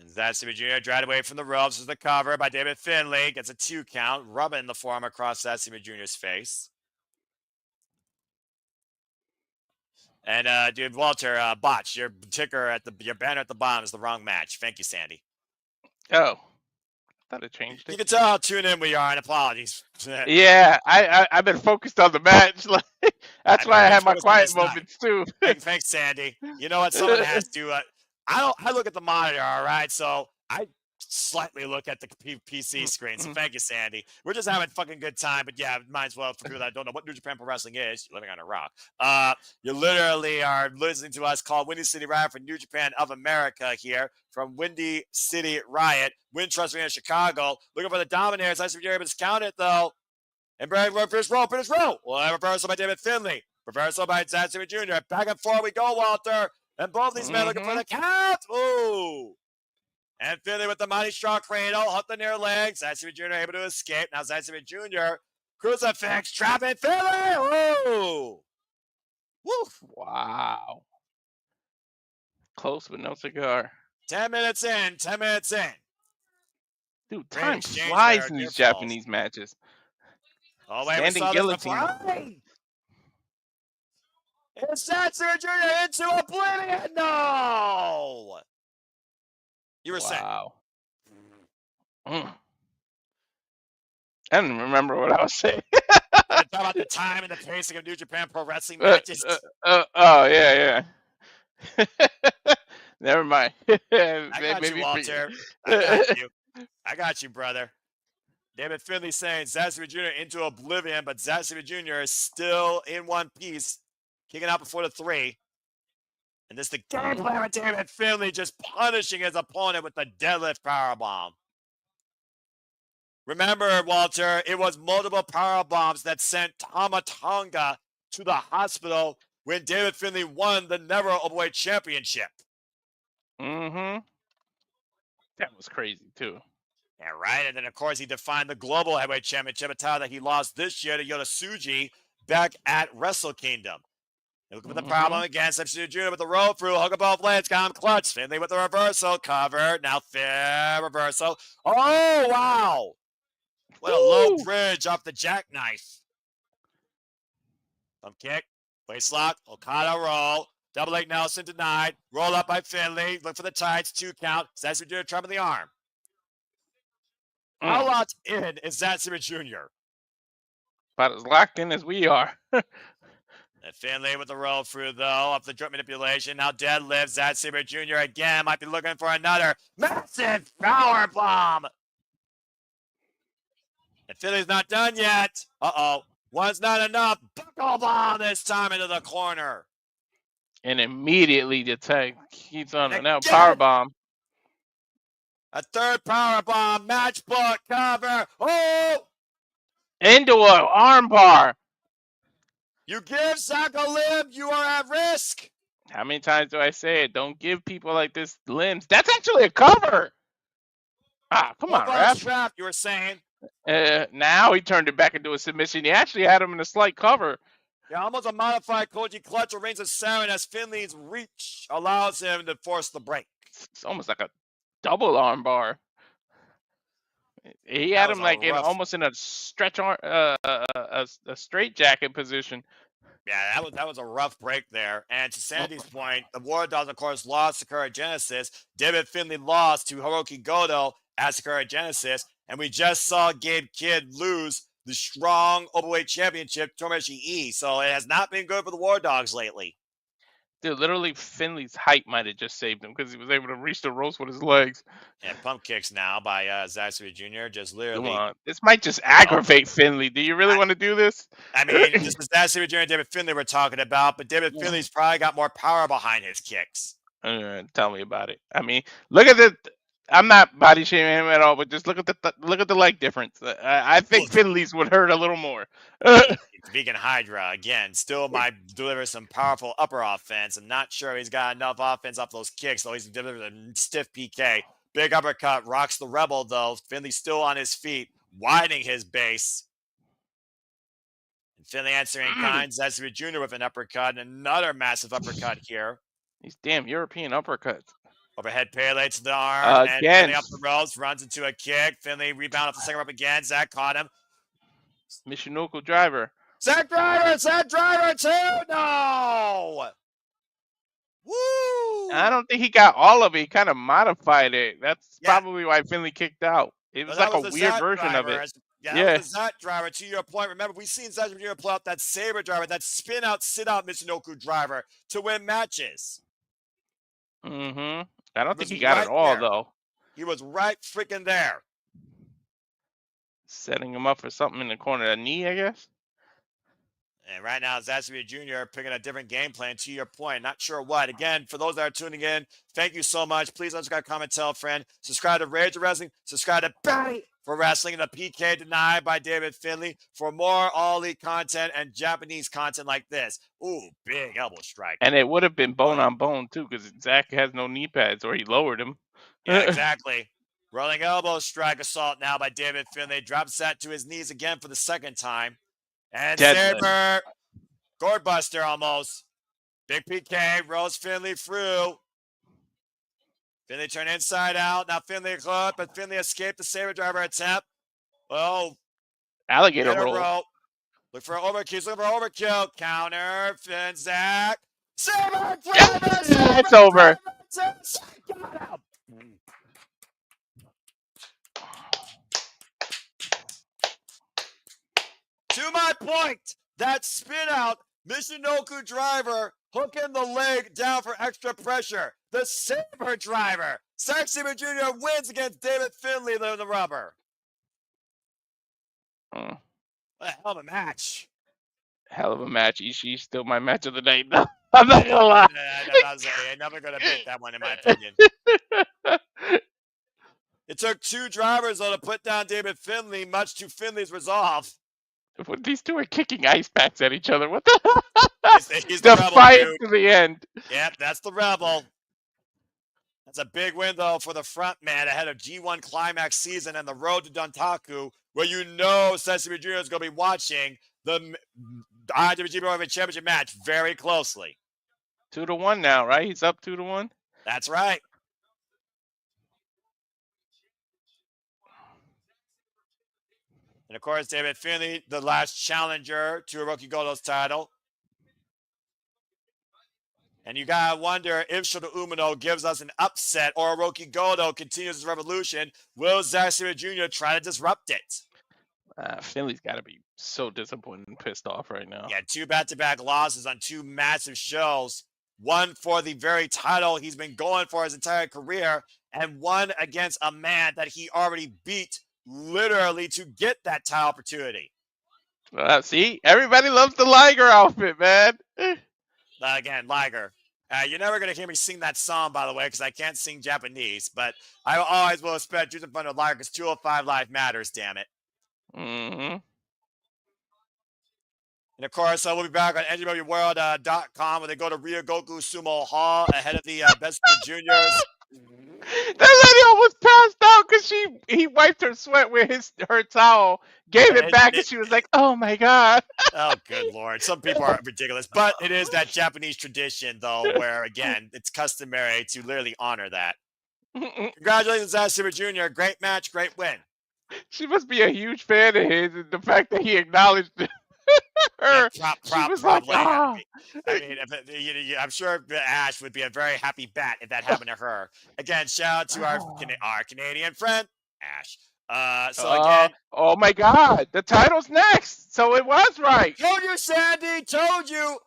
And Zack Sabre Jr. dragged away from the ropes as the cover by David Finlay. Gets a 2 count, rubbing the forearm across Zack Sabre Jr.'s face. And dude, Walter, botch. Your ticker at your banner at the bottom is the wrong match. Thank you, Sandy. Oh. thought it changed You it. can tell how tuned in we are, and apologies. Yeah, I've been focused on the match. Like, that's why I Been have my focused on quiet this night. moments too. Thanks, Sandy. You know what? Someone has to. I look at the monitor, all right? So I slightly look at the PC screen. So thank you, Sandy. We're just having fucking good time. But yeah, might as well, for people that don't know what New Japan Pro Wrestling is, you're living on a rock. You literally are listening to us called Windy City Riot for New Japan of America here from Windy City Riot. Win Trust Me in Chicago. Looking for the Dominaires. I see you're able to count it, though. And finish row. We'll have a reversal by David Finlay. Reversal by Zack Jr. Back and forth we go, Walter. And both these men looking for the count. Ooh. And Finlay with the mighty strong cradle. Hook the near legs. Zack Jr. able to escape. Now Zack Jr. Crucifix. Trapping Finlay. Ooh. Woof. Wow. Close but no cigar. 10 minutes in. Dude, Great time exchange flies there, in these dear Japanese matches. Oh, wait, Standing we saw guillotine. this before. It's Zack Jr. into oblivion. No. You were saying. Wow. I don't remember what I was saying. Talk about the time and the pacing of New Japan Pro Wrestling matches. Oh, yeah. Never mind. I got you, Walter. I got you, brother. David Finlay saying Zack Jr. into oblivion, but Zack Jr. is still in one piece, kicking out before the 3. And this the game plan with David Finlay just punishing his opponent with the deadlift powerbomb. Remember, Walter, it was multiple powerbombs that sent Tama Tonga to the hospital when David Finlay won the Never Openweight Championship. Mm-hmm. That was crazy, too. Yeah, right. And then, of course, he defined the Global Heavyweight Championship, a title that he lost this year to Yota Tsuji back at Wrestle Kingdom. Looking for the problem again. Zack Jr. with the roll through. Hook up both legs. Got him clutch. Finlay with the reversal. Cover. Now fair reversal. Oh, wow. What a low bridge off the jackknife. Thumb kick. Waist lock. Okada roll. Double leg Nelson denied. Roll up by Finlay. Look for the tights. 2 count. Zack Jr. trapping the arm. How locked in is Zack Jr.? About as locked in as we are. And Finlay with the roll through, though, up the joint manipulation. Now deadlifts. Zack Jr. again might be looking for another massive power bomb. And Finlay's not done yet. Uh-oh. One's not enough. Buckle bomb this time into the corner. And immediately the tag keeps on now. Power bomb. A third power bomb. Matchbook cover. Oh! Into an arm bar. You give Zack a limb, you are at risk. How many times do I say it? Don't give people like this limbs. That's actually a cover. Ah, come on, ref. Trap, you were saying. Now he turned it back into a submission. He actually had him in a slight cover. Yeah, almost a modified Koji clutch remains a 7 as Finlay's reach allows him to force the break. It's almost like a double arm bar. He had him like almost in a stretch arm, a straight jacket position. Yeah, that was a rough break there. And to Sandy's point, the War Dogs, of course, lost Sakura Genesis. David Finlay lost to Hirooki Goto at Sakura Genesis. And we just saw Gabe Kidd lose the strong Openweight Championship to Ishii. So it has not been good for the War Dogs lately. Dude, literally Finlay's height might have just saved him because he was able to reach the ropes with his legs. And pump kicks now by Zack Jr. Just literally. Come on. This might just aggravate Finlay. Do you really want to do this? I mean, this is Zack Jr. and David Finlay we're talking about, but David Finlay's probably got more power behind his kicks. Tell me about it. I mean, look at the. I'm not body shaming him at all, but just look at the leg difference. I think Finlay's would hurt a little more. Vegan Hydra again still might deliver some powerful upper offense. I'm not sure he's got enough offense off those kicks, so he's delivered a stiff PK. Big uppercut rocks the Rebel though. Finlay still on his feet, widening his base. And Finlay answering kind. Zack Jr. with an uppercut and another massive uppercut here. These damn European uppercuts. Overhead Pele to the arm. And Finlay up the ropes, runs into a kick. Finlay rebound off the second rope again. Zack caught him. Michinoku driver. Zack driver too. No. Woo! I don't think he got all of it. He kind of modified it. That's probably why Finlay kicked out. It was that like was a the weird Zack version of driver. it. Yeah, that Yeah. was the Zack driver. To your point, remember, we've seen Zack Jr. pull out that Sabre driver, that spin out, sit out Michinoku driver to win matches. Mm-hmm. I don't He think was he got it right all, there. though. He was right freaking there. Setting him up for something in the corner of the knee, I guess. And right now, Zatsumi Jr. picking a different game plan, to your point. Not sure what. Again, for those that are tuning in, thank you so much. Please subscribe, comment, tell a friend. Subscribe to Rage of Wrestling. Subscribe to Batty for Wrestling and the PK Denied by David Finlay for more All Elite content and Japanese content like this. Ooh, big elbow strike. And it would have been bone Oh. on bone, too, because Zack has no knee pads, or he lowered him. Yeah, exactly. Rolling elbow strike assault now by David Finlay. Drops that to his knees again for the second time. And Deadlift. Sabre. Gourd buster almost. Big PK rolls Finlay through. Finlay turned inside out. Now Finlay caught, but Finlay escaped the Sabre driver attempt. Oh, Alligator get a roll. rope. Look for overkill. He's looking for overkill. Counter. Finn Zack. Sabre driver. Yeah, it's over. Got him. To my point, that spin out Michinoku driver hooking the leg down for extra pressure. The Sabre driver. Zack Sabre Jr. wins against David Finlay in the rubber. What a hell of a match. Hell of a match. Ishii's still my match of the night, though. I'm not gonna lie. I'm never gonna beat that one, in my opinion. It took two drivers, though, to put down David Finlay, much to Finlay's resolve. These two are kicking ice packs at each other. What the? He's the rebel, fight dude. to the end. Yep, that's the rebel. That's a big win, though, for the front man ahead of G1 Climax season and the road to Dontaku, where you know Sesame Jr. is going to be watching the IWGP Championship match very closely. 2-1 now, right? He's up 2-1. That's right. And of course, David Finlay, the last challenger to Hirooki Goto's title. And you gotta wonder if Shota Umino gives us an upset or Hirooki Goto continues his revolution. Will Zack Sabre Jr. try to disrupt it? Finley's got to be so disappointed and pissed off right now. Yeah, 2 back-to-back losses on 2 massive shows. One for the very title he's been going for his entire career, and one against a man that he already beat literally to get that title opportunity. See, everybody loves the Liger outfit, man. Again, Liger. You're never going to hear me sing that song, by the way, because I can't sing Japanese, but I always will respect Juice in front of Liger because 205 Live matters, damn it. Mm-hmm. And of course, we'll be back on NJPW.com where they go to Ryogoku Sumo Hall ahead of the Best of the Juniors. That lady almost passed out because he wiped her sweat with her towel, gave it back, and she was like, "Oh my god!" Oh, good lord! Some people are ridiculous, but it is that Japanese tradition, though, where again it's customary to literally honor that. Congratulations, Zack Sabre Jr. Great match, great win. She must be a huge fan of his, and the fact that he acknowledged her. Yeah, she was probably. like, "Ah." I mean, I'm sure Ash would be a very happy bat if that happened to her. Again, shout out to our Canadian friend, Ash. Again, oh my god, the title's next, so it was right. Told you, Sandy, told you.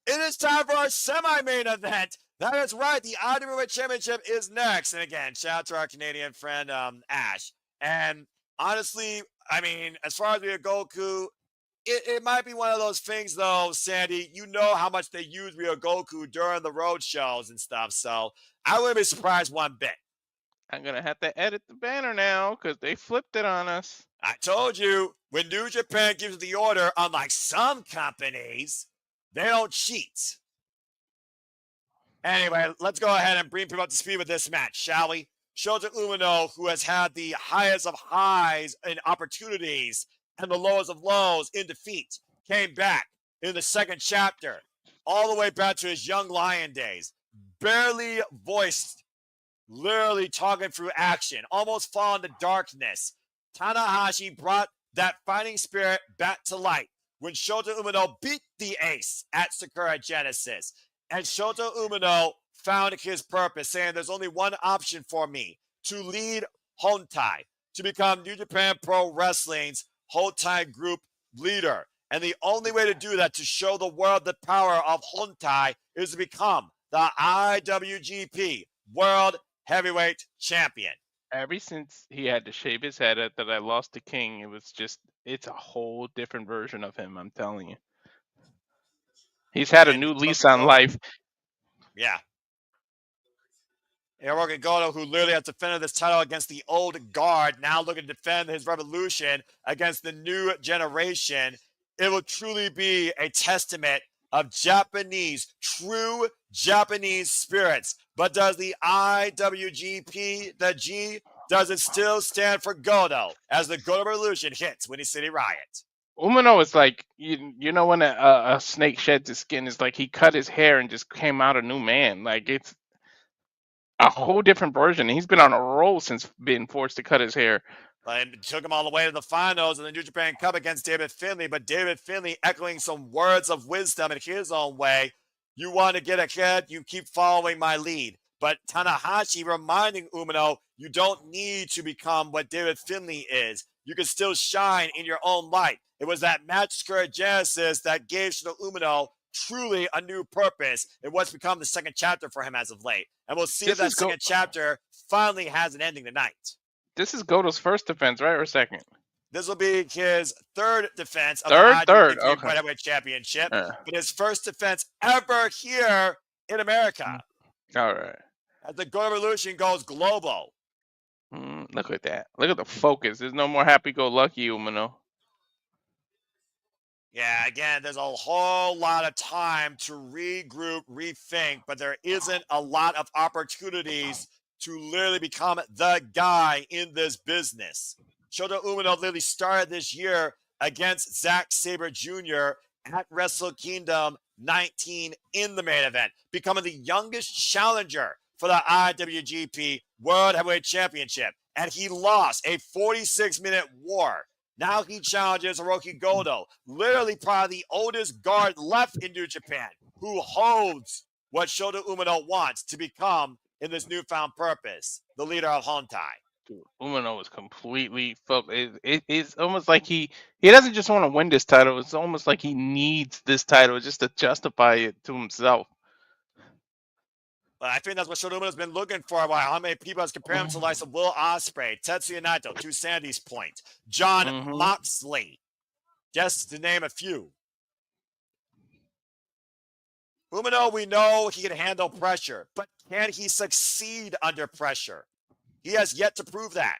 It is time for our semi-main event. That is right. The IWGP Championship is next. And again, shout out to our Canadian friend, Ash. And honestly, I mean, as far as Ryogoku, it might be one of those things, though, Sandy. You know how much they use Ryogoku during the road shows and stuff. So I wouldn't be surprised one bit. I'm going to have to edit the banner now because they flipped it on us. I told you, when New Japan gives the order, unlike some companies, they don't cheat. Anyway, let's go ahead and bring people up to speed with this match, shall we? Shota Umino, who has had the highest of highs and opportunities and the lowest of lows in defeat, came back in the second chapter, all the way back to his young lion days, barely voiced, literally talking through action, almost falling to darkness. Tanahashi brought that fighting spirit back to light when Shota Umino beat the ace at Sakura Genesis. And Shota Umino found his purpose, saying there's only one option for me, to lead Hontai, to become New Japan Pro Wrestling's Hontai Group leader. And the only way to do that, to show the world the power of Hontai, is to become the IWGP World Heavyweight Champion. Ever since he had to shave his head at that I lost to King, it's a whole different version of him, I'm telling you. He's had a new lease on life. Yeah. Hirooki Goto, who literally has defended this title against the old guard, now looking to defend his revolution against the new generation. It will truly be a testament of true Japanese spirits. But does the IWGP, the G, does it still stand for Goto as the Goto Revolution hits Windy City Riot? Umino is like, you know when a snake sheds his skin, it's like he cut his hair and just came out a new man. Like, it's a whole different version. He's been on a roll since being forced to cut his hair. And took him all the way to the finals of the New Japan Cup against David Finlay. But David Finlay echoing some words of wisdom in his own way. You want to get ahead, you keep following my lead. But Tanahashi reminding Umino, you don't need to become what David Finlay is. You can still shine in your own light. It was that match square Genesis that gave Shota Umino truly a new purpose in what's become the second chapter for him as of late. And we'll see if that second chapter finally has an ending tonight. This is Goto's first defense, right, or second? This will be his third defense of the IWGP okay. Heavyweight Championship, but his first defense ever here in America. All right. As the Goto Revolution goes global. Look at that. Look at the focus. There's no more happy-go-lucky, Umino. Yeah, again, there's a whole lot of time to regroup, rethink, but there isn't a lot of opportunities to literally become the guy in this business. Shota Umino literally started this year against Zack Sabre Jr. at Wrestle Kingdom 19 in the main event, becoming the youngest challenger for the IWGP World Heavyweight Championship. And he lost a 46-minute war. Now he challenges Hirooki Goto, literally probably the oldest guard left in New Japan, who holds what Shota Umino wants to become in this newfound purpose, the leader of Hontai. Dude, Umino is completely focused. It's almost like he doesn't just want to win this title. It's almost like he needs this title just to justify it to himself. I think that's what Shota Umino's been looking for. How many people has compared him to the likes of Will Ospreay, Tetsuya Naito, to Sandy's point, John Moxley, just to name a few. Umino, we know he can handle pressure, but can he succeed under pressure? He has yet to prove that.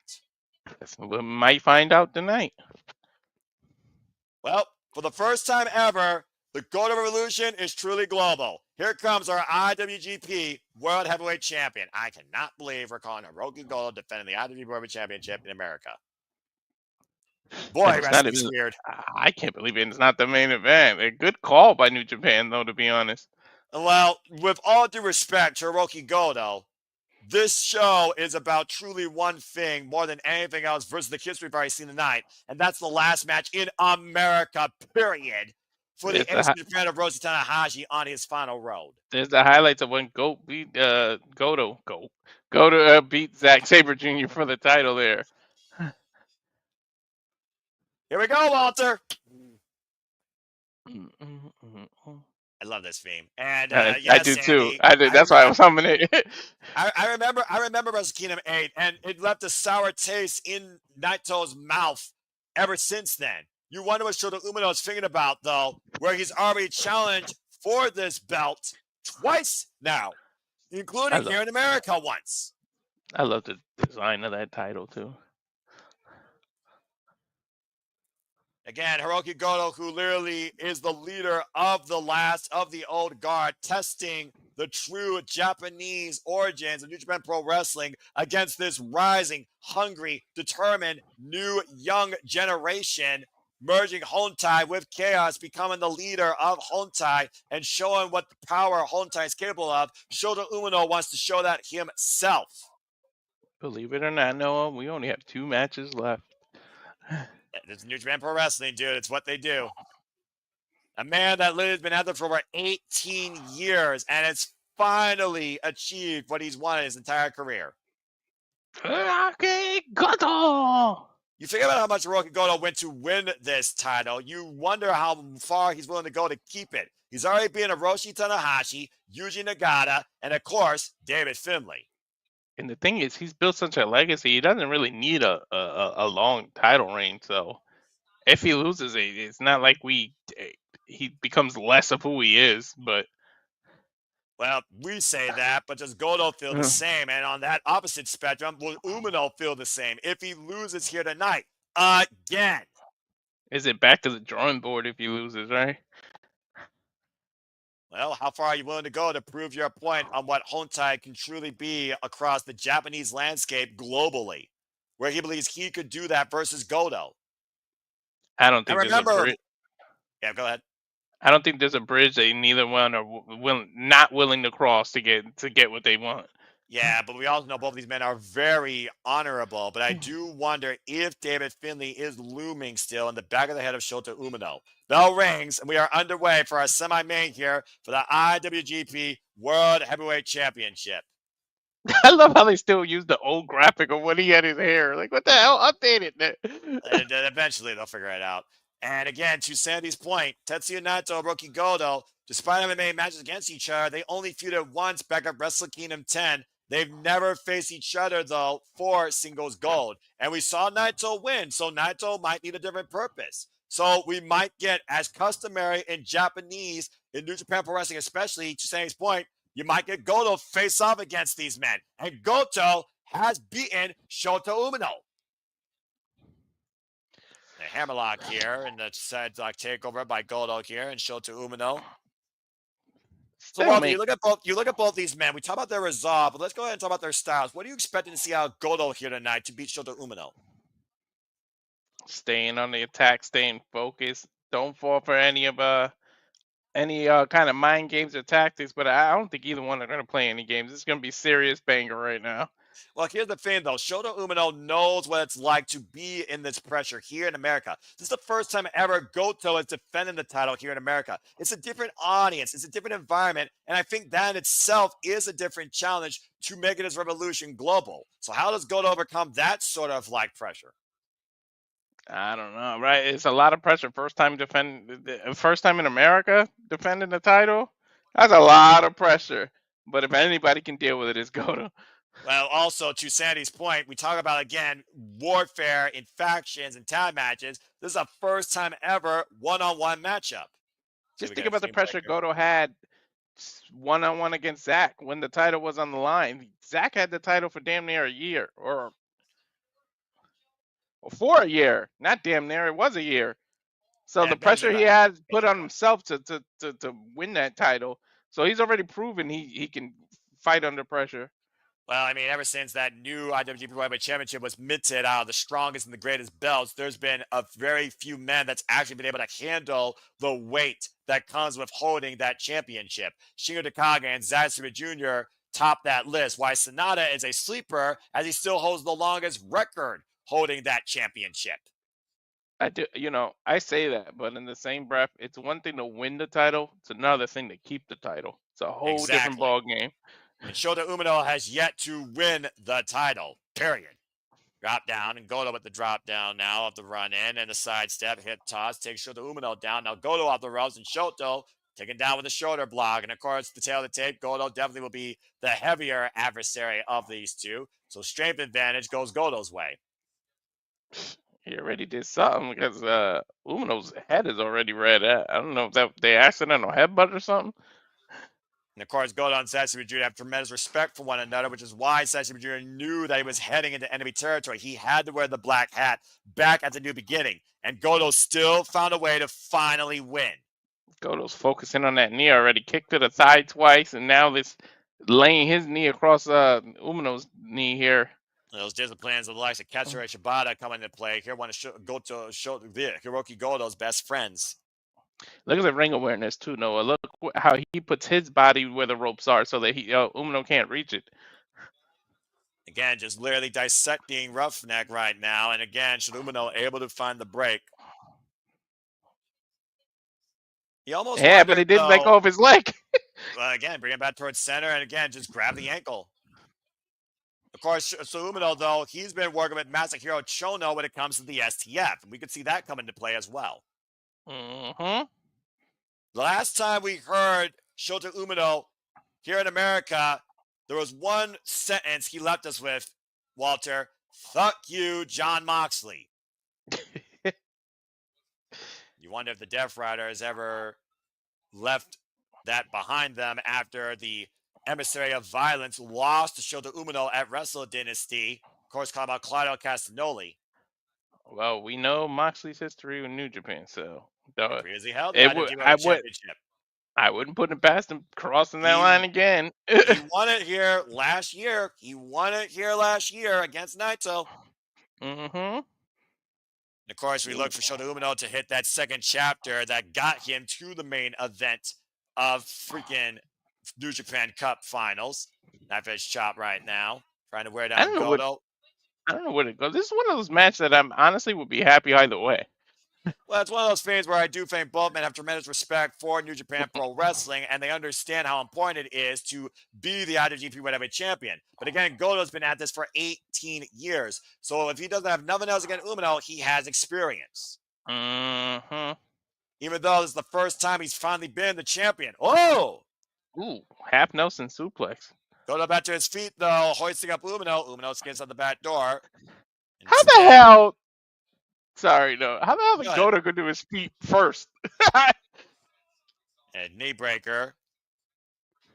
We might find out tonight. Well, for the first time ever, the Goto Revolution is truly global. Here comes our IWGP World Heavyweight Champion. I cannot believe we're calling Hirooki Goto defending the IWGP World Heavyweight Championship in America. Boy, that's weird. I can't believe it. It's not the main event. A good call by New Japan, though, to be honest. Well, with all due respect to Hirooki Goto, this show is about truly one thing more than anything else versus the history we've already seen tonight, and that's the last match in America, period, for the ace of Royce Tanahashi on his final road. There's the highlights of when Goto beat Zack Sabre Jr. for the title there. Here we go, Walter. I love this theme, and yes, I do too. I do. That's why I was humming it. I remember Wrestle Kingdom 8, and it left a sour taste in Naito's mouth ever since then. You wonder what Shota Umino is thinking about, though, where he's already challenged for this belt twice now, including here in America once. I love the design of that title too. Again, Hirooki Goto, who literally is the leader of the last of the old guard, testing the true Japanese origins of New Japan Pro Wrestling against this rising, hungry, determined, new, young generation, merging Hontai with Chaos, becoming the leader of Hontai and showing what the power Hontai is capable of. Shota Umino wants to show that himself. Believe it or not, Noah, we only have 2 matches left. It's New Japan Pro Wrestling, dude. It's what they do. A man that literally has been out there for over 18 years and has finally achieved what he's wanted his entire career. Okay, Goto. You think about how much Hirooki Goto went to win this title. You wonder how far he's willing to go to keep it. He's already been Hiroshi Tanahashi, Yuji Nagata, and of course, David Finlay. And the thing is, he's built such a legacy. He doesn't really need a long title reign. So if he loses it, it's not like he becomes less of who he is. But Well, we say that, but does Goto feel the same? And on that opposite spectrum, will Umino feel the same if he loses here tonight again? is it back to the drawing board if he loses, right? Well, how far are you willing to go to prove your point on what Hontai can truly be across the Japanese landscape globally, where he believes he could do that versus Goto? I don't And think there's a remember, bridge. yeah, go ahead. I don't think there's a bridge that neither one are not willing to cross to get what they want. Yeah, but we also know both of these men are very honorable. But I do wonder if David Finlay is looming still in the back of the head of Shota Umino. Bell rings, and we are underway for our semi-main here for the IWGP World Heavyweight Championship. I love how they still use the old graphic of when he had his hair. Like, what the hell? Update it. And eventually they'll figure it out. And again, to Sandy's point, Tetsuya Naito, Hirooki Goto, despite having made matches against each other, they only feuded once back at Wrestle Kingdom 10. They've never faced each other, though, for singles gold. And we saw Naito win, so Naito might need a different purpose. So we might get, as customary in Japanese, in New Japan Pro Wrestling, especially, to Sandy's point, you might get Goto face off against these men. And Goto has beaten Shota Umino. The hammerlock here, and the side takeover by Goto here and Shota Umino. So, Still Walter, make you look at both these men. We talk about their resolve, but let's go ahead and talk about their styles. What are you expecting to see out of Goto here tonight to beat Shota Umino? staying on the attack, staying focused. Don't fall for any kind of mind games or tactics. But I don't think either one are going to play any games. It's going to be serious banger right now. Well, here's the thing, though. Shota Umino knows what it's like to be in this pressure here in America. This is the first time ever Goto is defending the title here in America. It's a different audience. It's a different environment. And I think that in itself is a different challenge to making this revolution global. So how does Goto overcome that sort of pressure? I don't know, right? It's a lot of pressure. First time in America defending the title. That's a lot of pressure. But if anybody can deal with it, it's Goto. Well, also to Sandy's point, we talk about again warfare in factions and tag matches. This is a first time ever one-on-one matchup. Just think about the pressure Goto had one-on-one against Zack when the title was on the line. Zack had the title for damn near a year, or for a year. Not damn near, it was a year. So the pressure he has put on himself to win that title. So he's already proven he can fight under pressure. Well, I mean, ever since that new IWGP Heavyweight Championship was minted out of the strongest and the greatest belts, there's been a very few men that's actually been able to handle the weight that comes with holding that championship. Shingo Takagi and Zack Jr. top that list, while Sonata is a sleeper as he still holds the longest record holding that championship. I do, I say that, but in the same breath, it's one thing to win the title; it's another thing to keep the title. It's a whole different ball game. And Shota Umino has yet to win the title, period. Drop down, and Goto with the drop down now of the run in and the sidestep, hip toss, takes Shota Umino down. Now Goto off the ropes, and Shota taken down with a shoulder block. And of course, the tail of the tape, Goto definitely will be the heavier adversary of these two. So strength advantage goes Goto's way. He already did something because Umino's head is already red. I don't know if that they accidental headbutt or something. And of course, Goto and Zack Jr. have tremendous respect for one another, which is why Zack Jr. knew that he was heading into enemy territory. He had to wear the black hat back at the new beginning. And Goto still found a way to finally win. Goto's focusing on that knee already. Kicked to the thigh twice, and now this laying his knee across Umino's knee here. Those disciplines of the likes of Katsura Shibata come into play. Here want to go to show Hirooki Goto's best friends. Look at the ring awareness too, Noah. Look how he puts his body where the ropes are so that Umino can't reach it. Again, just literally dissecting Roughneck right now. And again, should Umino able to find the break? He almost but he didn't let go of his leg. Well, again, bring it back towards center, and again, just grab the ankle. Of course, so Umino, though, he's been working with Masahiro Chono when it comes to the STF. And we could see that come into play as well. Mm-hmm. The last time we heard Shota Umino here in America, there was one sentence he left us with, Walter. Fuck you, John Moxley. You wonder if the Death Rider has ever left that behind them after the emissary of violence lost to Shota Umino at Wrestle Dynasty. Of course, called about Claudio Castagnoli. Well, we know Moxley's history with New Japan, so Previously held the it would IWGP Championship. I wouldn't put it past him crossing that He- line again. He won it here last year. He won it here last year against Naito. Mm-hmm. And of course, we look for Shota Umino to hit that second chapter that got him to the main event of freaking New Japan Cup Finals. Knife edge chop right now, trying to wear I down don't know Goto. I don't know where to go. This is one of those matches that I'm honestly would be happy either way. Well, it's one of those things where I do think both men have tremendous respect for New Japan Pro Wrestling, and they understand how important it is to be the IWGP Heavyweight Champion. But again, Goto's been at this for 18 years. So if he doesn't have nothing else against Umino, he has experience. Mm-hmm. Even though this is the first time he's finally been the champion. Oh! Ooh, half Nelson suplex. Goto back to his feet, though, hoisting up Umino. Umino skins on the back door. How the hell? Sorry, no. How the hell did Go ahead. Goto go to his feet first? And knee breaker.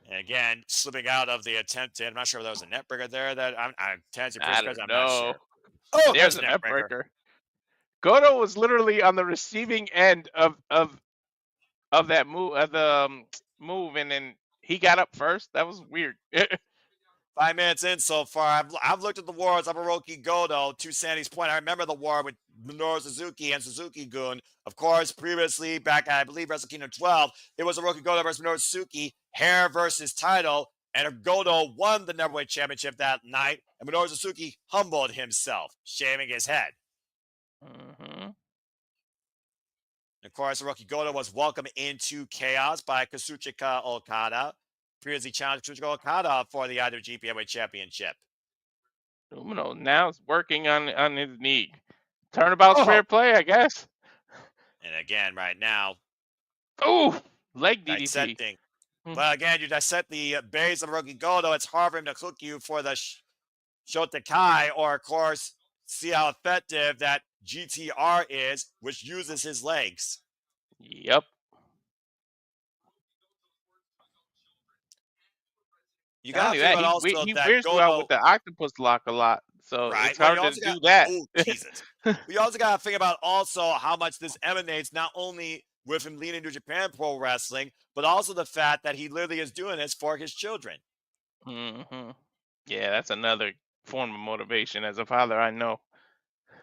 And again, slipping out of the attempted. I'm not sure if that was a net breaker there. That I'm I not don't sure. know. Oh, There's a net breaker. Goto was literally on the receiving end of that move, of the move, and then he got up first. That was weird. 5 minutes in so far. I've looked at the wars of Hirooki Goto to Sandy's point. I remember the war with Minoru Suzuki and Suzuki-gun. Of course, previously, back at, I believe, Wrestle Kingdom 12, it was Hirooki Goto versus Minoru Suzuki, hair versus title, and Goto won the Neverweight Championship that night, and Minoru Suzuki humbled himself, shaving his head. Mm-hmm. Of course, Hirooki Goto was welcomed into Chaos by Kazuchika Okada. Previously challenged Kazuchika Okada for the IWGP Heavyweight Championship. Umino now is working on his knee. Turnabout's fair play, I guess. And again, right now, ooh, leg DDT. Dissecting. Well, again, you dissect the base of Hirooki Goto. It's hard for him to hook you for the Shota Kai, or of course, see how effective that GTR is, which uses his legs. Yep. You got to think about also he that wears you out with the octopus lock a lot, so it's hard to do that. Oh, Jesus. We also got to think about also how much this emanates not only with him leading New Japan Pro Wrestling, but also the fact that he literally is doing this for his children. Mm-hmm. Yeah, that's another form of motivation. As a father, I know.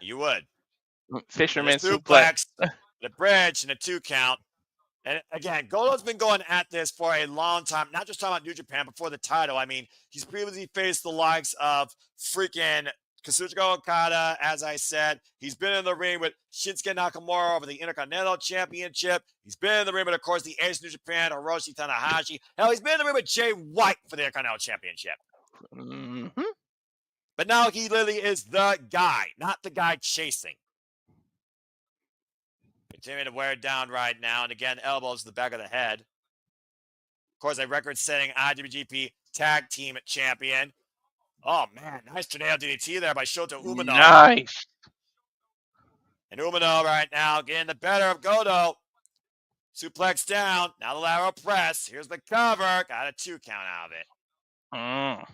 You would. Fisherman suplex, the bridge, and a 2 count. And again, Goto's been going at this for a long time, not just talking about New Japan, but for the title. I mean, he's previously faced the likes of freaking Kazuchika Okada, as I said. He's been in the ring with Shinsuke Nakamura over the Intercontinental Championship. He's been in the ring with, of course, the Ace of New Japan, Hiroshi Tanahashi. Hell, he's been in the ring with Jay White for the Intercontinental Championship. Mm-hmm. But now he literally is the guy, not the guy chasing. Continuing to wear it down right now. And again, elbows to the back of the head. Of course, a record-setting IWGP Tag Team Champion. Oh, man. Nice tornado DDT there by Shota Umino. Nice. And Umino right now getting the better of Goto. Suplex down. Now the lateral press. Here's the cover. Got a 2 count out of it.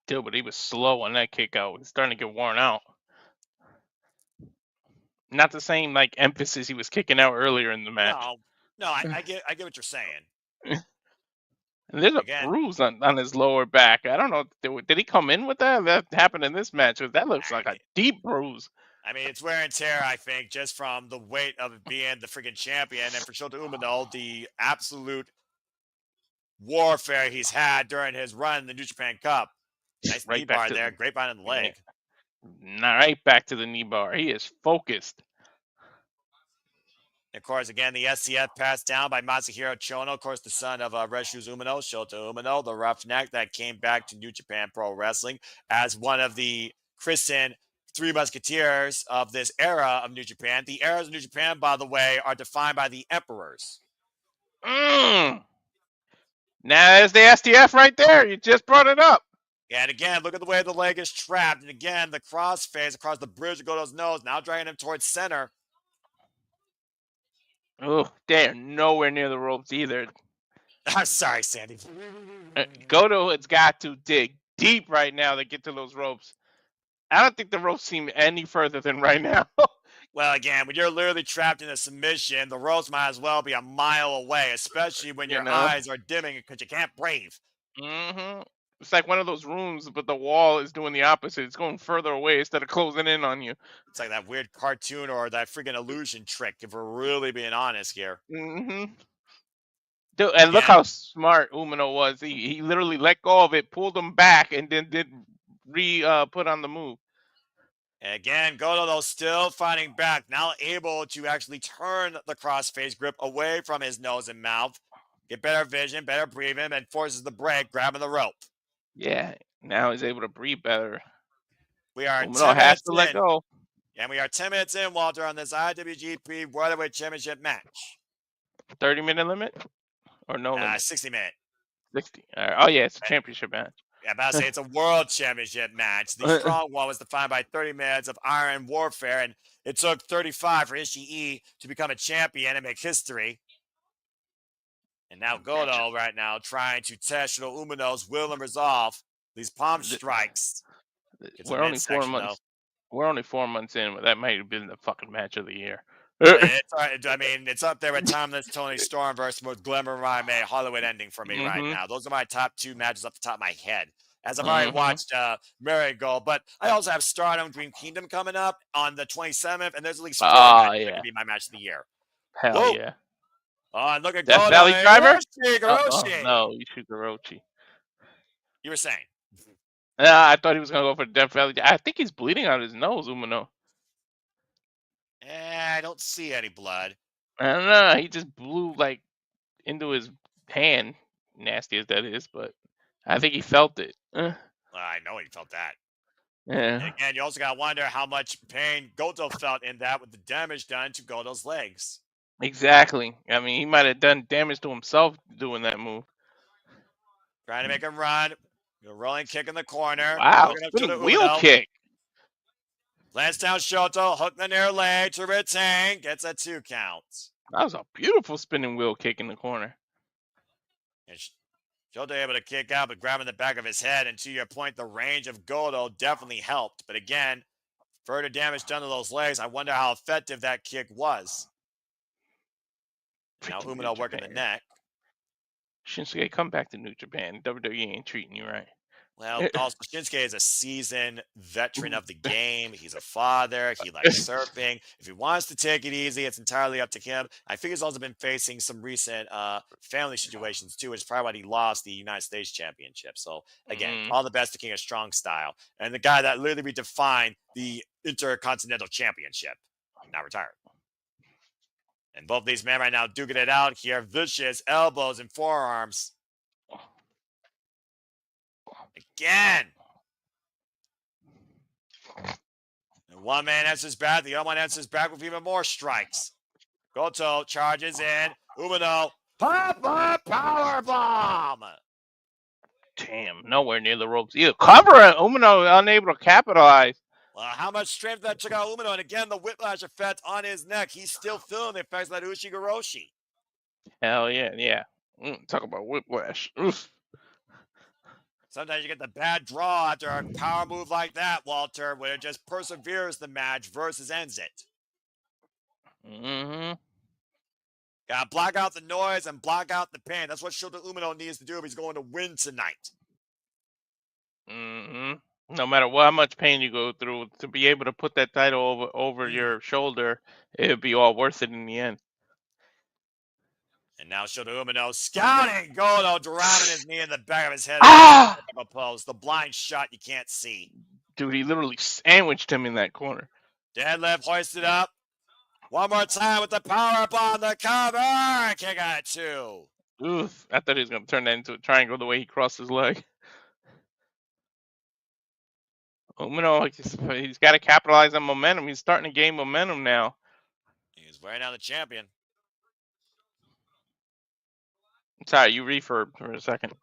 Dude, but he was slow on that kick out. He's starting to get worn out. Not the same like emphasis he was kicking out earlier in the match. No, I get what you're saying. And there's a bruise on his lower back. I don't know. Did he come in with that? That happened in this match. That looks like a deep bruise. I mean, it's wear and tear, I think, just from the weight of being the freaking champion. And for Shota Umino, the absolute warfare he's had during his run in the New Japan Cup. Nice knee bar there. Grapevine in the leg. Right back to the knee bar. He is focused. Of course, again, the SCF passed down by Masahiro Chono, of course, the son of Reshu's Umino, Shota Umino, the roughneck that came back to New Japan Pro Wrestling as one of the christened Three Musketeers of this era of New Japan. The eras of New Japan, by the way, are defined by the emperors. Now there's the STF right there. You just brought it up. And again, look at the way the leg is trapped. And again, the crossface across the bridge of Goto's nose, now dragging him towards center. Oh, they're nowhere near the ropes either. I'm sorry, Sandy. Goto has got to dig deep right now to get to those ropes. I don't think the ropes seem any further than right now. Well, again, when you're literally trapped in a submission, the ropes might as well be a mile away, especially when your eyes are dimming because you can't breathe. It's like one of those rooms, but the wall is doing the opposite. It's going further away instead of closing in on you. It's like that weird cartoon or that freaking illusion trick, if we're really being honest here. Dude, and look how smart Umino was. He literally let go of it, pulled him back, and then did put on the move. And again, Goto, though, still fighting back, now able to actually turn the crossface grip away from his nose and mouth, get better vision, better breathing, and forces the break, grabbing the rope. Yeah, now he's able to breathe better. We are Umino 10 has minutes to let in. go. And we are 10 minutes in, Walter, on this IWGP Welterweight Championship match. 30-minute limit? Or no limit? 60-minute. 60. Oh, yeah, it's a championship match. Yeah, I'm about to say it's a world championship match. The strong one was defined by 30 minutes of iron warfare, and it took 35 for Ishii to become a champion and make history. And now Goto right now trying to test Umino's will and resolve. These palm strikes. We're only 4 months. We're only 4 months in, but that might have been the fucking match of the year. It's up there with Timeless Tony Storm versus Glamour May Hollywood ending for me right now. Those are my top 2 matches off the top of my head. As I've already watched Marigold, but I also have Stardom Dream Kingdom coming up on the 27th, and there's at least 4 matches that could be my match of the year. Hell yeah. Oh, and look at Death Goto. Valley Driver? Hiroshi. No, Hiroshi. You were saying? I thought he was going to go for Death Valley. I think he's bleeding out his nose, Umino. I don't see any blood. I don't know. He just blew like into his hand, nasty as that is, but I think he felt it. I know he felt that. Yeah. And again, you also got to wonder how much pain Goto felt in that with the damage done to Goto's legs. Exactly. I mean, he might have done damage to himself doing that move. Trying to make him run. Rolling kick in the corner. Wow, spinning wheel kick. Lands down Shota, hook the near leg to retain. Gets a 2 count. That was a beautiful spinning wheel kick in the corner. And Shota able to kick out, but grabbing the back of his head. And to your point, the range of Goto definitely helped. But again, further damage done to those legs. I wonder how effective that kick was. Now Umino working the neck. Shinsuke, come back to New Japan. WWE ain't treating you right. Well, also Shinsuke is a seasoned veteran of the game. He's a father. He likes surfing. If he wants to take it easy, it's entirely up to him. I think he's also been facing some recent family situations too, which is probably why he lost the United States Championship. So again, all the best to King of Strong Style. And the guy that literally defined the Intercontinental Championship. Now retired. And both these men right now duking it out here. Vicious elbows and forearms. Again. And one man answers back. The other one answers back with even more strikes. Goto charges in. Umino. Pop-up powerbomb. Damn, nowhere near the ropes either. Cover it. Umino unable to capitalize. Well, how much strength that took out Umino. And again, the whiplash effect on his neck. He's still feeling the effects of that Hiroshi. Hell yeah, yeah. Talk about whiplash. Oof. Sometimes you get the bad draw after a power move like that, Walter, where it just perseveres the match versus ends it. Got to block out the noise and block out the pain. That's what Shota Umino needs to do if he's going to win tonight. No matter how much pain you go through, to be able to put that title over your shoulder, it'd be all worth it in the end. And now Shota Umino scouting Goto, driving his knee in the back of his head. The blind shot you can't see. Dude, he literally sandwiched him in that corner. Deadlift hoisted up. One more time with the power bomb, the cover. Kick out 2. Oof. I thought he was going to turn that into a triangle the way he crossed his leg. Umino, he's got to capitalize on momentum. He's starting to gain momentum now. He's wearing out the champion. Sorry, you referb for a second.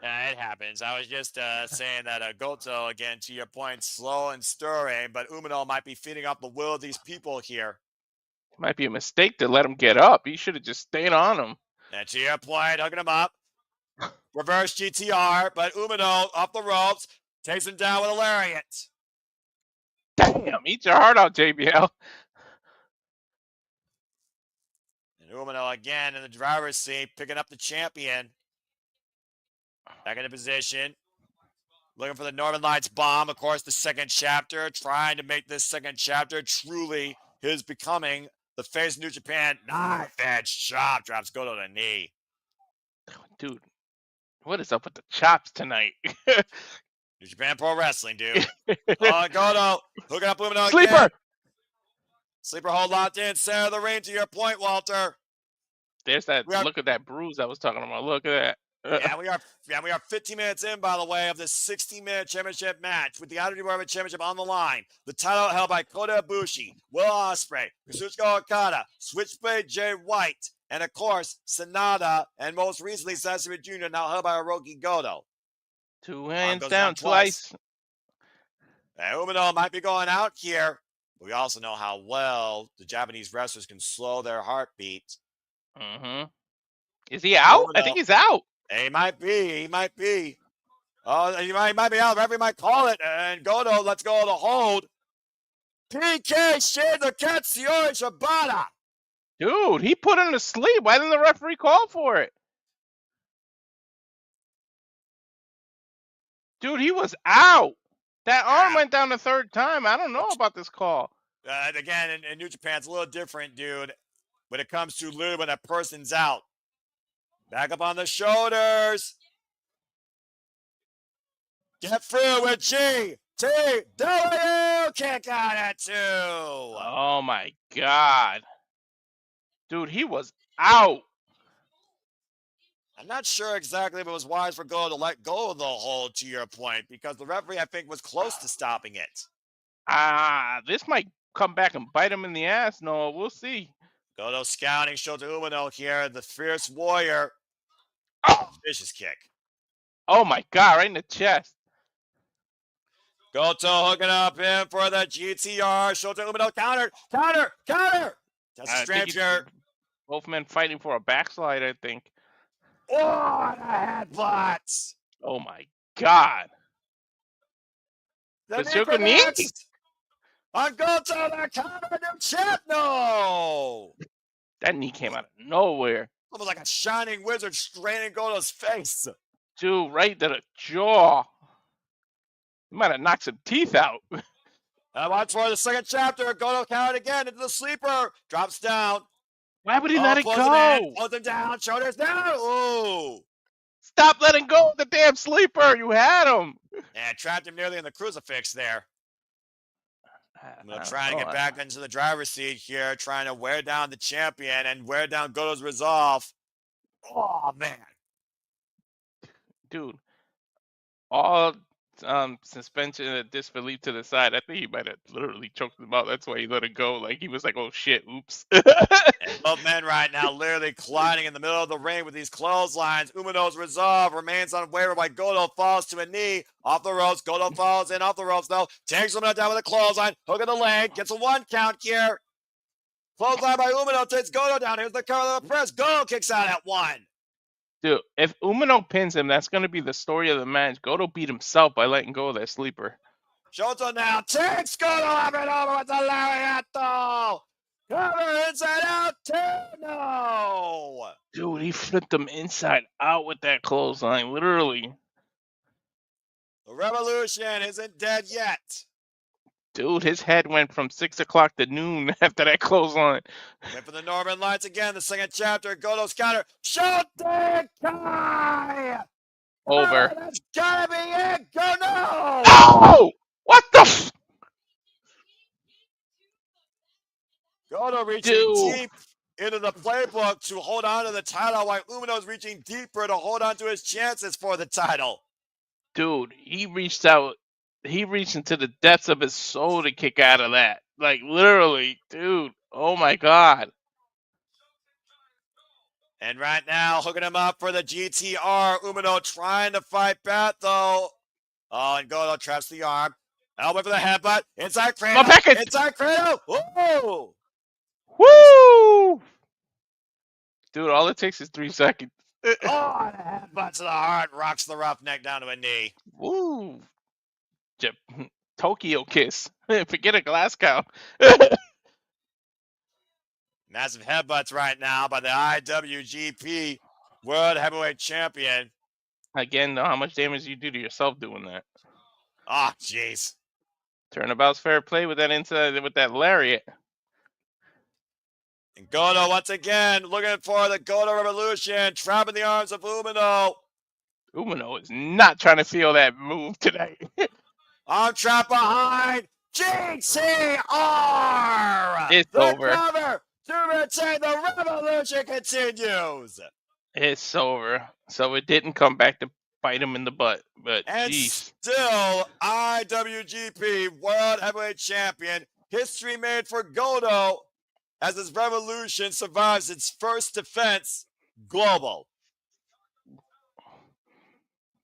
Yeah, it happens. I was just saying that Goto, again, to your point, slow and stirring, but Umino might be feeding off the will of these people here. It might be a mistake to let him get up. He should have just stayed on him. And to your point, hooking him up. Reverse GTR, but Umino up the ropes, takes him down with a lariat. Damn, eat your heart out, JBL. And Umino again in the driver's seat, picking up the champion. Back into position. Looking for the Northern Lights bomb. Of course, the second chapter, trying to make this second chapter truly his becoming the face of New Japan. Knife edge chop, drops Goto to the knee. Dude, what is up with the chops tonight? New Japan Pro Wrestling, dude. Goto, hooking up Umino Sleeper! again. Sleeper hold locked in, center of the ring, to your point, Walter. There's that, look at that bruise I was talking about. Look at that. Yeah, we are 15 minutes in, by the way, of this 60-minute championship match with the IWGP Championship on the line. The title held by Kota Ibushi, Will Ospreay, Kazuchika Okada, Switchblade Jay White, and of course, Sanada, and most recently Sasaki Jr., now held by Hirooki Goto. 2 hands down twice. And Umino might be going out here. But we also know how well the Japanese wrestlers can slow their heartbeat. Mm-hmm. Is he out? Umino, I think he's out. He might be. He might be. Oh, he might be out. Referee might call it. And Goto lets go of the hold. PK Shindo Katsuyori Shibata. Dude, he put him to sleep. Why didn't the referee call for it? Dude, he was out. That arm went down the 3rd time. I don't know about this call. Again, in New Japan, it's a little different, dude. When it comes to literally when a person's out. Back up on the shoulders. Get through with GTW. Kick out at 2. Oh, my God. Dude, he was out. I'm not sure exactly if it was wise for Goto to let go of the hold, to your point, because the referee, I think, was close to stopping it. This might come back and bite him in the ass. No, we'll see. Goto scouting Shota Umino here, the fierce warrior. Oh! Vicious kick. Oh, my God, right in the chest. Goto hooking up him for the GTR. Shota Umino counter. That's a stranger. Both men fighting for a backslide, I think. Oh, the headbutt. Oh, my God. The knee on Goto, the counter, new champ. No. That knee came out of nowhere. Almost like a shining wizard straining Goto's face. Dude, right to the jaw. He might have knocked some teeth out. Watch for the second chapter. Goto counted again into the sleeper. Drops down. Why would he let it go? Pulls him down. Shoulders down. Ooh. Stop letting go of the damn sleeper. You had him. And trapped him nearly in the crucifix there. I'm going to try to get back into the driver's seat here, trying to wear down the champion and wear down Goto's resolve. Oh, man. Dude, all suspension of disbelief to the side. I think he might have literally choked him out. That's why he let it go. Like, he was like, oh, shit, oops. And both men right now literally colliding in the middle of the ring with these clotheslines. Umino's resolve remains unwavering while Goto falls to a knee. Off the ropes. Goto falls in off the ropes, though. Takes Umino down with a clothesline. Hook of the leg. Gets a 1 count here. Clothesline by Umino takes Goto down. Here's the cover of the press. Goto kicks out at 1. Dude, if Umino pins him, that's going to be the story of the match. Goto beat himself by letting go of that sleeper. Shota now takes Goto up and over with the lariat, though. Cover inside out, Tino. Dude, he flipped him inside out with that clothesline, literally. The revolution isn't dead yet. Dude, his head went from 6 o'clock to noon after that clothesline. Went for the Northern Lights again, the second chapter. Goto's counter. Shota Kai! Over. Oh, that's gotta be it. Go no! Oh! What the Goto reaching deep into the playbook to hold on to the title, while Umino's reaching deeper to hold on to his chances for the title. Dude, he reached out. He reached into the depths of his soul to kick out of that. Like, literally, dude. Oh, my God. And right now, hooking him up for the GTR. Umino trying to fight back, though. Oh, and Goto traps the arm. Elbow for the headbutt. Inside My cradle. package! Inside cradle. Whoa! Woo! Dude, all it takes is 3 seconds. Oh, and a headbutt to the heart. Rocks the roughneck down to a knee. Woo! Tokyo kiss. Forget a Glasgow. Massive headbutts right now by the IWGP World Heavyweight Champion. Again, know how much damage you do to yourself doing that. Oh, jeez. Turnabout's fair play with that inside with that lariat. And Goto once again looking for the Goto Revolution, trapping the arms of Umino. Umino is not trying to feel that move today. Arm trap behind GTR. It's The over. cover to retain the revolution continues. It's over. So it didn't come back to bite him in the butt. But And jeez. still IWGP World Heavyweight Champion. History made for Goto as his revolution survives its first defense global.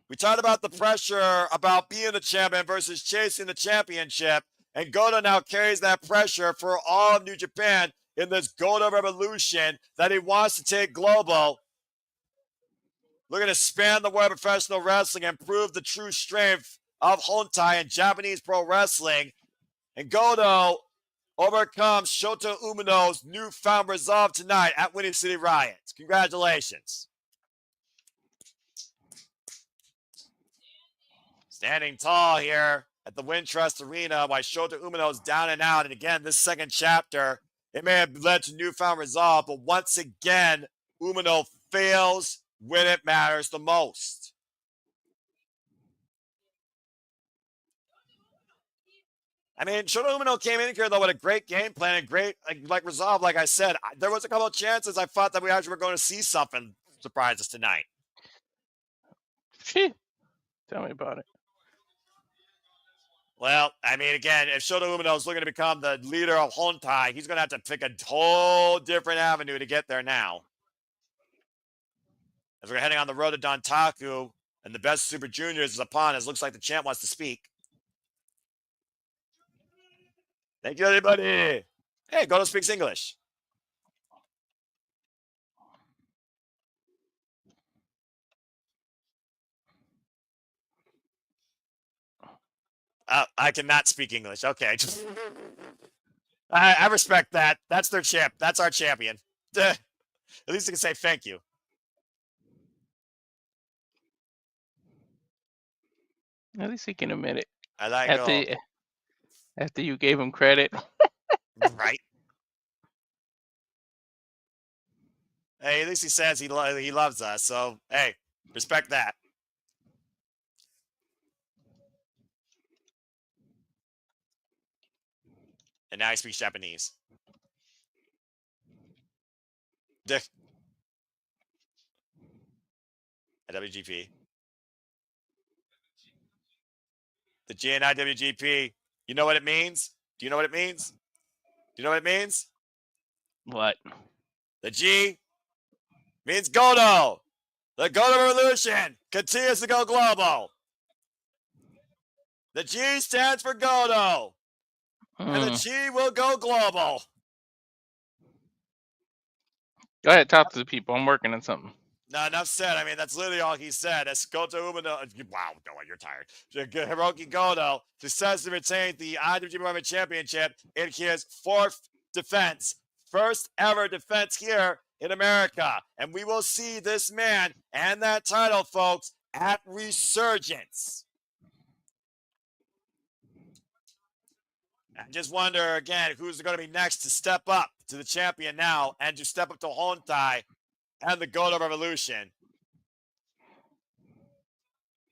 We talked about the pressure about being the champion versus chasing the championship, and Goto now carries that pressure for all of New Japan in this Goto Revolution that he wants to take global. Looking to span the world of professional wrestling and prove the true strength of Hontai and Japanese pro wrestling. And Goto overcomes Shota Umino's newfound resolve tonight at Winning City Riot. Congratulations. Standing tall here at the Wintrust Arena while Shota Umino's down and out. And again, this second chapter, it may have led to newfound resolve, but once again, Umino fails when it matters the most. I mean, Shota Umino came in here, though, with a great game plan and great resolve. Like I said, there was a couple of chances I thought that we actually were going to see something surprise us tonight. Tell me about it. Well, I mean, again, if Shota Umino is looking to become the leader of Hontai, he's going to have to pick a whole different avenue to get there now. As we're heading on the road to Dontaku, and the best Super Juniors is upon us, looks like the champ wants to speak. Thank you, everybody. Hey, Goto speaks English. I cannot speak English. Okay. I respect that. That's their champ. That's our champion. At least I can say thank you. At least he can admit it. I like After you gave him credit. Right. Hey, at least he says he loves us. So, hey, respect that. And now he speaks Japanese. IWGP. The G and IWGP. You know what it means? Do you know what it means? Do you know what it means? What? The G means Goto. The Goto Revolution continues to go global. The G stands for Goto. And the G will go global. Go ahead, talk to the people. I'm working on something. No, enough said. I mean, that's literally all he said. That's Goto Umino. Wow, no, you're tired. Hirooki Goto successfully retained the IWGP Championship in his fourth defense. First ever defense here in America. And we will see this man and that title, folks, at Resurgence. I just wonder, again, who's going to be next to step up to the champion now and to step up to Hontai and the Goto Revolution.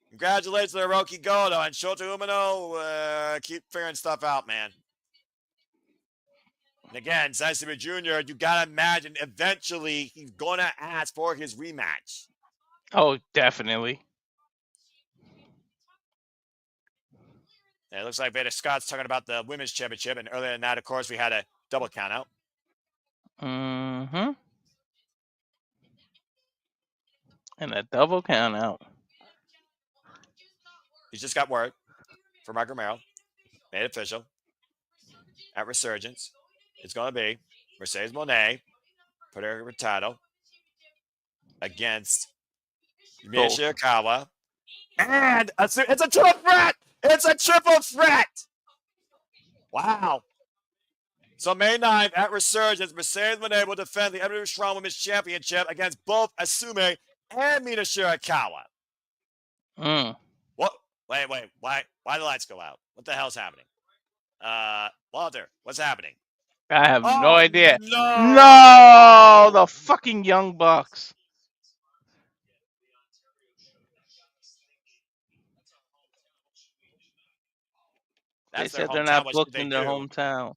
Congratulations to Hirooki Goto and Shota Umino. Keep figuring stuff out, man. And again, Sabre Jr., you got to imagine eventually he's going to ask for his rematch. Oh, definitely. And it looks like Veda Scott's talking about the women's championship. And earlier than that, of course, we had a double count out. Mm-hmm. And a double count out. He's just got word from Romero. Made it official. At Resurgence, it's going to be Mercedes Moné, Puerto Rico against Mina Both. Shirakawa. And it's a triple threat! It's a triple threat! Wow. So May 9th at Resurgence, Mercedes Moné will defend the WWE Strong Women's Championship against both Asume and Mina Shirakawa. What? Wait. Why the lights go out? What the hell's happening? Walter, what's happening? I have no idea. No! The fucking Young Bucks. That's They their said they're hometown. not What should booked they in their do? hometown.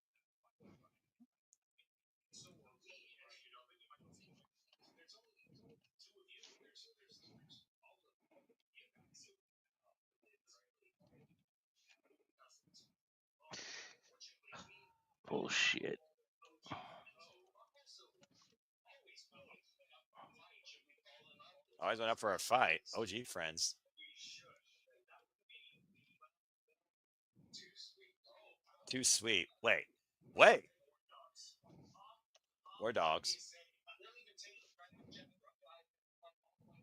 Bullshit. Always went up for a fight. OG friends. Too sweet. Wait. War dogs.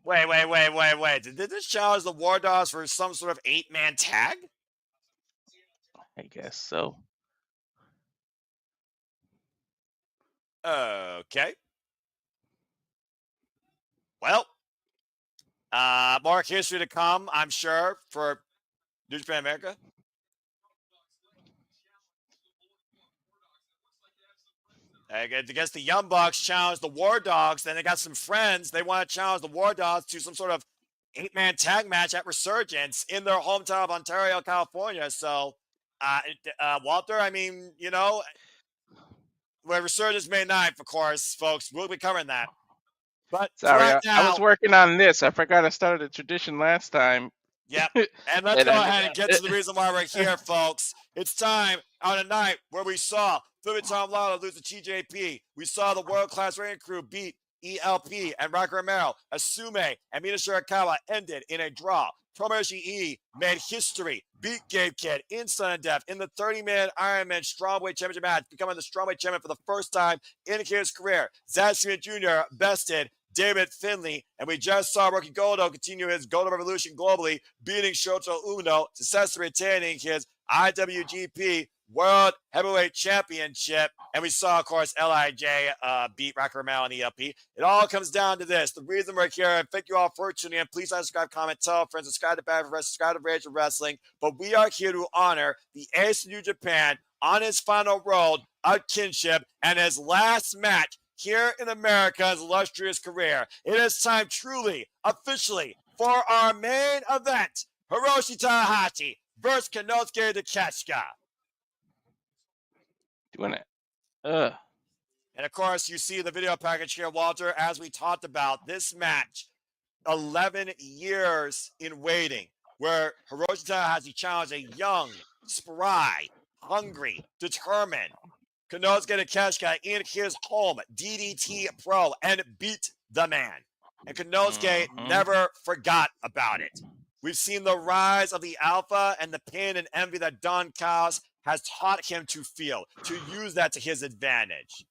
Wait. Did this challenge the War Dogs for some sort of 8-man tag? I guess so. Okay. Well, more history to come, I'm sure, for New Japan America. I guess the Young Bucks challenged the War Dogs. Then they got some friends. They want to challenge the War Dogs to some sort of 8-man tag match at Resurgence in their hometown of Ontario, California. So, Walter, I mean, you know, where Resurgence May 9th, of course, folks. We'll be covering that. But for Sorry, right I was now, working on this. I forgot I started a tradition last time. yep. And let's go ahead and get to the reason why we're here, folks. It's time on a night where we saw Lawlor lose to TJP. We saw the world-class rating crew beat ELP and Romero. Asume and Mina Shirakawa ended in a draw. Tomohiro made history, beat Gabe Kidd in sudden death in the 30-man Ironman Strawweight Championship match, becoming the Strawweight Champion for the first time in his career. Zack Jr. bested David Finlay, and we just saw Rookie Goto continue his Goto Revolution globally, beating Shota Umino, successfully retaining his IWGP World Heavyweight Championship. And we saw, of course, LIJ beat Romero and ELP. It all comes down to this. The reason we're here, and thank you all for tuning in. Please subscribe, comment, tell friends, subscribe to Bad for Wrestling, subscribe to Rage of Wrestling. But we are here to honor the Ace of New Japan on his final road of kinship and his last match here in America's illustrious career. It is time truly, officially, for our main event, Hiroshi Tanahashi versus Konosuke Takeshita. Doing it. And of course, you see the video package here, Walter, as we talked about this match, 11 years in waiting, where Hiroshi Tanahashi challenged a young, spry, hungry, determined Konosuke Takeshita in his home, DDT Pro, and beat the man. And Konosuke never forgot about it. We've seen the rise of the alpha and the pain and envy that Don Callis has taught him to feel, to use that to his advantage.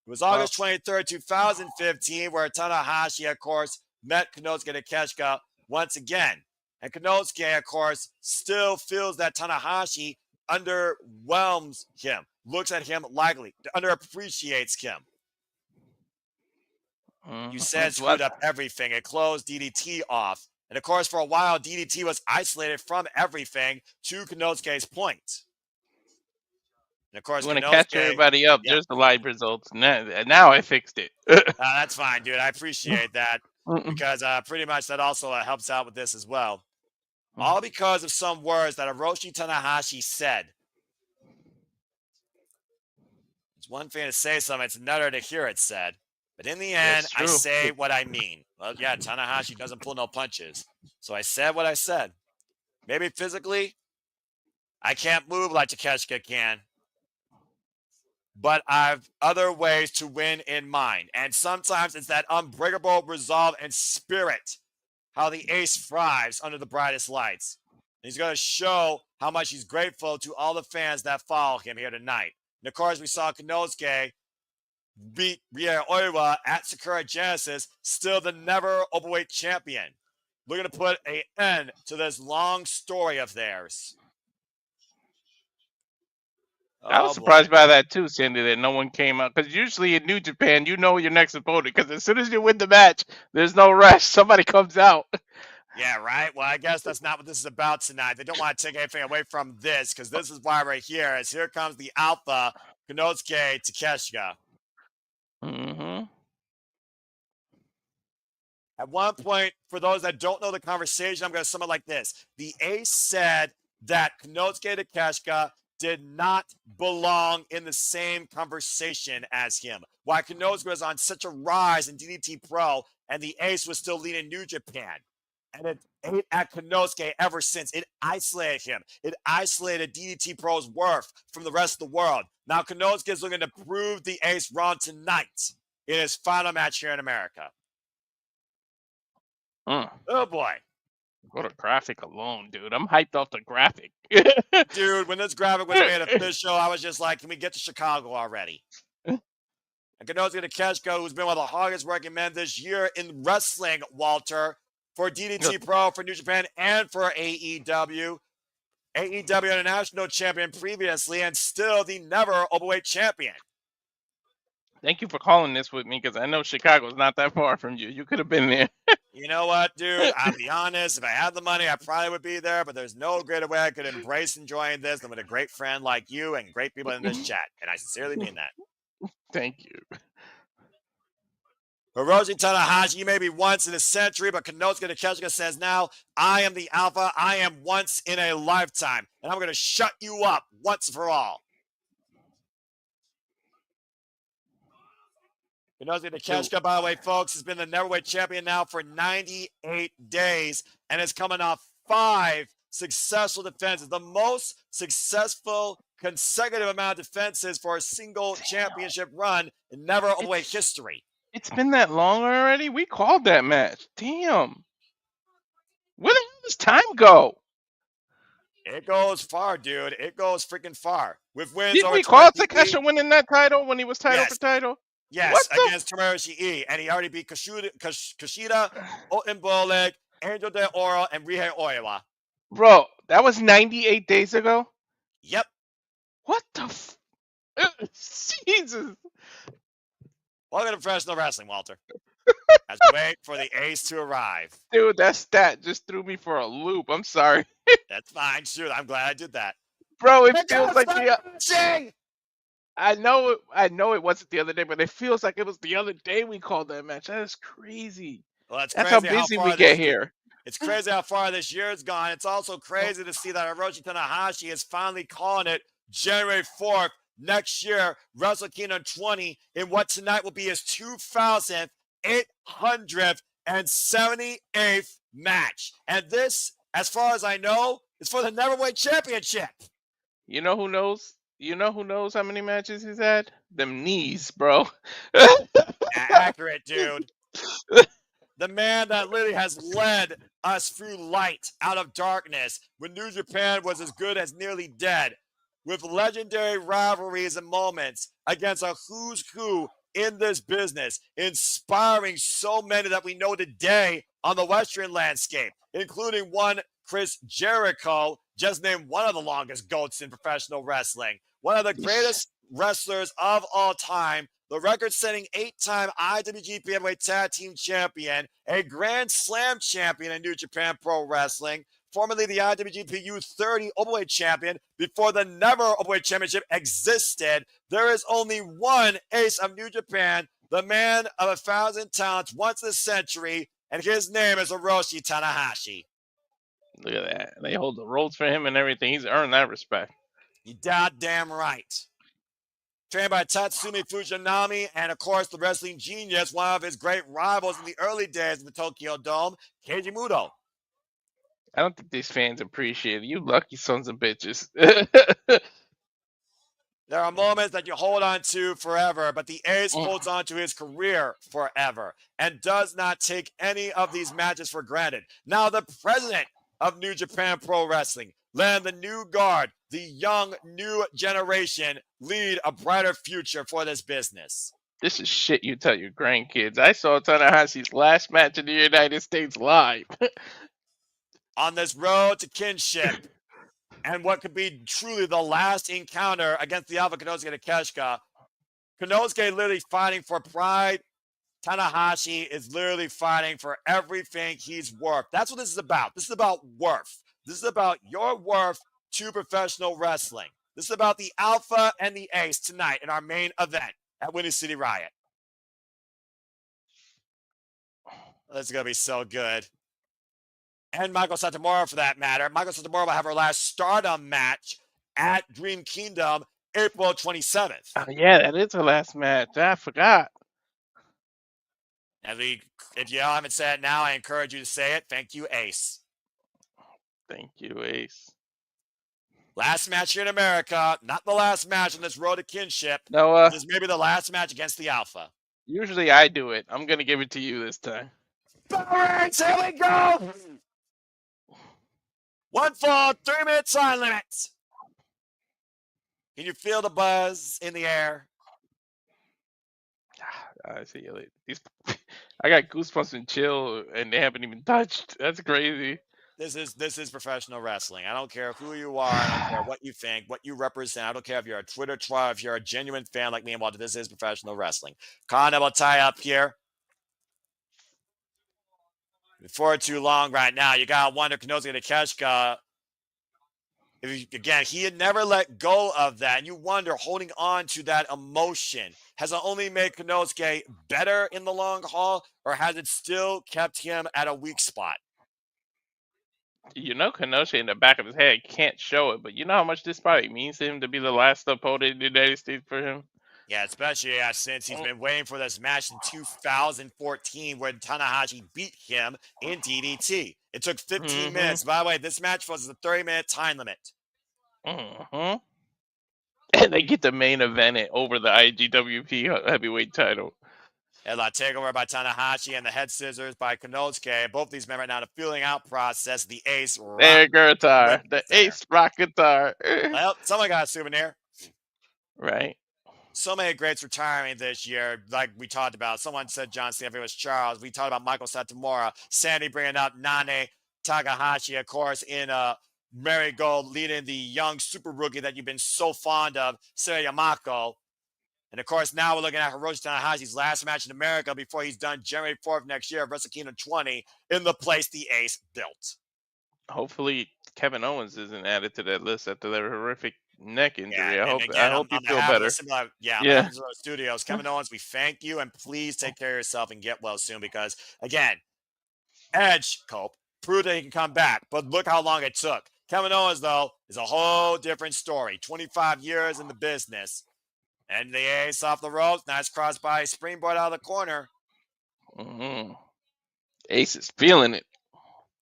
It was August 23rd, 2015, where Tanahashi, of course, met Konosuke Takeshita once again. And Konosuke, of course, still feels that Tanahashi underwhelms him, looks at him lightly, underappreciates him. You said screwed up everything. It closed DDT off. And of course, for a while, DDT was isolated from everything to Konosuke's point. And of course, you want to catch everybody up. Yep. There's the live results. Now I fixed it. That's fine, dude. I appreciate that because pretty much that also helps out with this as well. All because of some words that Hiroshi Tanahashi said. It's one thing to say something, it's another to hear it said. But in the end, That's I true. say what I mean. Well, yeah, Tanahashi doesn't pull no punches. So I said what I said. Maybe physically, I can't move like Takeshita can. But I've other ways to win in mind. And sometimes it's that unbreakable resolve and spirit, how the ace thrives under the brightest lights. And he's going to show how much he's grateful to all the fans that follow him here tonight. And of course, we saw Konosuke beat Ria Oiwa at Sakura Genesis, still the never Openweight champion. We're going to put an end to this long story of theirs. I was Oh, surprised boy. by that too, Cindy, that no one came out. Because usually in New Japan, you know your next opponent. Because as soon as you win the match, there's no rest. Somebody comes out. Yeah, right. Well, I guess that's not what this is about tonight. They don't want to take anything away from this because this is why we're here. As here comes the Alpha, Konosuke Takeshita. Mm-hmm. At one point, for those that don't know the conversation, I'm going to sum it like this. The ace said that Konosuke Takeshita did not belong in the same conversation as him. Why Konosuke was on such a rise in DDT Pro and the ace was still leading New Japan. And it ate at Konosuke ever since. It isolated him. It isolated DDT Pro's worth from the rest of the world. Now Konosuke is looking to prove the ace wrong tonight in his final match here in America. Oh boy. Go to graphic alone, dude. I'm hyped off the graphic. Dude, when this graphic was made official, I was just like, can we get to Chicago already? And Konosuke Takeshita, who's been one of the hardest working men this year in wrestling, Walter, for DDT Pro, for New Japan, and for AEW. AEW International Champion previously, and still the never Openweight Champion. Thank you for calling this with me, because I know Chicago's not that far from you. You could have been there. You know what, dude? I'll be honest. If I had the money, I probably would be there, but there's no greater way I could embrace enjoying this than with a great friend like you and great people in this chat. And I sincerely mean that. Thank you. Hiroshi Tanahashi, maybe once in a century, but Konosuke Takeshita says now, I am the Alpha. I am once in a lifetime, and I'm going to shut you up once for all. Konosuke Takeshita, by the way, folks, has been the Neverweight champion now for 98 days and is coming off 5 successful defenses, the most successful consecutive amount of defenses for a single championship run in Never Openweight history. It's been that long already? We called that match. Damn. Where the hell does time go? It goes far, dude. It goes freaking far. With wins Didn't over we call Tomohiro Takeshita winning that title when he was title for title? Yes, against Tomohiro Ishii. And he already beat Kushida, Otenboleg, Angel de Oro, and Rihei Oiwa. Bro, that was 98 days ago? Yep. What the Jesus. Welcome to professional wrestling, Walter. As we wait for the ace to arrive. Dude, that stat just threw me for a loop. I'm sorry. That's fine. Shoot, I'm glad I did that. Bro, it feels like I know it wasn't the other day, but it feels like it was the other day we called that match. That is crazy. Well, that's how crazy busy how we get here. It's crazy how far this year's gone. It's also crazy to see that Hiroshi Tanahashi is finally calling it January 4th next year, Wrestle Kingdom 20, in what tonight will be his 2,878th match. And this, as far as I know, is for the Neverweight Championship. You know who knows? You know who knows how many matches he's had? Them knees, bro. Accurate, dude. The man that literally has led us through light out of darkness when New Japan was as good as nearly dead, with legendary rivalries and moments against a who's who in this business, inspiring so many that we know today on the Western landscape, including one Chris Jericho, just named one of the longest GOATs in professional wrestling, one of the greatest wrestlers of all time, the record-setting 8-time IWGP Heavyweight Tag Team Champion, a Grand Slam champion in New Japan Pro Wrestling, formerly the IWGP U30 Openweight Champion before the Never Openweight Championship existed. There is only one ace of New Japan, the man of 1,000 talents once a century, and his name is Hiroshi Tanahashi. Look at that. They hold the ropes for him and everything. He's earned that respect. You goddamn right. trained by Tatsumi Fujinami, and of course the wrestling genius, one of his great rivals in the early days of the Tokyo Dome, Keiji Muto. I don't think these fans appreciate it. You lucky sons of bitches. There are moments that you hold on to forever, but the Ace holds on to his career forever and does not take any of these matches for granted. Now, the president of New Japan Pro Wrestling, letting the new guard, the young new generation, lead a brighter future for this business. This is shit you tell your grandkids. I saw Tanahashi's last match in the United States live. On this road to kinship, and what could be truly the last encounter against the Alpha Konosuke Takeshita, Konosuke literally fighting for pride. Tanahashi is literally fighting for everything he's worth. That's what this is about. This is about worth. This is about your worth to professional wrestling. This is about the Alpha and the Ace tonight in our main event at Windy City Riot. This is going to be so good. And Michael Satomura, for that matter. Michael Satomura will have her last Stardom match at Dream Kingdom, April 27th. Oh, yeah, that is her last match. I forgot. If you haven't said it now, I encourage you to say it. Thank you, Ace. Thank you, Ace. Last match here in America. Not the last match on this road to kinship. No, this may be the last match against the Alpha. Usually I do it. I'm going to give it to you this time. Barracks, here we go! 1 fall, 3-minute time limit. Can you feel the buzz in the air? I see you later. I got goosebumps and chill, and they haven't even touched. That's crazy. This is professional wrestling. I don't care who you are. I don't care what you think, what you represent. I don't care if you're a Twitter troll, if you're a genuine fan like me and Walter. This is professional wrestling. Conor will tie up here. Before too long right now, you got to wonder, Konosuke Takeshita, again, he had never let go of that. And you wonder, holding on to that emotion, has it only made Konosuke better in the long haul, or has it still kept him at a weak spot? You know, Konosuke in the back of his head can't show it, but you know how much this probably means to him to be the last opponent in the United States for him? Yeah, especially since he's been waiting for this match in 2014 when Tanahashi beat him in DDT. It took 15 minutes. By the way, this match was a 30-minute time limit. And they get the main event over the IWGP heavyweight title. Headlock takeover by Tanahashi and the head scissors by Konosuke. Both these men right now in a feeling out process. The Ace rock guitar. The Ace rock guitar. Well, someone got a souvenir. Right. So many greats retiring this year, like we talked about. Someone said John Cena, it was Charles. We talked about Michael Satomura. Sandy bringing up Nane Takahashi, of course, in Marigold, leading the young super rookie that you've been so fond of, Seiya Yamako. And, of course, now we're looking at Hiroshi Tanahashi's last match in America before he's done January 4th next year at Wrestle Kingdom 20 in the place the Ace built. Hopefully Kevin Owens isn't added to that list after that horrific neck injury. Yeah, I hope you feel better. Yeah. Studios, Kevin Owens, we thank you, and please take care of yourself and get well soon because, again, Edge, Cope, proved that he can come back, but look how long it took. Kevin Owens, though, is a whole different story. 25 years in the business. And the Ace off the ropes. Nice cross by springboard out of the corner. Ace is feeling it.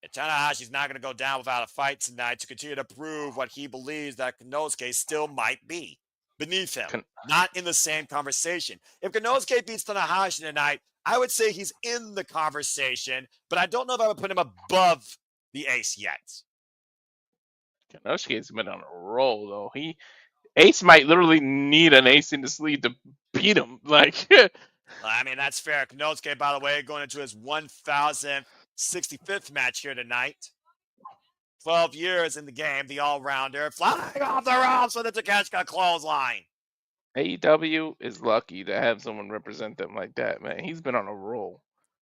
And Tanahashi's not going to go down without a fight tonight to continue to prove what he believes that Konosuke still might be beneath him. Not in the same conversation. If Konosuke beats Tanahashi tonight, I would say he's in the conversation, but I don't know if I would put him above the Ace yet. Konosuke's been on a roll, though. Ace might literally need an ace in the sleeve to beat him. Like, I mean, that's fair. Konosuke, by the way, going into his 1,065th match here tonight. 12 years in the game, the all-rounder, flying off the ropes with the Takeshita clothesline. AEW is lucky to have someone represent them like that, man. He's been on a roll.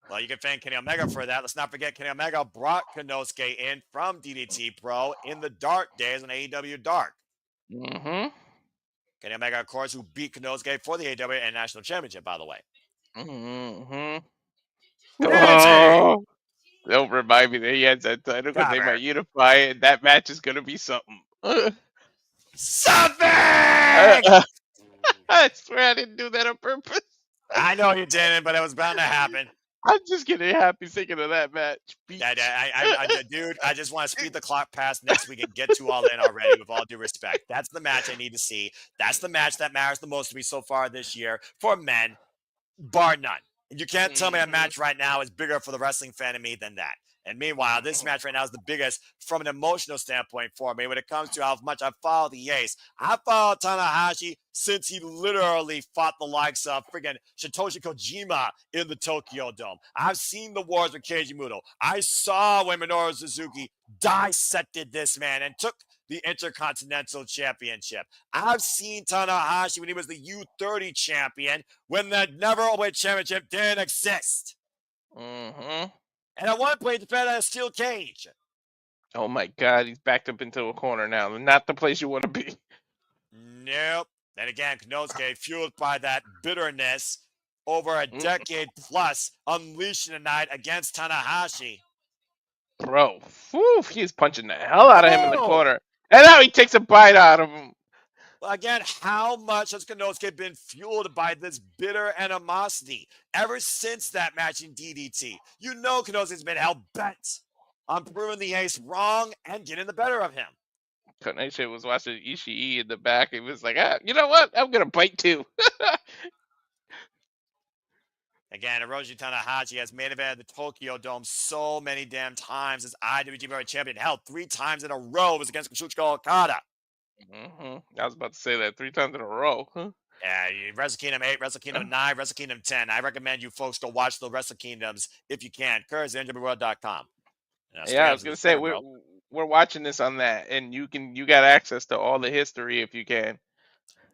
Well, you can thank Kenny Omega for that. Let's not forget Kenny Omega brought Konosuke in from DDT Pro in the dark days on AEW Dark. Kenny Omega, of course, who beat Konosuke for the AEW and National Championship, by the way. Oh, don't remind me that he has that title because they might unify it. That match is going to be something. Something! I swear I didn't do that on purpose. I know you didn't, but it was bound to happen. I'm just getting happy thinking of that match. Dude, I just want to speed the clock past next week and get to All In already, with all due respect. That's the match I need to see. That's the match that matters the most to me so far this year for men, bar none. And you can't tell me a match right now is bigger for the wrestling fan in me than that. And meanwhile, this match right now is the biggest from an emotional standpoint for me when it comes to how much I follow the Ace. I followed Tanahashi since he literally fought the likes of friggin' Satoshi Kojima in the Tokyo Dome. I've seen the wars with Keiji Muto. I saw when Minoru Suzuki dissected this man and took the Intercontinental Championship. I've seen Tanahashi when he was the U30 champion when the Never Openweight Championship didn't exist. And at one point, he defended a steel cage. Oh my God, he's backed up into a corner now. Not the place you want to be. Nope. And again, Konosuke, fueled by that bitterness over a decade plus, unleashing tonight against Tanahashi. Bro, whew, he's punching the hell out of him in the corner. And now he takes a bite out of him. Again, how much has Konosuke been fueled by this bitter animosity ever since that match in DDT? You know Konosuke's been hell-bent on proving the Ace wrong and getting the better of him. Konosuke was watching Ishii in the back. He was like, you know what? I'm going to bite too. Again, Hiroshi Tanahashi has main evented the Tokyo Dome so many damn times as IWGP champion. Hell, 3 times in a row was against Kushida Okada. I was about to say that 3 times in a row. Yeah, Wrestle Kingdom 8, Wrestle Kingdom 9, Wrestle Kingdom 10. I recommend you folks go watch the Wrestle Kingdoms if you can. Courage NJPW.com. Yeah, I was gonna say we're watching this on that, and you got access to all the history if you can.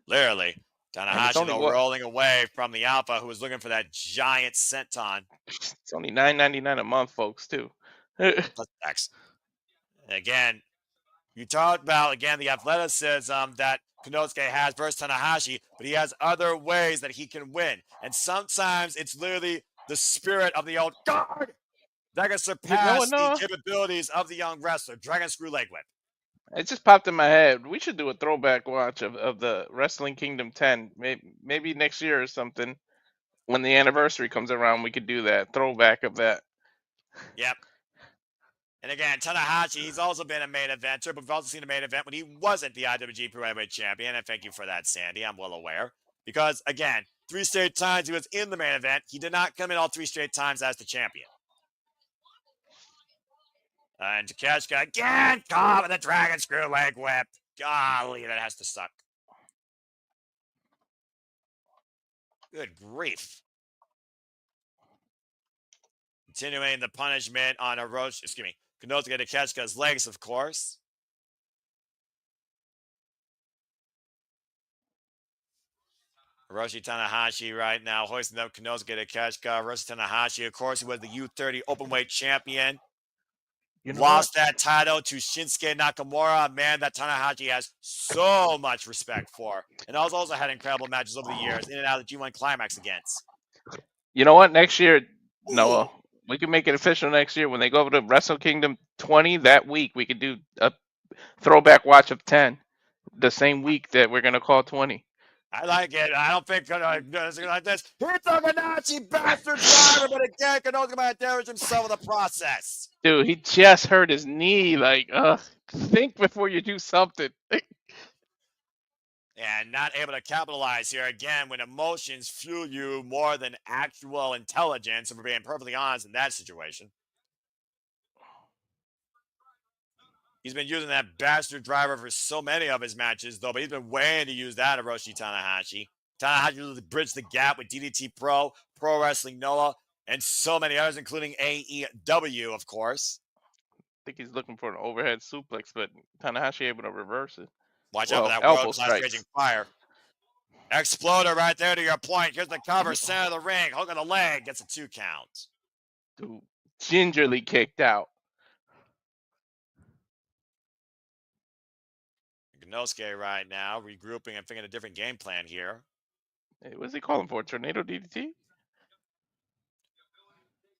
Literally, Tanahashi though rolling away from the Alpha, who was looking for that giant senton. It's only $9.99 a month, folks, too. Plus tax. Again, you talked about again the athleticism that Konosuke has versus Tanahashi, but he has other ways that he can win, and sometimes it's literally the spirit of the old guard that can surpass the capabilities of the young wrestler. Dragon Screw Leg Whip. It just popped in my head. We should do a throwback watch of the Wrestling Kingdom 10. Maybe next year or something. When the anniversary comes around, we could do that. Throwback of that. Yep. And again, Tanahashi, he's also been a main eventer, but we've also seen a main event when he wasn't the IWGP Heavyweight Champion. And thank you for that, Sandy. I'm well aware. Because, again, 3 straight times he was in the main event. He did not come in all 3 straight times as the champion. And Takeshita again, caught with a Dragon Screw Leg Whip. Golly, that has to suck. Good grief. Continuing the punishment on Konosuke Takeshita's legs, of course. Hiroshi Tanahashi right now hoisting up Konosuke Takeshita. Hiroshi Tanahashi, of course, who was the U30 Openweight champion. Lost that title to Shinsuke Nakamura, a man that Tanahashi has so much respect for. And also had incredible matches over the years, in and out of the G1 Climax against. You know what? Next year, Noah, we can make it official next year. When they go over to Wrestle Kingdom 20 that week, we could do a throwback watch of 10 the same week that we're going to call 20. I like it. I don't think it's like this. He took a Nazi bastard driver, but again, Konosuke might damage himself in the process. Dude, he just hurt his knee. Like, think before you do something. And not able to capitalize here again when emotions fuel you more than actual intelligence, if we're being perfectly honest in that situation. He's been using that bastard driver for so many of his matches, though, but he's been waiting to use that Hiroshi Tanahashi. Tanahashi really bridged the gap with DDT Pro, Pro Wrestling Noah, and so many others, including AEW, of course. I think he's looking for an overhead suplex, but Tanahashi able to reverse it. Watch out for that world-class raging fire. Exploder right there to your point. Here's the cover, center of the ring, hook on the leg, gets a 2 count. Dude, gingerly kicked out. Konosuke right now, regrouping and thinking a different game plan here. Hey, what's he calling for? Tornado DDT?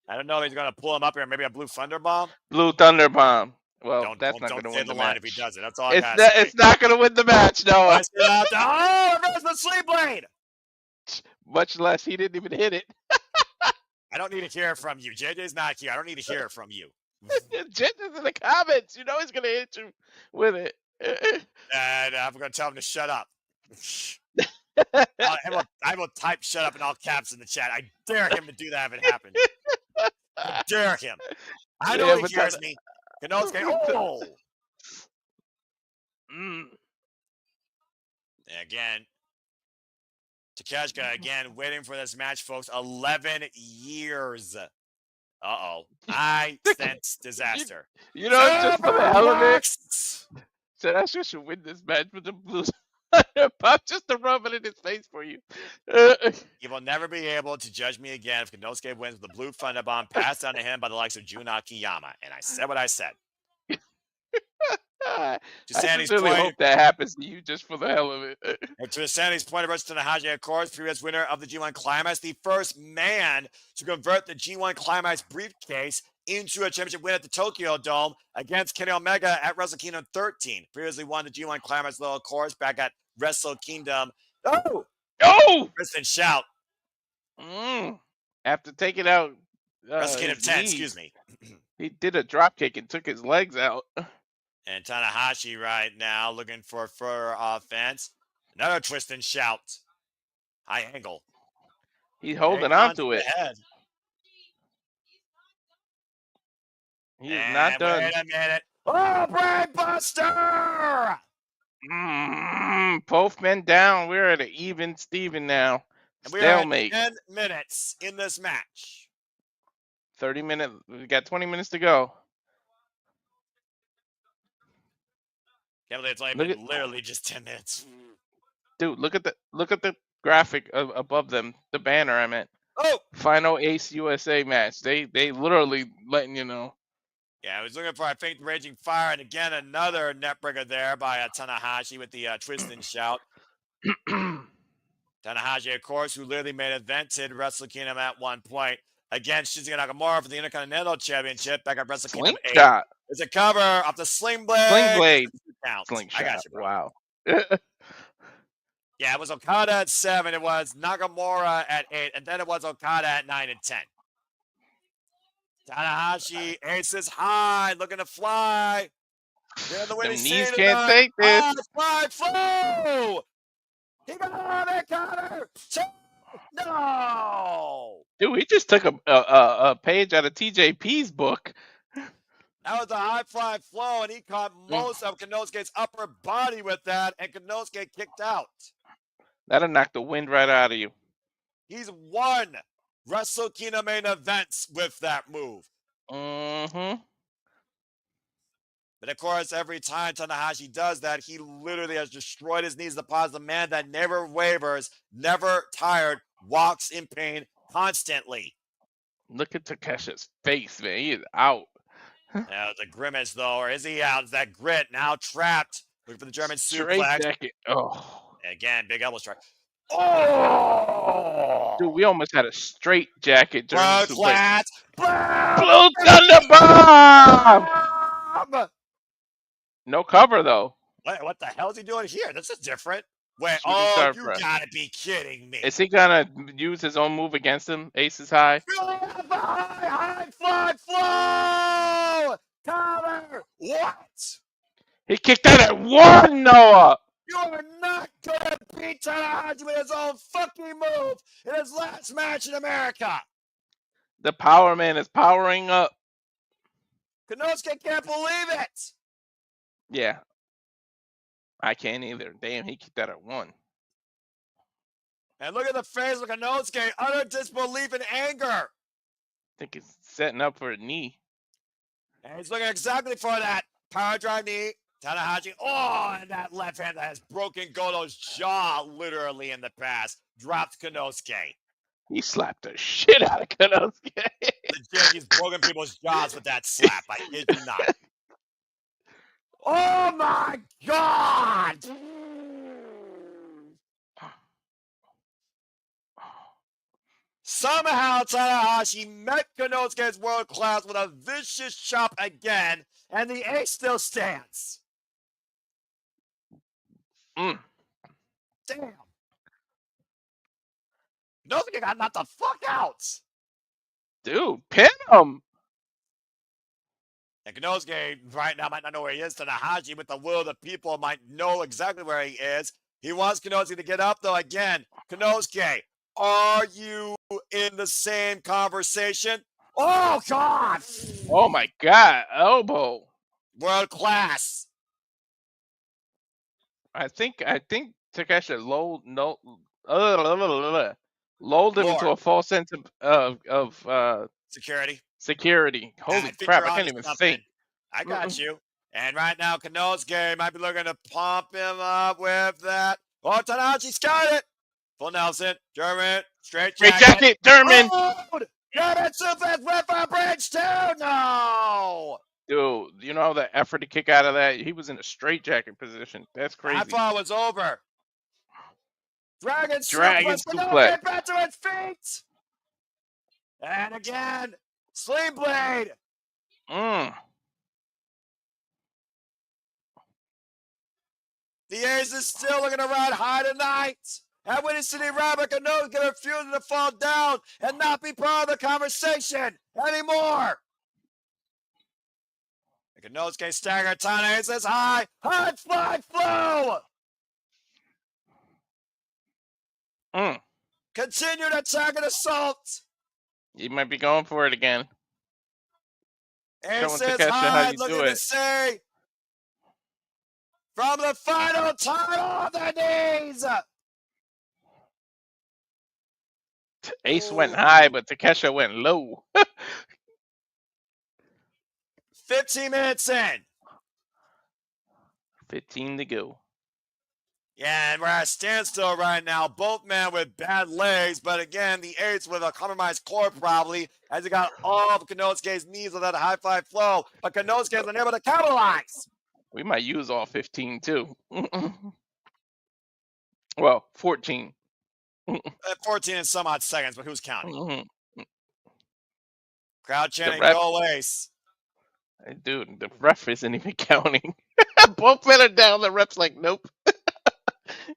I don't know if he's going to pull him up here. Maybe a Blue Thunder Bomb? Blue Thunder Bomb. Well, that's not Don't going to say win the the line if he match. does it. That's all I gotta say. It's not going to win the match, Noah. Let's get out there. Oh, there's the sleep blade. Much less he didn't even hit it. I don't need to hear from you. JJ's not here. I don't need to hear from you. Jet is in the comments. You know he's going to hit you with it. And I'm going to tell him to shut up. I will type shut up in all caps in the chat. I dare him to do that if it happens. I dare him. I know he hears me. Konosuke. Oh! Again, Takeshita again waiting for this match, folks. 11 years. Uh-oh. I sense disaster. You know, just for the hell of it, Tanahashi should win this match with the Blues. Just to rub it in his face for you. You will never be able to judge me again if Konosuke wins with the blue Thunder Bomb passed down to him by the likes of Jun Akiyama. And I said what I said. I Sandy's sincerely point, hope that happens to you just for the hell of it. And to Sandy's point versus Tanahashi, of course, previous winner of the G1 Climax, the first man to convert the G1 Climax briefcase into a championship win at the Tokyo Dome against Kenny Omega at Wrestle Kingdom 13. Previously won the G1 Climax little course back at Wrestle Kingdom. Oh! Oh! Kristen shout. After taking out Wrestle Kingdom 10, knees, excuse me. He did a drop kick and took his legs out. And Tanahashi right now looking for further offense. Another twist and shout. High angle. He's holding on to it. Head. He is not done. Wait a minute. Oh, Brainbuster! Both men down. We're at an even Steven now. And we are at Stalemate. 10 minutes in this match. 30 minutes. We got 20 minutes to go. Can't believe it's only been literally just 10 minutes. Dude, look at the graphic above them. The banner, I meant. Oh! Final Ace USA match. They literally letting you know. Yeah, I was looking for, I think, Raging Fire, and again, another neckbreaker there by Tanahashi with the twist and shout. Tanahashi, of course, who literally made invented Wrestle Kingdom at one point against Shinsuke Nakamura for the Intercontinental Championship back at Wrestle Kingdom 8. It's a cover off the Sling Blade. Sling Blade. I got you, bro. Wow. Yeah, it was Okada at 7. It was Nakamura at 8. And then it was Okada at 9 and 10. Tanahashi aces high, looking to fly. The knees can't take this. Fly, flow! He got it, Connor! No! Dude, he just took a page out of TJP's book. That was a high fly flow, and he caught most of Konosuke's upper body with that, and Konosuke kicked out. That'll knock the wind right out of you. He's won Wrestle Kingdom main events with that move. But of course, every time Tanahashi does that, he literally has destroyed his knees. The positive man that never wavers, never tired, walks in pain constantly. Look at Takeshi's face, man. He is out. Now the grimace, though, or is he out? Is that grit now trapped? Looking for the German Straight suplex. jacket. Oh. Again, big elbow strike. Oh! Dude, we almost had a straight jacket German suplex. Blue Thunder Bomb! No cover, though. Wait, what the hell is he doing here? This is different. Wait, you gotta be kidding me. Is he gonna use his own move against him? Aces high? High fly flow! Cover! What? He kicked that at 1, Noah! You are not gonna beat Tanahashi with his own fucking move in his last match in America. The Power Man is powering up. Konosuke can't believe it. Yeah. I can't either. Damn, he kicked that at 1. And look at the face of Konosuke, utter disbelief and anger. I think he's setting up for a knee. And he's looking exactly for that power drive knee. Tanahashi, and that left hand that has broken Goto's jaw literally in the past. Dropped Konosuke. He slapped the shit out of Konosuke. Legit, he's broken people's jaws with that slap. I kid you not. Oh my God! Somehow Tanahashi met Konosuke's world class with a vicious chop again, and the ace still stands. Mm. Damn. Konosuke got knocked the fuck out. Dude, pin him. And Konosuke right now might not know where he is. Tanahashi, with the will of the people, might know exactly where he is. He wants Konosuke to get up, though. Again, Konosuke, are you in the same conversation? Oh, God! Oh, my God. Elbow. World class. I think Takeshita lulled him into Lord. a false sense of Security. security. Holy I think crap, you're I on can't to even something. think. I got you. And right now, Konosuke might be looking to pump him up with that. Oh, Tanahashi's got it. Full Nelson, German, straight Straight jacket. jacket, German. Road! German suplex with a bridge too. No. Dude, you know the effort to kick out of that? He was in a straight jacket position. That's I crazy. thought it was over. Dragon Dragon suplex. suplex. Konosuke back to its feet. And again, Sling Blade. The A's is still looking to ride high tonight. And Winning City Rabbit Konosuke refusing to fall down and not be part of the conversation anymore. And Konosuke stagger Tana says high fly flow. Continued attack and assault. He might be going for it again. Ace Showing says Takeshita how high, you looking do to it. say from the final title of the knees. Ace went high, but Takeshita went low. 15 minutes in. 15 to go. Yeah, and we're at a standstill right now. Both men with bad legs, but again, the Ace with a compromised core probably, as he got all of Konosuke's knees with that high fly flow, but Konosuke is unable to capitalize. We might use all 15 too. Well, 14. 14 and some odd seconds, but who's counting? Crowd chanting, ref, go Ace. Dude, the ref isn't even counting. Both men are down. The ref's like, nope.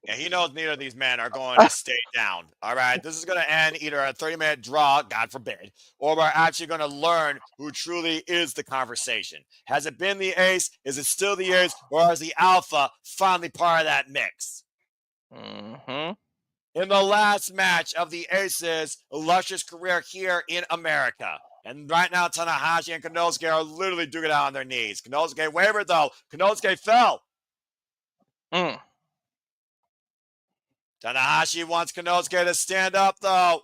Yeah, he knows neither of these men are going to stay down. All right, this is going to end either a 30-minute draw, God forbid, or we're actually going to learn who truly is the conversation. Has it been the Ace? Is it still the Ace? Or is the Alpha finally part of that mix? In the last match of the Ace's illustrious career here in America. And right now, Tanahashi and Konosuke are literally duking it out on their knees. Konosuke wavered, though. Konosuke fell. Tanahashi wants Konosuke to stand up, though.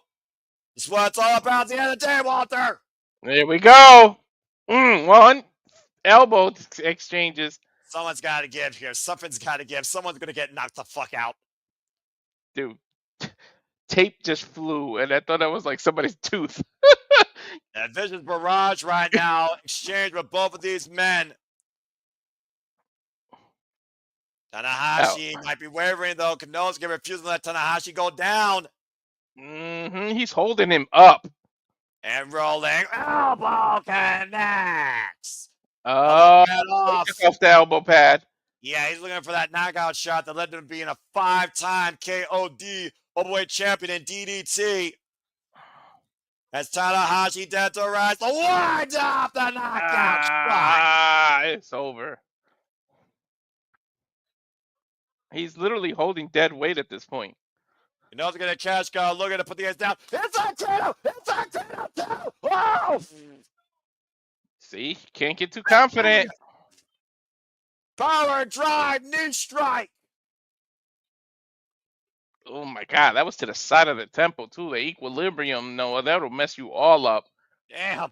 This is what it's all about at the end of the day, Walter. There we go. One elbow exchanges. Someone's got to give here. Something's got to give. Someone's going to get knocked the fuck out. Dude, tape just flew, and I thought that was like somebody's tooth. And Vision's barrage right now, exchange with both of these men. Tanahashi might be wavering, though. Konosuke refusing to let Tanahashi go down. He's holding him up. And rolling. Elbow connects. Off the elbow pad. Yeah, he's looking for that knockout shot that led to him being a 5-time KOD Openweight champion in DDT. As Tanahashi dental-rise, winds off the knockout shot. It's over. He's literally holding dead weight at this point. You know, it's going to cash go, looking to put the hands down. It's on Tino! It's on Tino, too! Oh! See? Can't get too confident. Power drive, knee strike. Oh my God, that was to the side of the temple too. The equilibrium, no, that'll mess you all up. Damn.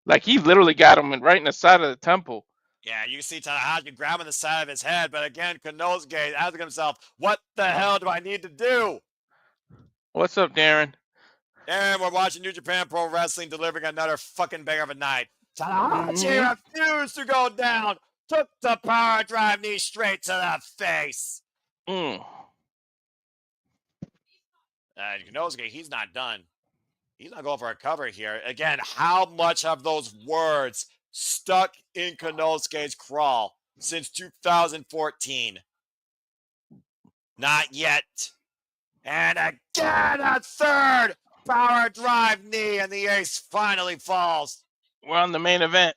Like he literally got him right in the side of the temple. Yeah, you can see Tanahashi grabbing the side of his head, but again, Konosuke asking himself, what the hell do I need to do? What's up, Darren? And we're watching New Japan Pro Wrestling delivering another fucking banger of a night. Tanahashi refused to go down. Took the power drive knee straight to the face. Konosuke, he's not done. He's not going for a cover here. Again, how much have those words stuck in Konosuke's crawl since 2014? Not yet. And again, a third power drive knee, and the ace finally falls. We're on the main event.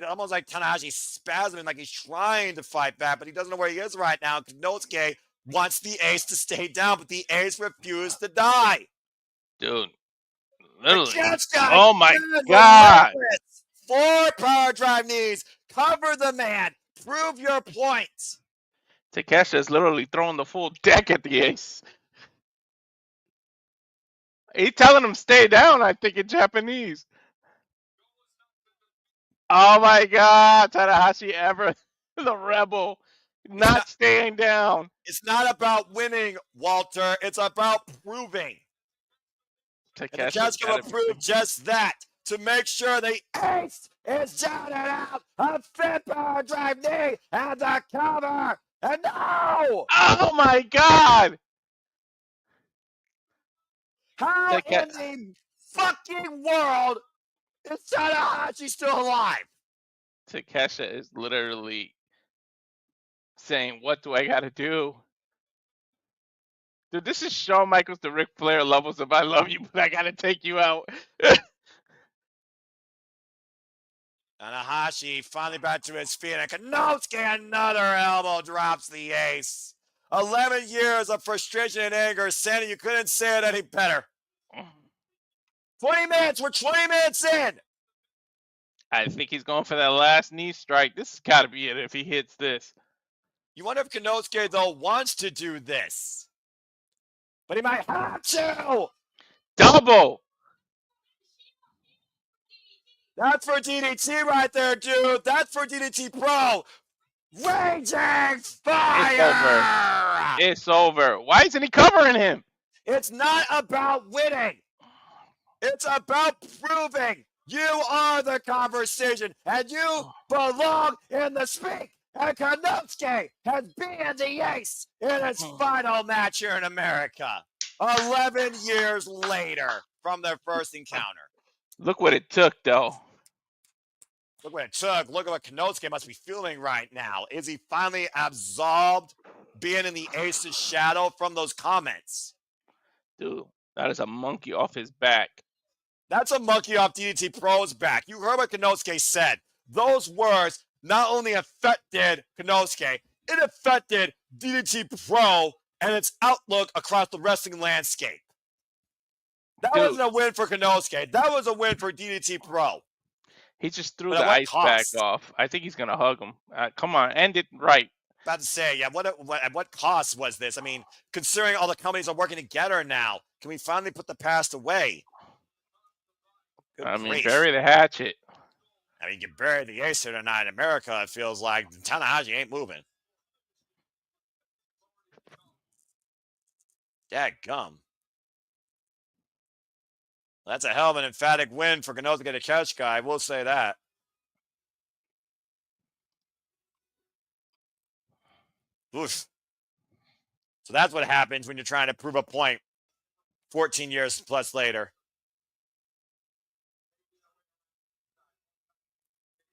Almost like Tanahashi spasming, like he's trying to fight back, but he doesn't know where he is right now. Konosuke wants the ace to stay down, but the ace refused to die. Dude, literally. Takeshita, Oh my God. 4 power drive knees. Cover the man. Prove your point. Takeshita is literally throwing the full deck at the ace. He's telling him stay down, I think, in Japanese. Oh my God, Tanahashi ever the rebel, not staying down. It's not about winning, Walter. It's about proving. And Takeshita will prove just that to make sure the ace is down and out. A 5th power drive knee and the cover. And no! Oh my God! How in the fucking world is Tanahashi still alive? Takeshita is literally saying, "What do I gotta do?" Dude, this is Shawn Michaels to Ric Flair levels of "I love you, but I gotta take you out." Tanahashi finally back to his feet, and Konosuke another elbow drops the ace. 11 years of frustration and anger. Sandy, you couldn't say it any better. 20 minutes. We're 20 minutes in. I think he's going for that last knee strike. This has got to be it if he hits this. You wonder if Konosuke, though, wants to do this. But he might have to. Double. That's for DDT right there, dude. That's for DDT Pro. Raging fire! It's over. Why isn't he covering him? It's not about winning. It's about proving you are the conversation and you belong in the speak. And Konosuke has beaten the ace in his final match here in America. 11 years later from their first encounter. Look what it took, though. Look what it took. Look at what Konosuke must be feeling right now. Is he finally absolved being in the ace's shadow from those comments? Dude, that is a monkey off his back. That's a monkey off DDT Pro's back. You heard what Konosuke said. Those words not only affected Konosuke, it affected DDT Pro and its outlook across the wrestling landscape. That wasn't a win for Konosuke. That was a win for DDT Pro. He just threw the ice pack off. I think he's going to hug him. Come on, end it right. About to say, yeah, at what cost was this? I mean, considering all the companies are working together now, can we finally put the past away? Bury the hatchet. I mean, you bury the ace here tonight in America, it feels like Tanahashi ain't moving. Dadgum. That's a hell of an emphatic win for Konosuke Takeshita, I will say that. Oof. So that's what happens when you're trying to prove a point 14 years plus later.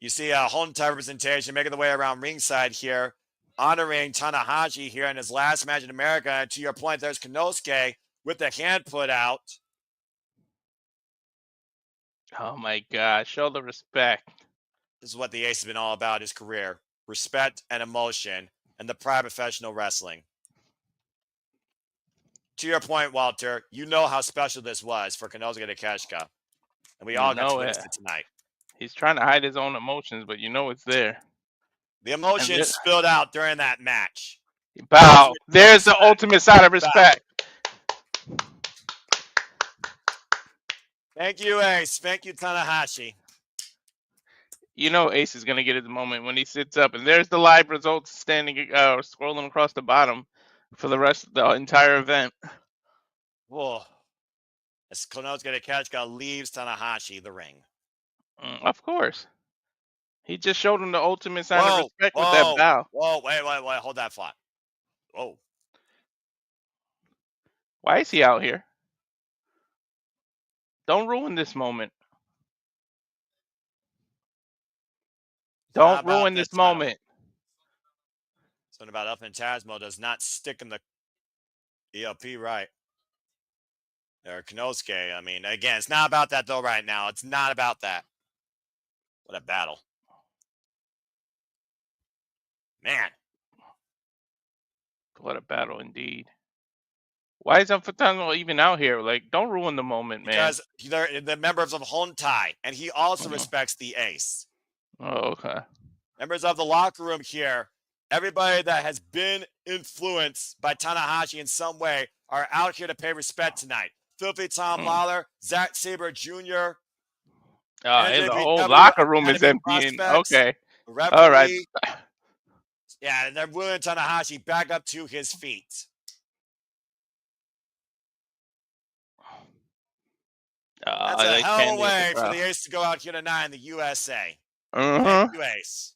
You see a home type representation making the way around ringside here, honoring Tanahashi here in his last match in America. And to your point, there's Konosuke with the hand put out. Oh my God, show the respect. This is what the ace has been all about his career. Respect and emotion and the pride of professional wrestling. To your point, Walter, you know how special this was for Konosuke Takeshita. And we all got to witness it tonight. He's trying to hide his own emotions, but you know it's there. The emotions spilled out during that match. Bow. There's the ultimate sign of respect. Thank you, Ace. Thank you, Tanahashi. You know Ace is going to get his moment when he sits up. And there's the live results standing, scrolling across the bottom for the rest of the entire event. Whoa. As Konosuke Takeshita leaves Tanahashi the ring. Of course. He just showed him the ultimate sign of respect with that bow. Whoa, wait. Hold that thought. Whoa. Why is he out here? Don't ruin this moment. Don't ruin this moment. Something about El Phantasmo does not stick in the ELP right. Or Konosuke. I mean, again, it's not about that though right now. It's not about that. What a battle. Man. What a battle indeed. Why is El Phantasmo even out here? Like, don't ruin the moment, man. Because they're the members of Hontai, and he also respects the ace. Oh, okay. Members of the locker room here, everybody that has been influenced by Tanahashi in some way are out here to pay respect tonight. Filthy Tom Lawlor, Zack Sabre Jr., and the whole locker room is emptying. Okay. Referee. All right. Yeah, and they're willing Tanahashi back up to his feet. That's a hell of a way for the Ace to go out here tonight in the USA. Thank you, Ace.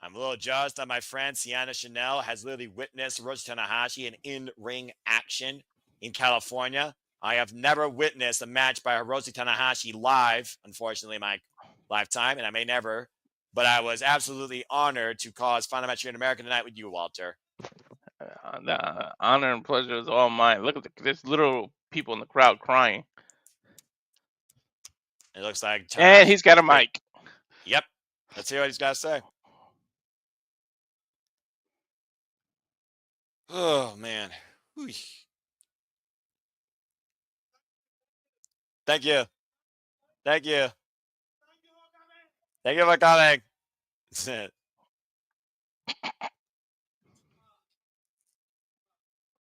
I'm a little jazzed that my friend Sienna Chanel has literally witnessed Hiroshi Tanahashi in in-ring action in California. I have never witnessed a match by Hiroshi Tanahashi live, unfortunately, in my lifetime, and I may never. But I was absolutely honored to cause final match here in America tonight with you, Walter. The honor and pleasure is all mine. Look at this little people in the crowd crying. It looks like Tanahashi. And he's got a mic. Yep. Let's hear what he's got to say. Oh, man. Whew. Thank you. Thank you. Thank you for coming.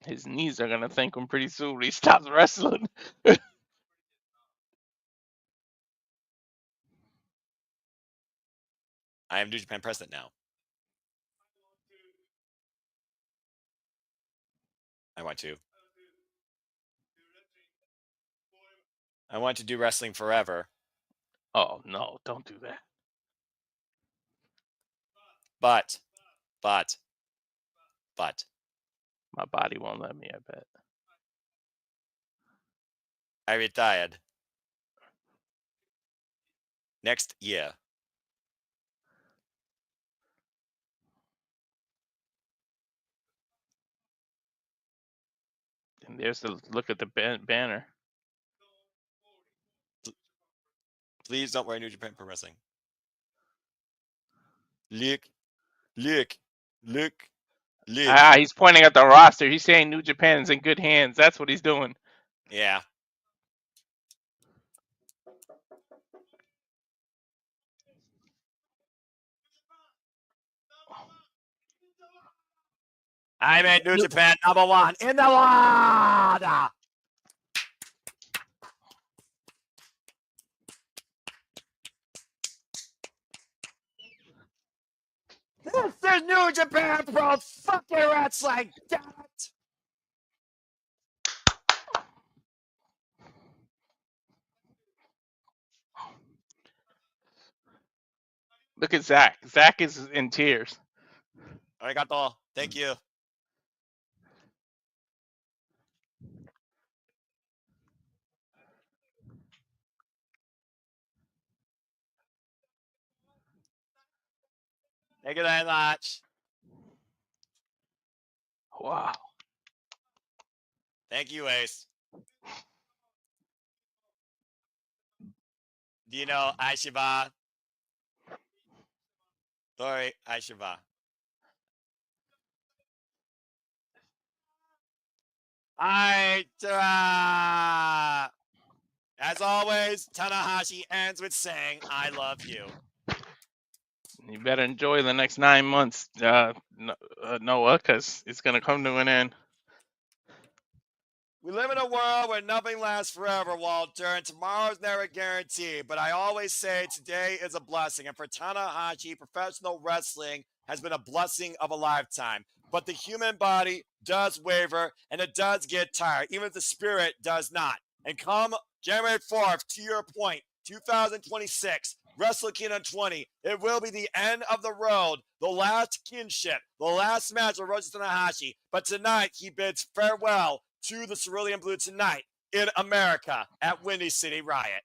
His knees are going to thank him pretty soon when he stops wrestling. I am New Japan president now. I want to do wrestling forever. Oh, no, don't do that. But. My body won't let me, I bet. I retired. Next year. And there's the look at the banner. Please don't wear New Japan Pro Wrestling. Look. He's pointing at the roster. He's saying New Japan is in good hands. That's what he's doing. Yeah. I made New Japan #1 in the world. This is New Japan Pro fucking Wrestling. Damn it. Look at Zack. Zack is in tears. Arigato. Thank you. Thank you very much. Wow. Thank you, Ace. Do you know Aishiba? Sorry, Aishiba. As always, Tanahashi ends with saying, I love you. You better enjoy the next 9 months, Noah, because it's going to come to an end. We live in a world where nothing lasts forever, Walter, and tomorrow's never guaranteed. But I always say today is a blessing. And for Tanahashi, professional wrestling has been a blessing of a lifetime. But the human body does waver, and it does get tired, even if the spirit does not. And come January 4th, to your point, 2026, Wrestle Kingdom 20, it will be the end of the road, the last kinship, the last match of Hiroshi Tanahashi. But tonight, he bids farewell to the Cerulean Blue tonight in America at Windy City Riot.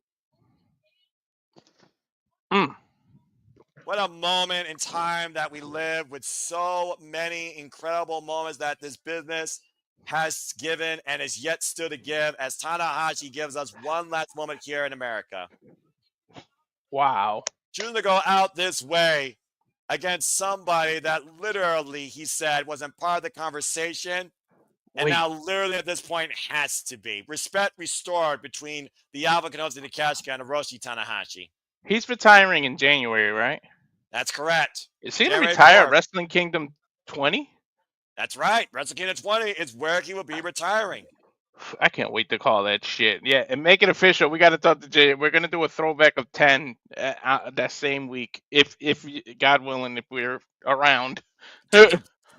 What a moment in time that we live, with so many incredible moments that this business has given and is yet still to give, as Tanahashi gives us one last moment here in America. Wow. Choosing to go out this way against somebody that literally, he said, wasn't part of the conversation. And now literally at this point has to be. Respect restored between the Alpha Konosuke Takeshita and Hiroshi Tanahashi. He's retiring in January, right? That's correct. Is he going to retire at Wrestling Kingdom 20? That's right. Wrestle Kingdom 20 is where he will be retiring. I can't wait to call that shit. Yeah, and make it official. We got to talk to Jay. We're going to do a throwback of 10 that same week, if God willing, if we're around.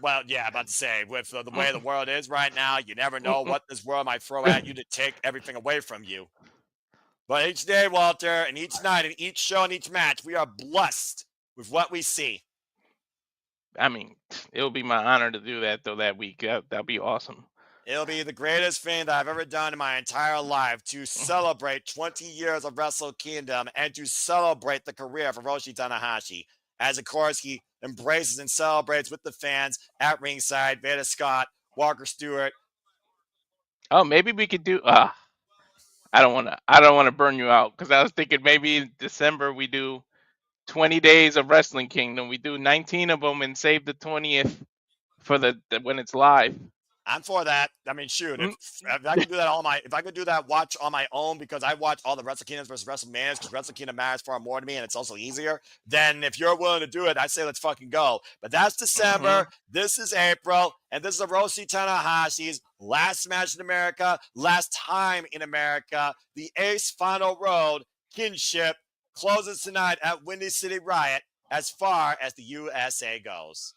Well, yeah, about to say, with the way the world is right now, you never know what this world might throw at you to take everything away from you. But each day, Walter, and each night, and each show, and each match, we are blessed with what we see. I mean, it'll be my honor to do that, though, that week. That'll be awesome. It'll be the greatest thing that I've ever done in my entire life, to celebrate 20 years of Wrestle Kingdom and to celebrate the career of Hiroshi Tanahashi. As, of course, he embraces and celebrates with the fans at ringside, Veda Scott, Walker Stewart. Oh, maybe we could do... I don't want to burn you out, because I was thinking maybe in December we do 20 days of Wrestling Kingdom. We do 19 of them and save the 20th for the when it's live. I'm for that. I mean, shoot, if I could do that if I could do that watch on my own, because I watch all the Wrestle Kingdoms versus WrestleManias, because Wrestle Kingdom matters far more to me and it's also easier, then if you're willing to do it, I say let's fucking go. But that's December. This is April, and this is Hiroshi Tanahashi's last match in America, last time in America. The Ace Final Road Kinship closes tonight at Windy City Riot as far as the USA goes.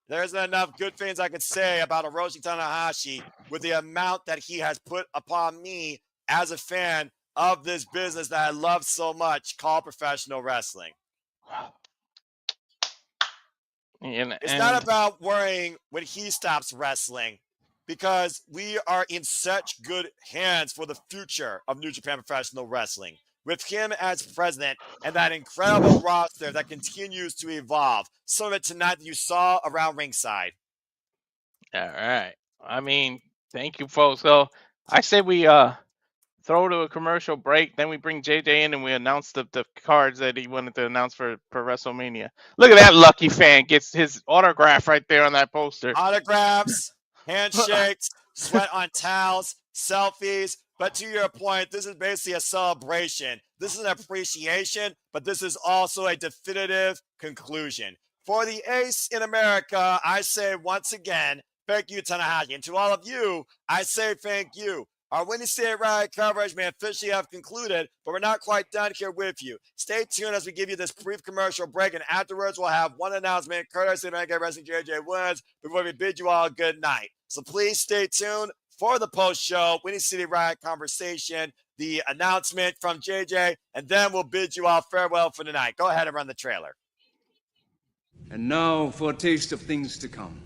There isn't enough good things I could say about Hiroshi Tanahashi with the amount that he has put upon me as a fan of this business that I love so much, called professional wrestling. It's not about worrying when he stops wrestling, because we are in such good hands for the future of New Japan Professional Wrestling, with him as president and that incredible roster that continues to evolve. Some of it tonight that you saw around ringside. All right. I mean, thank you, folks. So I say we throw to a commercial break, then we bring JJ in and we announce the cards that he wanted to announce for WrestleMania. Look at that lucky fan, gets his autograph right there on that poster. Autographs, handshakes, sweat on towels, selfies. But to your point, this is basically a celebration. This is an appreciation, but this is also a definitive conclusion. For the Ace in America, I say once again, thank you, Tanahashi. And to all of you, I say thank you. Our Windy City Riot coverage may officially have concluded, but we're not quite done here with you. Stay tuned as we give you this brief commercial break, and afterwards we'll have one announcement, courtesy of Mega Wrestling JJ Woods, before we bid you all a good night. So please stay tuned for the post-show Windy City Riot conversation, the announcement from JJ, and then we'll bid you all farewell for tonight. Go ahead and run the trailer. And now for a taste of things to come.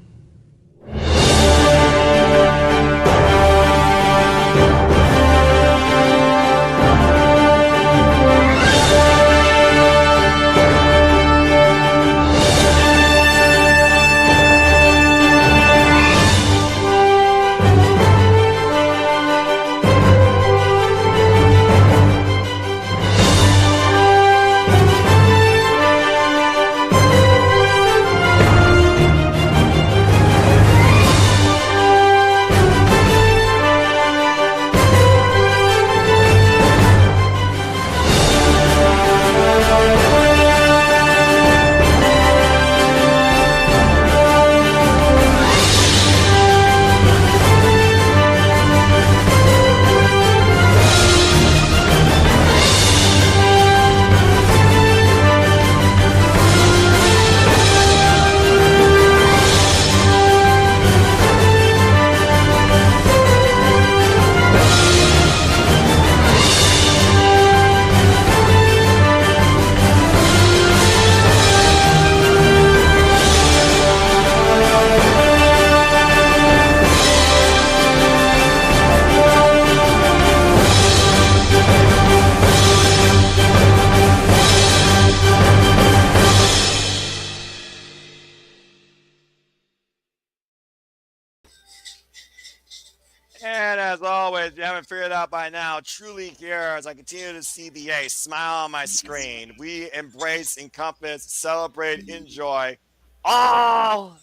if you haven't figured it out by now, truly here as I continue to see the A smile on my screen. We embrace, encompass, celebrate, enjoy all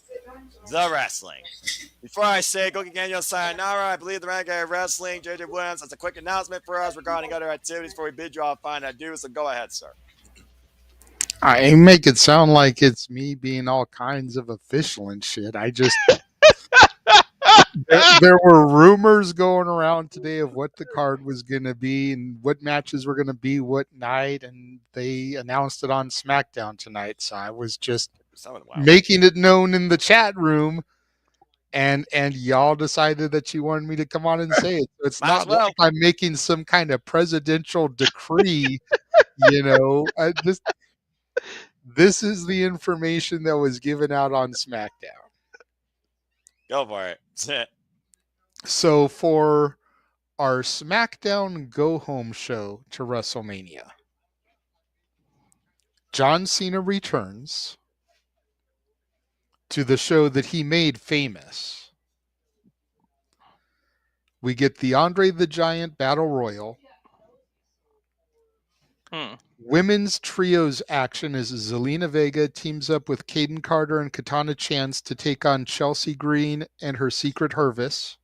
the wrestling. Before I say go Genyo Sayonara, I believe the Renegade Wrestling, JJ Williams, has a quick announcement for us regarding other activities before we bid you all fine adieu. So go ahead, sir. I make it sound like it's me being all kinds of official and shit. There were rumors going around today of what the card was going to be and what matches were going to be what night, and they announced it on SmackDown tonight. So I was just making it known in the chat room, and y'all decided that you wanted me to come on and say it. So it's not like I'm making some kind of presidential decree, this is the information that was given out on SmackDown. Go for it. So for our SmackDown Go Home show to WrestleMania, John Cena returns to the show that he made famous. We get the Andre the Giant Battle Royal. Women's trios action as Zelina Vega teams up with Kaden Carter and Katana Chance to take on Chelsea Green and her secret Hervis.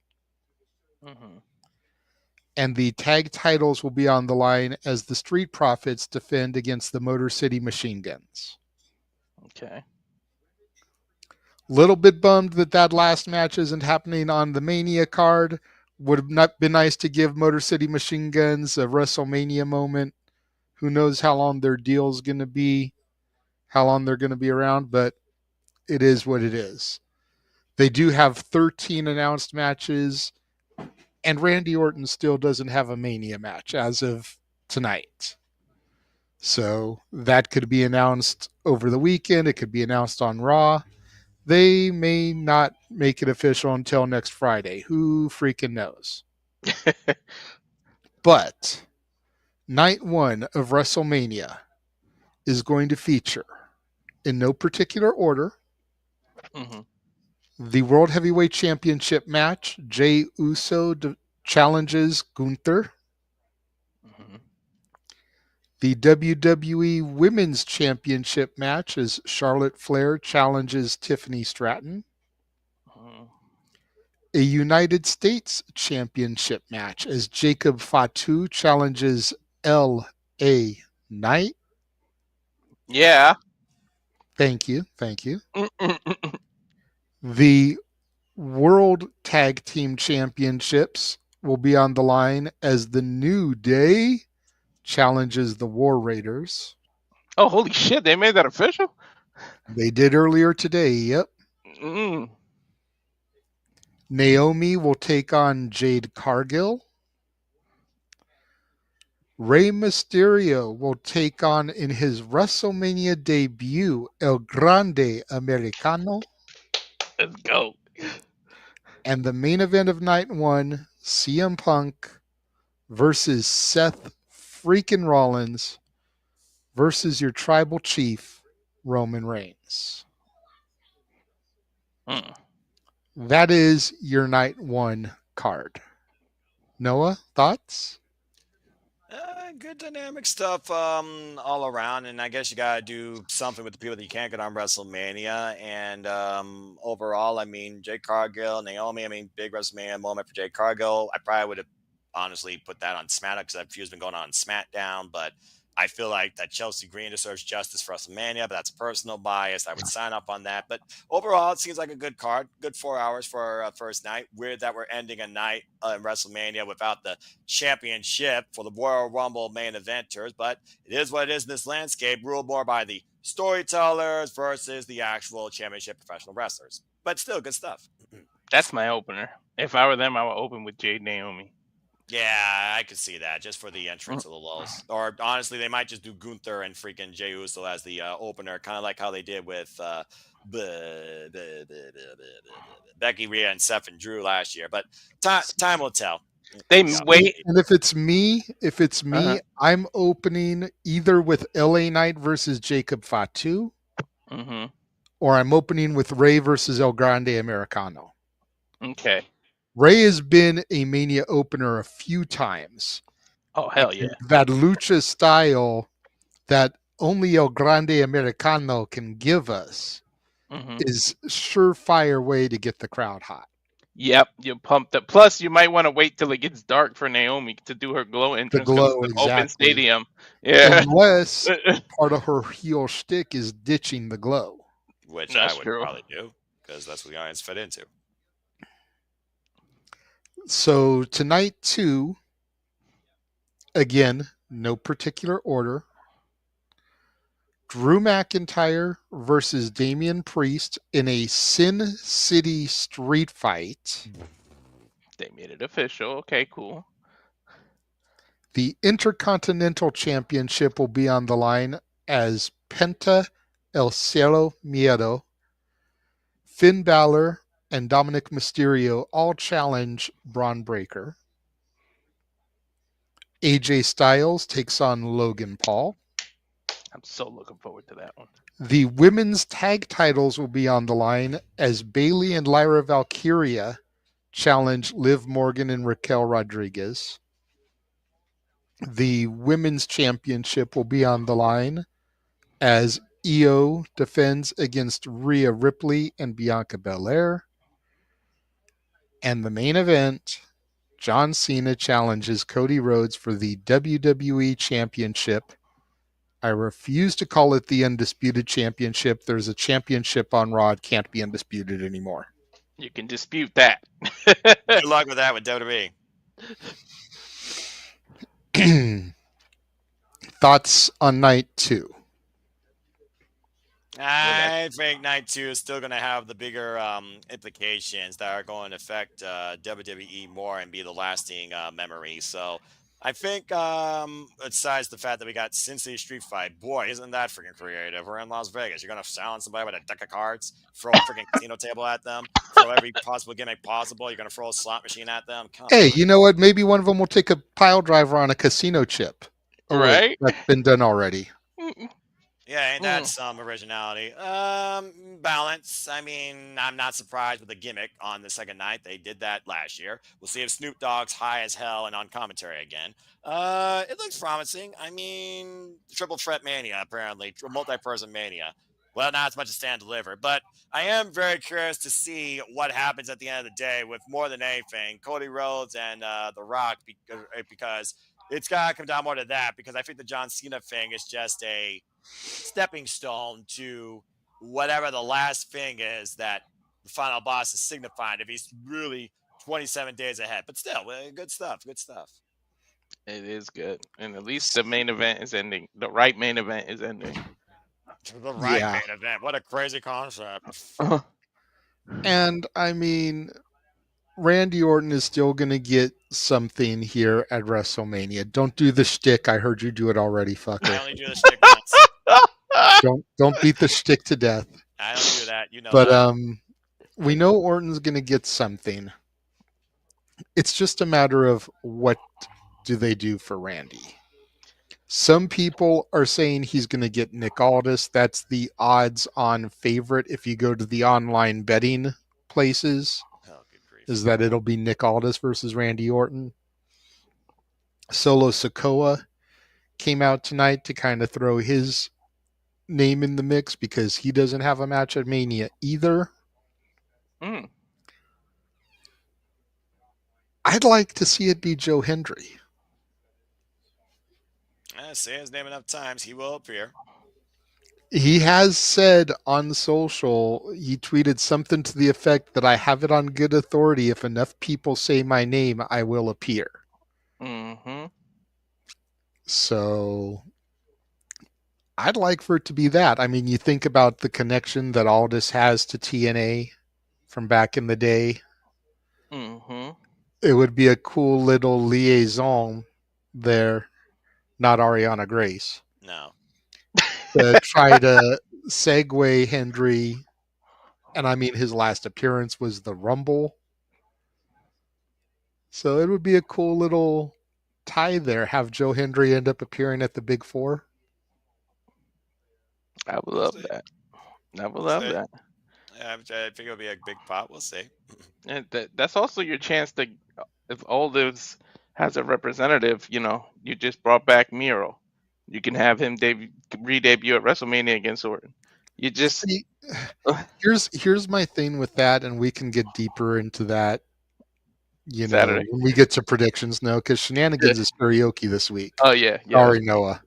And the tag titles will be on the line as the Street Profits defend against the Motor City Machine Guns. Okay. Little bit bummed that last match isn't happening on the Mania card. Would have not been nice to give Motor City Machine Guns a WrestleMania moment. Who knows how long their deal's going to be, how long they're going to be around, but it is what it is. They do have 13 announced matches, and Randy Orton still doesn't have a Mania match as of tonight. So that could be announced over the weekend. It could be announced on Raw. They may not make it official until next Friday. Who freaking knows? But night one of WrestleMania is going to feature, in no particular order, the World Heavyweight Championship match. Jey Uso challenges Gunther. The WWE Women's Championship match as Charlotte Flair challenges Tiffany Stratton. A United States Championship match as Jacob Fatu challenges L.A. Knight. Yeah. Thank you. The World Tag Team Championships will be on the line as the New Day challenges the War Raiders. Oh, holy shit. They made that official? They did earlier today, yep. Naomi will take on Jade Cargill. Rey Mysterio will take on, in his WrestleMania debut, El Grande Americano. Let's go. And the main event of night one, CM Punk versus Seth freaking Rollins versus your tribal chief, Roman Reigns. That is your night one card. Noah, thoughts? Good dynamic stuff all around, and I guess you gotta do something with the people that you can't get on WrestleMania. And overall, I mean, Jade Cargill, Naomi, I mean, big WrestleMania moment for Jade Cargill. I probably would have honestly put that on SmackDown because that feud's been going on SmackDown, but I feel like that Chelsea Green deserves justice for WrestleMania, but that's personal bias. I would sign up on that. But overall, it seems like a good card. Good 4 hours for our first night. Weird that we're ending a night in WrestleMania without the championship for the Royal Rumble main eventers. But it is what it is in this landscape, ruled more by the storytellers versus the actual championship professional wrestlers. But still, good stuff. That's my opener. If I were them, I would open with Jade Naomi. Yeah, I could see that just for the entrance of the lulls. Or honestly, they might just do Gunther and freaking Jey Uso as the opener, kind of like how they did with Becky Rhea and Seth and Drew last year. But time will tell. They wait. And if it's me, I'm opening either with LA Knight versus Jacob Fatu, or I'm opening with Rey versus El Grande Americano. Okay. Ray has been a Mania opener a few times. Oh hell yeah. That lucha style that only El Grande Americano can give us Hmm. is surefire way to get the crowd hot. Yep, you pumped up. Plus, you might want to wait till it gets dark for Naomi to do her glow The entrance because it's glow, an open exactly. stadium. Yeah, Unless part of her heel shtick is ditching the glow. Which I that's would true. probably do because that's what the audience fit into. So tonight, too, again, no particular order. Drew McIntyre versus Damian Priest in a Sin City street fight. They made it official. Okay, cool. The Intercontinental Championship will be on the line as Penta El Cielo Miedo, Finn Balor, and Dominic Mysterio all challenge Braun Breaker. AJ Styles takes on Logan Paul. I'm so looking forward to that one. The women's tag titles will be on the line as Bayley and Lyra Valkyria challenge Liv Morgan and Raquel Rodriguez. The women's championship will be on the line as Io defends against Rhea Ripley and Bianca Belair. And the main event, John Cena challenges Cody Rhodes for the WWE Championship. I refuse to call it the Undisputed Championship. There's a championship on Raw. It can't be undisputed anymore. You can dispute that. Good luck with that with WWE. Thoughts on night 2? I think night 2 is still going to have the bigger implications that are going to affect WWE more and be the lasting memory. So I think, besides the fact that we got Sin City Street Fight, boy, isn't that freaking creative? We're in Las Vegas. You're going to silence somebody with a deck of cards, throw a freaking casino table at them, throw every possible gimmick possible. You're going to throw a slot machine at them. Come Hey, on. you know what? Maybe one of them will take a pile driver on a casino chip. Oh, Right? wait, that's been done already. Yeah, ain't that some originality? Balance. I mean, I'm not surprised with the gimmick on the second night. They did that last year. We'll see if Snoop Dogg's high as hell and on commentary again. It looks promising. I mean, Triple Threat Mania, apparently. Multi-person Mania. Well, not as much as Stand Deliver, but I am very curious to see what happens at the end of the day with more than anything, Cody Rhodes and The Rock, because it's got to come down more to that, because I think the John Cena thing is just a stepping stone to whatever the last thing is that the final boss is signifying if he's really 27 days ahead. But still, good stuff. Good stuff. It is good. And at least the main event is ending. The right main event is ending. The right Yeah. main event. What a crazy concept. And I mean, Randy Orton is still going to get something here at WrestleMania. Don't do the shtick. I heard you do it already, I fucker. only do the shtick once. Don't beat the shtick to death. I don't do that. You know But that. we know Orton's going to get something. It's just a matter of what do they do for Randy. Some people are saying he's going to get Nick Aldis. That's the odds-on favorite if you go to the online betting places, Oh, good grief. is that it'll be Nick Aldis versus Randy Orton. Solo Sikoa came out tonight to kind of throw his name in the mix because he doesn't have a match at Mania either. Mm. I'd like to see it be Joe Hendry. Say his name enough times, he will appear. He has said on social, he tweeted something to the effect that I have it on good authority. If enough people say my name, I will appear. Mm-hmm. So I'd like for it to be that. I mean, you think about the connection that Aldis has to TNA from back in the day. Mm-hmm. It would be a cool little liaison there, not Ariana Grace, No. to try to segue Hendry. And I mean, his last appearance was the Rumble. So it would be a cool little tie there. Have Joe Hendry end up appearing at the Big Four. I would love that. I would love that. I think it'll be a big pop. We'll see. And that's also your chance to, if Olives has a representative, you just brought back Miro. You can have him re-debut at WrestleMania against Orton. You just See, here's my thing with that, and we can get deeper into that, Saturday. when we get to predictions now, because Shenanigans is karaoke this week. Oh yeah, yeah. Sorry, Noah.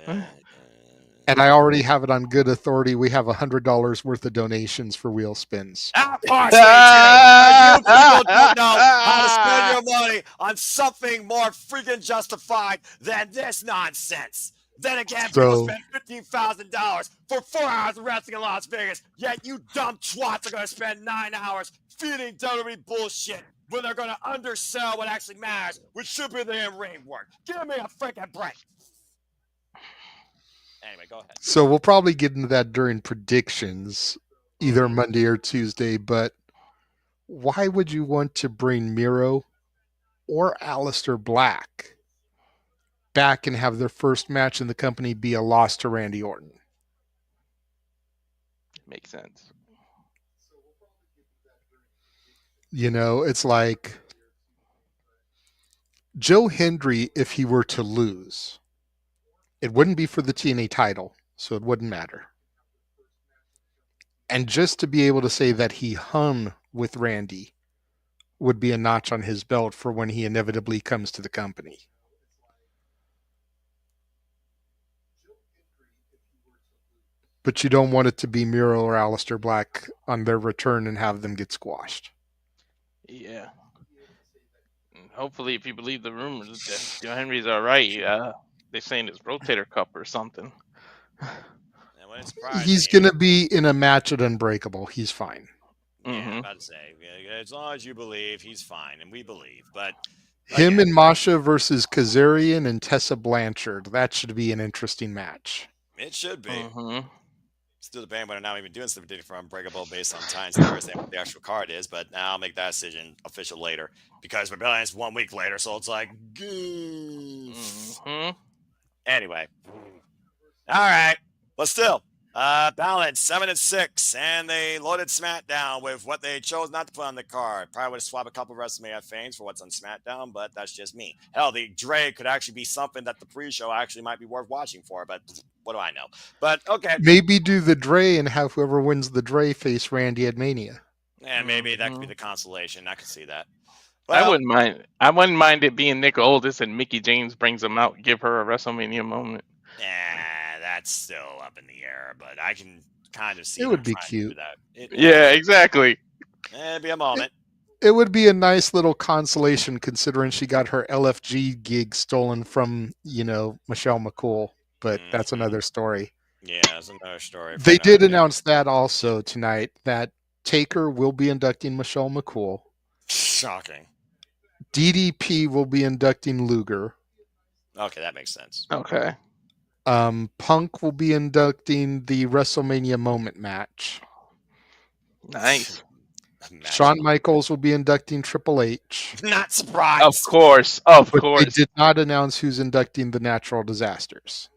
And I already have it on good authority. We have $100 worth of donations for wheel spins. Of course we do. And you people don't know how to spend your money on something more freaking justified than this nonsense. Then again, people spend $15,000 for 4 hours of wrestling in Las Vegas, yet you dumb twats are going to spend 9 hours feeding WWE bullshit when they're going to undersell what actually matters, which should be the in-ring work. Give me a freaking break. Anyway, go ahead. So we'll probably get into that during predictions, either Monday or Tuesday, but why would you want to bring Miro or Aleister Black back and have their first match in the company be a loss to Randy Orton? Makes sense. It's like Joe Hendry, if he were to lose, it wouldn't be for the TNA title, so it wouldn't matter. And just to be able to say that he hung with Randy would be a notch on his belt for when he inevitably comes to the company. But you don't want it to be Miro or Aleister Black on their return and have them get squashed. Yeah. Hopefully, if you believe the rumors, that Joe Henry's all right. They're saying it's rotator cuff or something. He's going to be in a match at Unbreakable. He's fine. Yeah, I'm about to say, as long as you believe, he's fine, and we believe. But him and Masha versus Kazarian and Tessa Blanchard. That should be an interesting match. It should be. Still debating whether or not even doing something for Unbreakable based on times Thursday, what the actual card is, but now I'll make that decision official later because Rebellion is 1 week later, so it's like, Anyway. All right. But still, balance 7-6, and they loaded SmackDown with what they chose not to put on the card. Probably would have swapped a couple of WrestleMania things for what's on SmackDown, but that's just me. Hell, the Dre could actually be something that the pre-show actually might be worth watching for, but what do I know? But okay. Maybe do the Dre and have whoever wins the Dre face Randy at Mania. And maybe that could be the consolation. I could see that. Well, I wouldn't mind. I wouldn't mind it being Nick Aldis and Mickie James brings them out, give her a WrestleMania moment. Yeah, that's still up in the air, but I can kind of see it would be cute. Yeah, exactly. It'd be a moment. It would be a nice little consolation considering she got her LFG gig stolen from, Michelle McCool, but that's another story. Yeah, that's another story. They did announce that also tonight, that Taker will be inducting Michelle McCool. Shocking. DDP will be inducting Luger. Okay, that makes sense. Okay. Punk will be inducting the WrestleMania moment match. Nice. Shawn Michaels will be inducting Triple H. Not surprised. Of course. Of course. They did not announce who's inducting the Natural Disasters.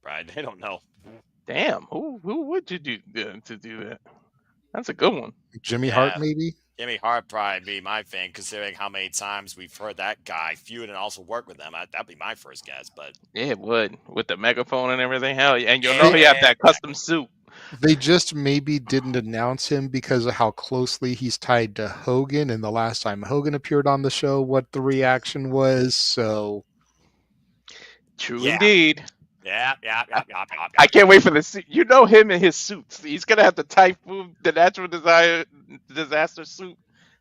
Right, they don't know. Damn, who would you do to do that? That's a good one. Jimmy Hart, maybe? Jimmy Hart probably be my thing, considering how many times we've heard that guy feud and also work with them. That'd be my first guess, but yeah, it would with the megaphone and everything. Hell, and you'll know he have that custom suit. They just maybe didn't announce him because of how closely he's tied to Hogan, and the last time Hogan appeared on the show, what the reaction was. So true indeed. Yeah. I can't wait for the suit. You know him and his suits. He's gonna have the Typhoon, the Natural Disaster suit.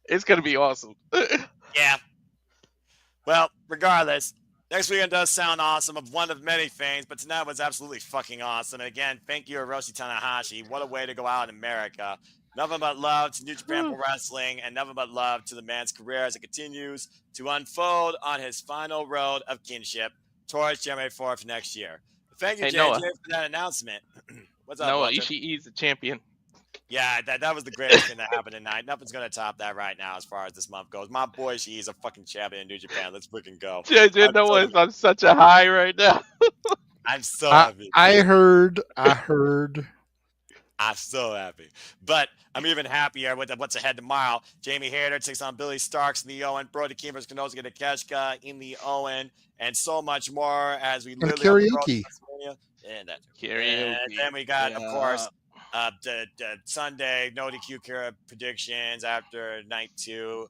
It's gonna be awesome. Yeah. Well, regardless, next weekend does sound awesome of one of many things, but tonight was absolutely fucking awesome. And again, thank you, Hiroshi Tanahashi. What a way to go out in America. Nothing but love to New Japan Pro Wrestling, and nothing but love to the man's career as it continues to unfold on his final road of kinship towards January 4th next year. Thank you, JJ, for that announcement. What's up, Noah? Walter? Ishii is the champion. Yeah, that was the greatest thing that happened tonight. Nothing's going to top that right now as far as this month goes. My boy Ishii is a fucking champion in New Japan. Let's freaking go. JJ Noah is on such a high right now. I'm so happy. I heard I'm so happy. But I'm even happier with what's ahead tomorrow. Jamie Hayter takes on Billy Starks in the Owen. Brody Keemers Konosuke Takeshita in the Owen. And so much more as we And literally have the road karaoke. to WrestleMania. And Karaoke. then we got, of course, Yeah. the Sunday no DQ Kira predictions after night 2.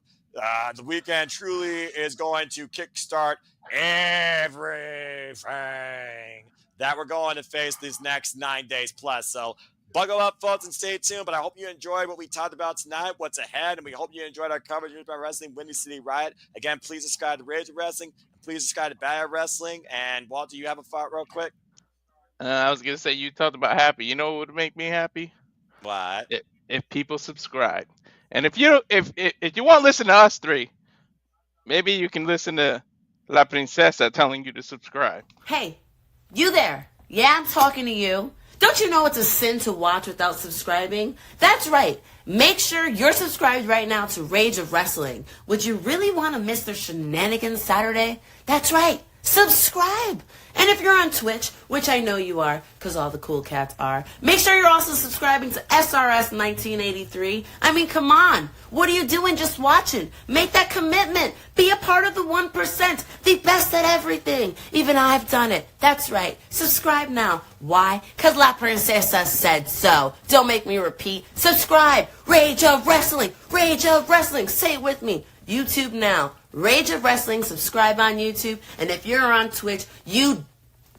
The weekend truly is going to kickstart everything that we're going to face these next 9 days plus. So buckle up, folks, and stay tuned. But I hope you enjoyed what we talked about tonight, what's ahead, and we hope you enjoyed our coverage of wrestling, Windy City Riot. Again, please subscribe to Rage of Wrestling. Please subscribe to Bad Wrestling. And Walter, you have a thought real quick? I was gonna say you talked about happy. You know what would make me happy? What? If people subscribe. And if you want to listen to us three, maybe you can listen to La Princesa telling you to subscribe. Hey, you there. Yeah, I'm talking to you. Don't you know it's a sin to watch without subscribing? That's right. Make sure you're subscribed right now to Rage of Wrestling. Would you really want to miss their shenanigans Saturday? That's right. Subscribe. And if you're on Twitch, which I know you are, because all the cool cats are, make sure you're also subscribing to SRS 1983. I mean, come on. What are you doing just watching? Make that commitment. Be a part of the 1%. The best at everything. Even I've done it. That's right. Subscribe now. Why? Because La Princesa said so. Don't make me repeat. Subscribe. Rage of Wrestling. Rage of Wrestling. Say it with me. YouTube now. Rage of Wrestling, subscribe on YouTube. And if you're on Twitch, you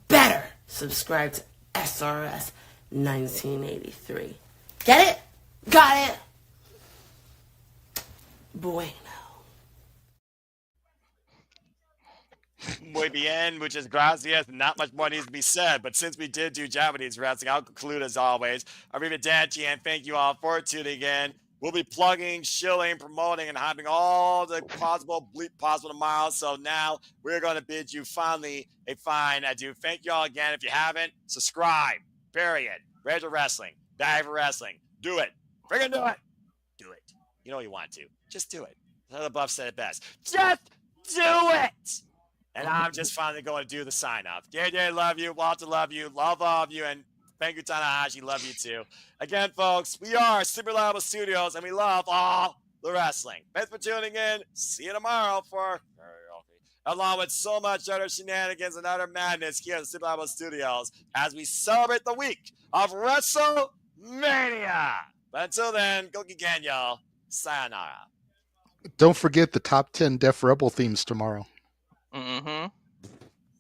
better subscribe to SRS 1983. Get it? Got it? Bueno. Muy bien, muchas gracias. Not much more needs to be said, but since we did do Japanese wrestling, I'll conclude as always. Arrivederci, and thank you all for tuning in. We'll be plugging, shilling, promoting, and hyping all the possible tomorrow. So now we're going to bid you finally a fine adieu. Thank you all again. If you haven't, subscribe. Period. Rage of Wrestling. Dive Wrestling. Do it. Friggin' do it. Do it. You know you want to. Just do it. Another Buff said it best. Just do it. And I'm just finally going to do the sign-off. JJ, love you. Walter, love you. Love all of you. And thank you, Tanahashi. Love you, too. Again, folks, we are Super Reliable Studios, and we love all the wrestling. Thanks for tuning in. See you tomorrow for karaoke, along with so much other shenanigans and other madness here at the Super Reliable Studios as we celebrate the week of WrestleMania. But until then, go again, y'all. Sayonara. Don't forget the top 10 Def Rebel themes tomorrow. Mm-hmm.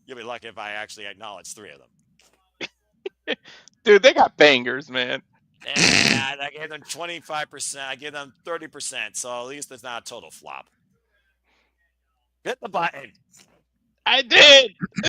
You'll be lucky if I actually acknowledge 3 of them. Dude, they got bangers, man. And I gave them 25%. I gave them 30%. So at least it's not a total flop. Hit the button. I did.